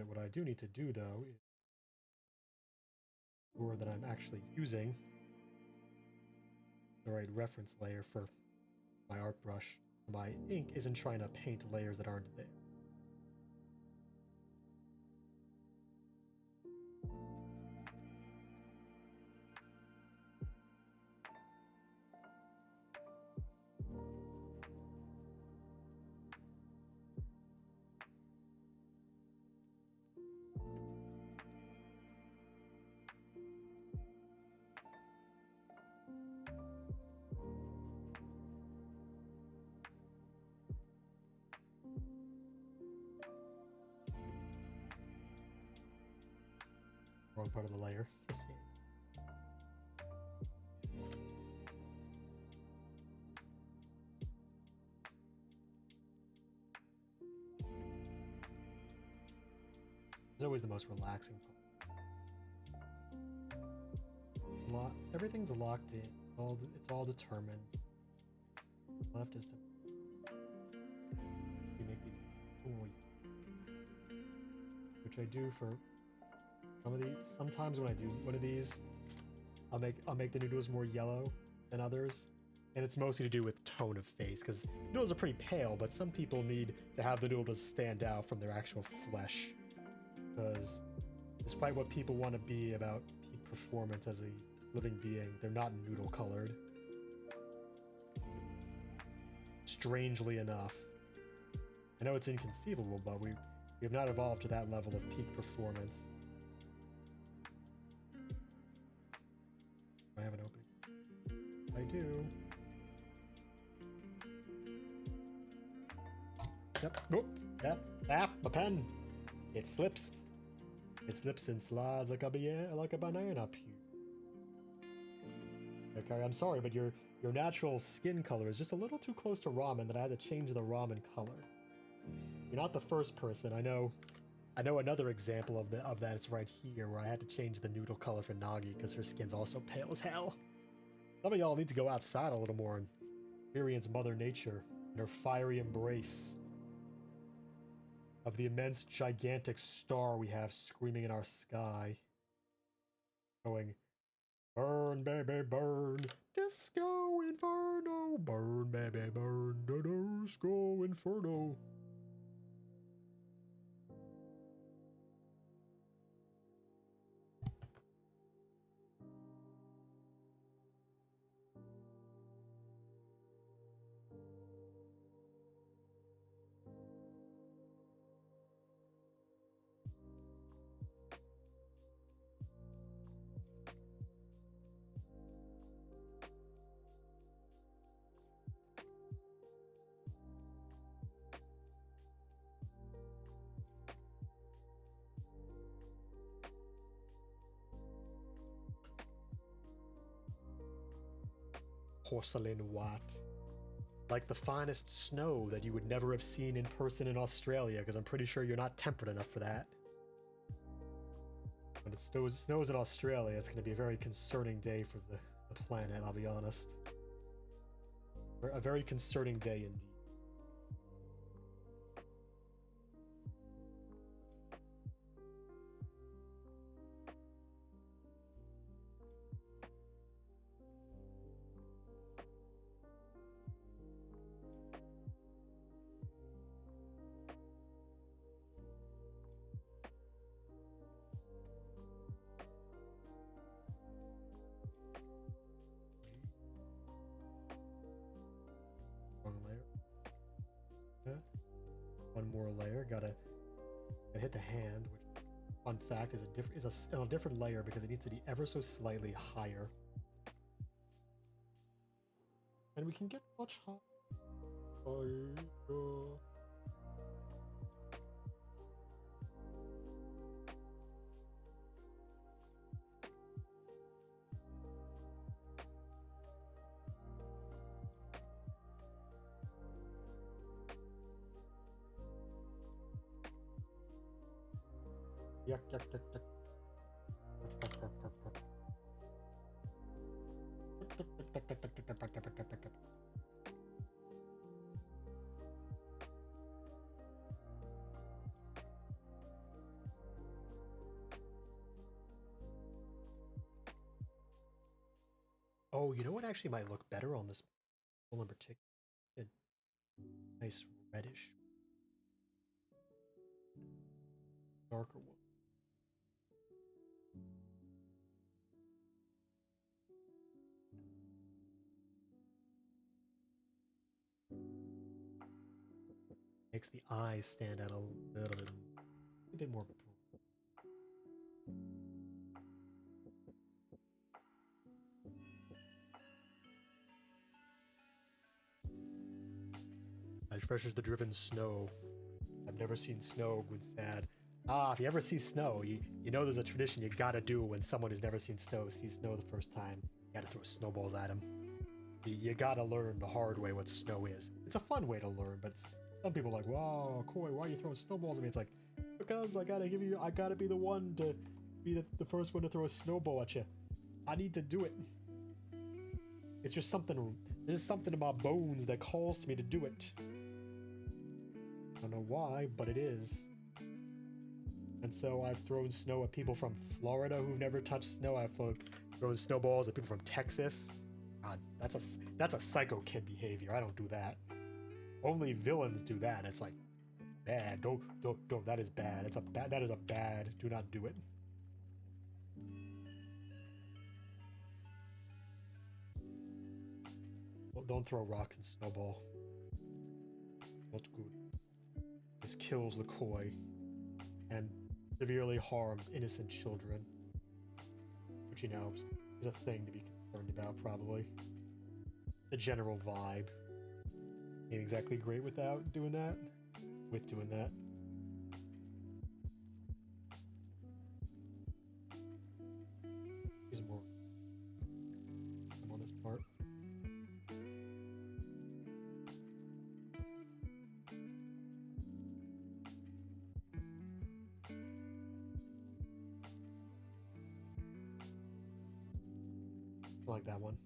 S2: What I do need to do though is ensure that I'm actually using the right reference layer for my art brush. My ink isn't trying to paint layers that aren't there. Wrong part of the layer. It's always the most relaxing part. Everything's locked in. It's all determined. Left is to you make these, which I do for some of these. Sometimes when I do one of these, I'll make the noodles more yellow than others. And it's mostly to do with tone of face, because noodles are pretty pale, but some people need to have the noodles stand out from their actual flesh. Because despite what people want to be about peak performance as a living being, they're not noodle colored. Strangely enough. I know it's inconceivable, but we have not evolved to that level of peak performance. Do I have an opening? I do. Yep. Nope. Yep. Ah, my pen. It slips. It slips and slides like a banana up here. Okay, I'm sorry, but your natural skin color is just a little too close to ramen that I had to change the ramen color. You're not the first person. I know another example of that. It's right here where I had to change the noodle color for Nagi because her skin's also pale as hell. Some of y'all need to go outside a little more and experience Mother Nature and her fiery embrace of the immense, gigantic star we have screaming in our sky. Going, burn, baby, burn, disco inferno, burn, baby, burn, the disco inferno. Porcelain white. Like the finest snow that you would never have seen in person in Australia, because I'm pretty sure you're not temperate enough for that. When it snows in Australia, it's going to be a very concerning day for the planet, I'll be honest. A very concerning day indeed. One more layer. Gotta hit the hand, which, fun fact, is on a different layer because it needs to be ever so slightly higher. And we can get much higher. Yuck, yuck, yuck, yuck. Oh, you know what actually might look better on this one in particular? A nice reddish. Darker one. Makes the eyes stand out a bit more. As fresh as the driven snow. I've never seen snow when sad. If you ever see snow, you know there's a tradition you gotta do when someone who's never seen snow sees snow the first time. You gotta throw snowballs at him. You gotta learn the hard way what snow is. It's a fun way to learn, but some people are like, wow, Koi, why are you throwing snowballs at me? It's like, because I gotta be the one to be the first one to throw a snowball at you. I need to do it. It's just something, there's something in my bones that calls to me to do it. I don't know why, but it is. And so I've thrown snow at people from Florida who've never touched snow. I've thrown snowballs at people from Texas. God, that's a psycho kid behavior. I don't do that. Only villains do that. And it's like bad. Don't. That is bad. It's a bad. That is a bad. Do not do it. Well, don't throw rock and snowball. Not good. This kills the koi and severely harms innocent children, which you know is a thing to be concerned about. Probably the general vibe ain't exactly great without doing that. With doing that. Here's more. I'm on this part. I like that one.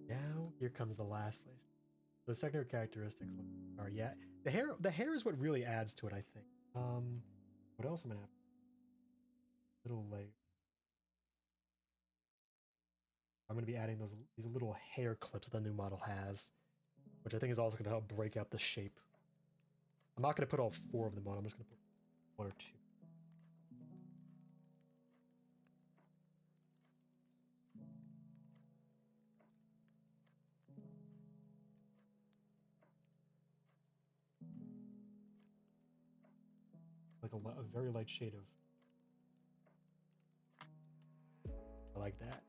S2: Now here comes the last place. The secondary characteristics are the hair is what really adds to it, I think. What else am I gonna have? Little layer. I'm gonna be adding these little hair clips the new model has, which I think is also gonna help break up the shape. I'm not gonna put all 4 of them on, I'm just gonna put 1 or 2. Like a very light shade of. I like that.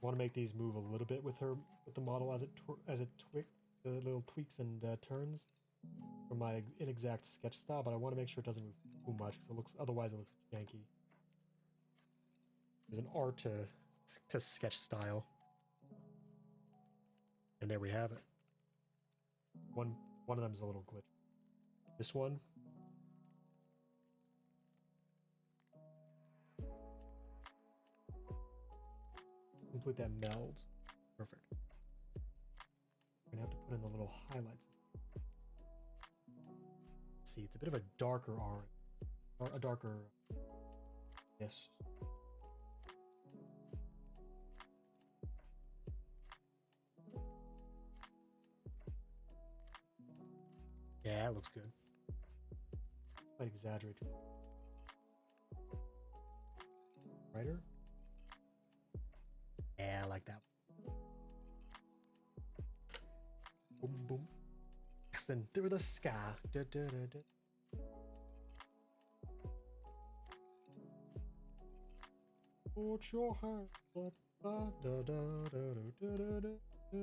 S2: I want to make these move a little bit with the model as it the little tweaks and turns from my inexact sketch style, but I want to make sure it doesn't move too much because otherwise it looks janky. There's an art to sketch style, and there we have it. One of them is a little glitch. This one. Complete that meld. Perfect. We're gonna have to put in the little highlights. Let's see, it's a bit of a darker orange. Or a darker. Yes. Yeah, it looks good. Might exaggerate. Brighter? Yeah, I like that. Boom, boom. Extend through the sky. Da, da, da, da. Put your hands up. Da, da, da, da, da, da, da, da.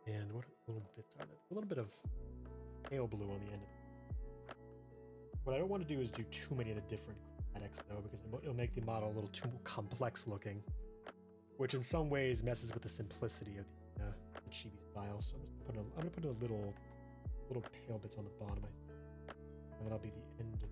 S2: And what little bits are there? A little bit of pale blue on the end. What I don't want to do is do too many of the different chromatics though, because it'll make the model a little too complex looking, which in some ways messes with the simplicity of the chibi style. So I'm gonna put a little pale bits on the bottom, I think, and that'll be the end of.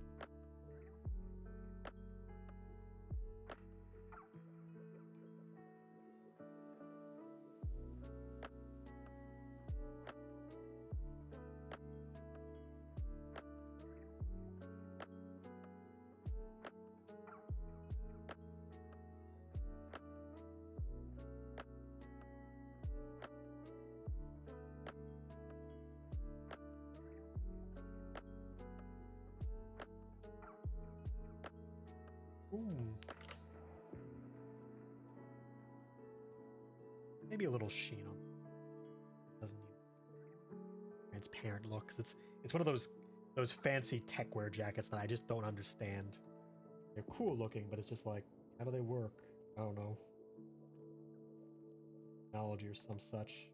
S2: Maybe a little sheen on. Doesn't need transparent looks. It's one of those fancy tech wear jackets that I just don't understand. They're cool looking, but it's just like, how do they work? I don't know. Technology or some such.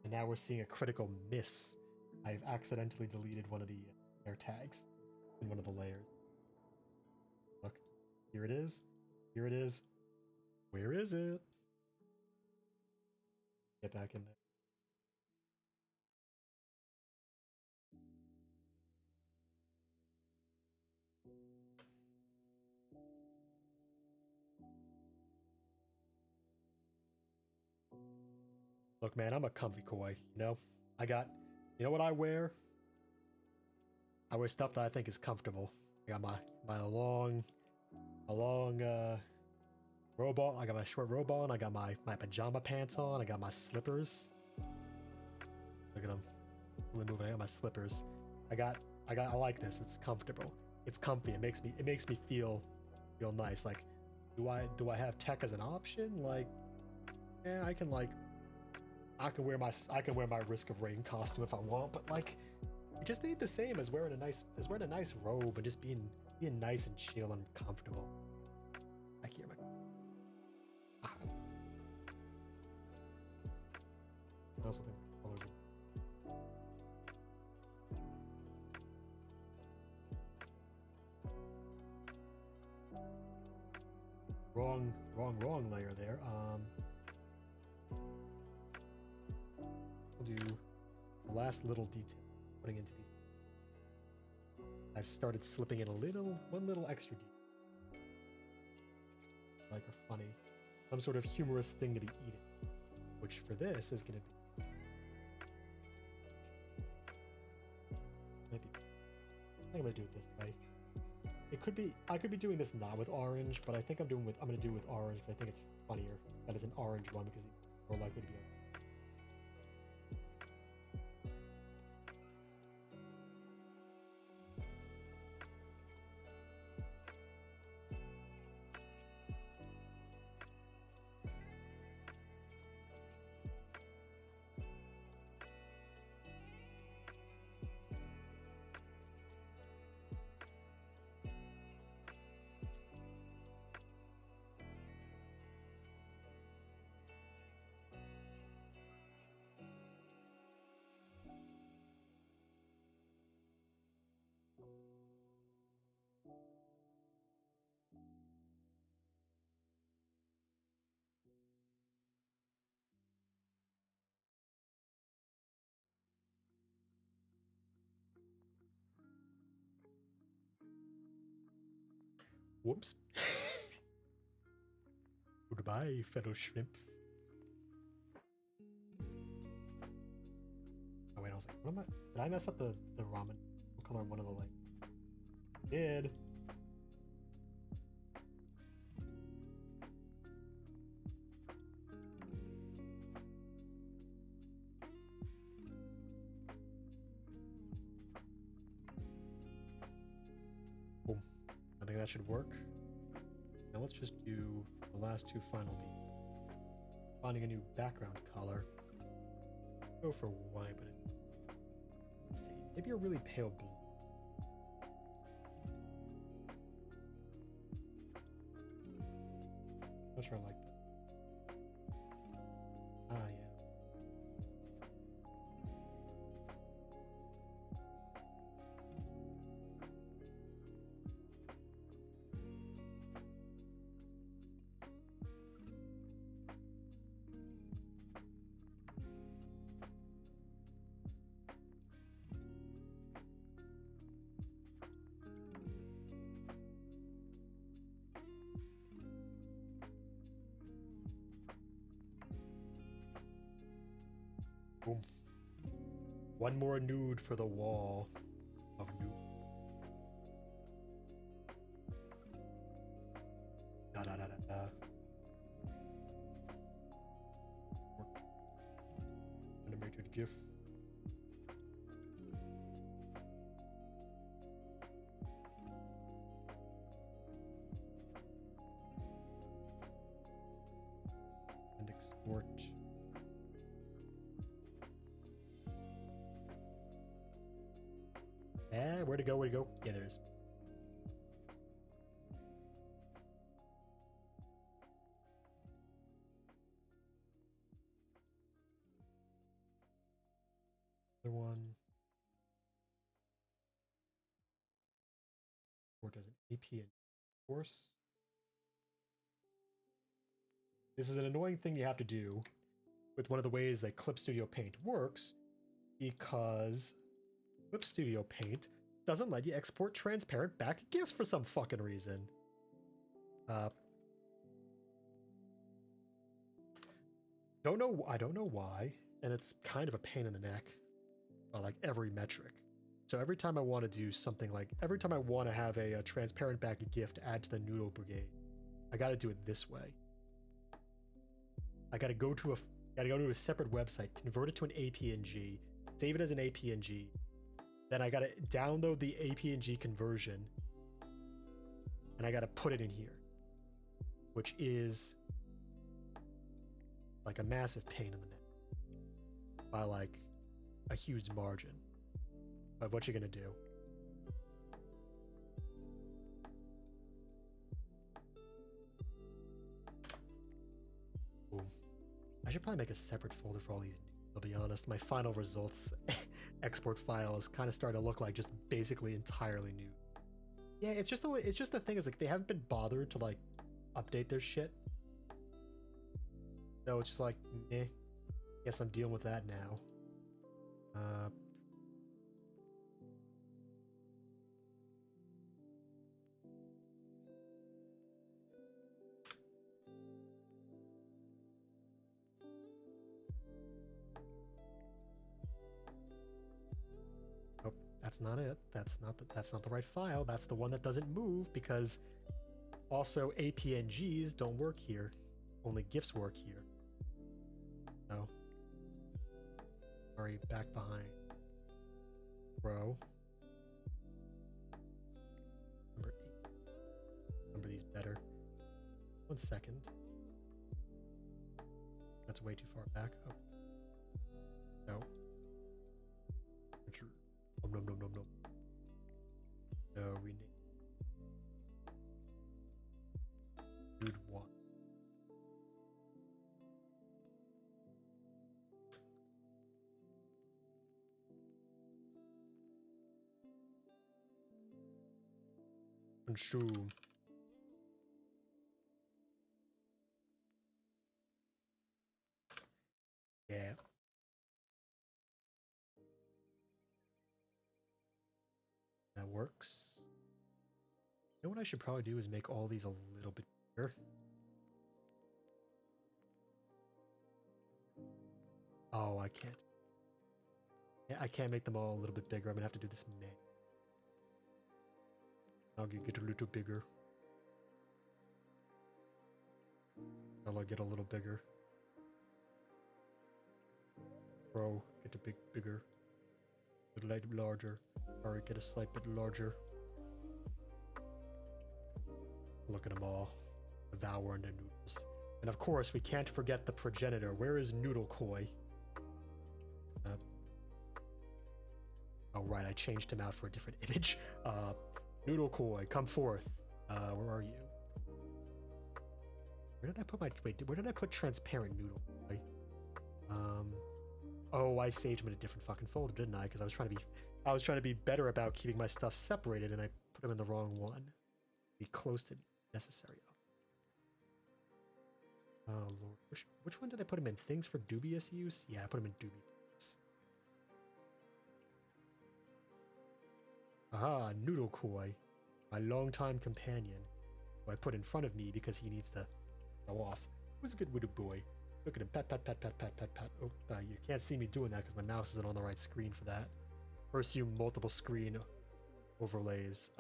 S2: And now we're seeing a critical miss. I've accidentally deleted one of the air tags in one of the layers. Look, here it is. Here it is. Where is it? Get back in there. Look, man, I'm a comfy koi, you know? You know what I wear? I wear stuff that I think is comfortable. I got my long robe on. I got my short robe on. I got my pajama pants on. I got my slippers. Look at them. Really moving. I got my slippers. I like this. It's comfortable. It's comfy. It makes me feel nice. Like, do I have tech as an option? Like, yeah, I can wear my Risk of Rain costume if I want, but like, it just ain't the same as wearing a nice robe and just being nice and chill and comfortable. I hear my. I also think the colors wrong layer there. We'll do the last little detail putting into these. I've started slipping in one little extra detail, like a funny, some sort of humorous thing to be eating, which for this is going to be maybe. I think I'm going to do it this way. I could be doing this not with orange, but I think I'm going to do it with orange because I think it's funnier that it's an orange one because it's more likely to be. Whoops. Goodbye, fellow shrimp. Oh wait, I was like, what am I? Did I mess up the ramen? What color on one of the layers? Did. Boom. I think that should work. Now let's just do the last two final details. Finding a new background color. Go for white, but let's see. Maybe a really pale blue. Not sure I like that. Ah, yeah. Boom. One more nude for the wall of nude. Da da da da da. Animated GIF. And export. Where'd it go? Where'd it go? Yeah, there it is. Other one. Or does an AP course? This is an annoying thing you have to do with one of the ways that Clip Studio Paint works, because Clip Studio Paint doesn't let you export transparent back GIFs for some fucking reason. I don't know why, and it's kind of a pain in the neck by like every metric. So every time I want to do something like, every time I want to have a transparent back GIF to add to the Noodle Brigade, I got to do it this way. I got to go to a separate website, convert it to an APNG, save it as an APNG. Then I gotta download the APNG conversion, and I gotta put it in here, which is like a massive pain in the neck by like a huge margin. But what you gonna do? Boom. I should probably make a separate folder for all these. I'll be honest, my final results export file is kind of starting to look like just basically entirely new. Yeah, it's just the thing is like they haven't been bothered to like update their shit. So it's just like, eh, guess I'm dealing with that now. That's not it. That's not the right file. That's the one that doesn't move, because also APNGs don't work here. Only GIFs work here. No. Sorry, back behind. Row. Number 8. Remember these better. 1 second. That's way too far back. Oh. No. No. No, we need Dude 1. Consume. Yeah. That works. You know what I should probably do is make all these a little bit bigger. Oh, I can't. Yeah, I can't make them all a little bit bigger. I'm gonna have to do this manually. I'll get a little bigger. I'll get a little bigger. Bro, get a bit bigger. A little larger. Alright, get a slight bit larger. Look at them all. Devouring the noodles. And of course, we can't forget the progenitor. Where is Noodle Koi? Oh, right, I changed him out for a different image. Noodle Koi, come forth. Where are you? Where did I put my... Wait, where did I put transparent Noodle Koi? Oh, I saved him in a different fucking folder, didn't I? Because I was trying to be better about keeping my stuff separated, and I put him in the wrong one. Be close to necessary. Oh lord, which one did I put him in? Things for dubious use? Yeah, I put him in dubious use. Aha, Noodle Koi, my longtime companion, who I put in front of me because he needs to go off. Who's a good little boy? Look at him, pat, pat, pat, pat, pat, pat, pat. Oh, you can't see me doing that because my mouse isn't on the right screen for that. Or assume multiple screen overlays.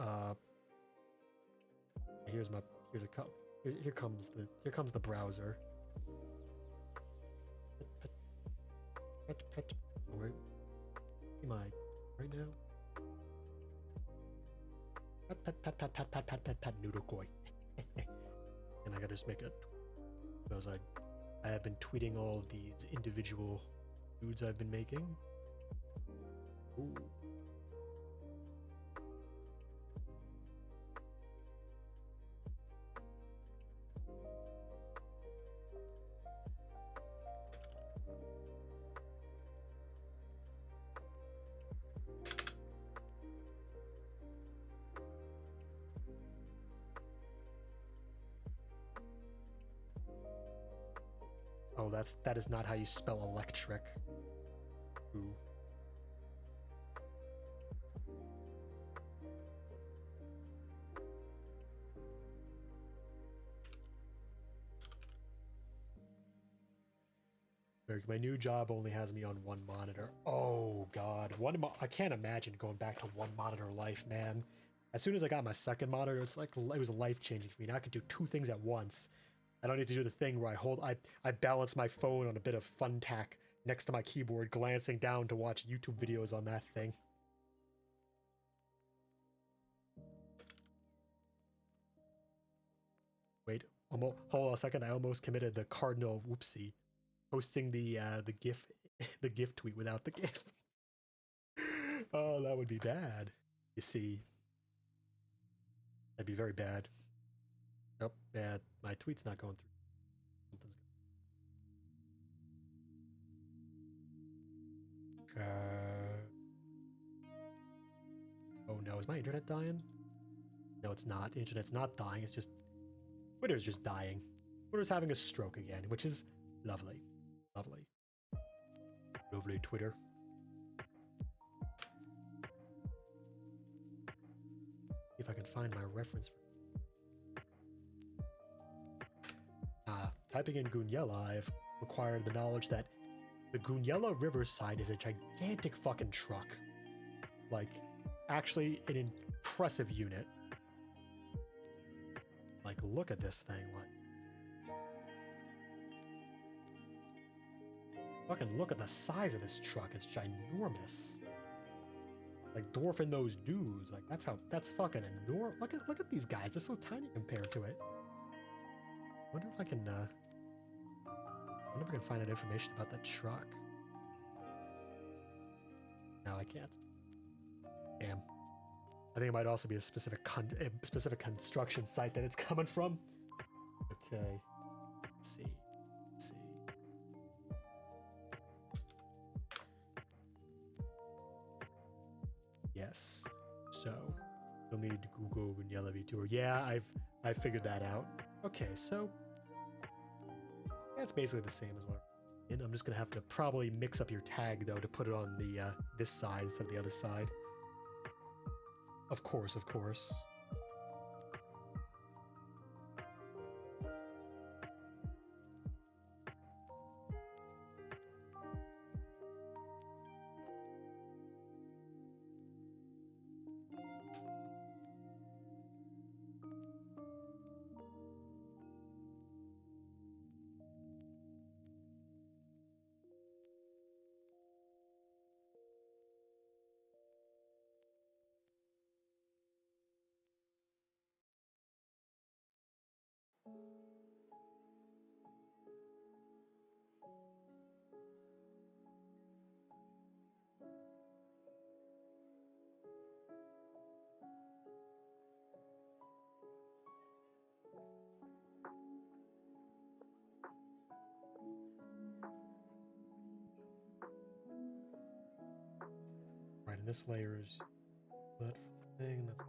S2: Here comes the browser. Pet. Where am I right now? Pet. Noodle Koi. And I gotta just make it because I have been tweeting all of these individual foods I've been making. Ooh. Oh, that is not how you spell electric. Ooh. My new job only has me on one monitor. Oh god, I can't imagine going back to one monitor life, man. As soon as I got my second monitor, it's like it was life changing for me. Now I could do two things at once. I don't need to do the thing where I balance my phone on a bit of fun tack next to my keyboard, glancing down to watch YouTube videos on that thing. Wait, hold on a second. I almost committed the cardinal whoopsie, posting the GIF tweet without the GIF. Oh, that would be bad. You see, that'd be very bad. Nope, bad. My tweet's not going through. Oh no, is my internet dying? No, it's not. The internet's not dying. It's just Twitter's just dying. Twitter's having a stroke again, which is lovely. Lovely. Lovely Twitter. See if I can find my reference. Typing in Goonyella, I've acquired the knowledge that the Goonyella Riverside is a gigantic fucking truck. Like, actually an impressive unit. Like, look at this thing. Like, fucking look at the size of this truck. It's ginormous. Like, dwarfing those dudes. Like, that's fucking enormous. Look at these guys. They're so tiny compared to it. Wonder if I can find out information about that truck. No, I can't. Damn. I think it might also be a specific construction site that it's coming from. Okay. Let's see. Yes. So you'll need Google Goonyella VTuber. Yeah, I've figured that out. Okay, so that's basically the same as what. And I'm just gonna have to probably mix up your tag though to put it on the this side instead of the other side. Of course. Right, and this layer is that thing that's.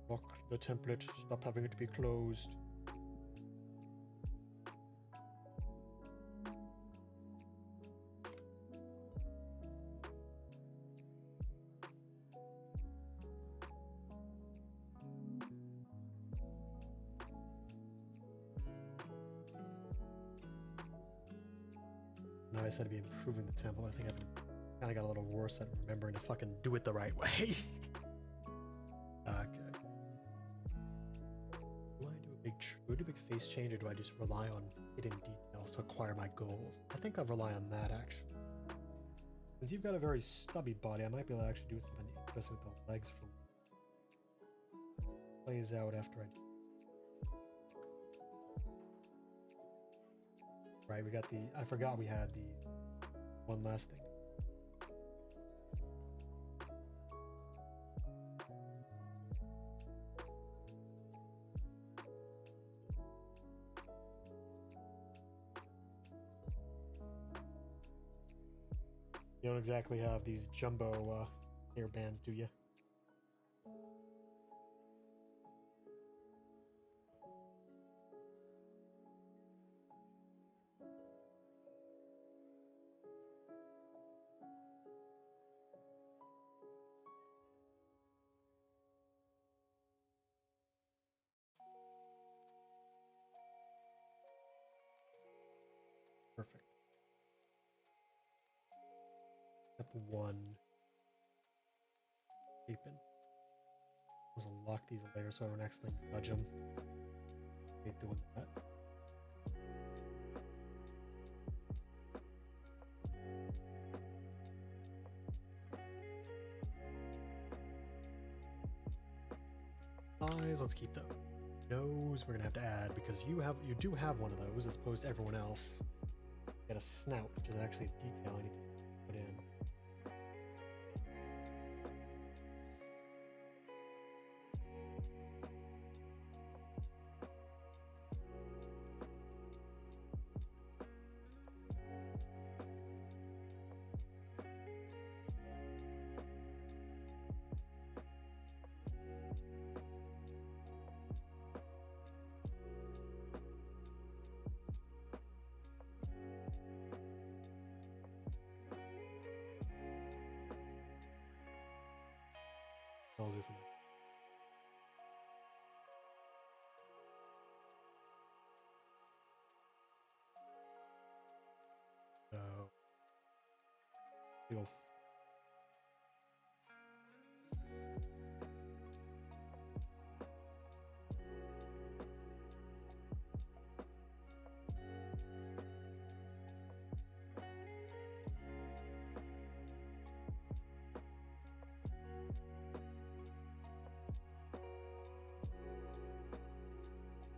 S2: Lock the template, stop having it to be closed. No, I said to be improving the temple. I think I kind of got a little worse at remembering to fucking do it the right way. Okay. Do I do a big face change, or do I just rely on hidden details to acquire my goals? I think I'll rely on that, actually. Since you've got a very stubby body, I might be able to actually do something interesting with the legs for plays out after I... Right, we got the... I forgot we had the one last thing. You don't exactly have these jumbo hair bands, do you? Perfect. Step 1. Deepen. We'll lock these layers so I don't accidentally nudge them. Hate doing that. Eyes, let's keep them. Nose, we're gonna have to add because you do have one of those as opposed to everyone else. Got a snout, which is actually a detail I need to put in. I'll do for now. So you'll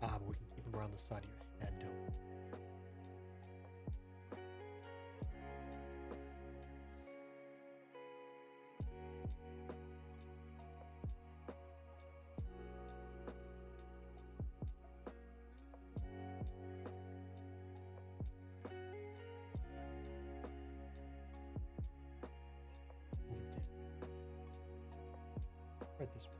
S2: but we can keep them around the side of your head, don't we? Right this way.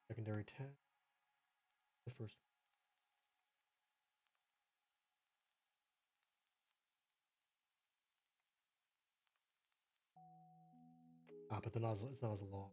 S2: Secondary tab. The first one. But the nozzle is not as long.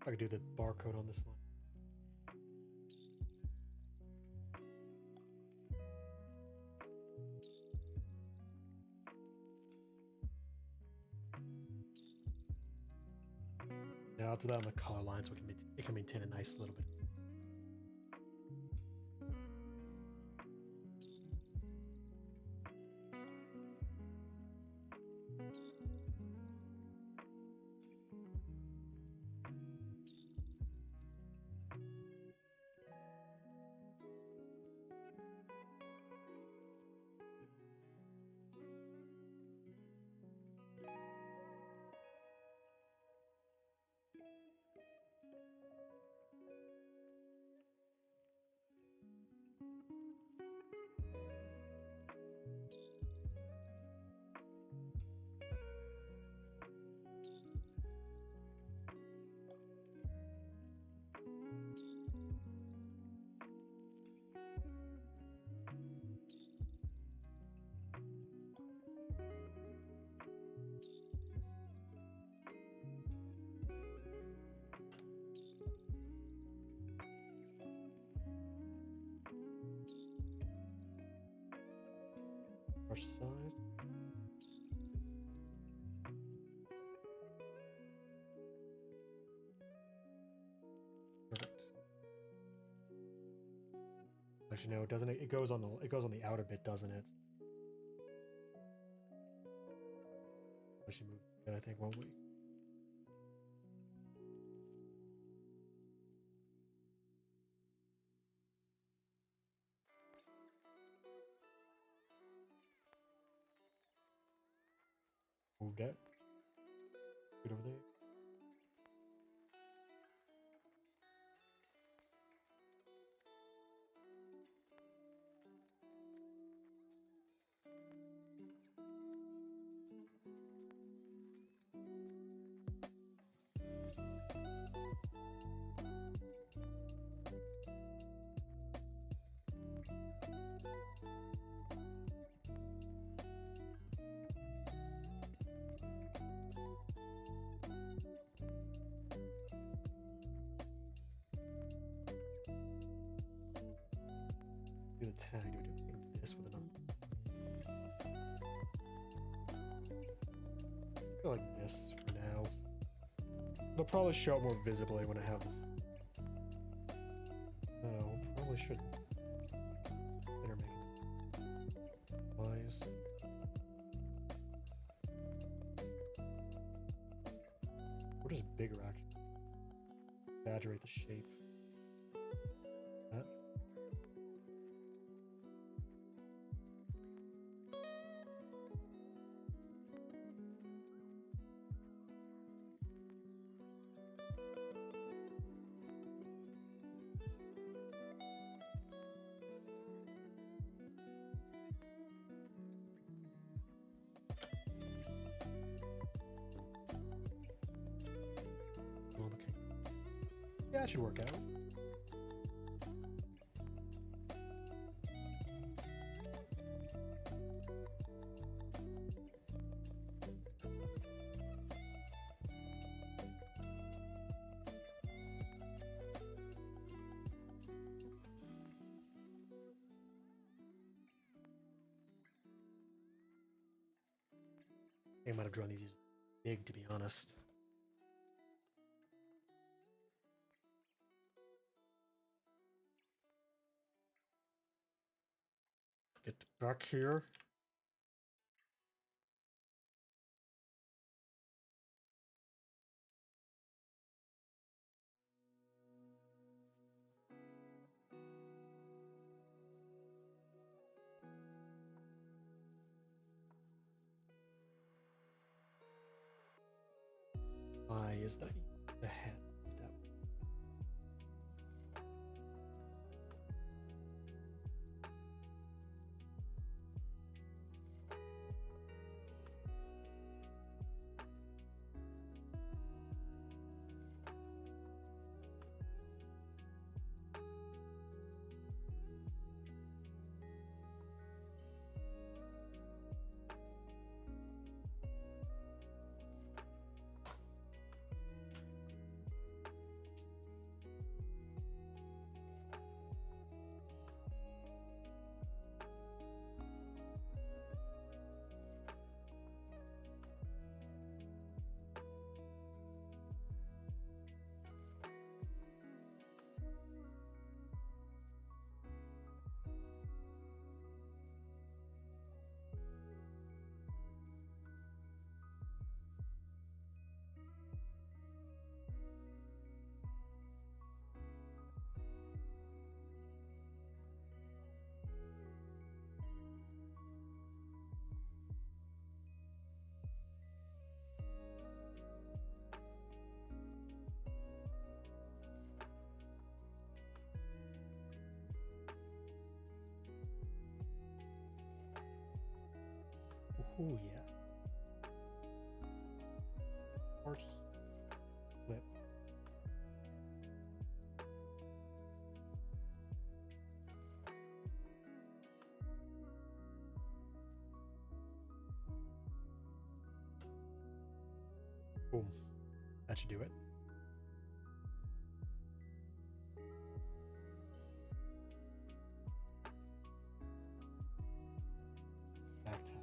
S2: I could do the barcode on this line. Yeah, I'll do that on the color line so it can maintain a nice little bit. Brush size. Perfect. Actually, no, it doesn't. It goes on the outer bit, doesn't it? Actually, move that, I think, won't we? Move that. Get over there. Do the tag. Do this with another. I feel like this for now. It'll probably show up more visibly when I have the. No, probably should. Better make it wise. Or just bigger, actually. Exaggerate the shape. That. Yeah, that should work out. I might have drawn these big, to be honest. Get back here. Why is the head that way? Oh yeah. Hard flip. Boom. That should do it. Back tap.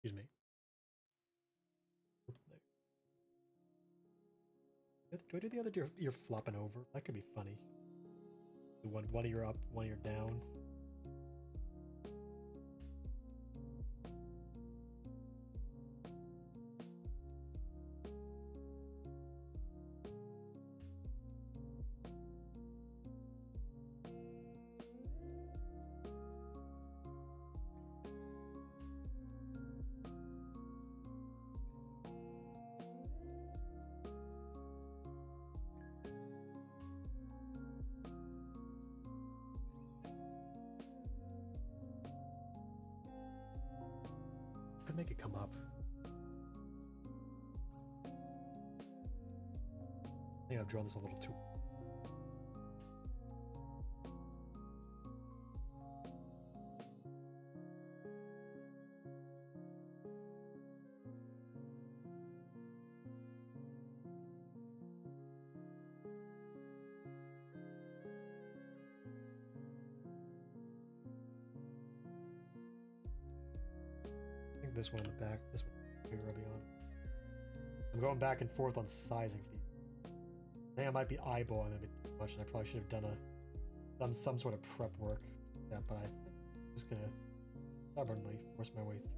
S2: Excuse me. Do I do the other you're flopping over? That could be funny. One you're up, one you're down. Could make it come up. I think I've drawn this a little too. I think this one in the back, this one here, I'll be on. I'm going back and forth on sizing for these. I think I might be eyeballing them a bit too much, and I probably should have done some sort of prep work. Yeah, but I'm just gonna stubbornly force my way through.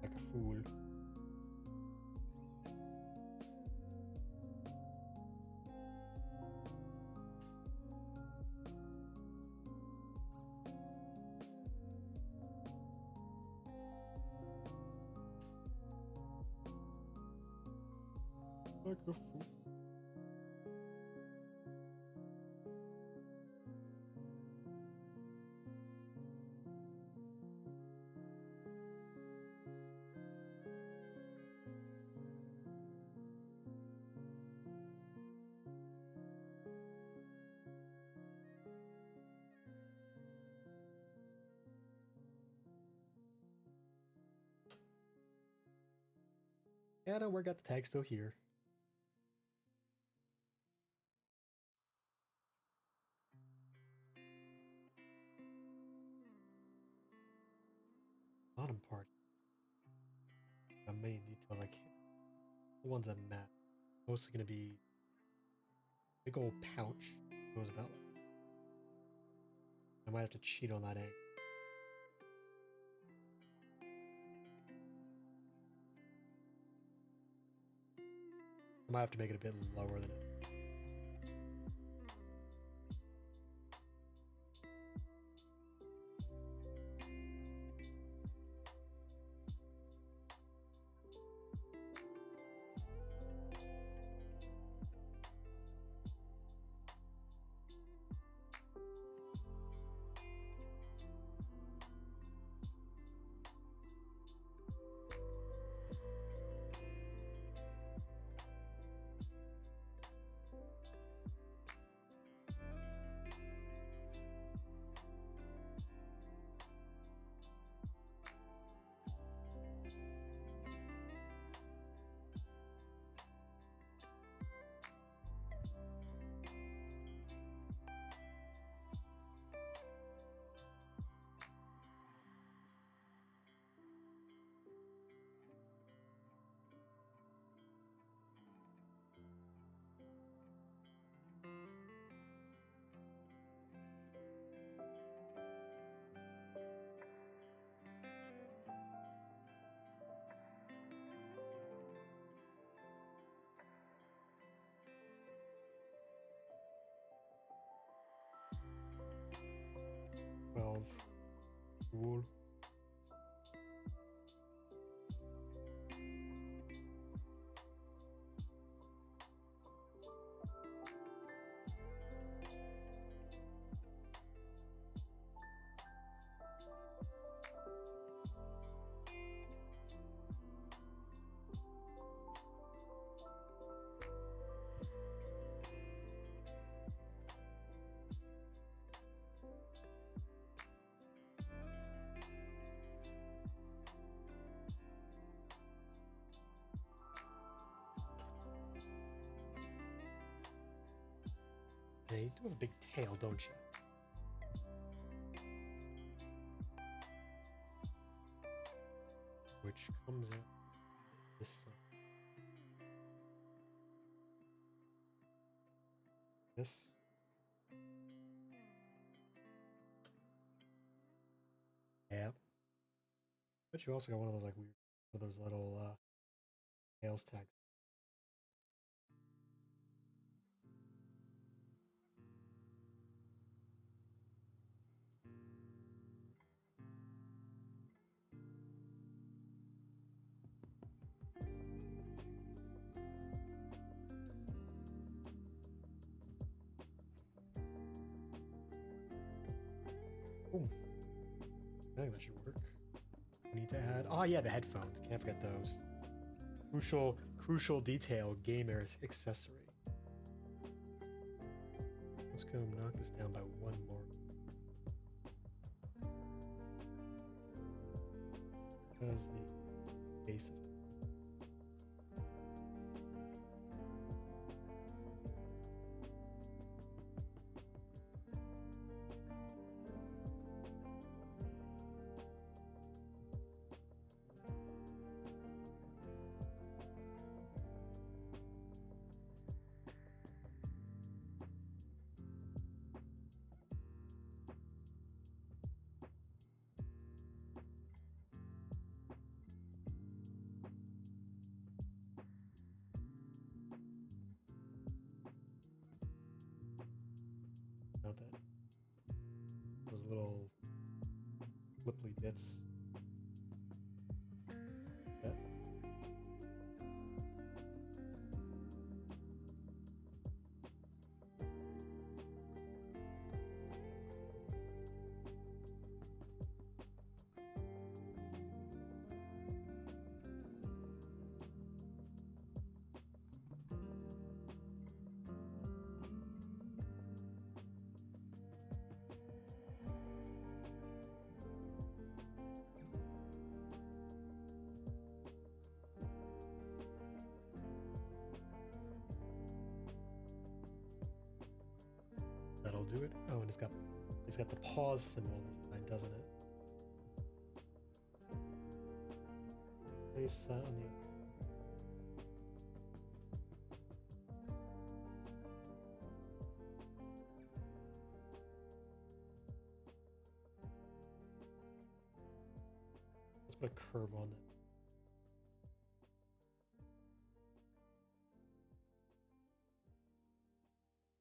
S2: Like a fool. Like a fool. Yeah, don't worry, got the tag still here. Bottom part. Got many details I can't. The ones that matter. Mostly gonna be big old pouch. Goes about like. I might have to cheat on that egg. I might have to make it a bit lower than it. Cool. Yeah, you do have a big tail, don't you? Which comes out this side. This. Yeah. But you also got one of those like weird, one of those little tails tags. Boom. I think that should work. We need to add. Oh yeah, the headphones. Can't forget those. Crucial detail gamer accessory. Let's go knock this down by one more. Because the base of it. Not that. Those little flipply bits. Yeah. That'll do it. Oh, and it's got the pause symbol on this side, doesn't it? Place on the other. Let's put a curve on that.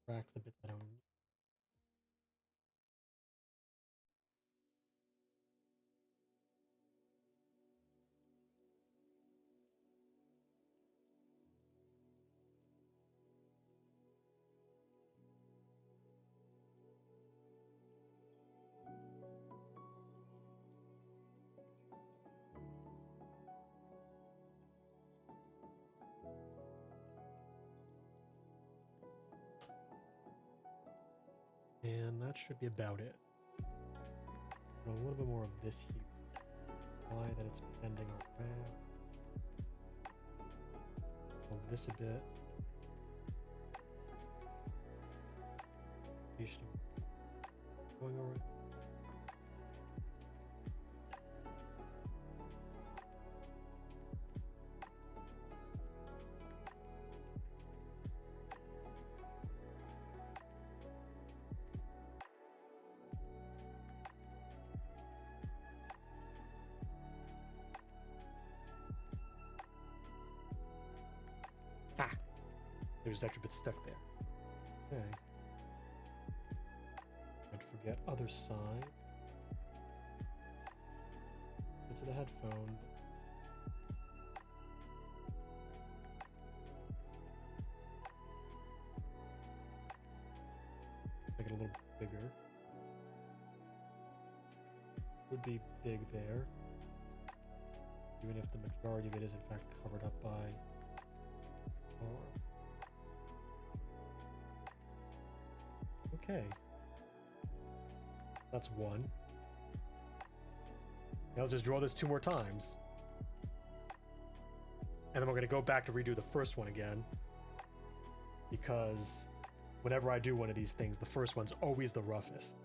S2: Track the bits I don't need. And that should be about it. A little bit more of this here. Why that it's bending around. Hold this a bit. Going all right. Ah! There's extra bit stuck there. Okay. Don't forget other side. into the headphone. Make it a little bigger. Would be big there. Even if the majority of it is in fact covered up by arm. Okay. That's one. Now let's just draw this 2 more times. And then we're going to go back to redo the first one again. Because whenever I do one of these things, the first one's always the roughest.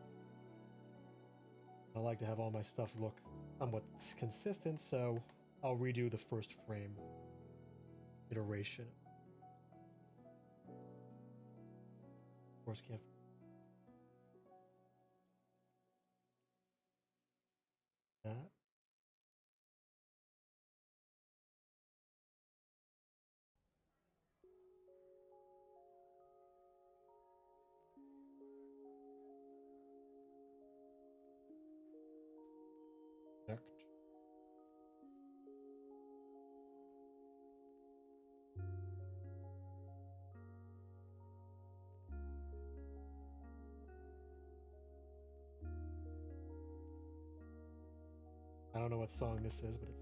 S2: I like to have all my stuff look somewhat consistent, so I'll redo the first frame iteration. Of course, can't. That. Next. I don't know what song this is, but it's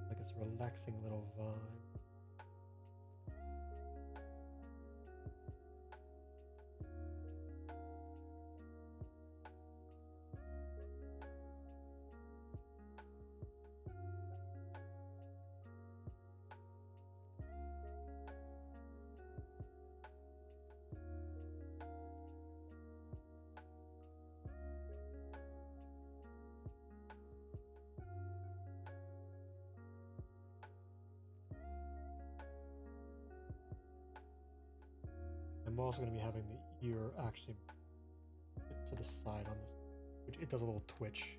S2: like it's a relaxing little vibe. I'm also going to be having the ear actually to the side on this, which it does a little twitch.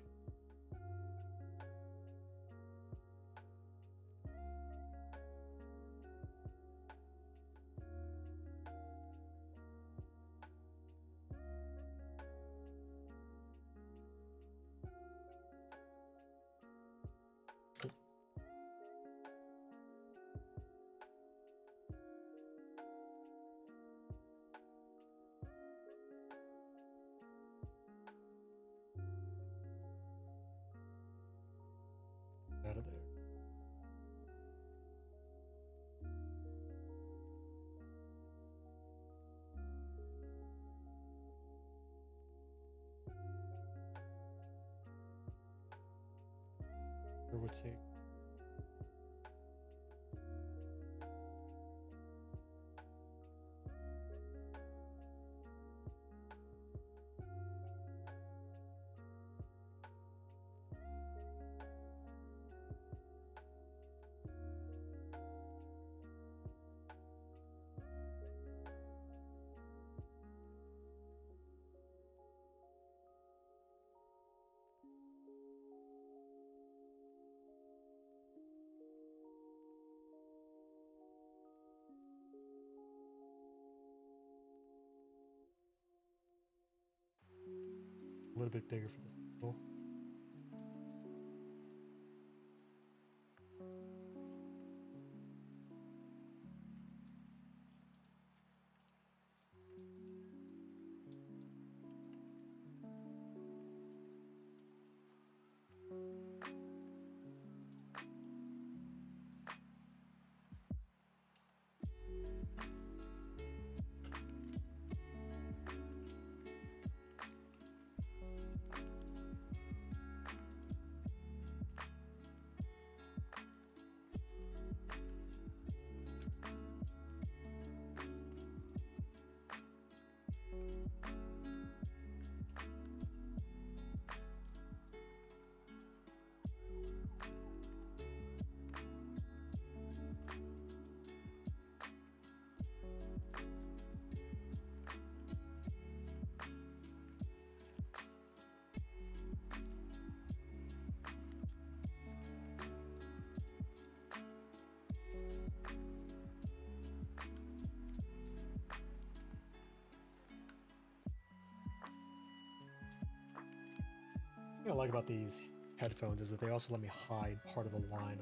S2: Out of there. Or would say a little bit bigger for this. Cool. thing I like about these headphones is that they also let me hide part of the line.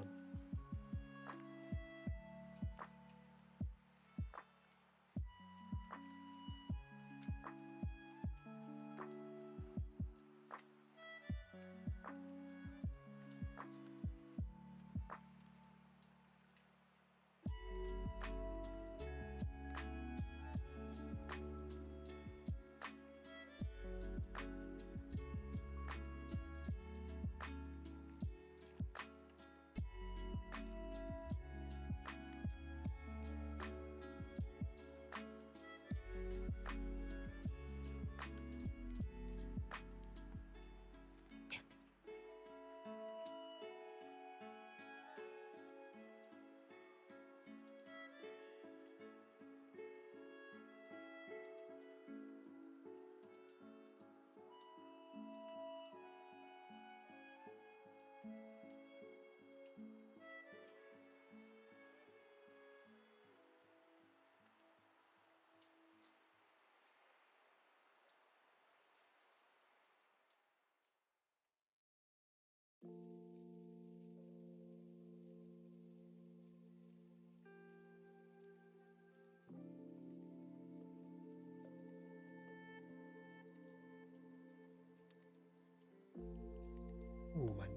S2: Ooh, man.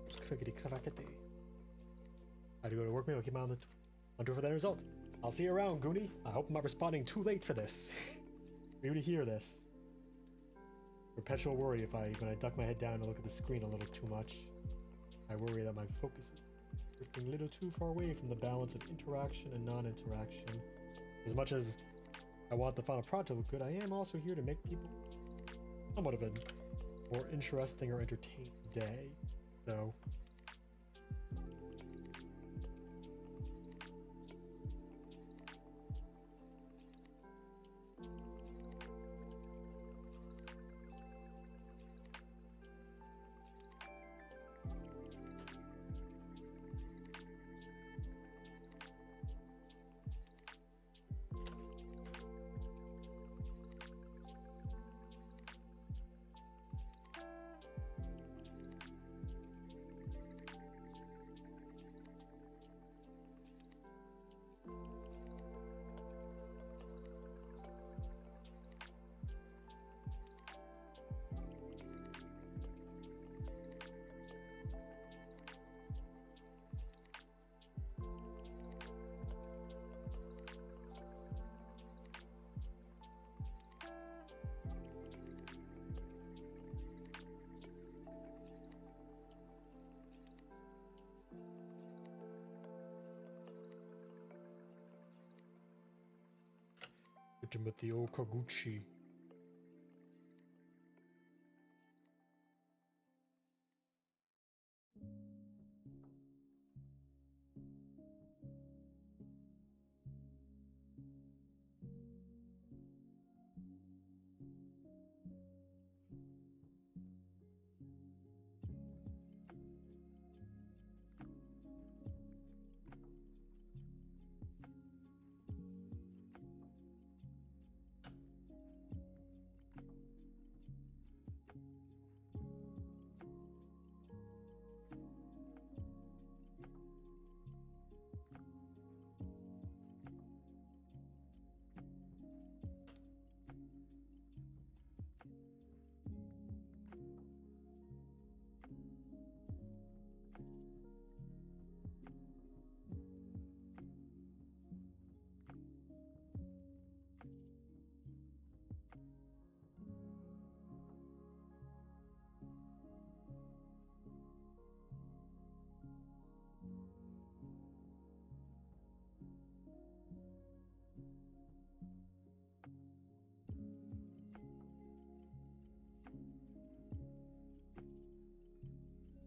S2: I had to go to work, maybe I'll keep my eye on the hunter for that result. I'll see you around, Goonie. I hope I'm not responding too late for this. For you to hear this. Perpetual worry when I duck my head down and look at the screen a little too much. I worry that my focus is drifting a little too far away from the balance of interaction and non-interaction. As much as I want the final product to look good, I am also here to make people somewhat of a more interesting or entertaining day. So Timothy Okaguchi.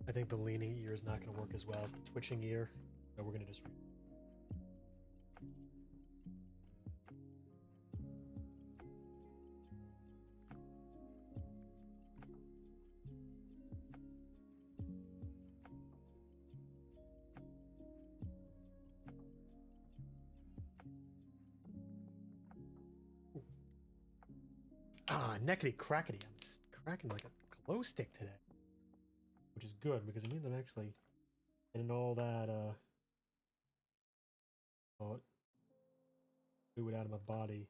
S2: I think the leaning ear is not going to work as well as the twitching ear, so we're going to just... Ooh. Ah, neckety crackety. I'm just cracking like a glow stick today. which is good because it means I'm actually getting all that fluid out of my body.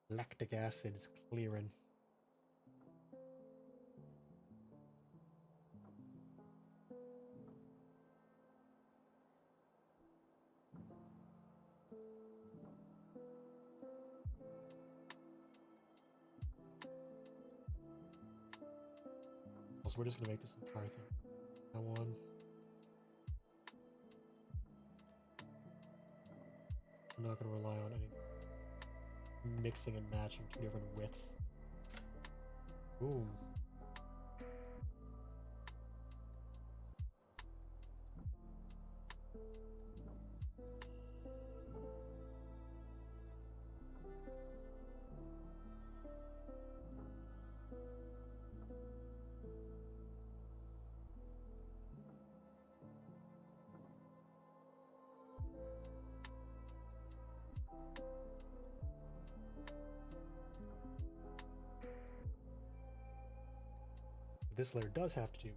S2: Lactic acid is clearing. So we're just gonna make this entire thing. Now one. I'm not gonna rely on any mixing and matching two different widths. Boom. This layer does have to do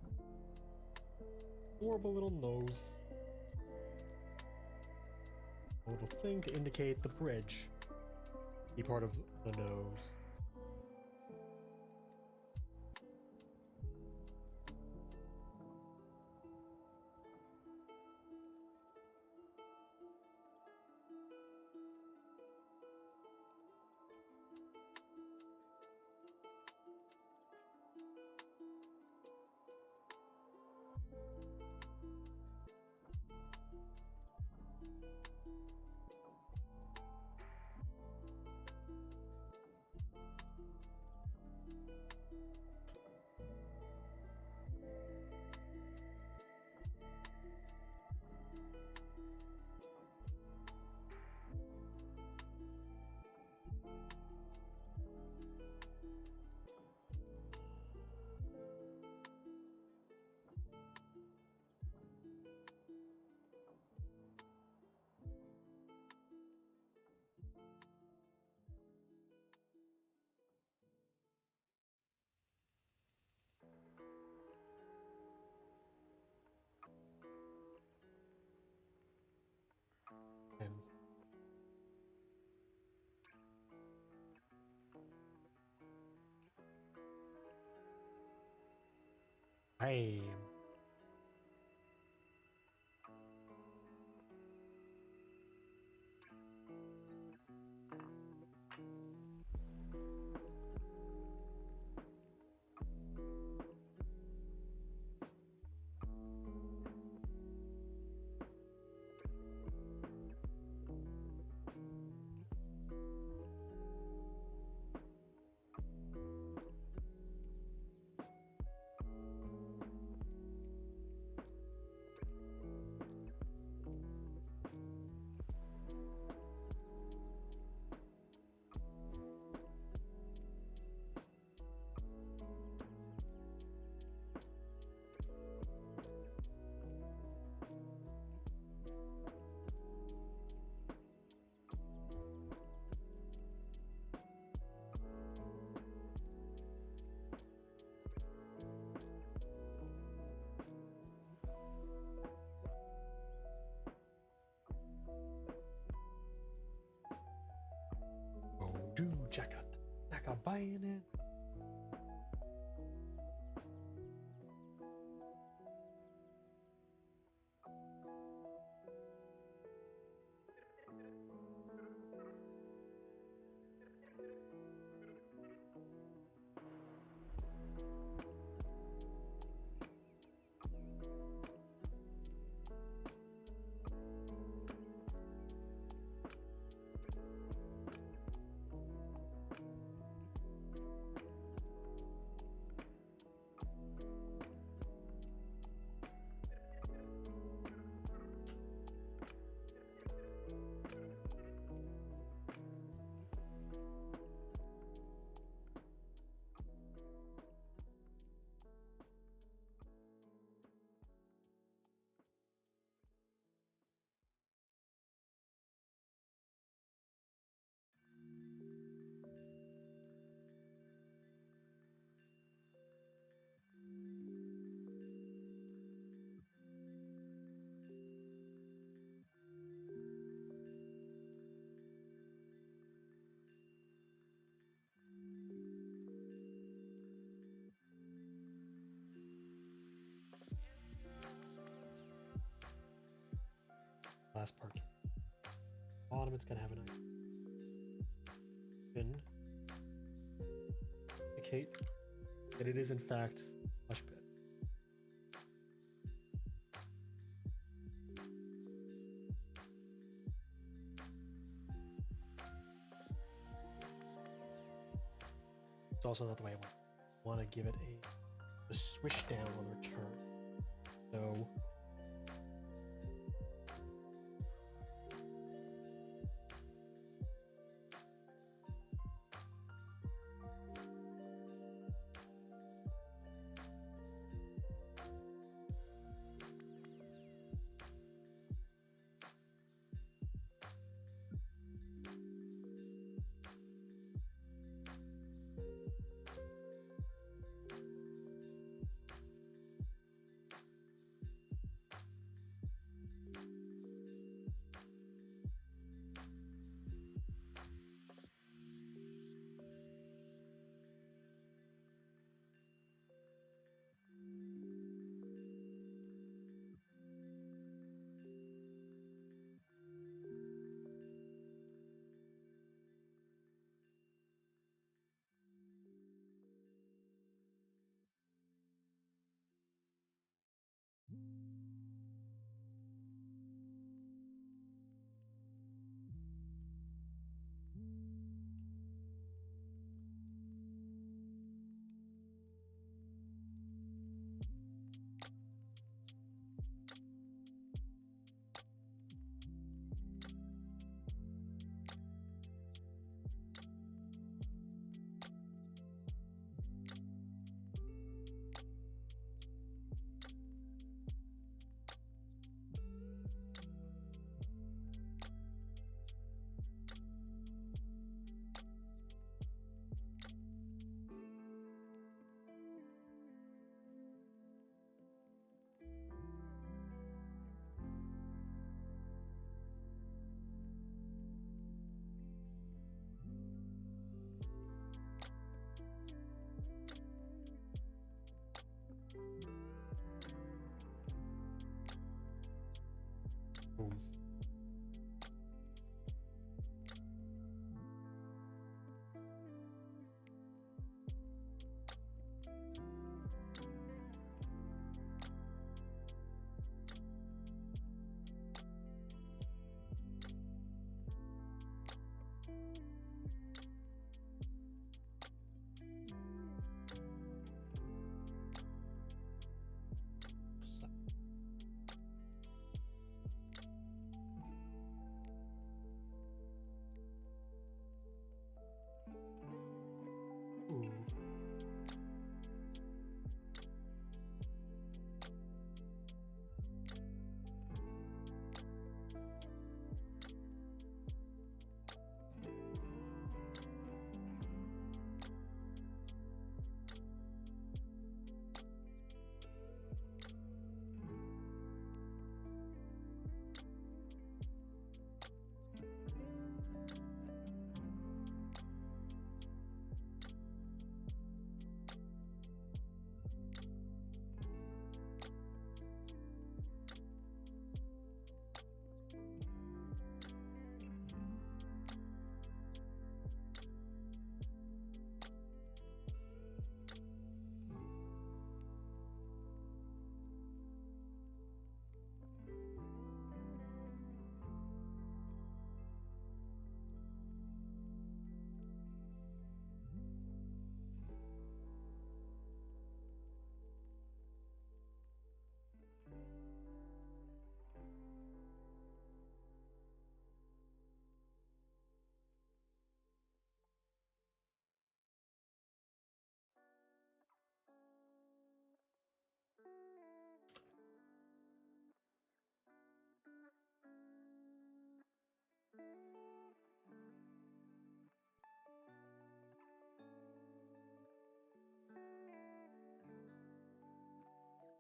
S2: adorable little nose, a little thing to indicate the bridge, be part of the nose. And bam. Do check out like a bayonet. last part. Bottom, it's gonna have an icon. Indicate that it is in fact flesh pit. It's also not the way I want to give it a swish down on return. So boom. Ooh.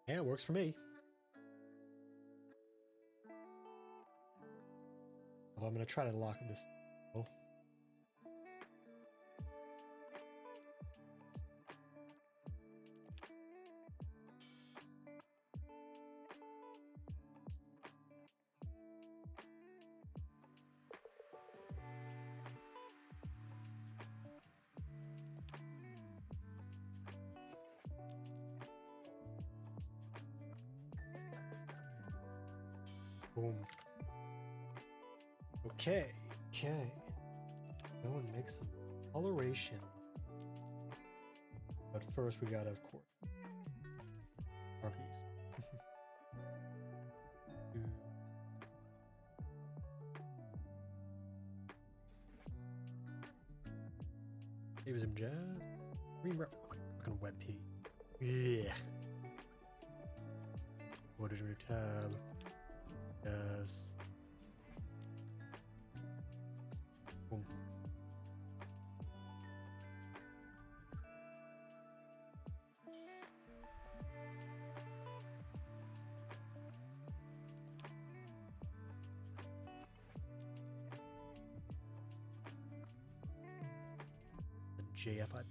S2: Yeah, it works for me. Although I'm gonna try to lock this. Oh. Boom. Okay. Okay. Go and make some coloration. But first, we gotta, of course, mark these. Maybe some jazz. Green ref. Fucking web P. Yeah. What is your tab? Jazz. Boom. JFIP.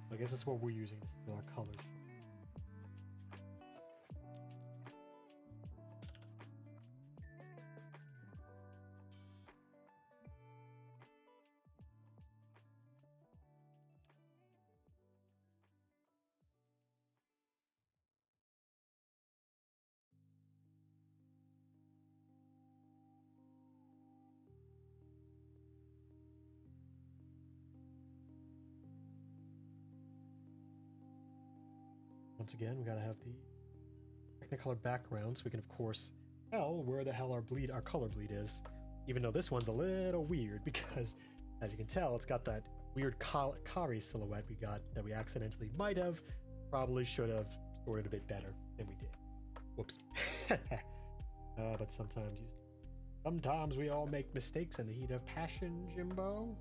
S2: I guess that's what we're using to steal our colors from. Once again, we gotta have the Technicolor background so we can, of course, tell where the hell our color bleed is. Even though this one's a little weird because, as you can tell, it's got that weird Kari silhouette we got that we accidentally might have, probably should have sorted a bit better than we did. Whoops. But sometimes we all make mistakes in the heat of passion, Jimbo.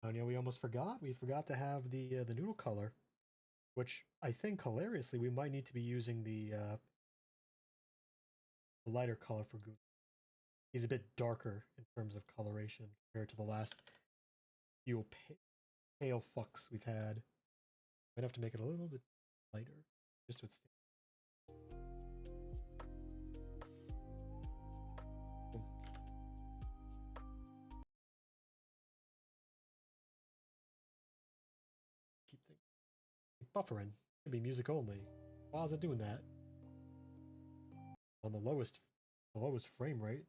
S2: Oh, you know, we almost forgot. We forgot to have the noodle color, which I think hilariously we might need to be using the lighter color for Goon. He's a bit darker in terms of coloration compared to the last few pale fucks we've had. Might have to make it a little bit lighter, just to stand. Keep buffering. Should be music only. Why is it doing that? On the lowest frame rate.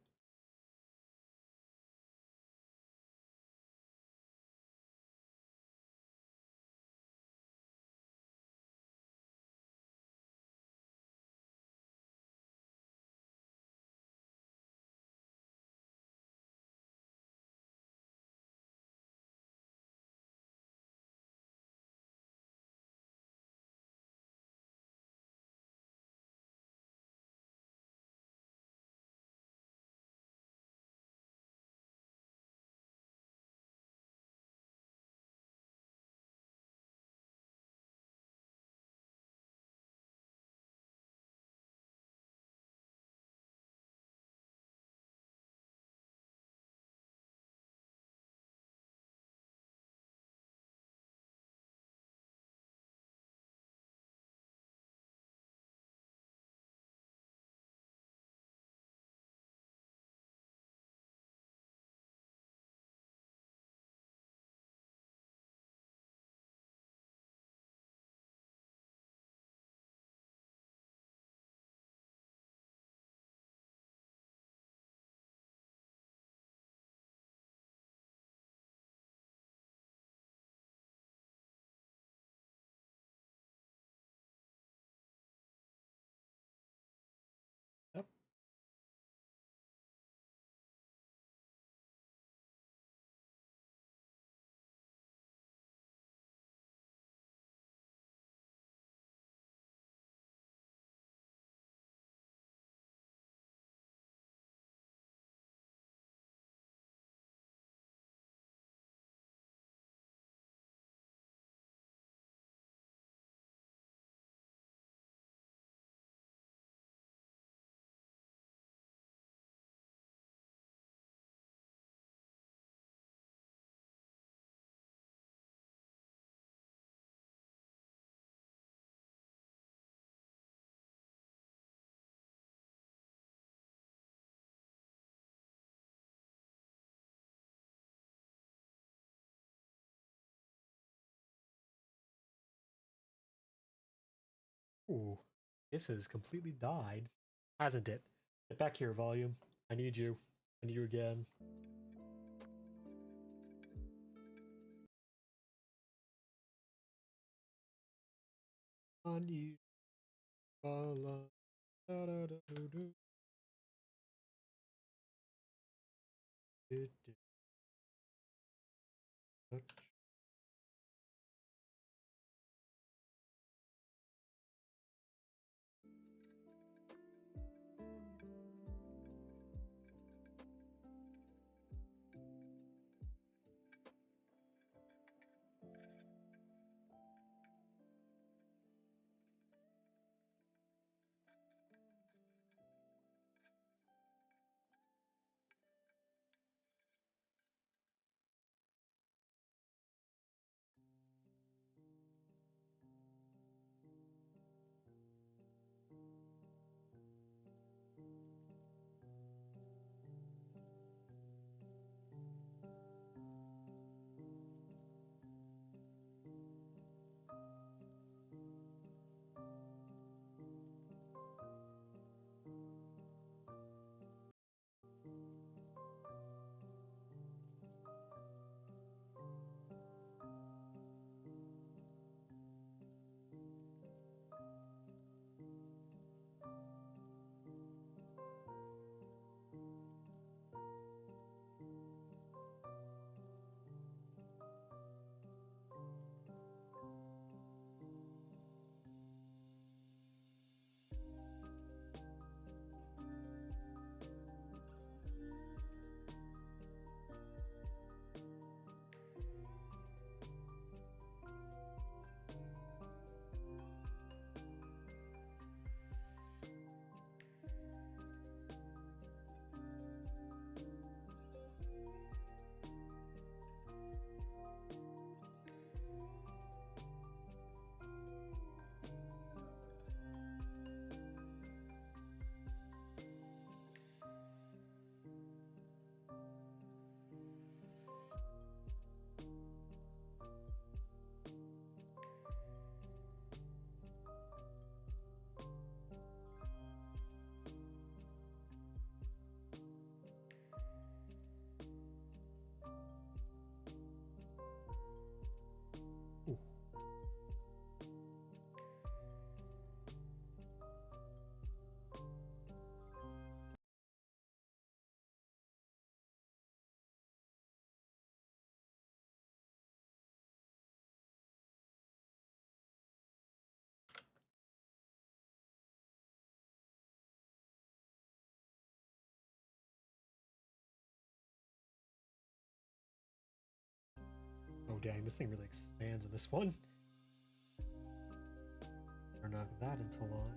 S2: Ooh, this has completely died, hasn't it? Get back here, volume. I need you. I need you again. I need. Oh dang, this thing really expands in this one. Or knock that into line.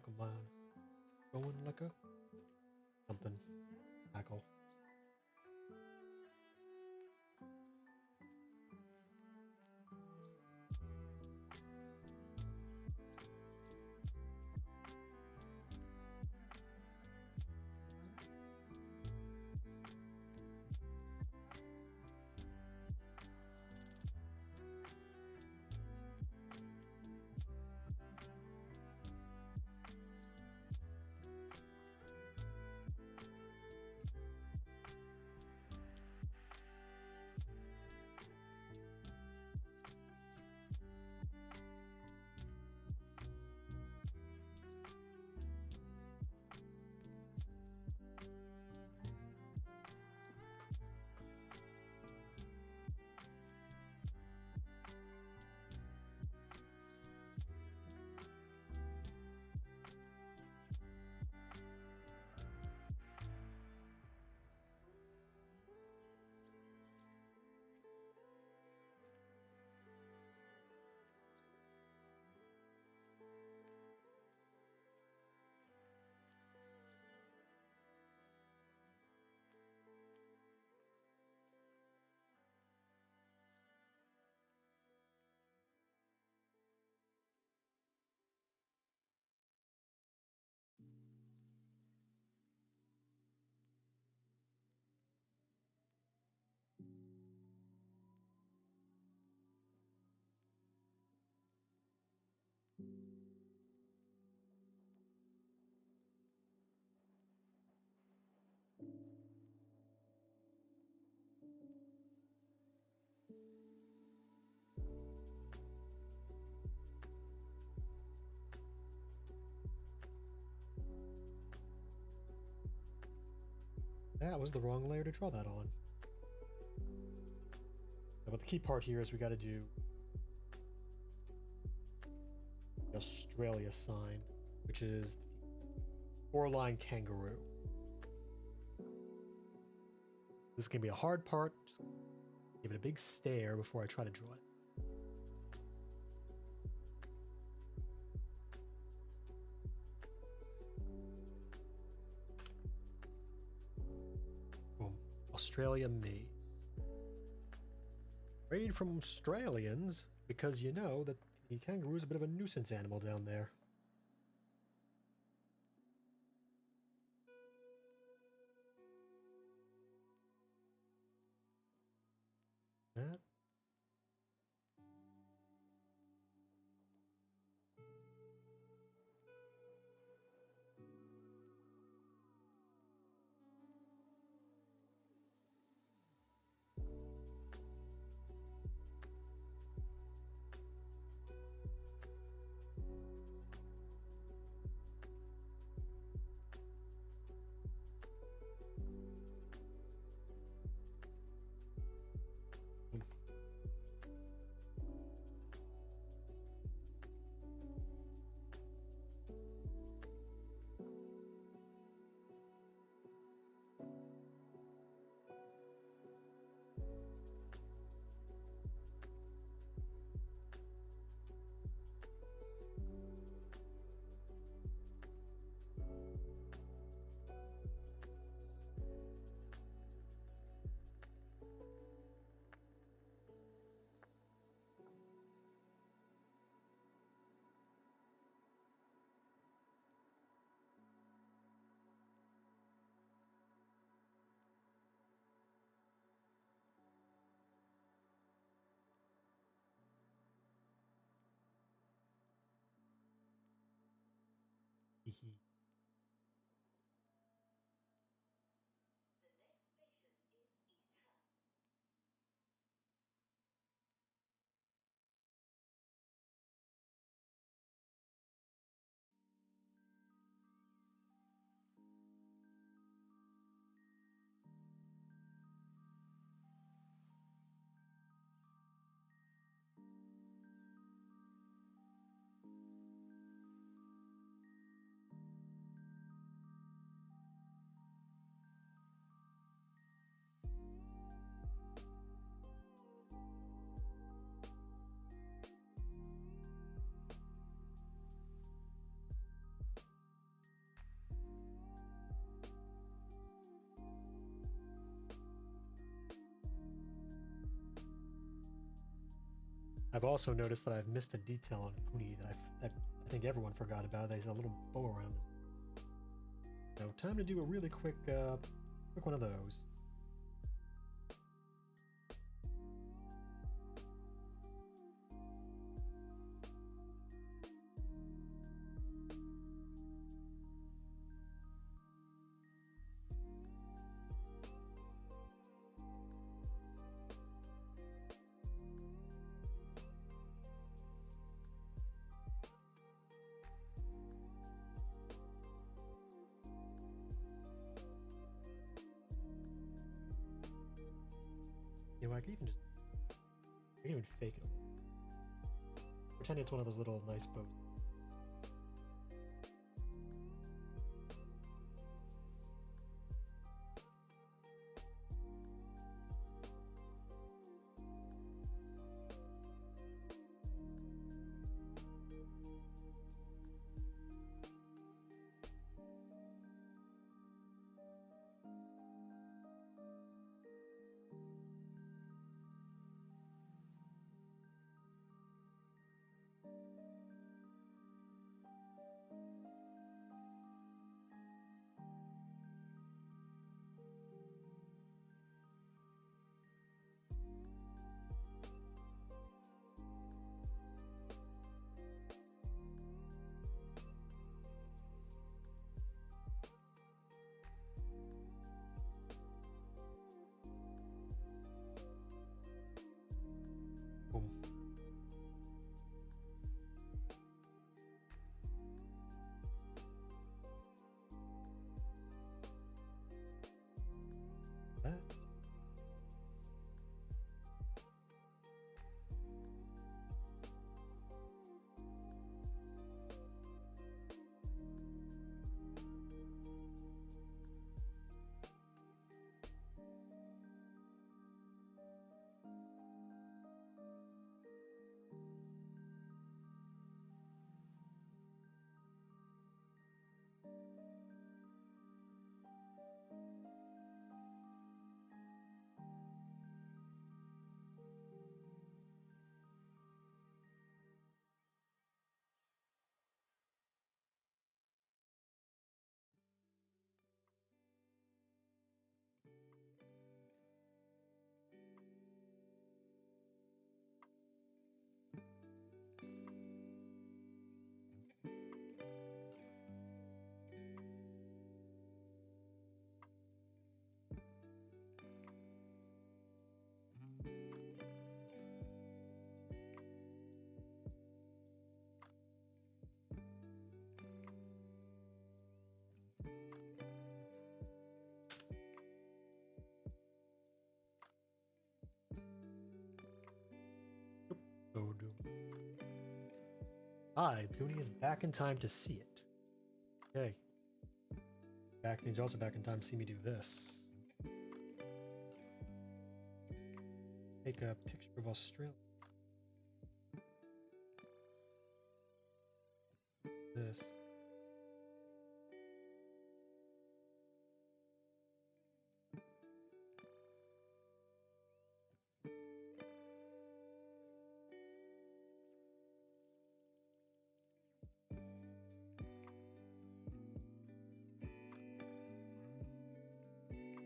S2: am I going like a something tackle? That was the wrong layer to draw that on. But the key part here is we got to do the Australia sign, which is the 4-line kangaroo. This is going to be a hard part. Just give it a big stare before I try to draw it. Boom. Australia made. Afraid from Australians because you know that the kangaroo is a bit of a nuisance animal down there. That. I've also noticed that I've missed a detail on Goonie that I think everyone forgot about. There's a little bow around his. So time to do a really quick one of those. You know, I can even fake it. Pretend it's one of those little nice boats. Boom. That. Oh, doom. Goonie is back in time to see it. Okay. Back means you're also back in time to see me do this. Take a picture of Australia. This.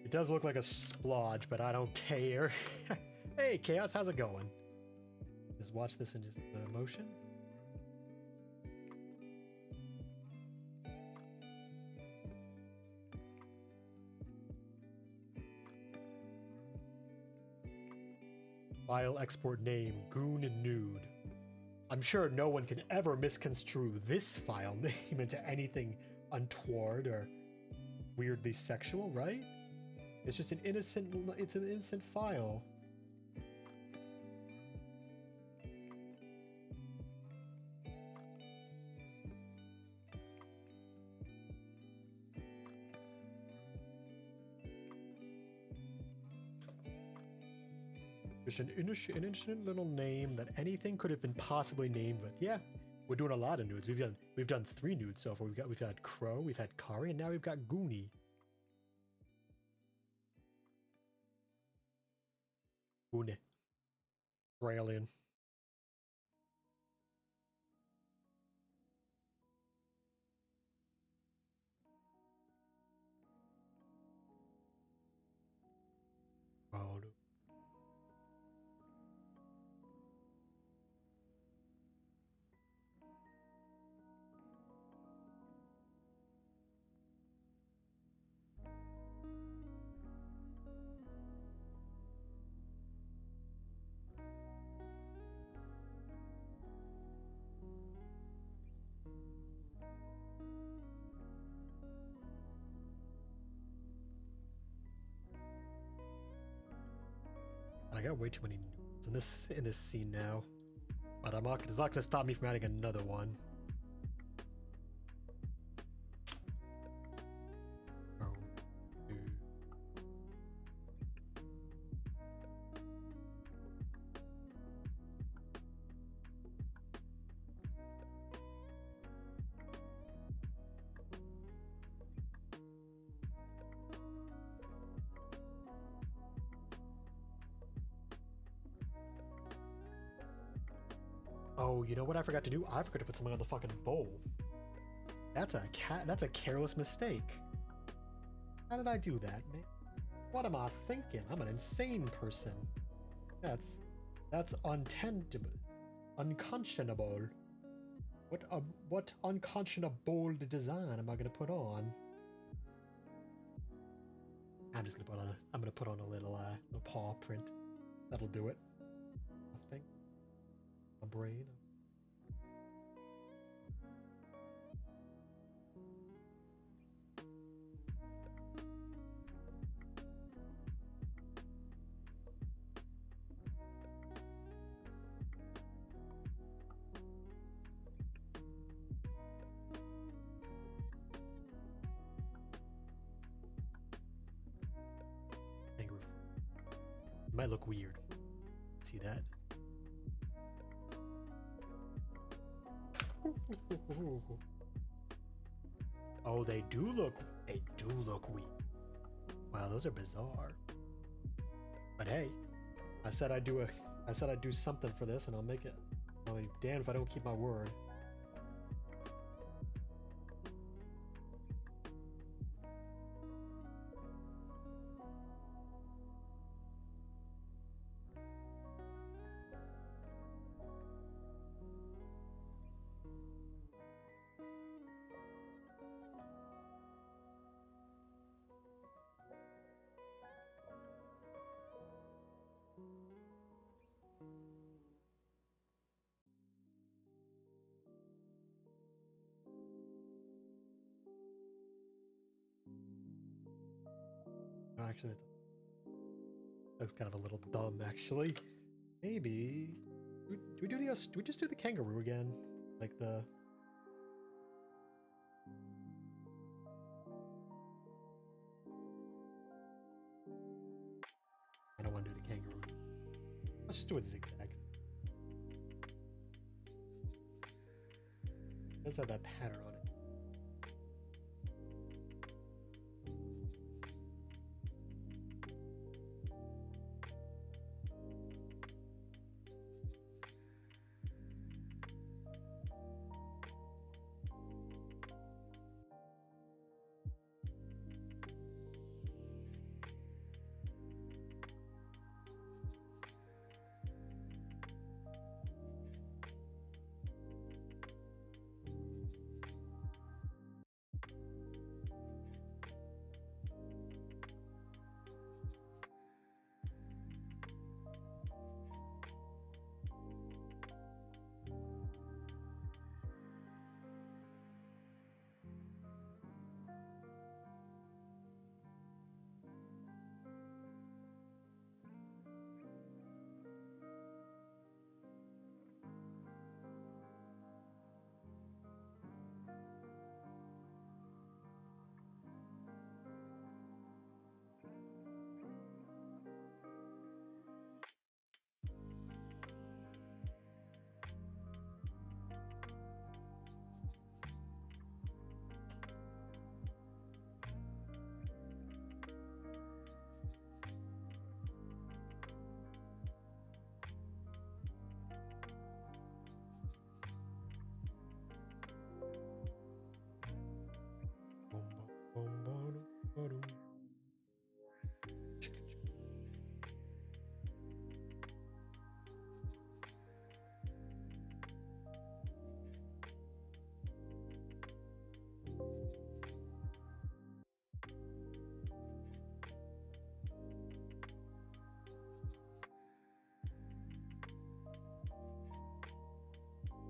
S2: It does look like a splodge, but I don't care. Hey, Chaos, how's it going? Just watch this in just motion. File export name, Goon Nude. I'm sure no one can ever misconstrue this file name into anything untoward or weirdly sexual, right? It's just an innocent file. Just an innocent little name that anything could have been possibly named with. Yeah, we're doing a lot of nudes. We've done 3 nudes so far. We've had Crow, we've had Kari, and now we've got Goonie. Goonie. Australian. I got way too many nudes in this scene now. But it's not gonna stop me from adding another one. Oh, dude. Oh, you know what I forgot to do? I forgot to put something on the fucking bowl. That's a careless mistake. How did I do that, man? What am I thinking? I'm an insane person. That's unconscionable. What unconscionable design am I gonna put on? I'm gonna put on a little paw print. That'll do it. I think. My brain. It might look weird. See that? Oh, they do look weird. Wow, those are bizarre. But hey, I said I'd do something for this, and I'll make it. I mean, damn if I don't keep my word. Actually, looks kind of a little dumb, actually. Maybe... Do we just do the kangaroo again? Like the... I don't want to do the kangaroo. Let's just do a zigzag. It does have that pattern on it.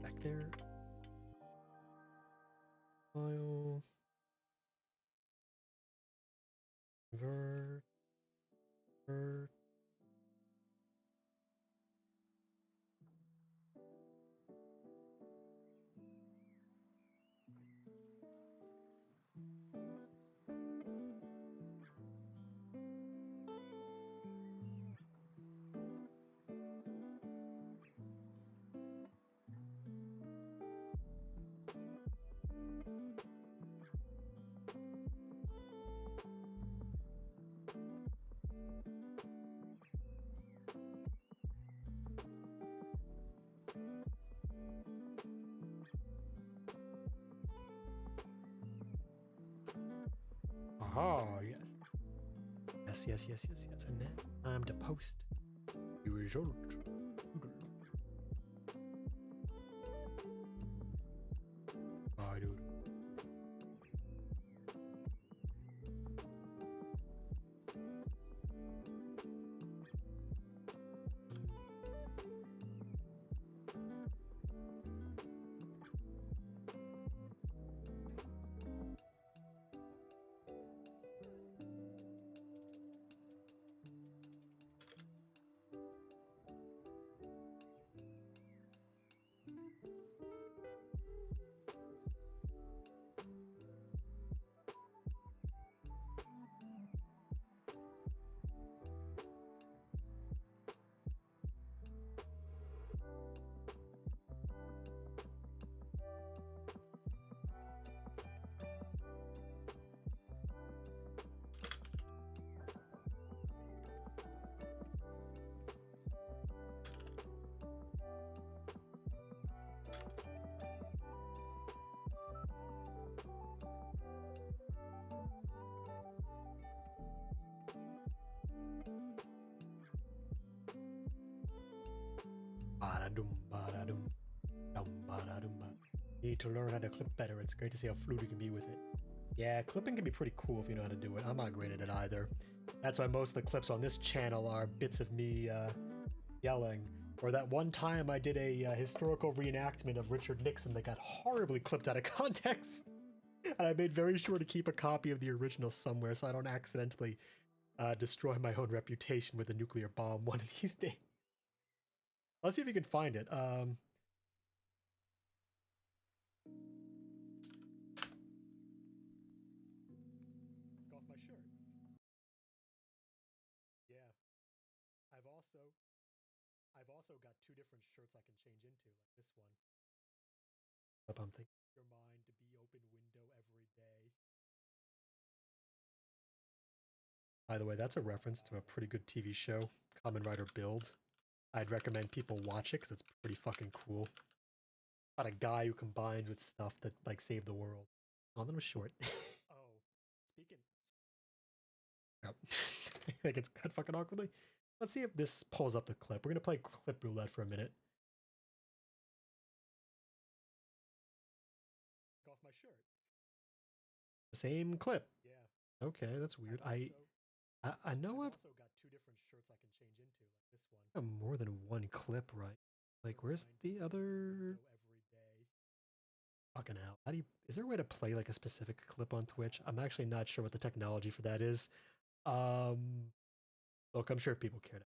S2: Back there. File. Vert. Aha, yes. Yes. And now time to post the result. Bye, dude. Need to learn how to clip better. It's great to see how fluid you can be with it. Yeah, clipping can be pretty cool if you know how to do it. I'm not great at it either. That's why most of the clips on this channel are bits of me yelling. Or that one time I did a historical reenactment of Richard Nixon that got horribly clipped out of context. And I made very sure to keep a copy of the original somewhere so I don't accidentally destroy my own reputation with a nuclear bomb one of these days. Let's see if you can find it. Off my shirt. Yeah. I've also got two different shirts I can change into, like this one. I'm thinking your mind to be open window every day. By the way, that's a reference to a pretty good TV show, Kamen Rider Build. I'd recommend people watch it because it's pretty fucking cool. About a guy who combines with stuff that like save the world. Oh, that was short. Oh, speaking. Yep. I think it's cut fucking awkwardly. Let's see if this pulls up the clip. We're gonna play clip roulette for a minute. Off my shirt. Same clip. Yeah. Okay, that's weird. I know I've also got two different shirts I can change into, like this one. More than one clip, right? Like, where's the other? Fucking hell. How do you? Is there a way to play like a specific clip on Twitch? I'm actually not sure what the technology for that is. Look, I'm sure if people care.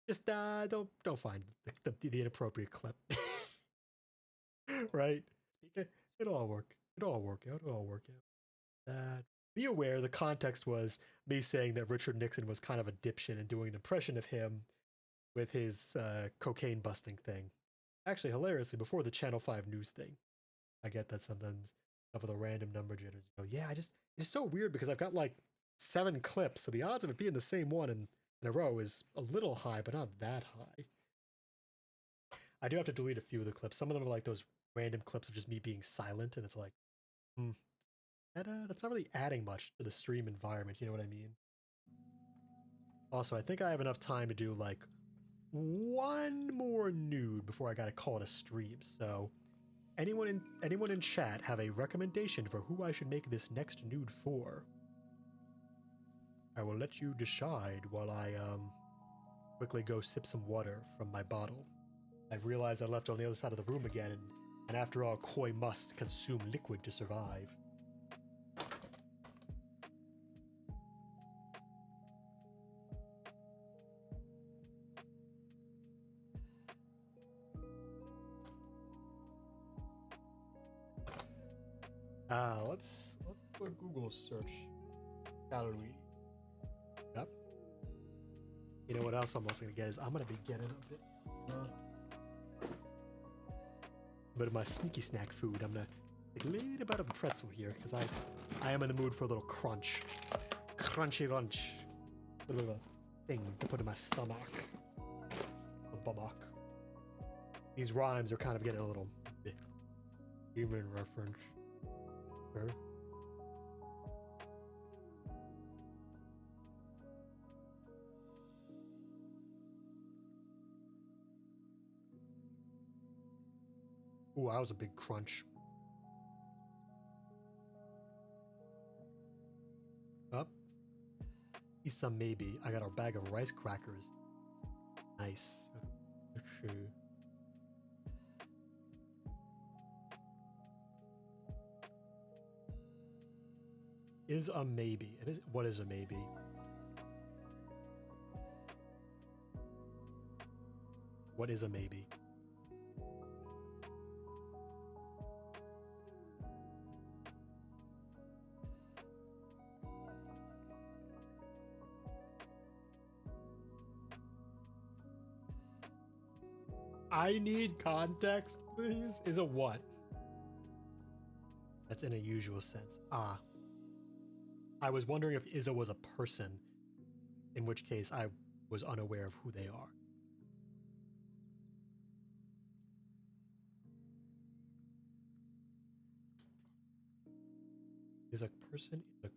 S2: Just don't find the inappropriate clip. Right? It'll all work. It'll all work out. It'll all work out. Be aware the context was me saying that Richard Nixon was kind of a dipshit and doing an impression of him with his cocaine busting thing. Actually, hilariously, before the Channel 5 news thing. I get that sometimes stuff with a random number jitters. Yeah, it's so weird because I've got like 7 clips, so the odds of it being the same one in a row is a little high, but not that high. I do have to delete a few of the clips. Some of them are like those random clips of just me being silent, and it's like, that's not really adding much to the stream environment, you know what I mean? Also, I think I have enough time to do like one more nude before I gotta call it a stream, so anyone in chat have a recommendation for who I should make this next nude for? I will let you decide while I quickly go sip some water from my bottle. I've realized I left on the other side of the room again, and after all, koi must consume liquid to survive. Let's do a Google search. Shall we? Yep. You know what else I'm also gonna get is I'm gonna be getting a bit of my sneaky snack food. I'm gonna take a little bit of a pretzel here because I am in the mood for a little crunch. Crunchy lunch. A little thing to put in my stomach. A bummock. These rhymes are kind of getting a little human reference. Ooh, that was a big crunch. Up. Isa maybe. I got our bag of rice crackers. Nice. Okay. Is a maybe. It is. What is a maybe? What is a maybe? I need context, please. Is a what? That's in a usual sense. Ah. I was wondering if Izza was a person, in which case I was unaware of who they are. Is a person is a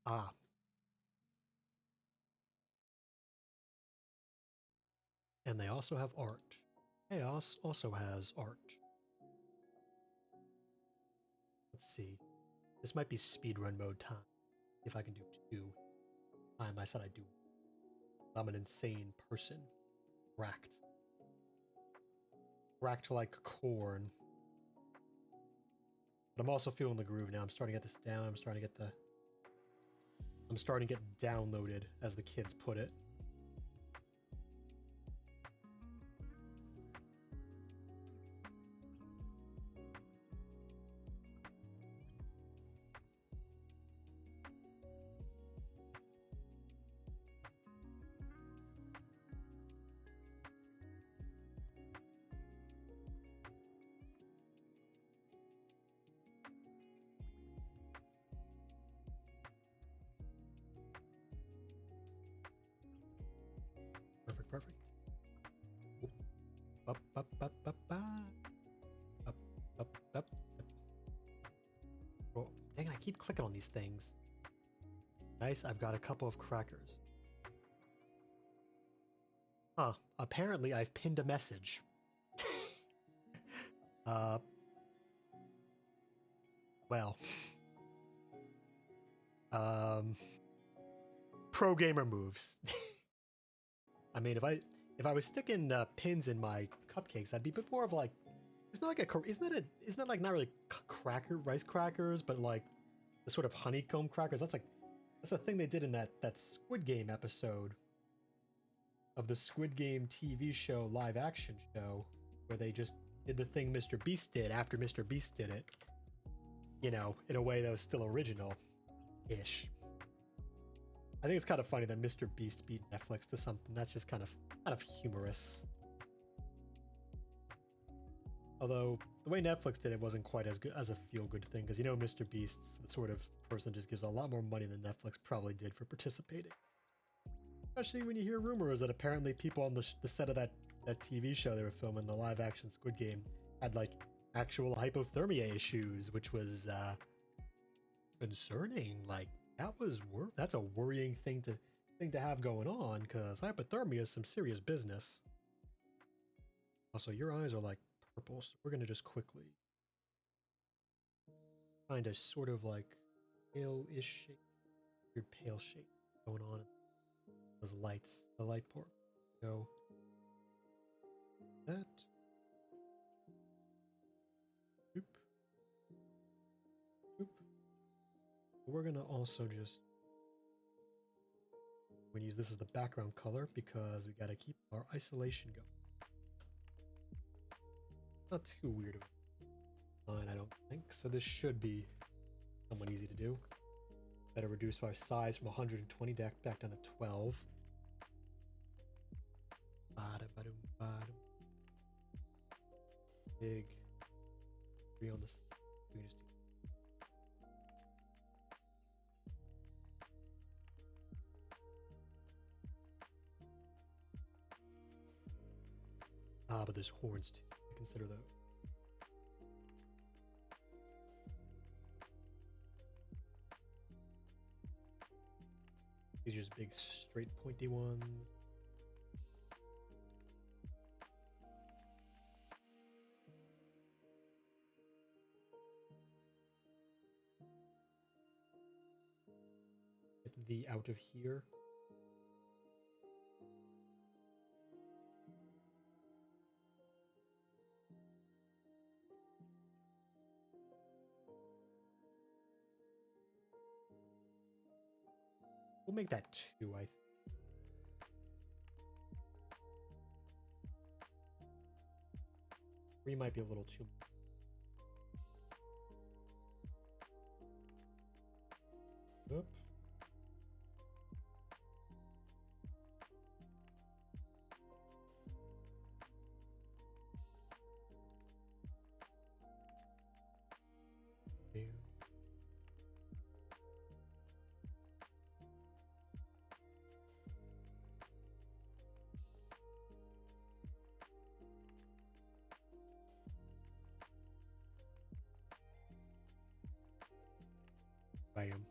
S2: ah. And they also have art. Chaos also has art. Let's see. This might be speedrun mode time. If I can do 2. I said I'd do. I'm an insane person. Racked. Racked like corn. But I'm also feeling the groove now. I'm starting to get this down. I'm starting to get downloaded, as the kids put it. Perfect. Up. Oh, dang it, I keep clicking on these things. Nice, I've got a couple of crackers. Huh, apparently I've pinned a message. Well. Pro gamer moves. I mean, if I was sticking pins in my cupcakes, I'd be a bit more of like, isn't that like not really rice crackers, but like the sort of honeycomb crackers? That's a thing they did in that Squid Game episode of the Squid Game TV show, live action show, where they just did the thing Mr. Beast did after Mr. Beast did it. You know, in a way that was still original-ish. I think it's kind of funny that Mr. Beast beat Netflix to something that's just kind of humorous. Although the way Netflix did it wasn't quite as good as a feel-good thing, because you know Mr. Beast's the sort of person just gives a lot more money than Netflix probably did for participating. Especially when you hear rumors that apparently people on the set of that TV show they were filming, the live-action Squid Game, had like actual hypothermia issues, which was concerning. Like that's a worrying thing to have going on, because hypothermia is some serious business. Also, your eyes are like purple, so we're gonna just quickly find a sort of like pale-ish shape, weird pale shape going on. Those lights, the light port. Go. That. Oop. Oop. We're gonna also just use this as the background color because we gotta keep our isolation going. Not too weird of a line, I don't think. So this should be somewhat easy to do. Better reduce our size from 120 back down to 12. Big. 3 on this. We just do. But there's horns too. Consider those. These are just big, straight, pointy ones. Get the out of here. We'll make that 2, I think. 3 might be a little too much. Oop. There. Bam.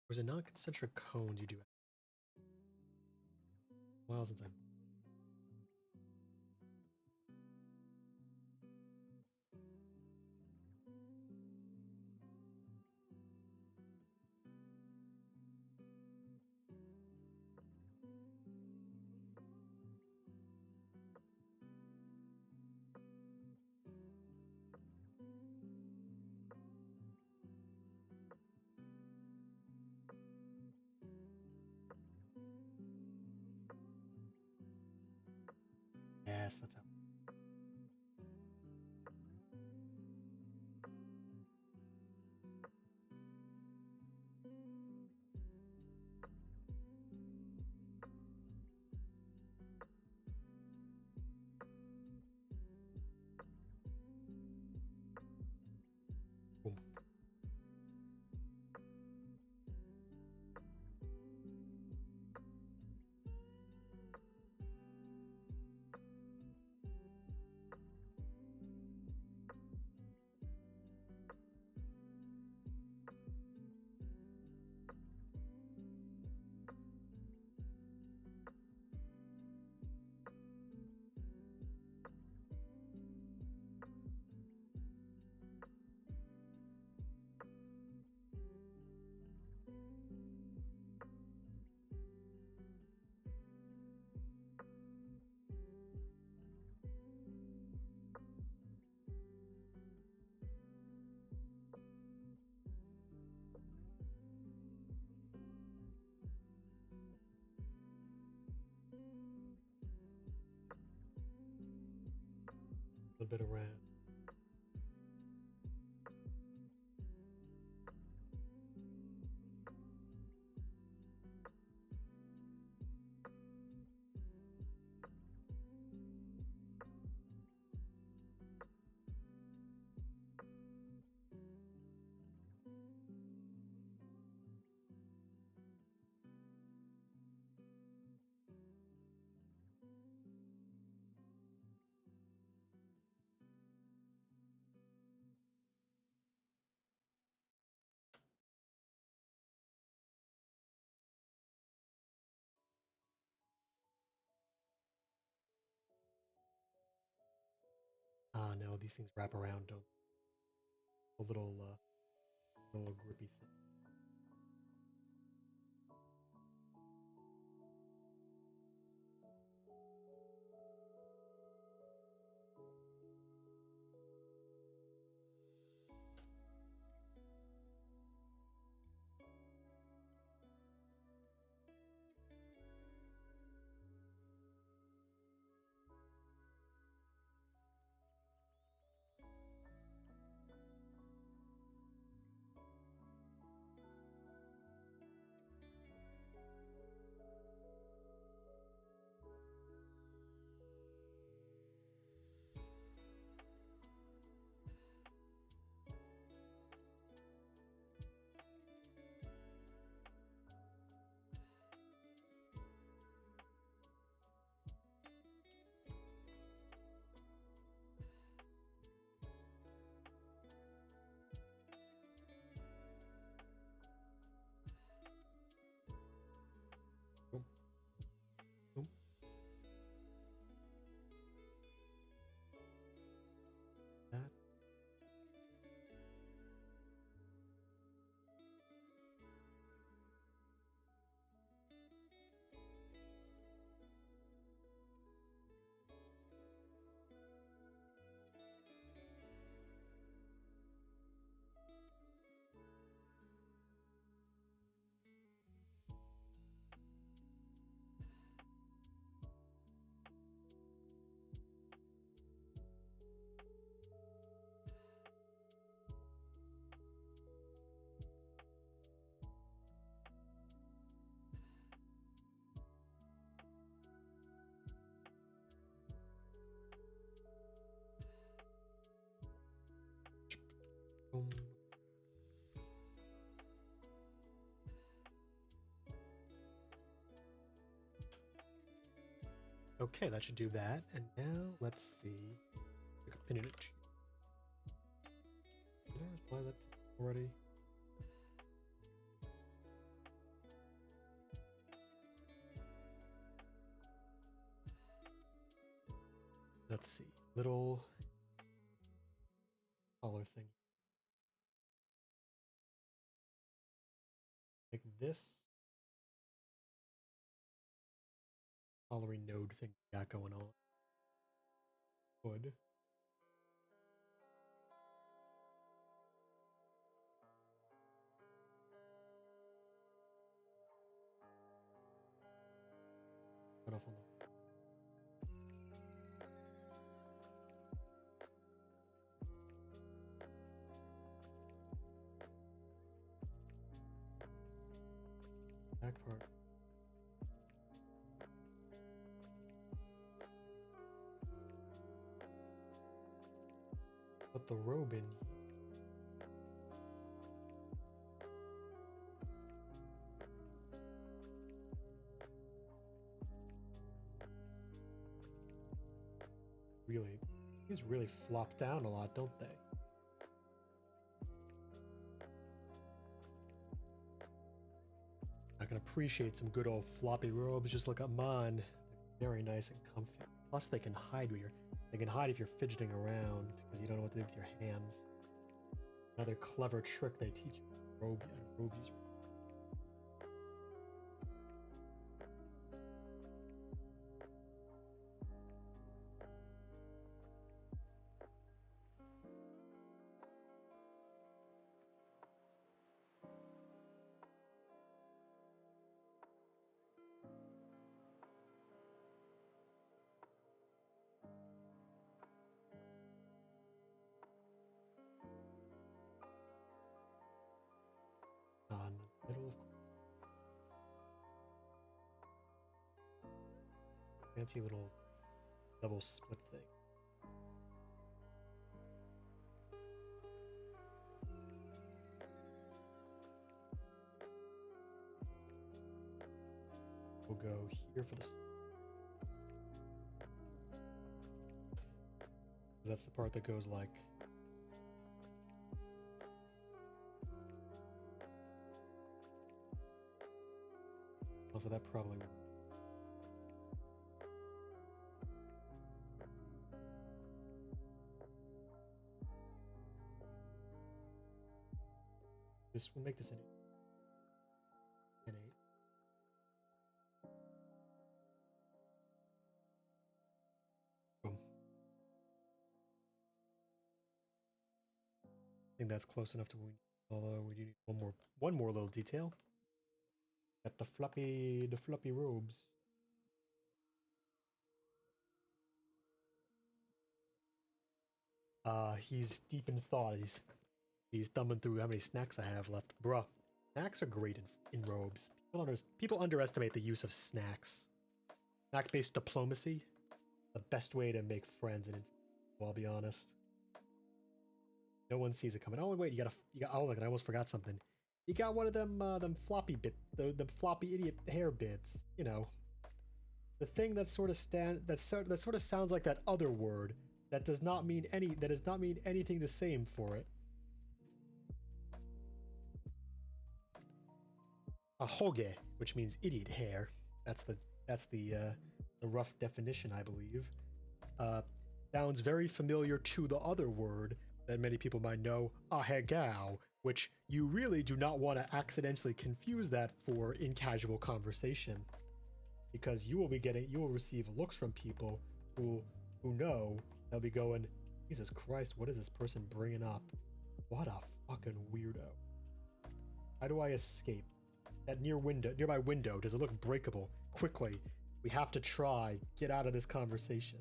S2: Was it non-concentric cones you do? Well, since I'm yes, that's how. Boom. A little bit around. Ah, no, these things wrap around, don't they? A little grippy thing. Boom. Okay, that should do that. And now let's see. Pick up pin in it. Did I reply that already? Let's see. Little collar thing. Like this coloring node thing we got going on. Wood. Cut off on the back part. Put the robe in. Really, these really flop down a lot, don't they? I can appreciate some good old floppy robes. Just look at mine. They're very nice and comfy. Plus, they can hide where they can hide if you're fidgeting around because you don't know what to do with your hands. Another clever trick they teach you. Robe users. In the middle of fancy little double split thing. We'll go here for this. That's the part that goes like. Also, that probably. This will make this an 8. Boom. I think that's close enough to. Although we do need one more little detail. Got the floppy robes. He's deep in thought. He's thumbing through how many snacks I have left. Bruh, snacks are great in robes. People underestimate the use of snacks. Snack-based diplomacy, the best way to make friends. And well, I'll be honest, no one sees it coming. Oh wait, you got. Oh look, I almost forgot something. You got one of them floppy the floppy idiot hair bits. You know, the thing that sort of sounds like that other word that does not mean anything the same for it. A hoge, which means idiot hair. That's the rough definition, I believe. Sounds very familiar to the other word that many people might know, ahegao, which you really do not want to accidentally confuse that for in casual conversation, because you will receive looks from people who know they'll be going, Jesus Christ, what is this person bringing up? What a fucking weirdo. How do I escape? That nearby window, does it look breakable? Quickly, we have to try, get out of this conversation.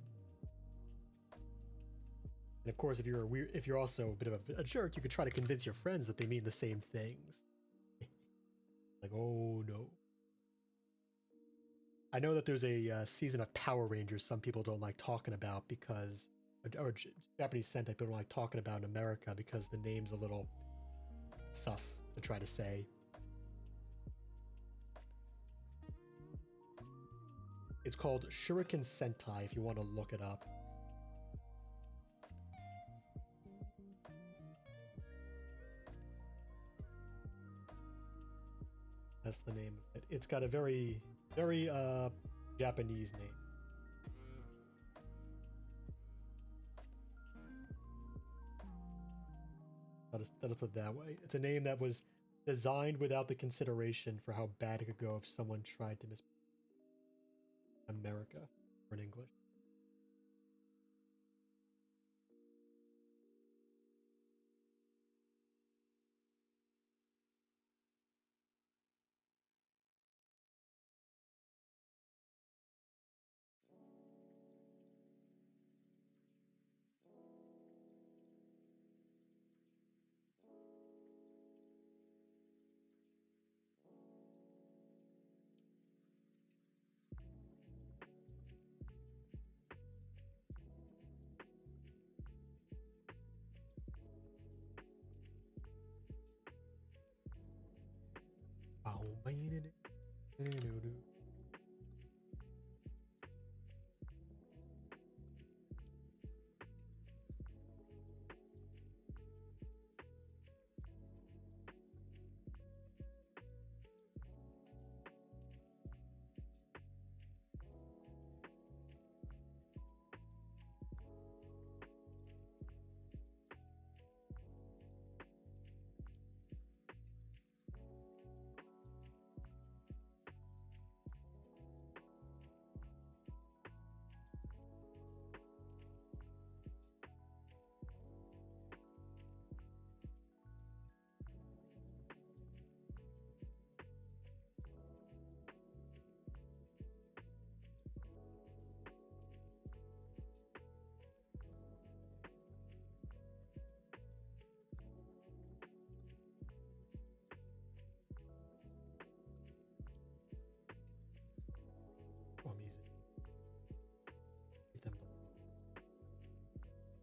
S2: And of course, if you're also a bit of a jerk, you could try to convince your friends that they mean the same things. Like, oh no. I know that there's a season of Power Rangers some people don't like talking about because or Japanese Sentai people don't like talking about in America because the name's a little sus to try to say. It's called Shuriken Sentai if you want to look it up. That's the name of it. It's got a very, very Japanese name. I'll just put it that way. It's a name that was designed without the consideration for how bad it could go if someone tried to mispronounce America or in English.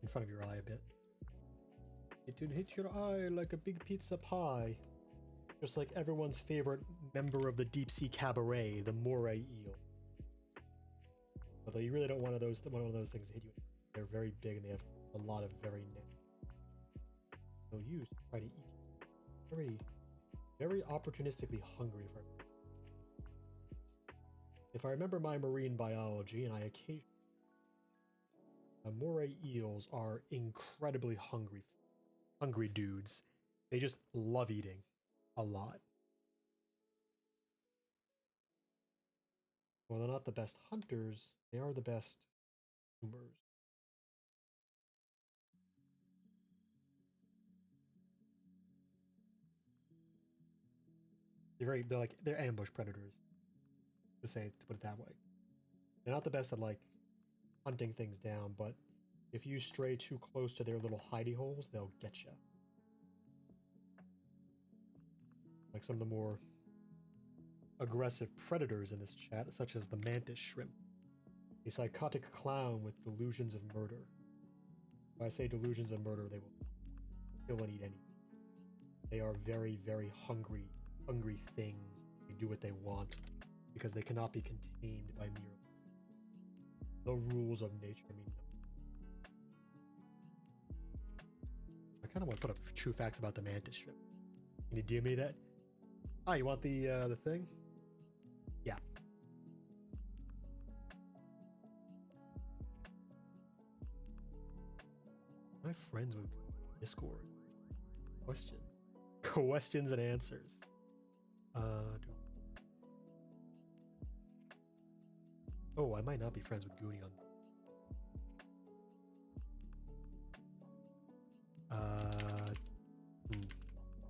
S2: In front of your eye a bit. It did hit your eye like a big pizza pie. Just like everyone's favorite member of the deep sea cabaret, the moray eel. Although you really don't want one of those things to hit you. They're very big and they have a lot of very net. They'll use to try to eat you. Very, very opportunistically hungry. If I remember my marine biology, and I occasionally, moray eels are incredibly hungry dudes. They just love eating a lot. Well, they're not the best hunters. They are the best consumers. They're ambush predators. To put it that way. They're not the best at like hunting things down, but if you stray too close to their little hidey holes, they'll get you. Like some of the more aggressive predators in this chat, such as the mantis shrimp, a psychotic clown with delusions of murder. When I say delusions of murder, they will kill and eat anything. They are very, very hungry things. They do what they want because they cannot be contained by mere. The rules of nature mean nothing. I kind of want to put up true facts about the mantis shrimp. Can you DM me that? Ah, you want the thing? Yeah. My friends with Discord. Questions and answers. Oh, I might not be friends with Goonie on.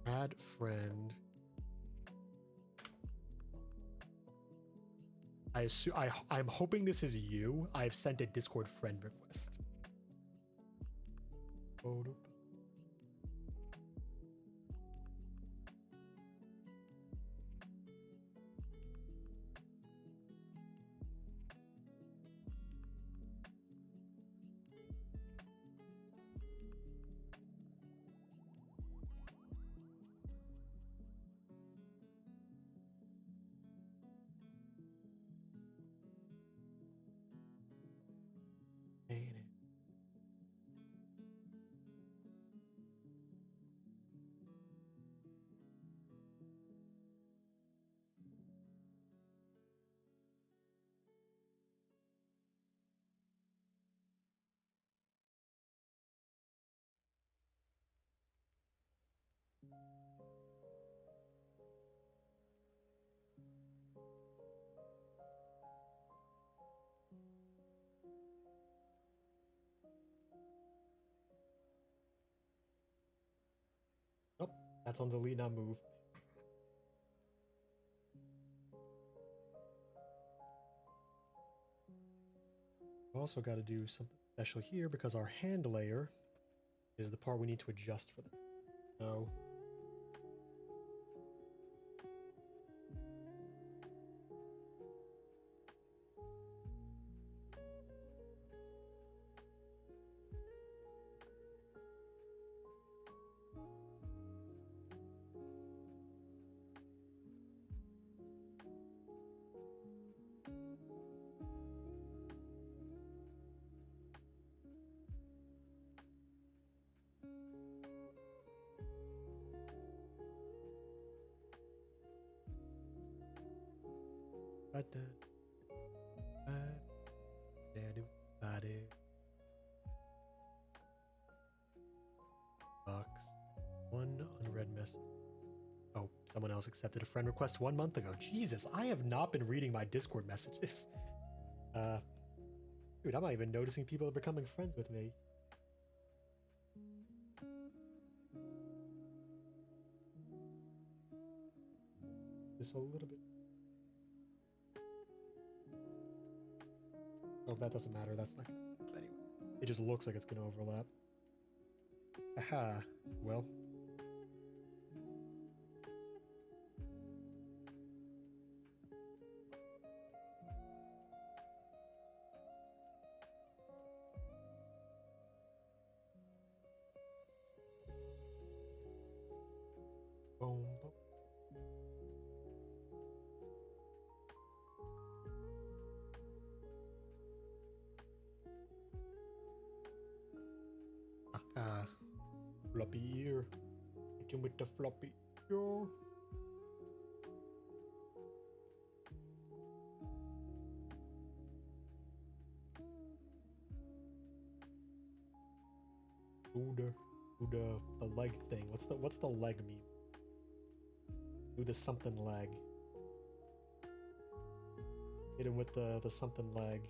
S2: Add friend. I'm hoping this is you. I've sent a Discord friend request. That's on delete, not move. We also got to do something special here because our hand layer is the part we need to adjust for them. So box. One unread message. Oh, someone else accepted a friend request 1 month ago. Jesus, I have not been reading my Discord messages. Dude, I'm not even noticing people are becoming friends with me. Just a little bit. Oh, that doesn't matter. That's not gonna... Anyway, it just looks like it's gonna overlap. Aha. Well. Boom, boom. Ah, floppy ear. Hit him with the floppy ear. Do the leg thing. What's the leg mean? Do the something leg. Hit him with the something leg.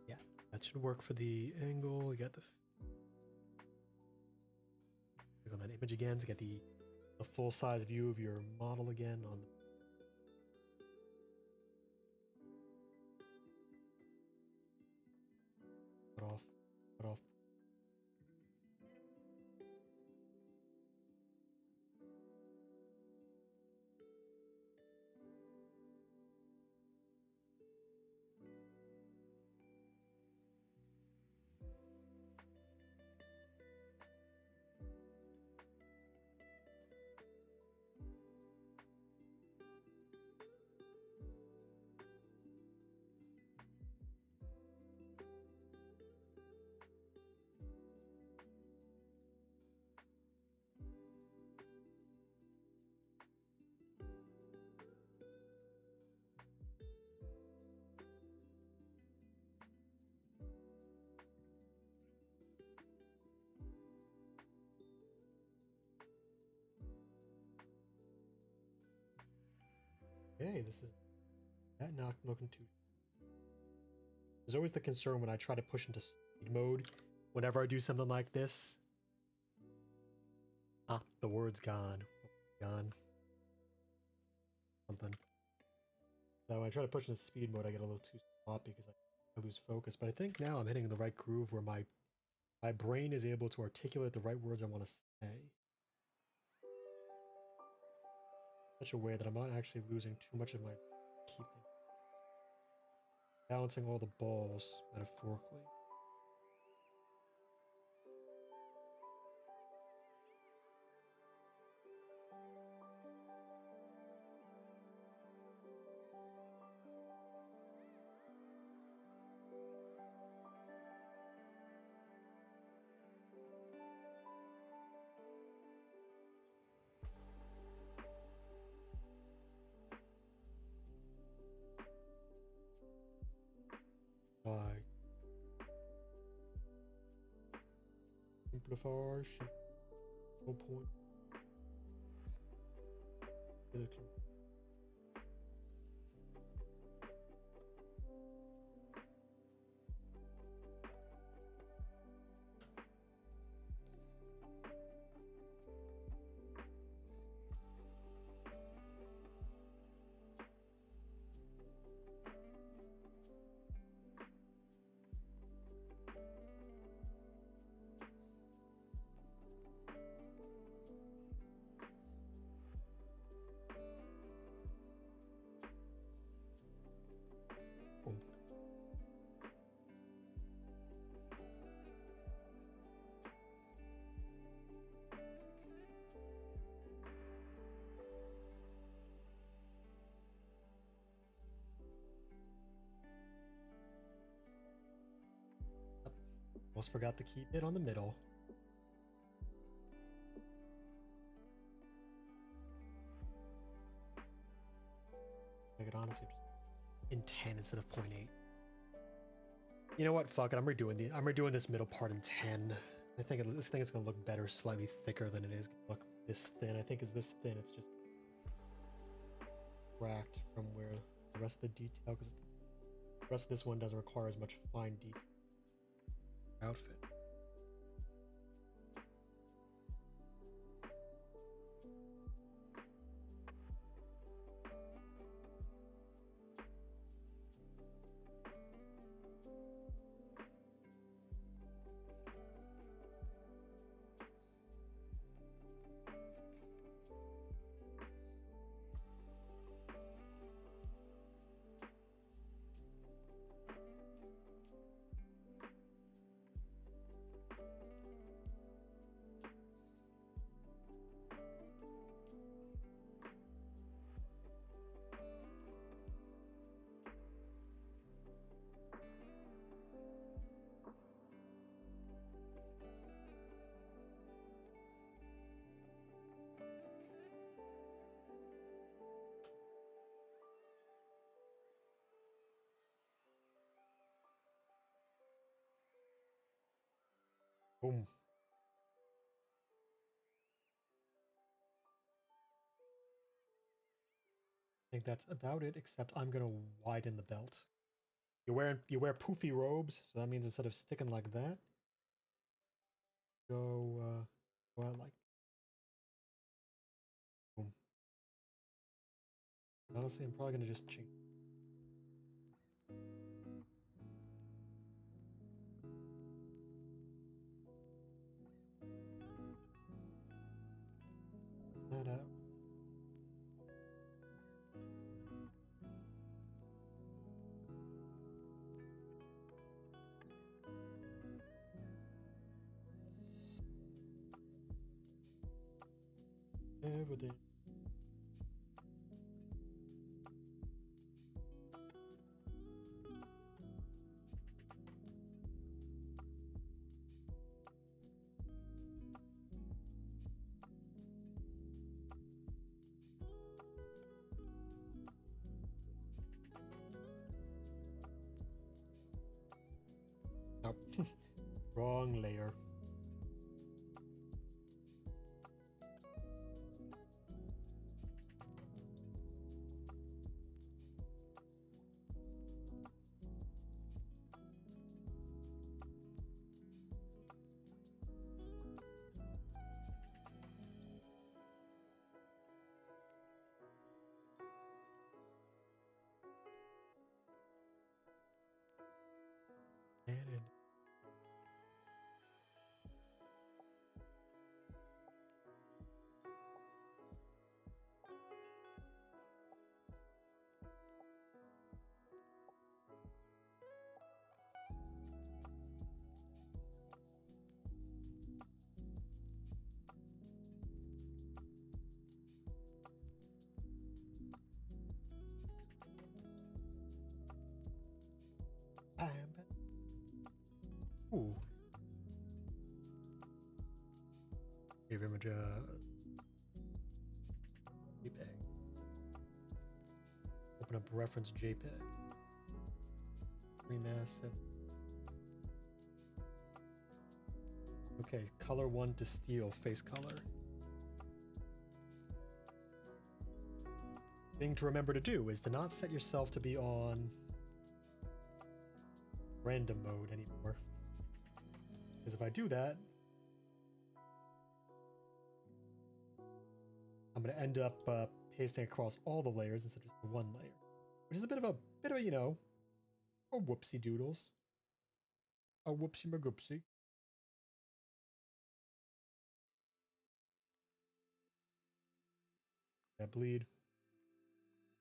S2: Yeah, that should work for the angle. You got the click on that image again to get the full size view of your model again on the cut off. Okay, this is That not looking too. There's always the concern when I try to push into speed mode. Whenever I do something like this. Ah, the word's gone. Gone. Something. So when I try to push into speed mode, I get a little too sloppy because I lose focus. But I think now I'm hitting the right groove where my brain is able to articulate the right words I want to say. Such a way that I'm not actually losing too much of my keep things. Balancing all the balls metaphorically. Simplify, no point. Almost forgot to keep it on the middle. I could honestly just in 10 instead of 0.8. You know what? Fuck it. I'm redoing this middle part in 10. I think this thing is gonna look better, slightly thicker than it is. Look this thin. I think is this thin. It's just cracked from where the rest of the detail, because the rest of this one doesn't require as much fine detail. Outfit. Boom. I think that's about it, except I'm gonna widen the belt. You wear poofy robes, so that means instead of sticking like that, go out like boom. Honestly, I'm probably gonna just change. That out. Everything. Oh, wrong layer. images. JPEG. Open up reference JPEG. Screen assets. Okay, color 1 to steel, face color. Thing to remember to do is to not set yourself to be on random mode anymore. Because if I do that, I'm going to end up pasting across all the layers instead of just the one layer, which is a bit of a you know, a whoopsie doodles, a whoopsie magoopsie. Yeah, bleed.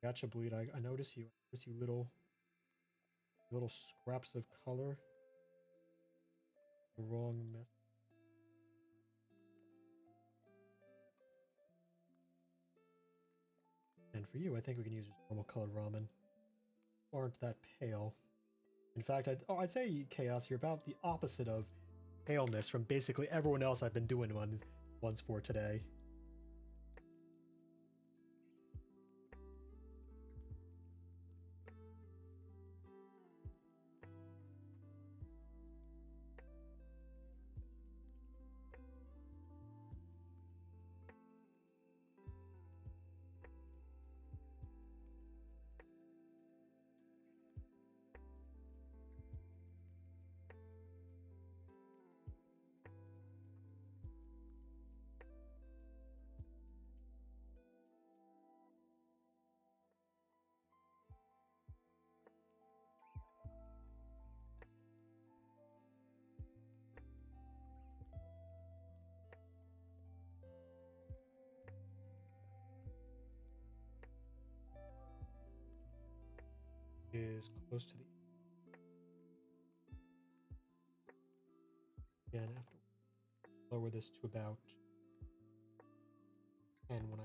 S2: Gotcha, bleed. I notice you. I notice you little scraps of color. The wrong mess. And for you, I think we can use just normal colored ramen. Aren't that pale. In fact, I'd say, Chaos, you're about the opposite of paleness from basically everyone else I've been doing ones for today. Is close to the again after lower this to about 10 when I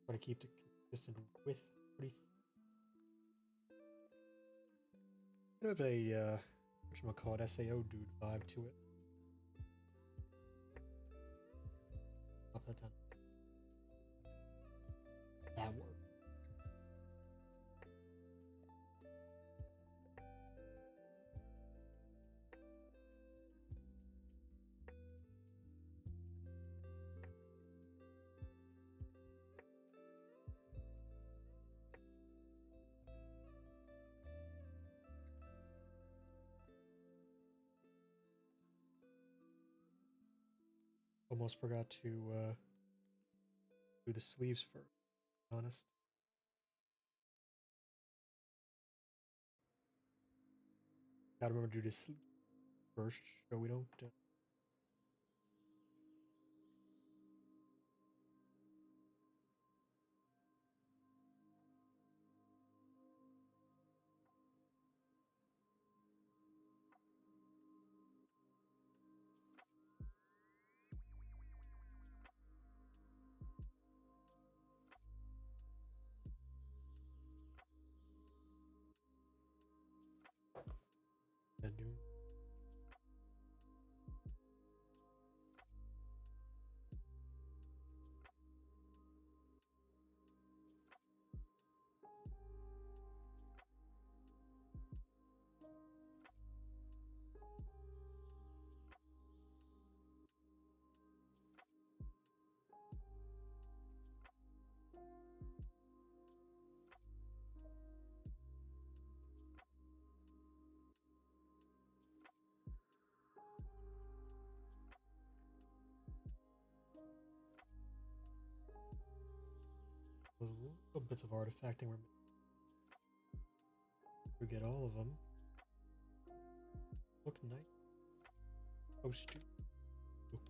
S2: try to keep the consistent width pretty bit of a whatchamacallit SAO dude vibe to it. Pop that down. That worked. Almost forgot to do the sleeves first, to be honest. Gotta remember to do this first so we don't do. Those little bits of artifacting we're to get all of them. Look nice. Poster. Look.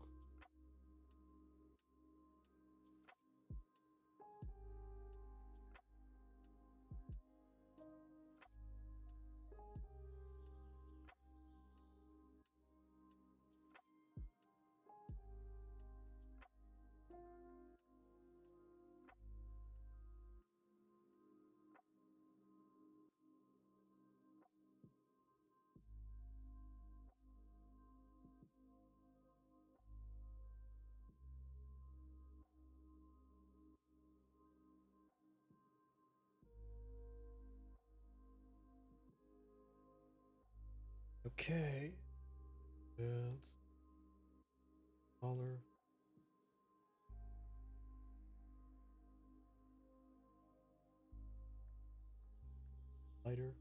S2: Okay. Let's color. Lighter.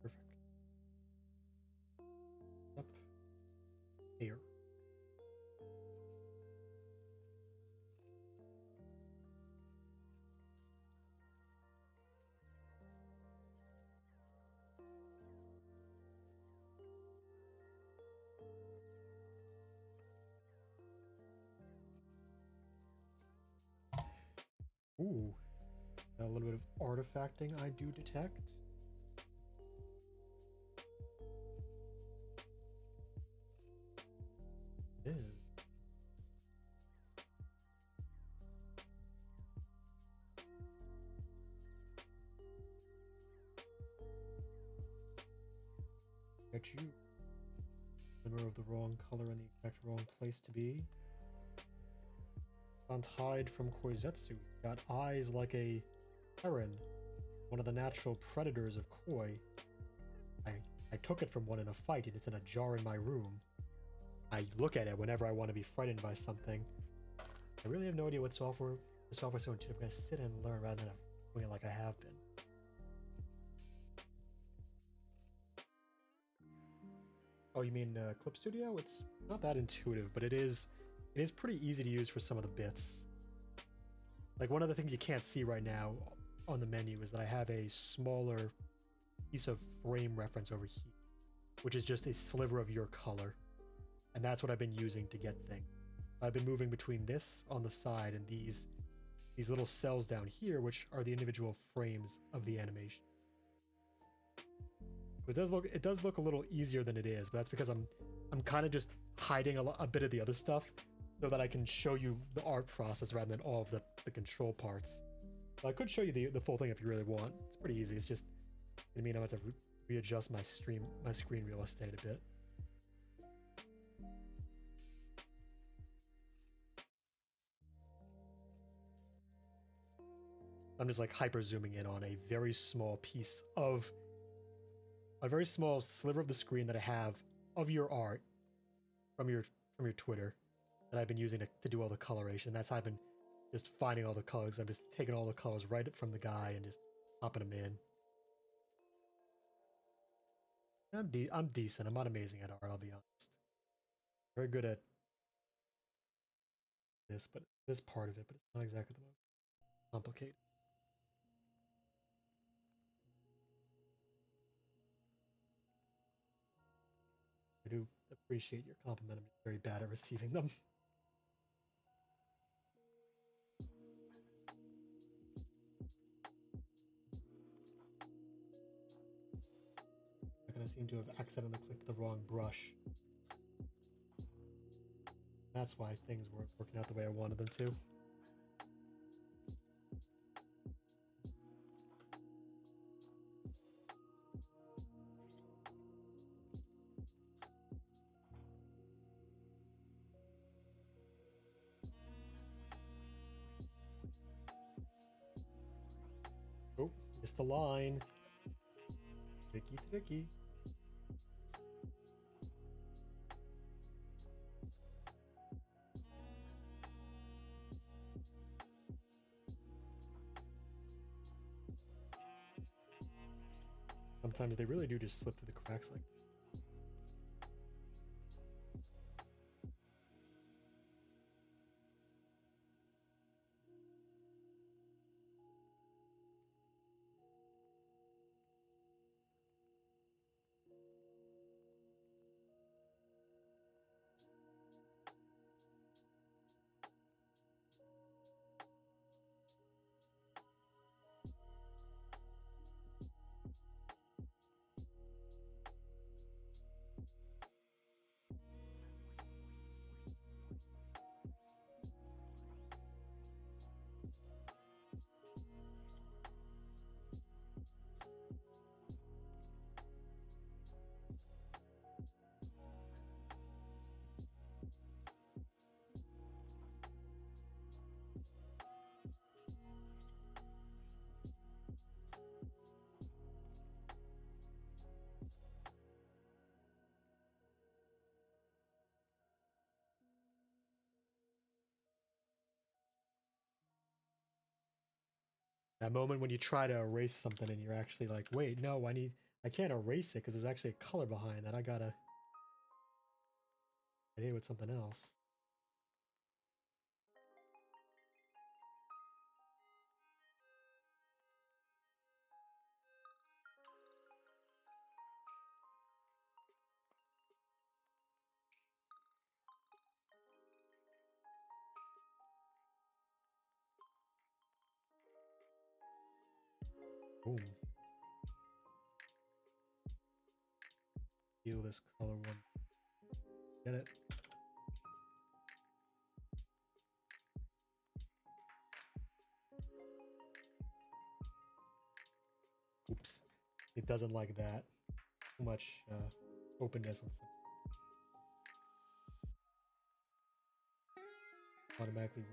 S2: Perfect. Up here. Ooh, a little bit of artifacting I do detect. It is. Get you. Glimmer of the wrong color in the exact wrong place to be. Found hide from Koizetsu. Got eyes like a heron, one of the natural predators of Koi. I took it from one in a fight, and it's in a jar in my room. I look at it whenever I want to be frightened by something. I really have no idea what software the software's so intuitive. I'm gonna sit and learn rather than doing it like I have been. Oh, you mean Clip Studio? It's not that intuitive, but it is pretty easy to use for some of the bits. Like, one of the things you can't see right now on the menu is that I have a smaller piece of frame reference over here, which is just a sliver of your color. And that's what I've been using to get things. I've been moving between this on the side and these little cells down here, which are the individual frames of the animation. It does look a little easier than it is, but that's because I'm kind of just hiding a bit of the other stuff so that I can show you the art process rather than all of the control parts. So I could show you the full thing if you really want. It's pretty easy. It's just, I mean, I'm going to have to readjust my screen real estate a bit. I'm just like hyper zooming in on a very small piece of a very small sliver of the screen that I have of your art from your Twitter that I've been using to do all the coloration. That's how I've been just finding all the colors. I'm just taking all the colors right from the guy and just popping them in. I'm decent. I'm not amazing at art, I'll be honest. Very good at this part of it, but it's not exactly the most complicated. I do appreciate your compliment. I'm very bad at receiving them. I seem to have accidentally clicked the wrong brush. That's why things weren't working out the way I wanted them to. Oh, missed the line. Tricky. Sometimes they really do just slip through the cracks like that. That moment when you try to erase something and you're actually like, wait, no, I can't erase it because there's actually a color behind that. I gotta hit it with something else. Boom. Feel this color one. Get it? Oops. It doesn't like that. Too much openness on some. Automatically.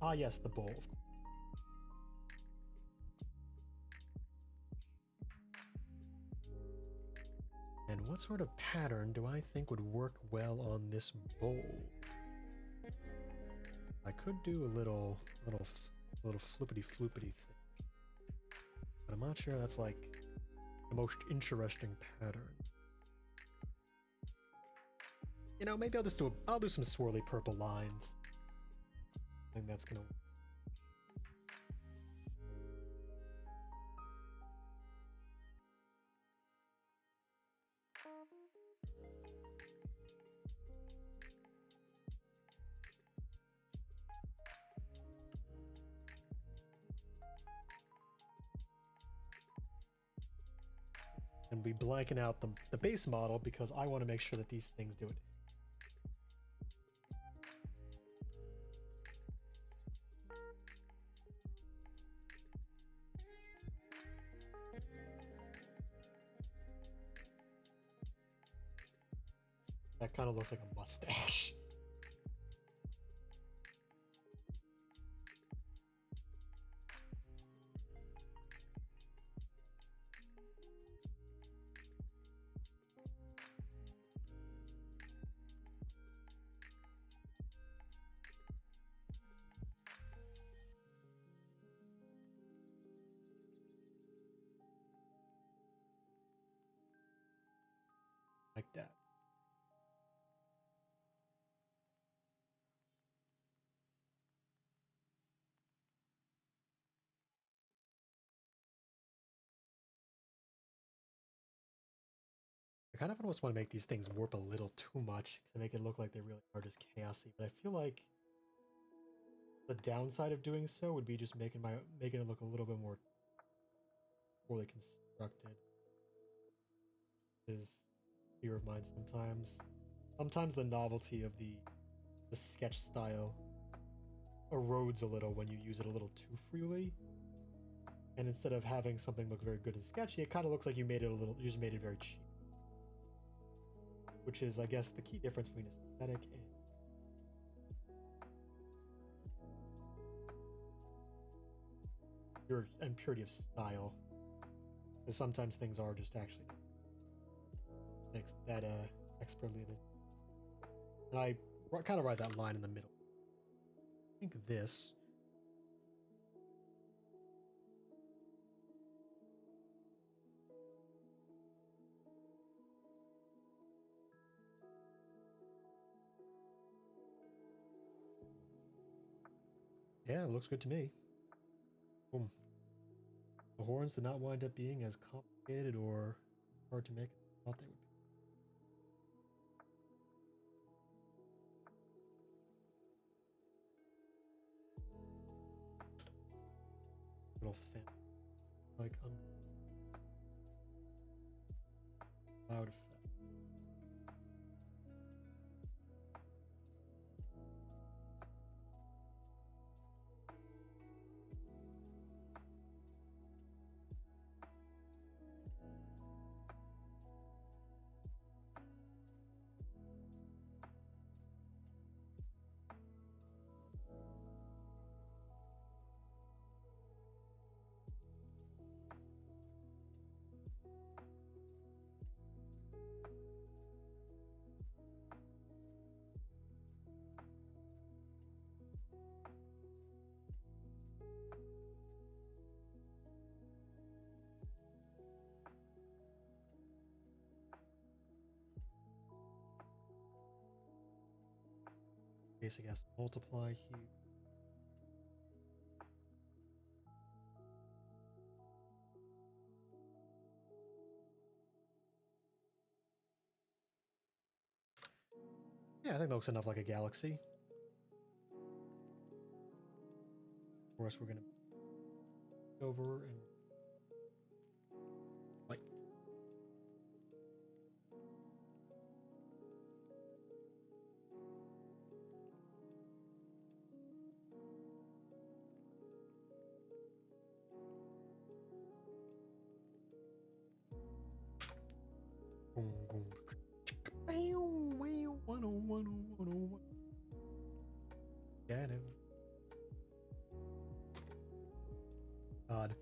S2: Ah, yes, the bowl, of course. And what sort of pattern do I think would work well on this bowl? I could do a little flippity floopity thing, but I'm not sure that's like the most interesting pattern. You know, maybe I'll do some swirly purple lines. I think that's gonna. And be blanking out the base model because I want to make sure that these things do it. That kind of looks like a mustache. Like that. I kind of almost want to make these things warp a little too much to make it look like they really are just chaosy, but I feel like the downside of doing so would be just making it look a little bit more poorly constructed. Is fear of mine sometimes. Sometimes the novelty of the sketch style erodes a little when you use it a little too freely. And instead of having something look very good and sketchy, it kind of looks like you just made it very cheap. Which is, I guess, the key difference between aesthetic and purity of style. Because sometimes things are just actually that expertly. And I kind of write that line in the middle. I think this. Yeah, it looks good to me. Boom. The horns did not wind up being as complicated or hard to make as I thought they would be. Little fan, like cloud effect. basic has to multiply here. Yeah, I think that looks enough like a galaxy. Of course, we're gonna over and like Get him. God,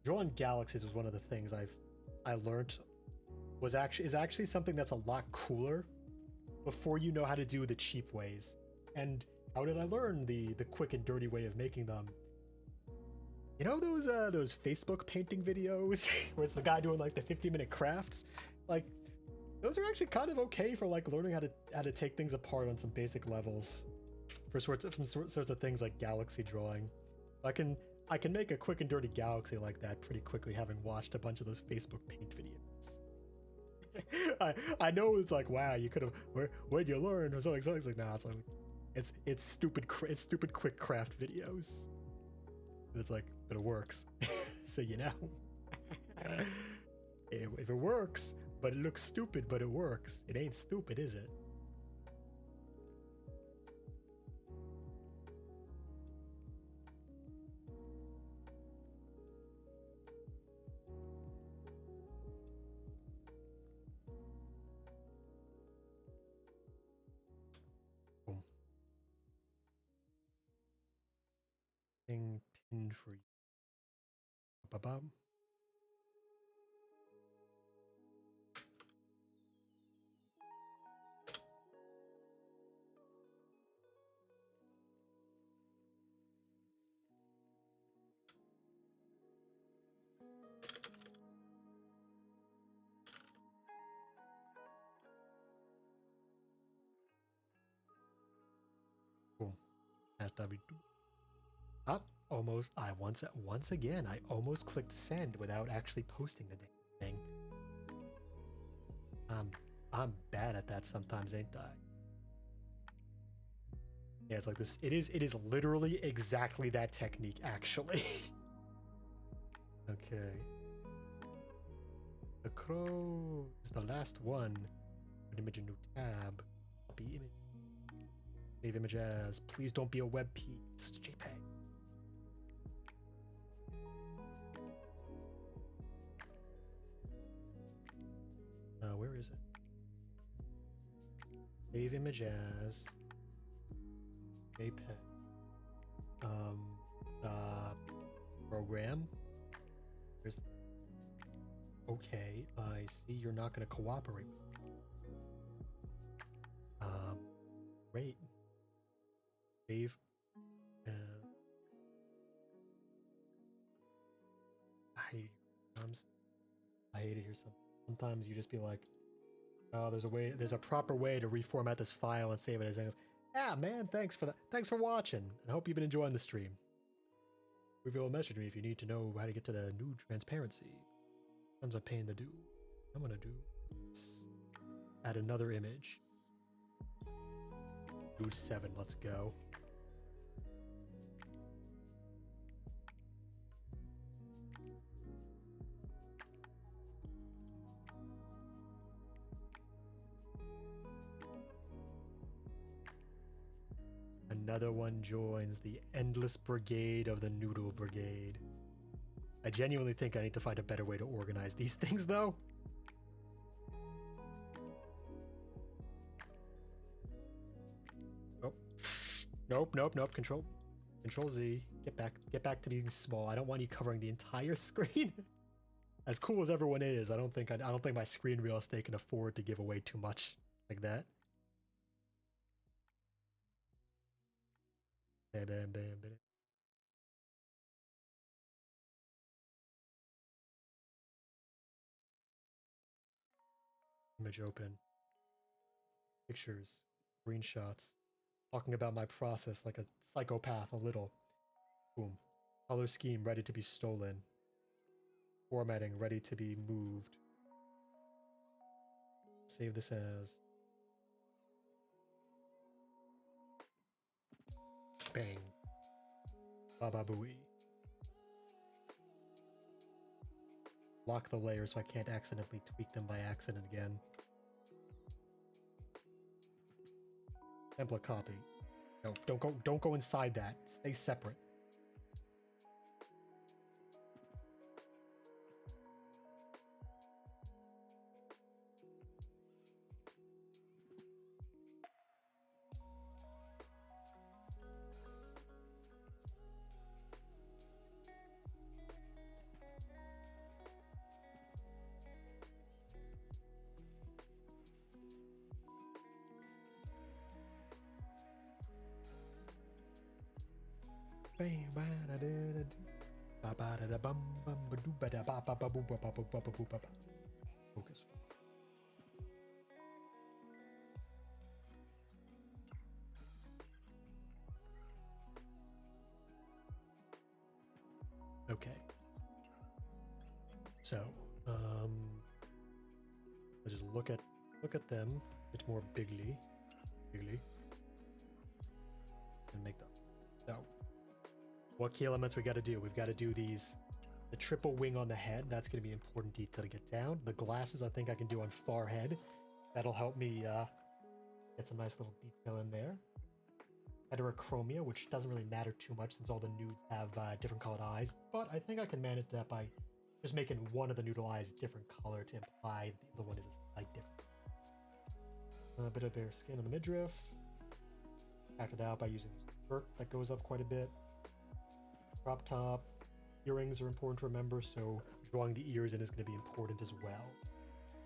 S2: drawing galaxies was one of the things I learned is actually something that's a lot cooler before you know how to do the cheap ways. And how did I learn the quick and dirty way of making them? You know those Facebook painting videos where it's the guy doing like the 50-minute crafts? Like those are actually kind of okay for like learning how to take things apart on some basic levels for sorts of things like galaxy drawing. I can make a quick and dirty galaxy like that pretty quickly, having watched a bunch of those Facebook paint videos. I know it's like, wow, you could have, where'd you learn or something? It's like, nah, it's stupid quick craft videos. And it's like, but it works. So you know, if it works, but it looks stupid, but it works, it ain't stupid, is it? Thing pinned for you. Ba-bam. Cool. Up. Almost. Once again, I almost clicked send without actually posting the damn thing. I'm bad at that sometimes, ain't I? Yeah, it's like this. It is literally exactly that technique, actually. Okay. The crow is the last one. An image, a new tab. Copy image. Save image as. Please don't be a web piece. JPEG. Where is it? Save image as JPEG. Program. There's. Okay, I see you're not going to cooperate. Wait. Save. I hate it sometimes. I hate it here sometimes you just be like, oh, there's a proper way to reformat this file and save it as anything. Yeah, man, thanks for that. Thanks for watching. I hope you've been enjoying the stream. Reveal a message to me if you need to know how to get to the new transparency. Sometimes a pain to do. I'm gonna do this. Add another image. Noods 7, let's go. Another one joins the endless brigade of the Noodle Brigade. I genuinely think I need to find a better way to organize these things, though. Oh. Nope. Control Z. Get back to being small. I don't want you covering the entire screen. As cool as everyone is, I don't think my screen real estate can afford to give away too much like that. Bam. Image open. Pictures. Screenshots. Talking about my process like a psychopath a little. Boom. Color scheme ready to be stolen. Formatting ready to be moved. Save this as... Bang. Baba Booey. Lock the layers so I can't accidentally tweak them by accident again. Template copy. No, don't go inside that. Stay separate. Focus. Okay. So, let's just look at them a bit more bigly, and make them. So, what key elements we got to do? We've got to do these. The triple wing on the head, that's going to be important detail to get down. The glasses, I think I can do on far head. That'll help me get some nice little detail in there. Heterochromia, which doesn't really matter too much since all the nudes have different colored eyes, but I think I can manage that by just making one of the noodle eyes different color to imply the other one is a slight different. A bit of bare skin on the midriff. Factor that out by using this skirt that goes up quite a bit. Crop top. Earrings are important to remember, so drawing the ears in is going to be important as well.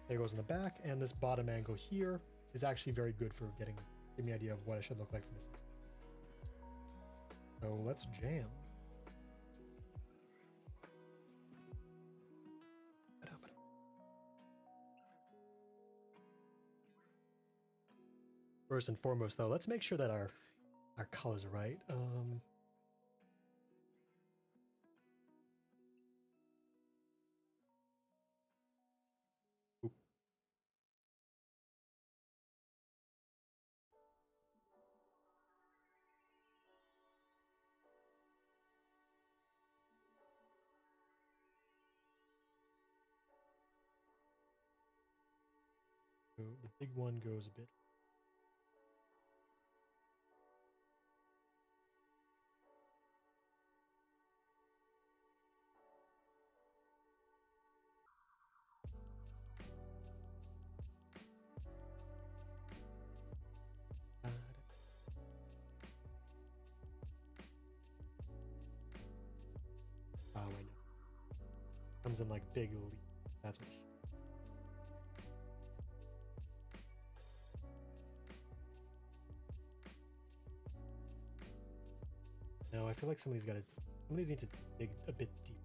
S2: There goes in the back, and this bottom angle here is actually very good for giving me an idea of what it should look like from this. So let's jam. First and foremost, though, let's make sure that our colors are right. So the big one goes a bit. Oh, I know. Comes in like big leaf. That's what. No, I feel like some of these need to dig a bit deep.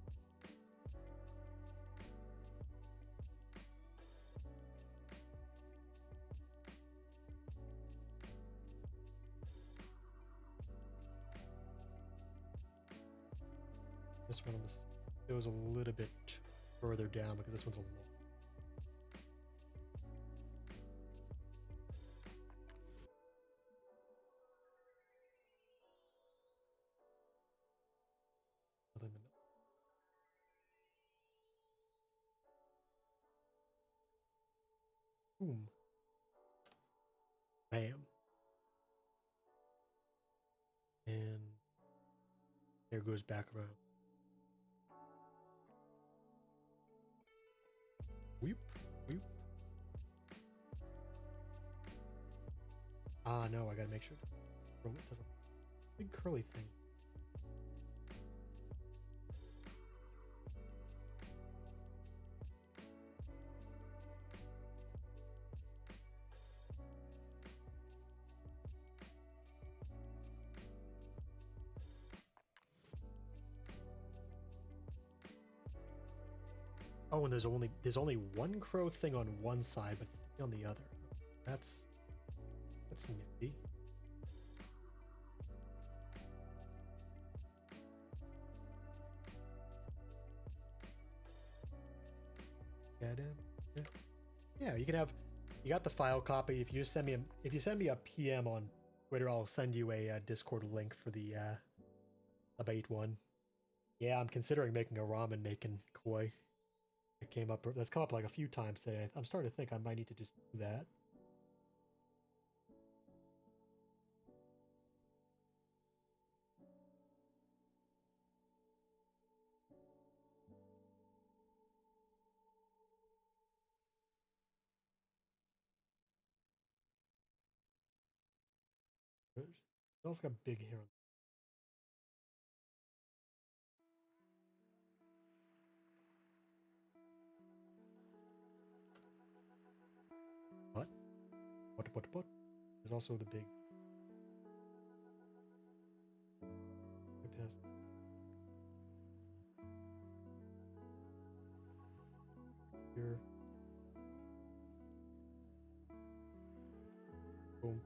S2: This one on this goes a little bit further down because this one's a long. Boom. Bam. And there goes back around. Weep, weep. Ah, no, I gotta make sure it doesn't. Big curly thing. Oh, and there's only one crow thing on one side, but three on the other. That's nifty. Yeah, you can have. You got the file copy. If you just send me a PM on Twitter, I'll send you a Discord link for the bait one. Yeah, I'm considering making a ramen making koi. That's come up like a few times today. I'm starting to think I might need to just do that. It's also got big hair. What? There's also the big. Here. Boom.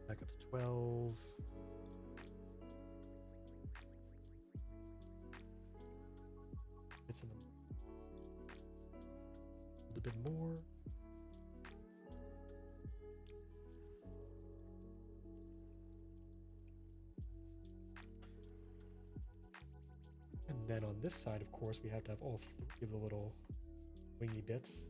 S2: Back up to 12. It's in a bit more. And then on this side, of course, we have to have all three of the little wingy bits.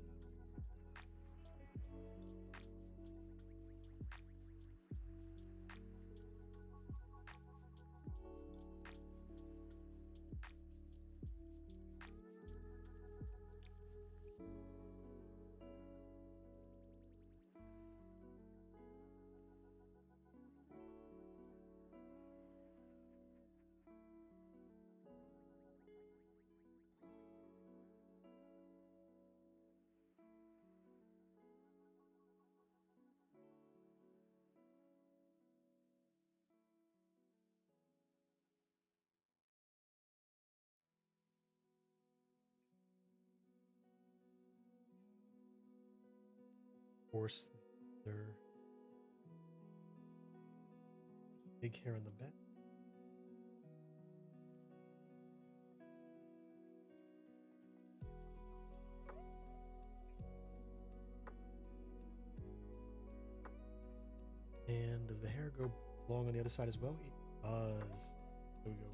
S2: Course, their big hair in the back. And does the hair go long on the other side as well? It does. There we go.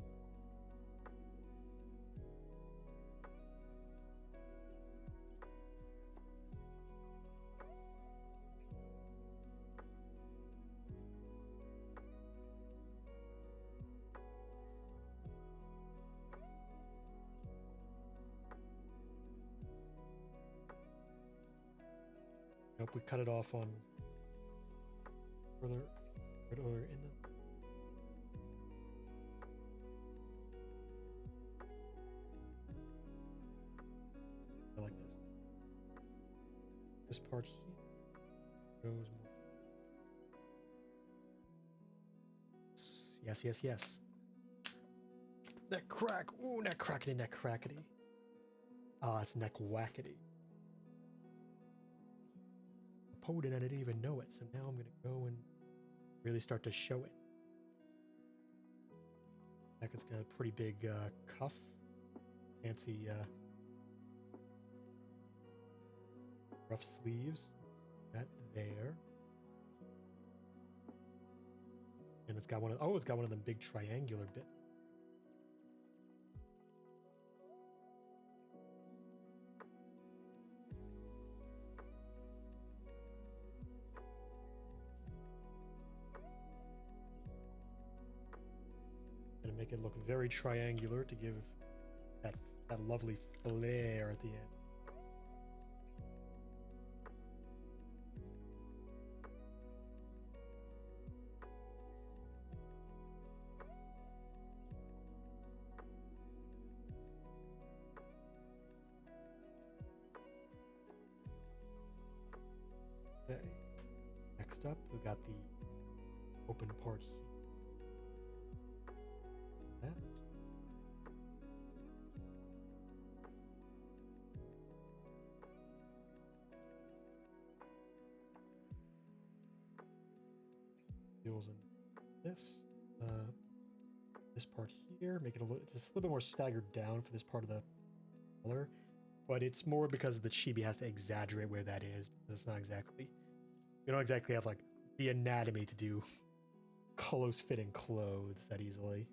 S2: Nope, we cut it off on further in the. I like this. This part here goes more. Yes. Neck crack. Ooh, neck crackety. Ah, it's neck whackety. I pulled it and I didn't even know it, so now I'm gonna go and really start to show it. Neck has got a pretty big cuff. Fancy rough sleeves. That there. And it's got one of them big triangular bits. Gonna make it look very triangular to give that lovely flare at the end. Next up, we've got the open part here. That. Deals in this. This part here, make it just a little bit more staggered down for this part of the color, but it's more because the chibi has to exaggerate where that is. It's not exactly, we don't exactly have like the anatomy to do close fitting clothes that easily.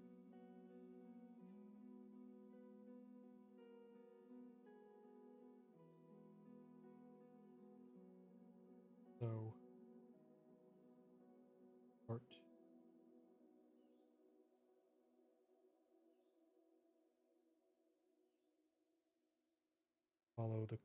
S2: So, part. Follow the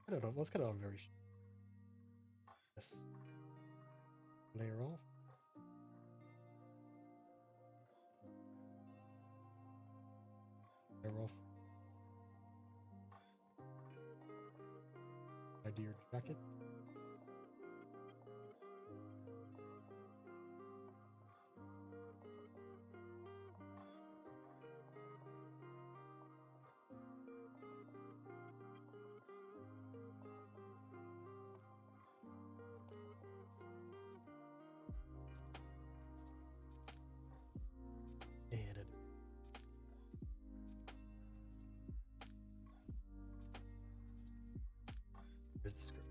S2: I don't know, let's cut it off very this layer off. Layer off. My dear jacket. Here's the skirt.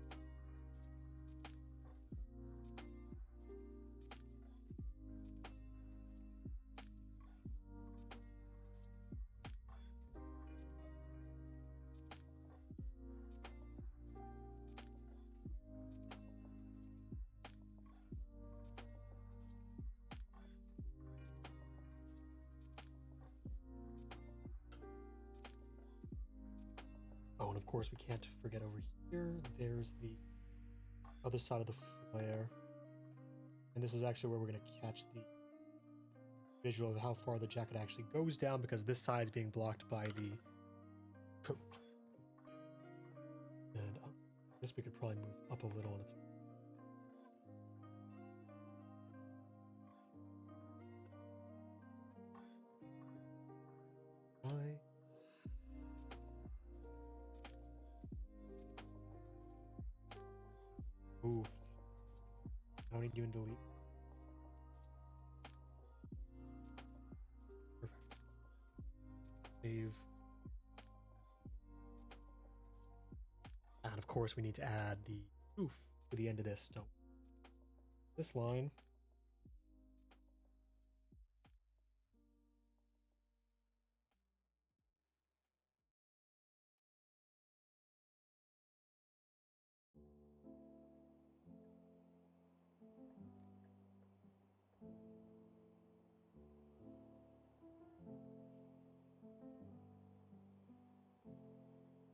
S2: Oh, and of course we can't forget over here, there's the other side of the flare. And this is actually where we're going to catch the visual of how far the jacket actually goes down, because this side's being blocked by the coat. And this we could probably move up a little on its Oof. I need you in delete. Perfect. Save. And of course we need to add the oof to the end of this. No. This line.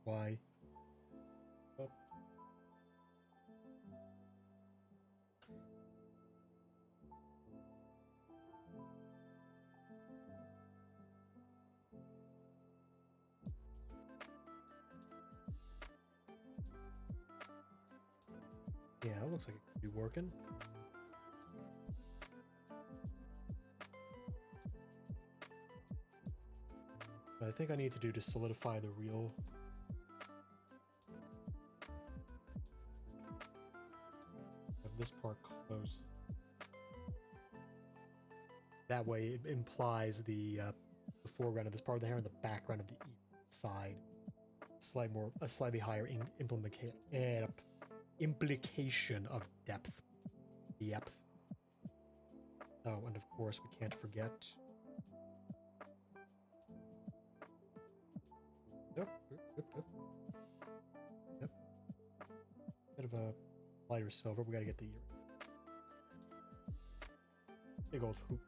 S2: Why? Up. Yeah, it looks like it could be working. What I think I need to do to solidify the real this part close. That way it implies the foreground of this part of the hair and the background of the side. A slightly higher implication of depth. Depth. Oh, and of course we can't forget. Yep. Bit of a lighter silver. We gotta get the big old hoop.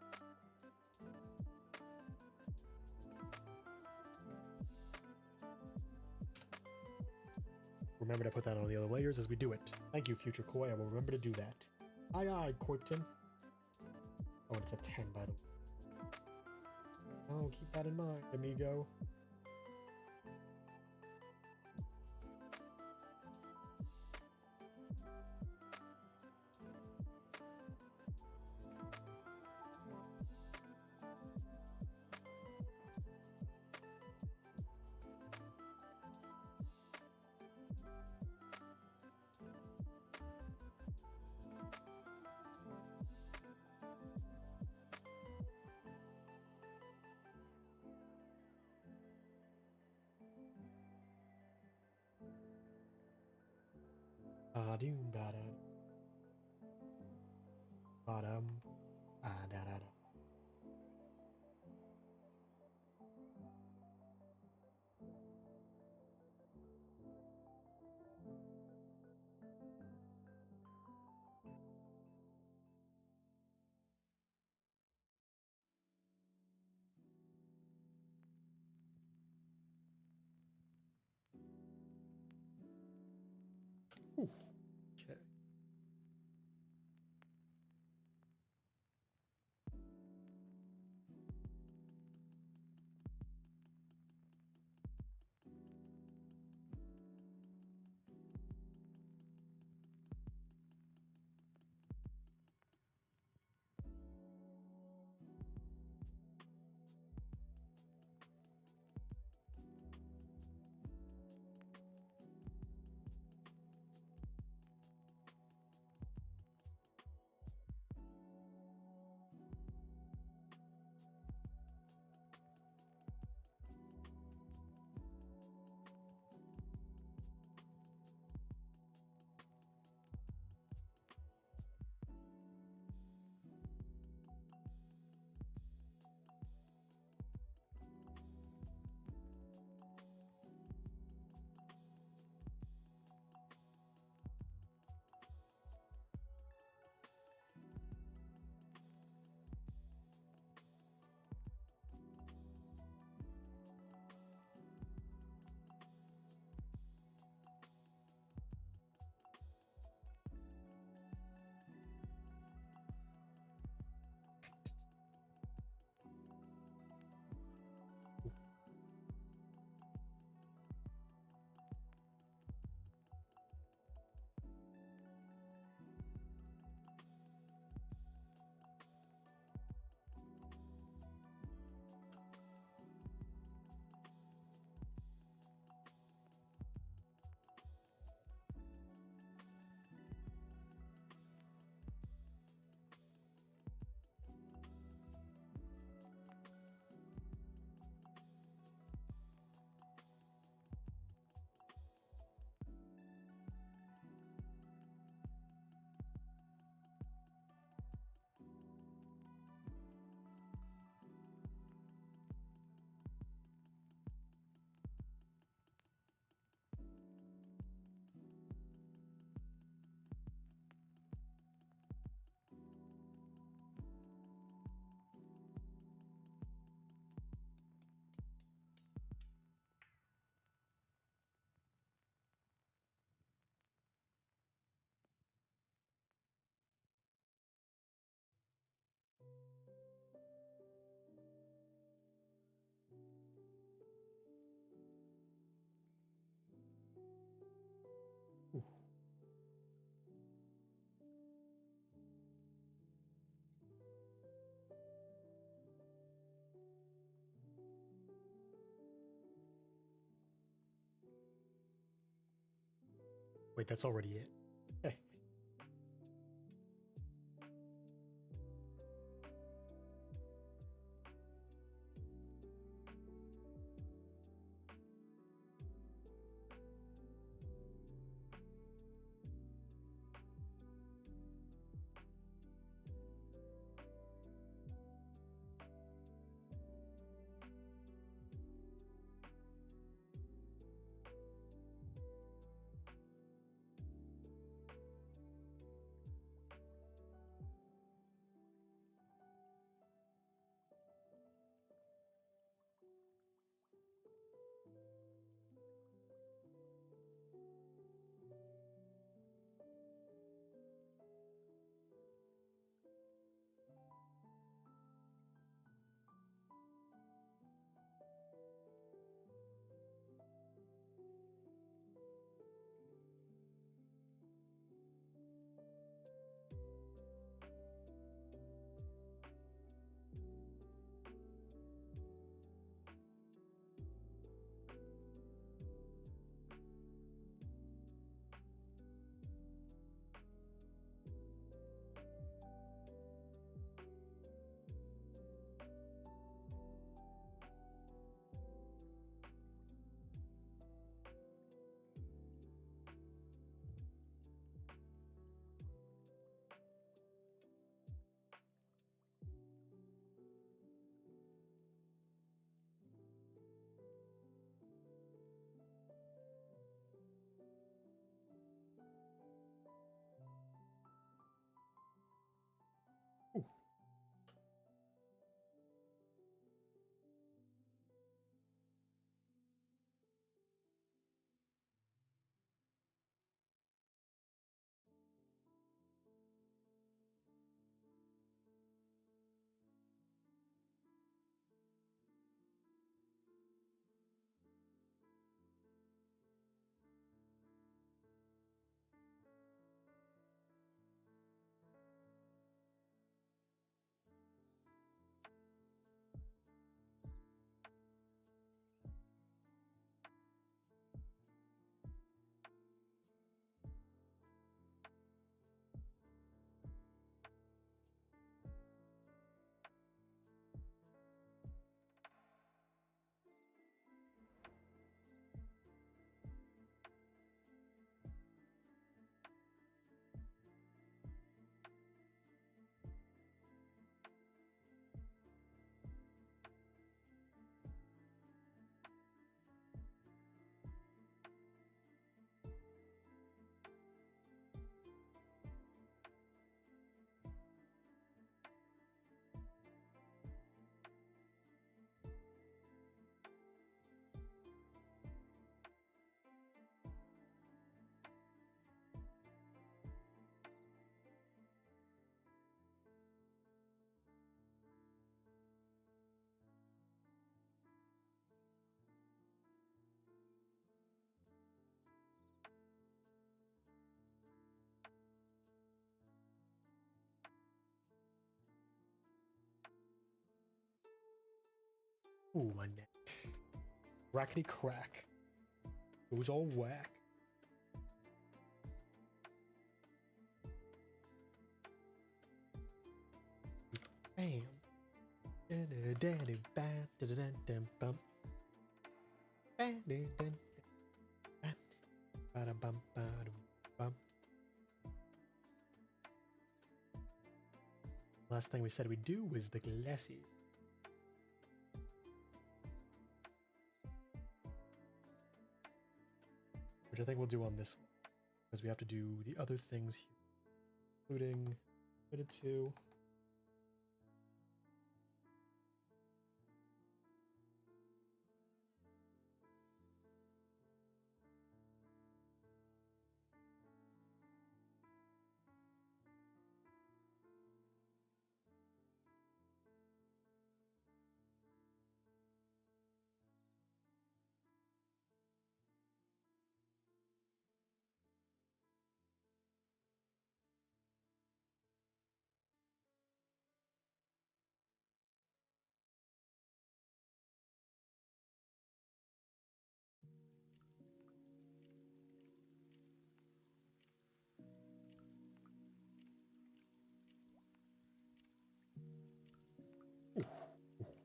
S2: Remember to put that on the other layers as we do it. Thank you, future Koi. I will remember to do that. Aye, aye, Koipton. Oh, and it's a 10, by the way. Oh, keep that in mind, amigo. Doom bada. Bottom. Da da da. Okay. Wait, that's already it? Hey. Ooh, my neck. Crackety crack. Goes all whack. Bam. Last thing we said we'd do was the glassy. Which I think we'll do on this one, because we have to do the other things here, including limited to.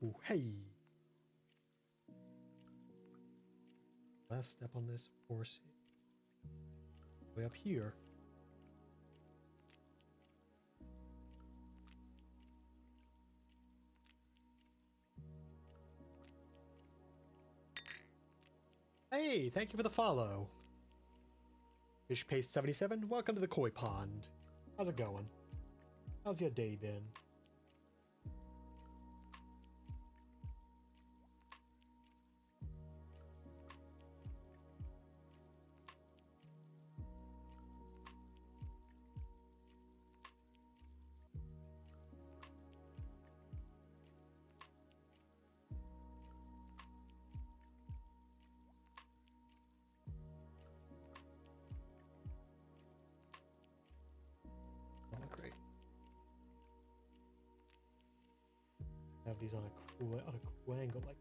S2: Ooh, hey! Last step on this horse. Way up here. Hey, thank you for the follow. Fish Paste 77, welcome to the koi pond. How's it going? How's your day been? Have these on a cool angle, like.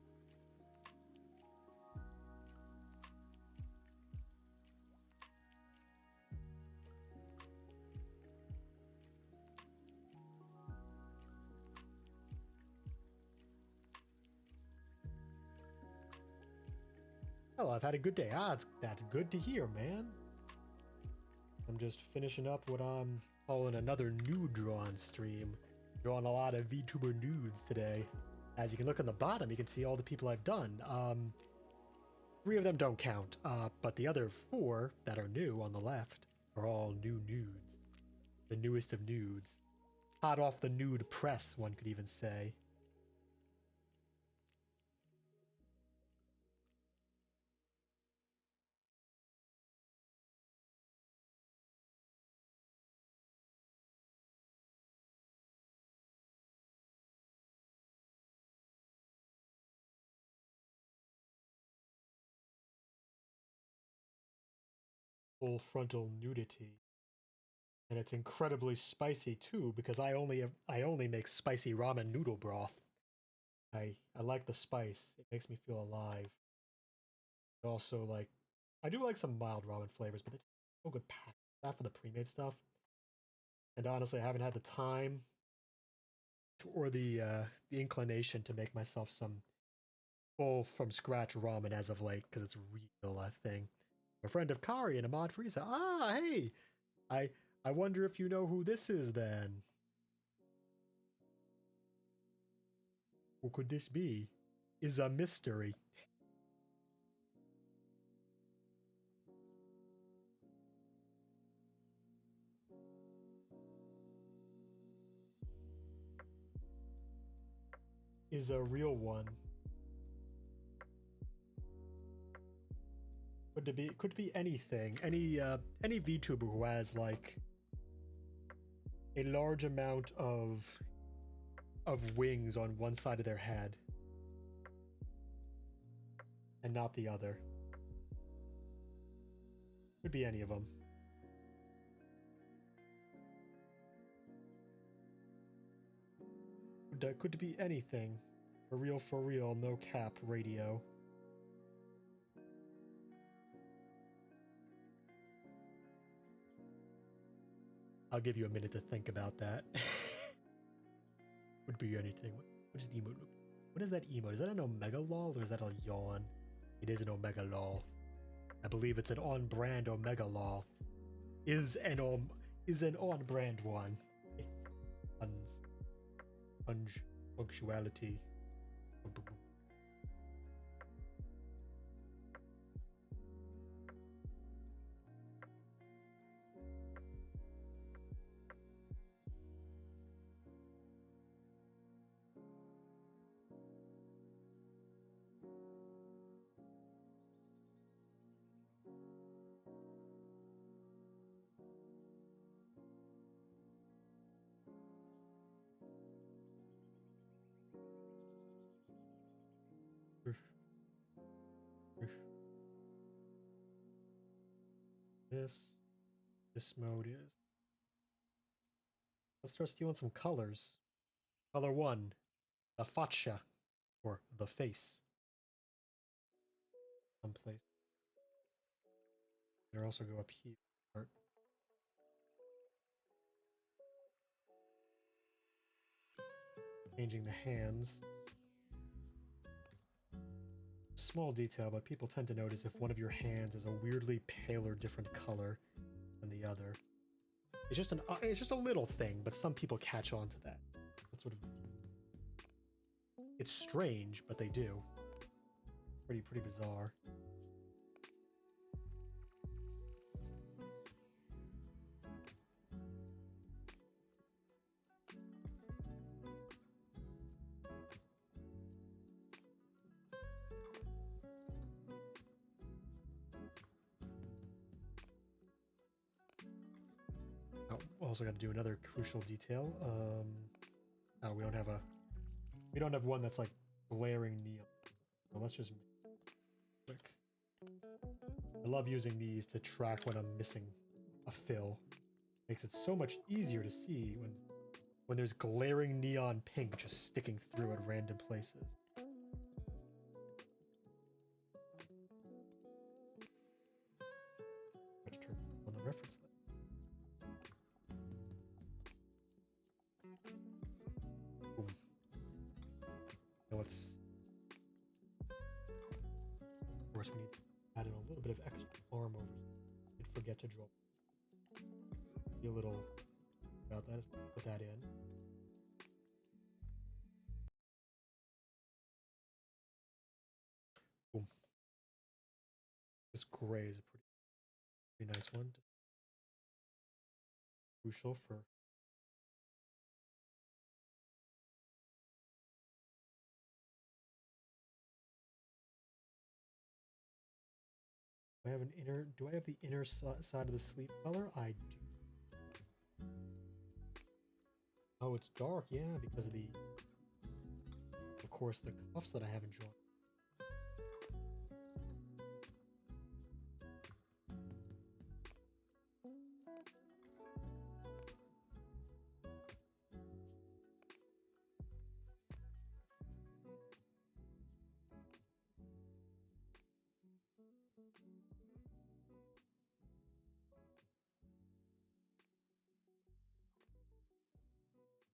S2: Well, I've had a good day. That's good to hear, man. I'm just finishing up what I'm calling another nude drawing stream. Drawing a lot of VTuber nudes today. As you can look on the bottom, you can see all the people I've done. 3 of them don't count, but the other 4 that are new on the left are all new nudes. The newest of nudes. Hot off the nude press, one could even say. Full frontal nudity, and it's incredibly spicy too because I only make spicy ramen noodle broth. I like the spice. It makes me feel alive. Also, like, I do like some mild ramen flavors, but it's so good packed. That for the pre-made stuff. And honestly, I haven't had the time or the inclination to make myself some full from scratch ramen as of late because it's real thing. A friend of Kari and Ahmad Frieza. Ah, hey! I wonder if you know who this is then. Who could this be? Is a mystery. Is a real one. Could be anything. Any VTuber who has like a large amount of wings on one side of their head and not the other. Could be any of them. Could be anything. For real, no cap radio. I'll give you a minute to think about that. Would be anything. What is the emote? What is that emote? Is that an omega lol or is that a yawn? It is an omega lol. I believe it's an on-brand omega lol. Is an on-brand one. Punctuality. This mode is. Let's start stealing some colors. Color 1, the faccia, or the face. Someplace. There also go up here. Changing the hands. Small detail, but people tend to notice if one of your hands is a weirdly pale or different color than the other. It's just a little thing, but some people catch on to that. That's sort of. It's strange, but they do. Pretty bizarre. Also got to do another crucial detail. Oh, we don't have one that's like glaring neon. So let's just quick. I love using these to track when I'm missing a fill. Makes it so much easier to see when there's glaring neon pink just sticking through at random places. Let's turn on the reference list. Of course, we need to add in a little bit of extra arm over here. Did forget to draw. Be a little about that. Put that in. Boom. This gray is a pretty nice one. Crucial for. Do I have the inner side of the sleeve color? I do. Oh, it's dark, yeah, because of course, the cuffs that I haven't drawn.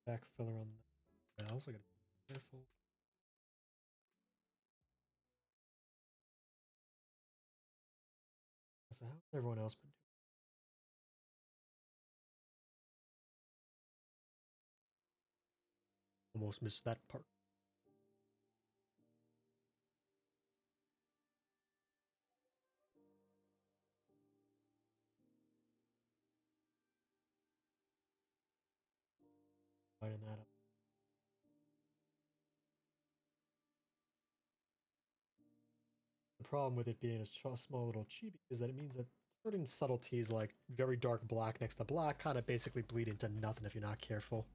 S2: Back filler on the mouse. I gotta be careful. So how's everyone else been doing? Almost missed that part. Lighten that up. The problem with it being a small little chibi is that it means that certain subtleties like very dark black next to black kind of basically bleed into nothing if you're not careful.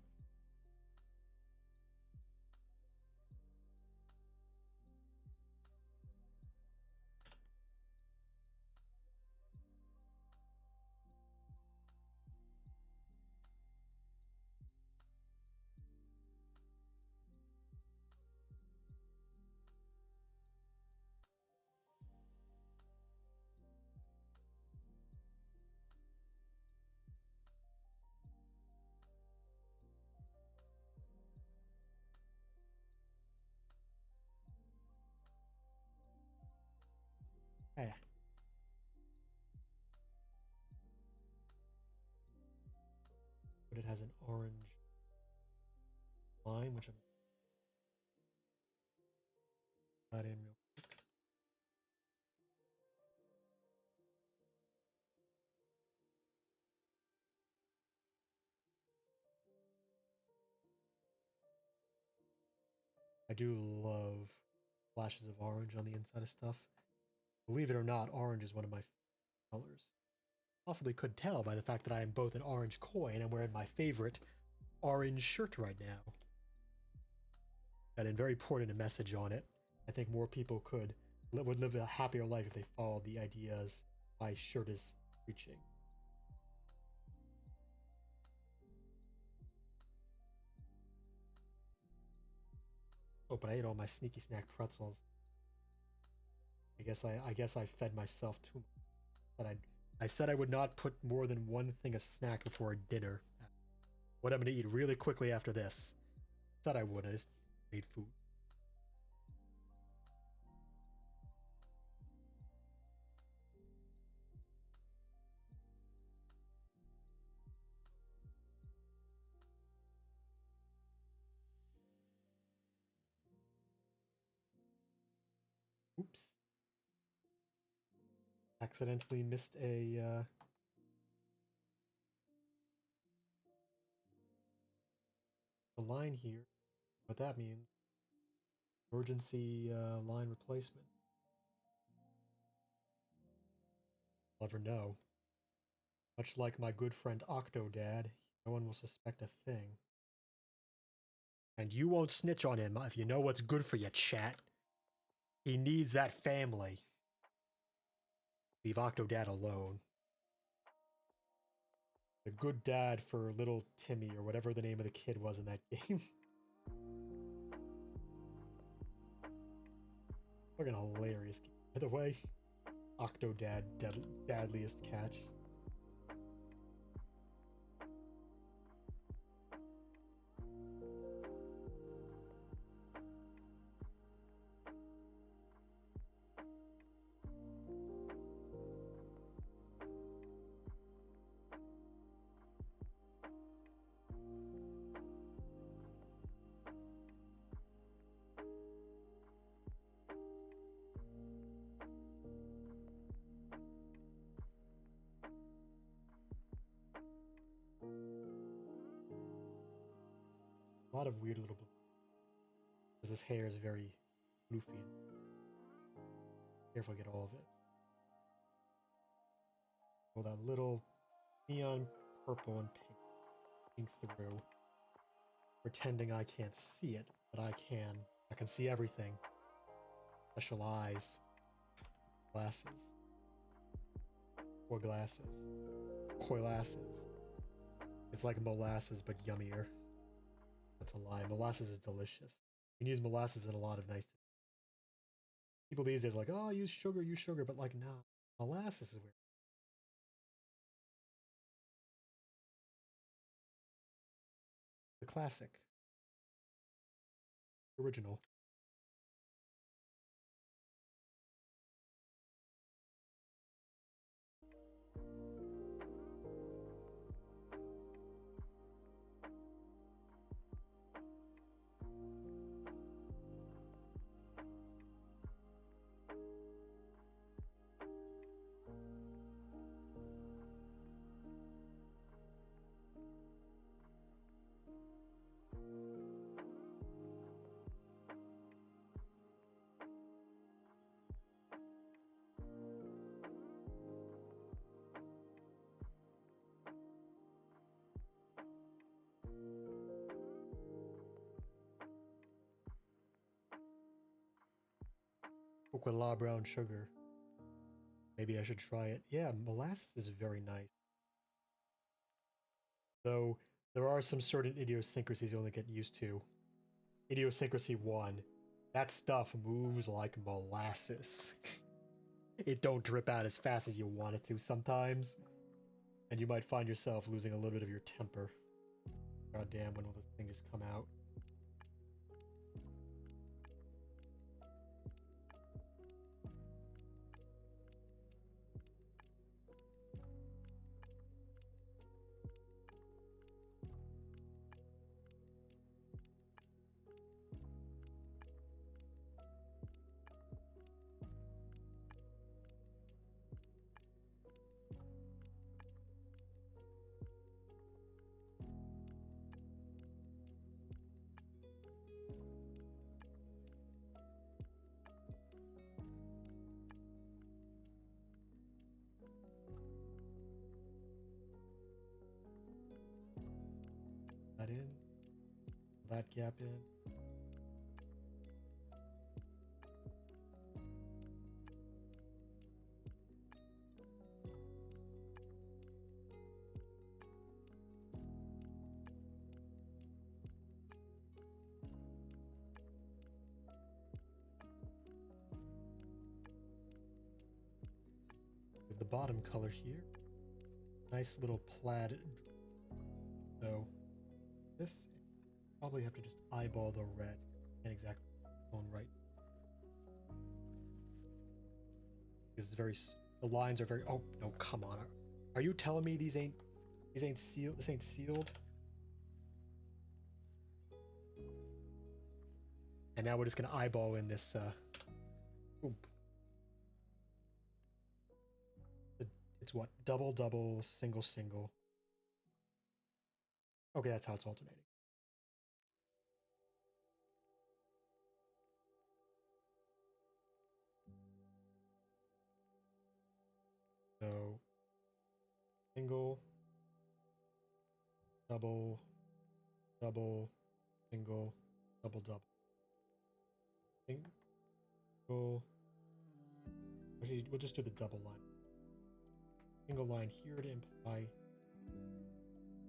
S2: it has an orange line, which I'm not in real quick. I do love flashes of orange on the inside of stuff. Believe it or not, orange is one of my colors. Possibly could tell by the fact that I am both an orange koi and I'm wearing my favorite orange shirt right now. Got a very important message on it. I think more people would live a happier life if they followed the ideas my shirt is preaching. Oh, but I ate all my sneaky snack pretzels. I guess I fed myself too much. But I said I would not put more than one thing of snack before dinner. What I'm gonna eat really quickly after this. Said I would. I just made food. Oops. Accidentally missed a line here. What that means. Emergency line replacement. I'll never know. Much like my good friend Octodad, no one will suspect a thing. And you won't snitch on him if you know what's good for you, chat. He needs that family. Leave Octodad alone. A good dad for little Timmy, or whatever the name of the kid was in that game. Fucking hilarious game, by the way. Octodad, dadliest catch. A lot of weird little because his hair is very floofy. Careful, get all of it. Oh, that little neon purple and pink through. Pretending I can't see it, but I can. I can see everything. Special eyes. Glasses. Or glasses. Koi glasses. It's like molasses, but yummier. That's a lie. Molasses is delicious. You can use molasses in a lot of nice things. People these days are like, oh, use sugar, but like, no. Molasses is weird. The classic. Original. Coke with La brown sugar. Maybe I should try it. Yeah, molasses is very nice. Though there are some certain idiosyncrasies you only get used to. Idiosyncrasy 1. That stuff moves like molasses. It don't drip out as fast as you want it to sometimes. And you might find yourself losing a little bit of your temper. God damn, when will this thing just come out? that gap in. The bottom color here. Nice little plaid. So this probably have to just eyeball the red. Can't exactly bone right. Because it's very, the lines are very, oh no, come on. Are you telling me these ain't sealed? This ain't sealed? And now we're just gonna eyeball in this oop. It's what? Double, double, single, single. Okay, that's how it's alternating. So, single, double, double, single, double, double. Single. Actually, we'll just do the double line. Single line here to imply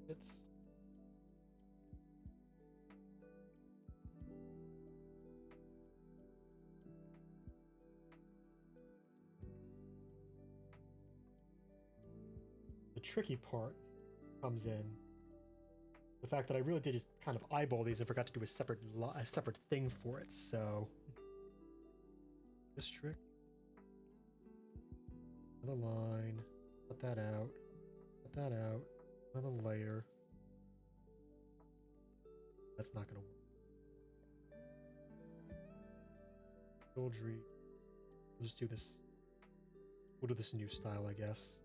S2: it's the tricky part comes in the fact that I really did just kind of eyeball these and forgot to do a separate thing for it. So this trick, another line. Cut that out. Cut that out. Another layer. That's not gonna work. Goldry. We'll just do this. We'll do this new style, I guess.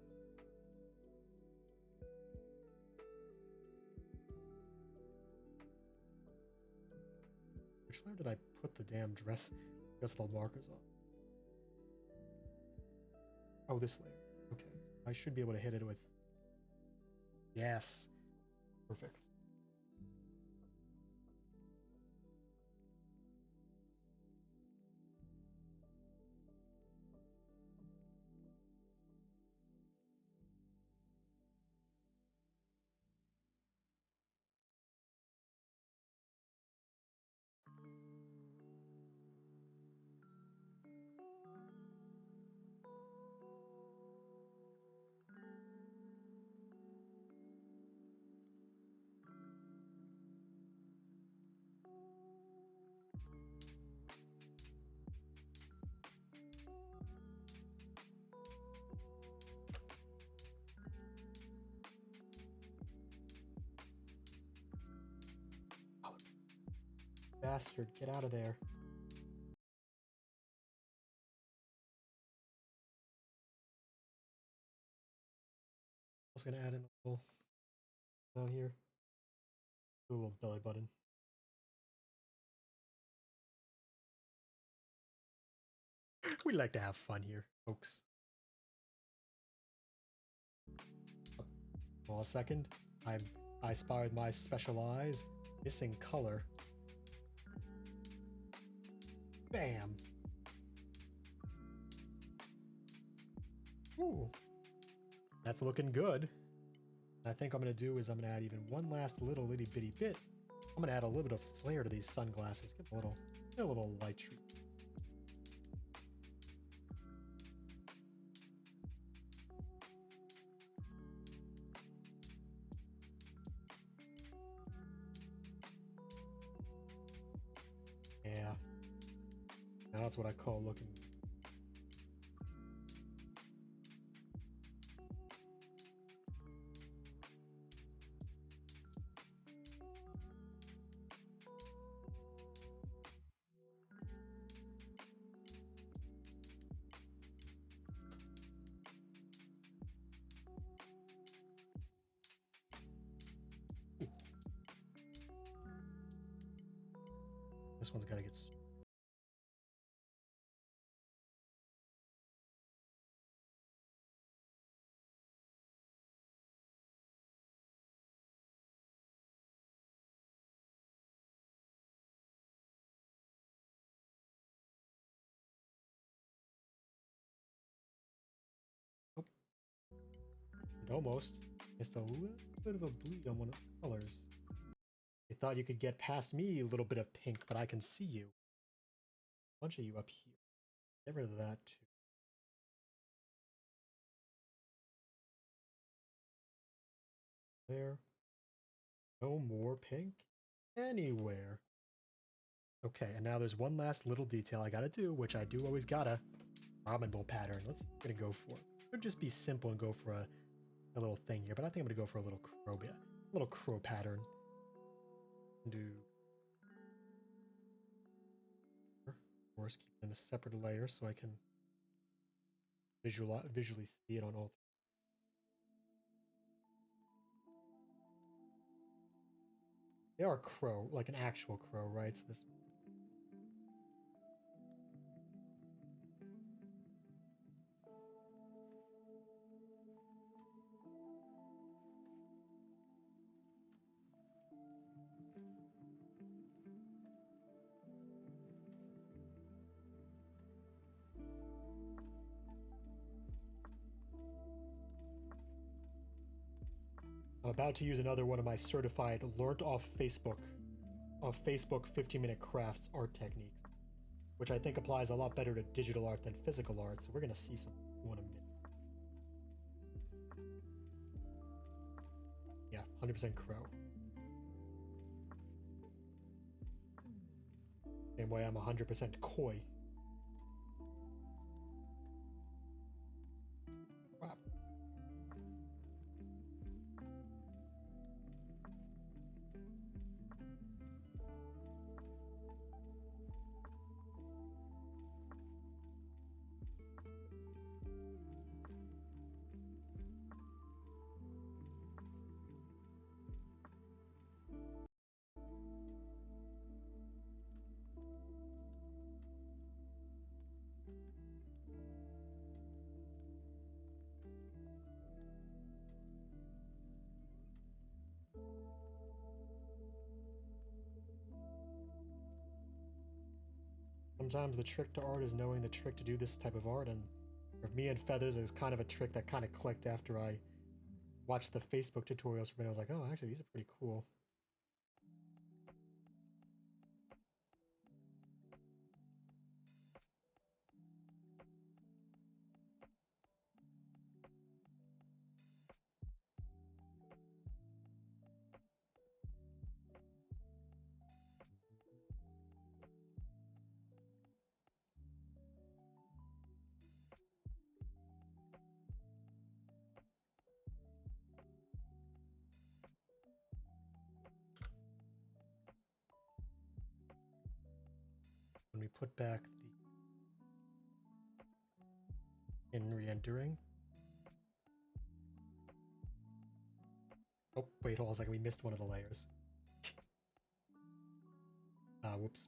S2: Which layer did I put the damn dress little markers on? Oh, this layer. Okay. I should be able to hit it with... Yes. Perfect. Bastard, get out of there. I was gonna add in a little down here. Do a little belly button. We like to have fun here, folks. Hold on a second. I spy with my special eyes. Missing color. Bam. Ooh. That's looking good. I think I'm going to do is I'm going to add even one last little itty bitty bit. I'm going to add a little bit of flair to these sunglasses. Get a little light treat. Yeah. Now that's what I call looking. This one's gotta get Almost. Missed a little bit of a bleed on one of the colors. I thought you could get past me, a little bit of pink, but I can see you. A bunch of you up here. Get rid of that too. There. No more pink anywhere. Okay, and now there's one last little detail I gotta do, which I do always gotta. Ramen bowl pattern. Let's gonna go for it. Could just be simple and go for a little thing here, but I think I'm gonna go for a little crow bit. A little crow pattern. Do of course keep it in a separate layer so I can visually see it on all. They are crow, like an actual crow, right? So this. I'm about to use another one of my certified learned off Facebook 15-minute crafts art techniques, which I think applies a lot better to digital art than physical art. So we're gonna see some in a minute. Yeah, 100% crow. Same way I'm 100% koi. Wow. Sometimes the trick to art is knowing the trick to do this type of art, and for me and Feathers, it was kind of a trick that kind of clicked after I watched the Facebook tutorials from it. I was like, oh, actually, these are pretty cool. When we put back the in re-entering. Oh, wait, hold on a second. We missed one of the layers. Whoops.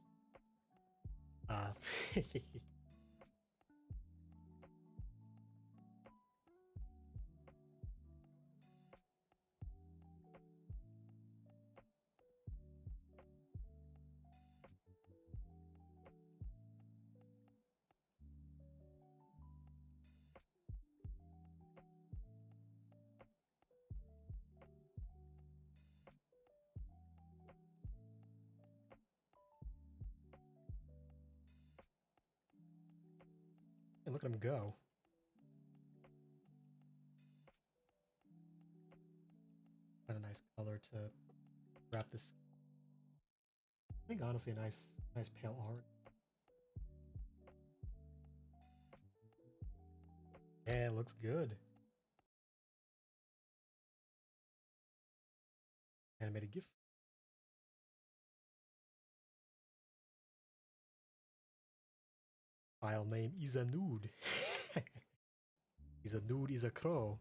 S2: And look at him go. Got a nice color to wrap this. I think honestly a nice pale orange. Yeah, it looks good. Animated GIF. File name is a nude. Is a nude, is a crow.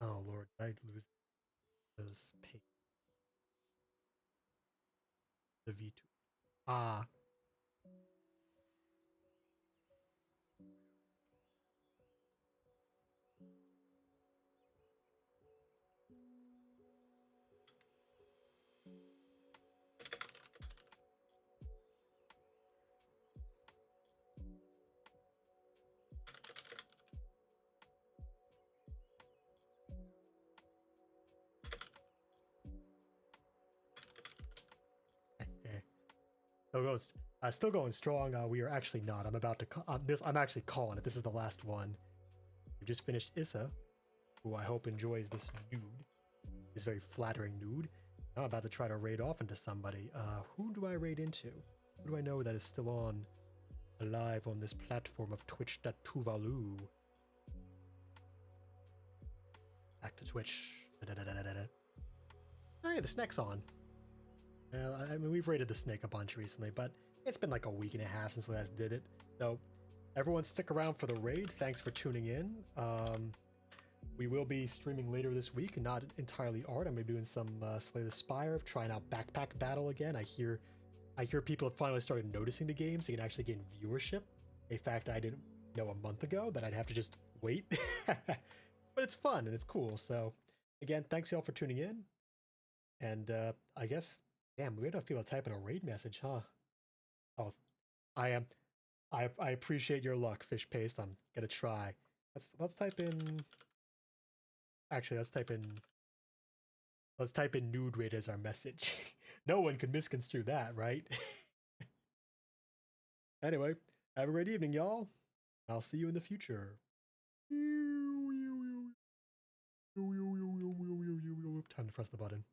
S2: Oh Lord, I'd lose. Does pay the VTuber. Ah. Still going strong. We are actually not. I'm about to. I'm actually calling it. This is the last one. We just finished Issa, who I hope enjoys this nude. This very flattering nude. Now I'm about to try to raid off into somebody. Who do I raid into? Who do I know that is still alive on this platform of Twitch.tuvalu? Back to Twitch. Oh yeah, the snake's on. I mean, we've raided the snake a bunch recently, but it's been like a week and a half since I last did it. So, everyone stick around for the raid. Thanks for tuning in. We will be streaming later this week, not entirely art. I'm going to be doing some Slay the Spire, trying out Backpack Battle again. I hear people have finally started noticing the game, so you can actually gain viewership. A fact I didn't know a month ago, that I'd have to just wait. But it's fun and it's cool. So, again, thanks y'all for tuning in. And I guess... Damn, we don't feel like typing a raid message, huh? Oh, I appreciate your luck, Fish Paste. I'm gonna try. Let's type in. Actually, let's type in nude raid as our message. No one could misconstrue that, right? Anyway, have a great evening, y'all. I'll see you in the future. Time to press the button.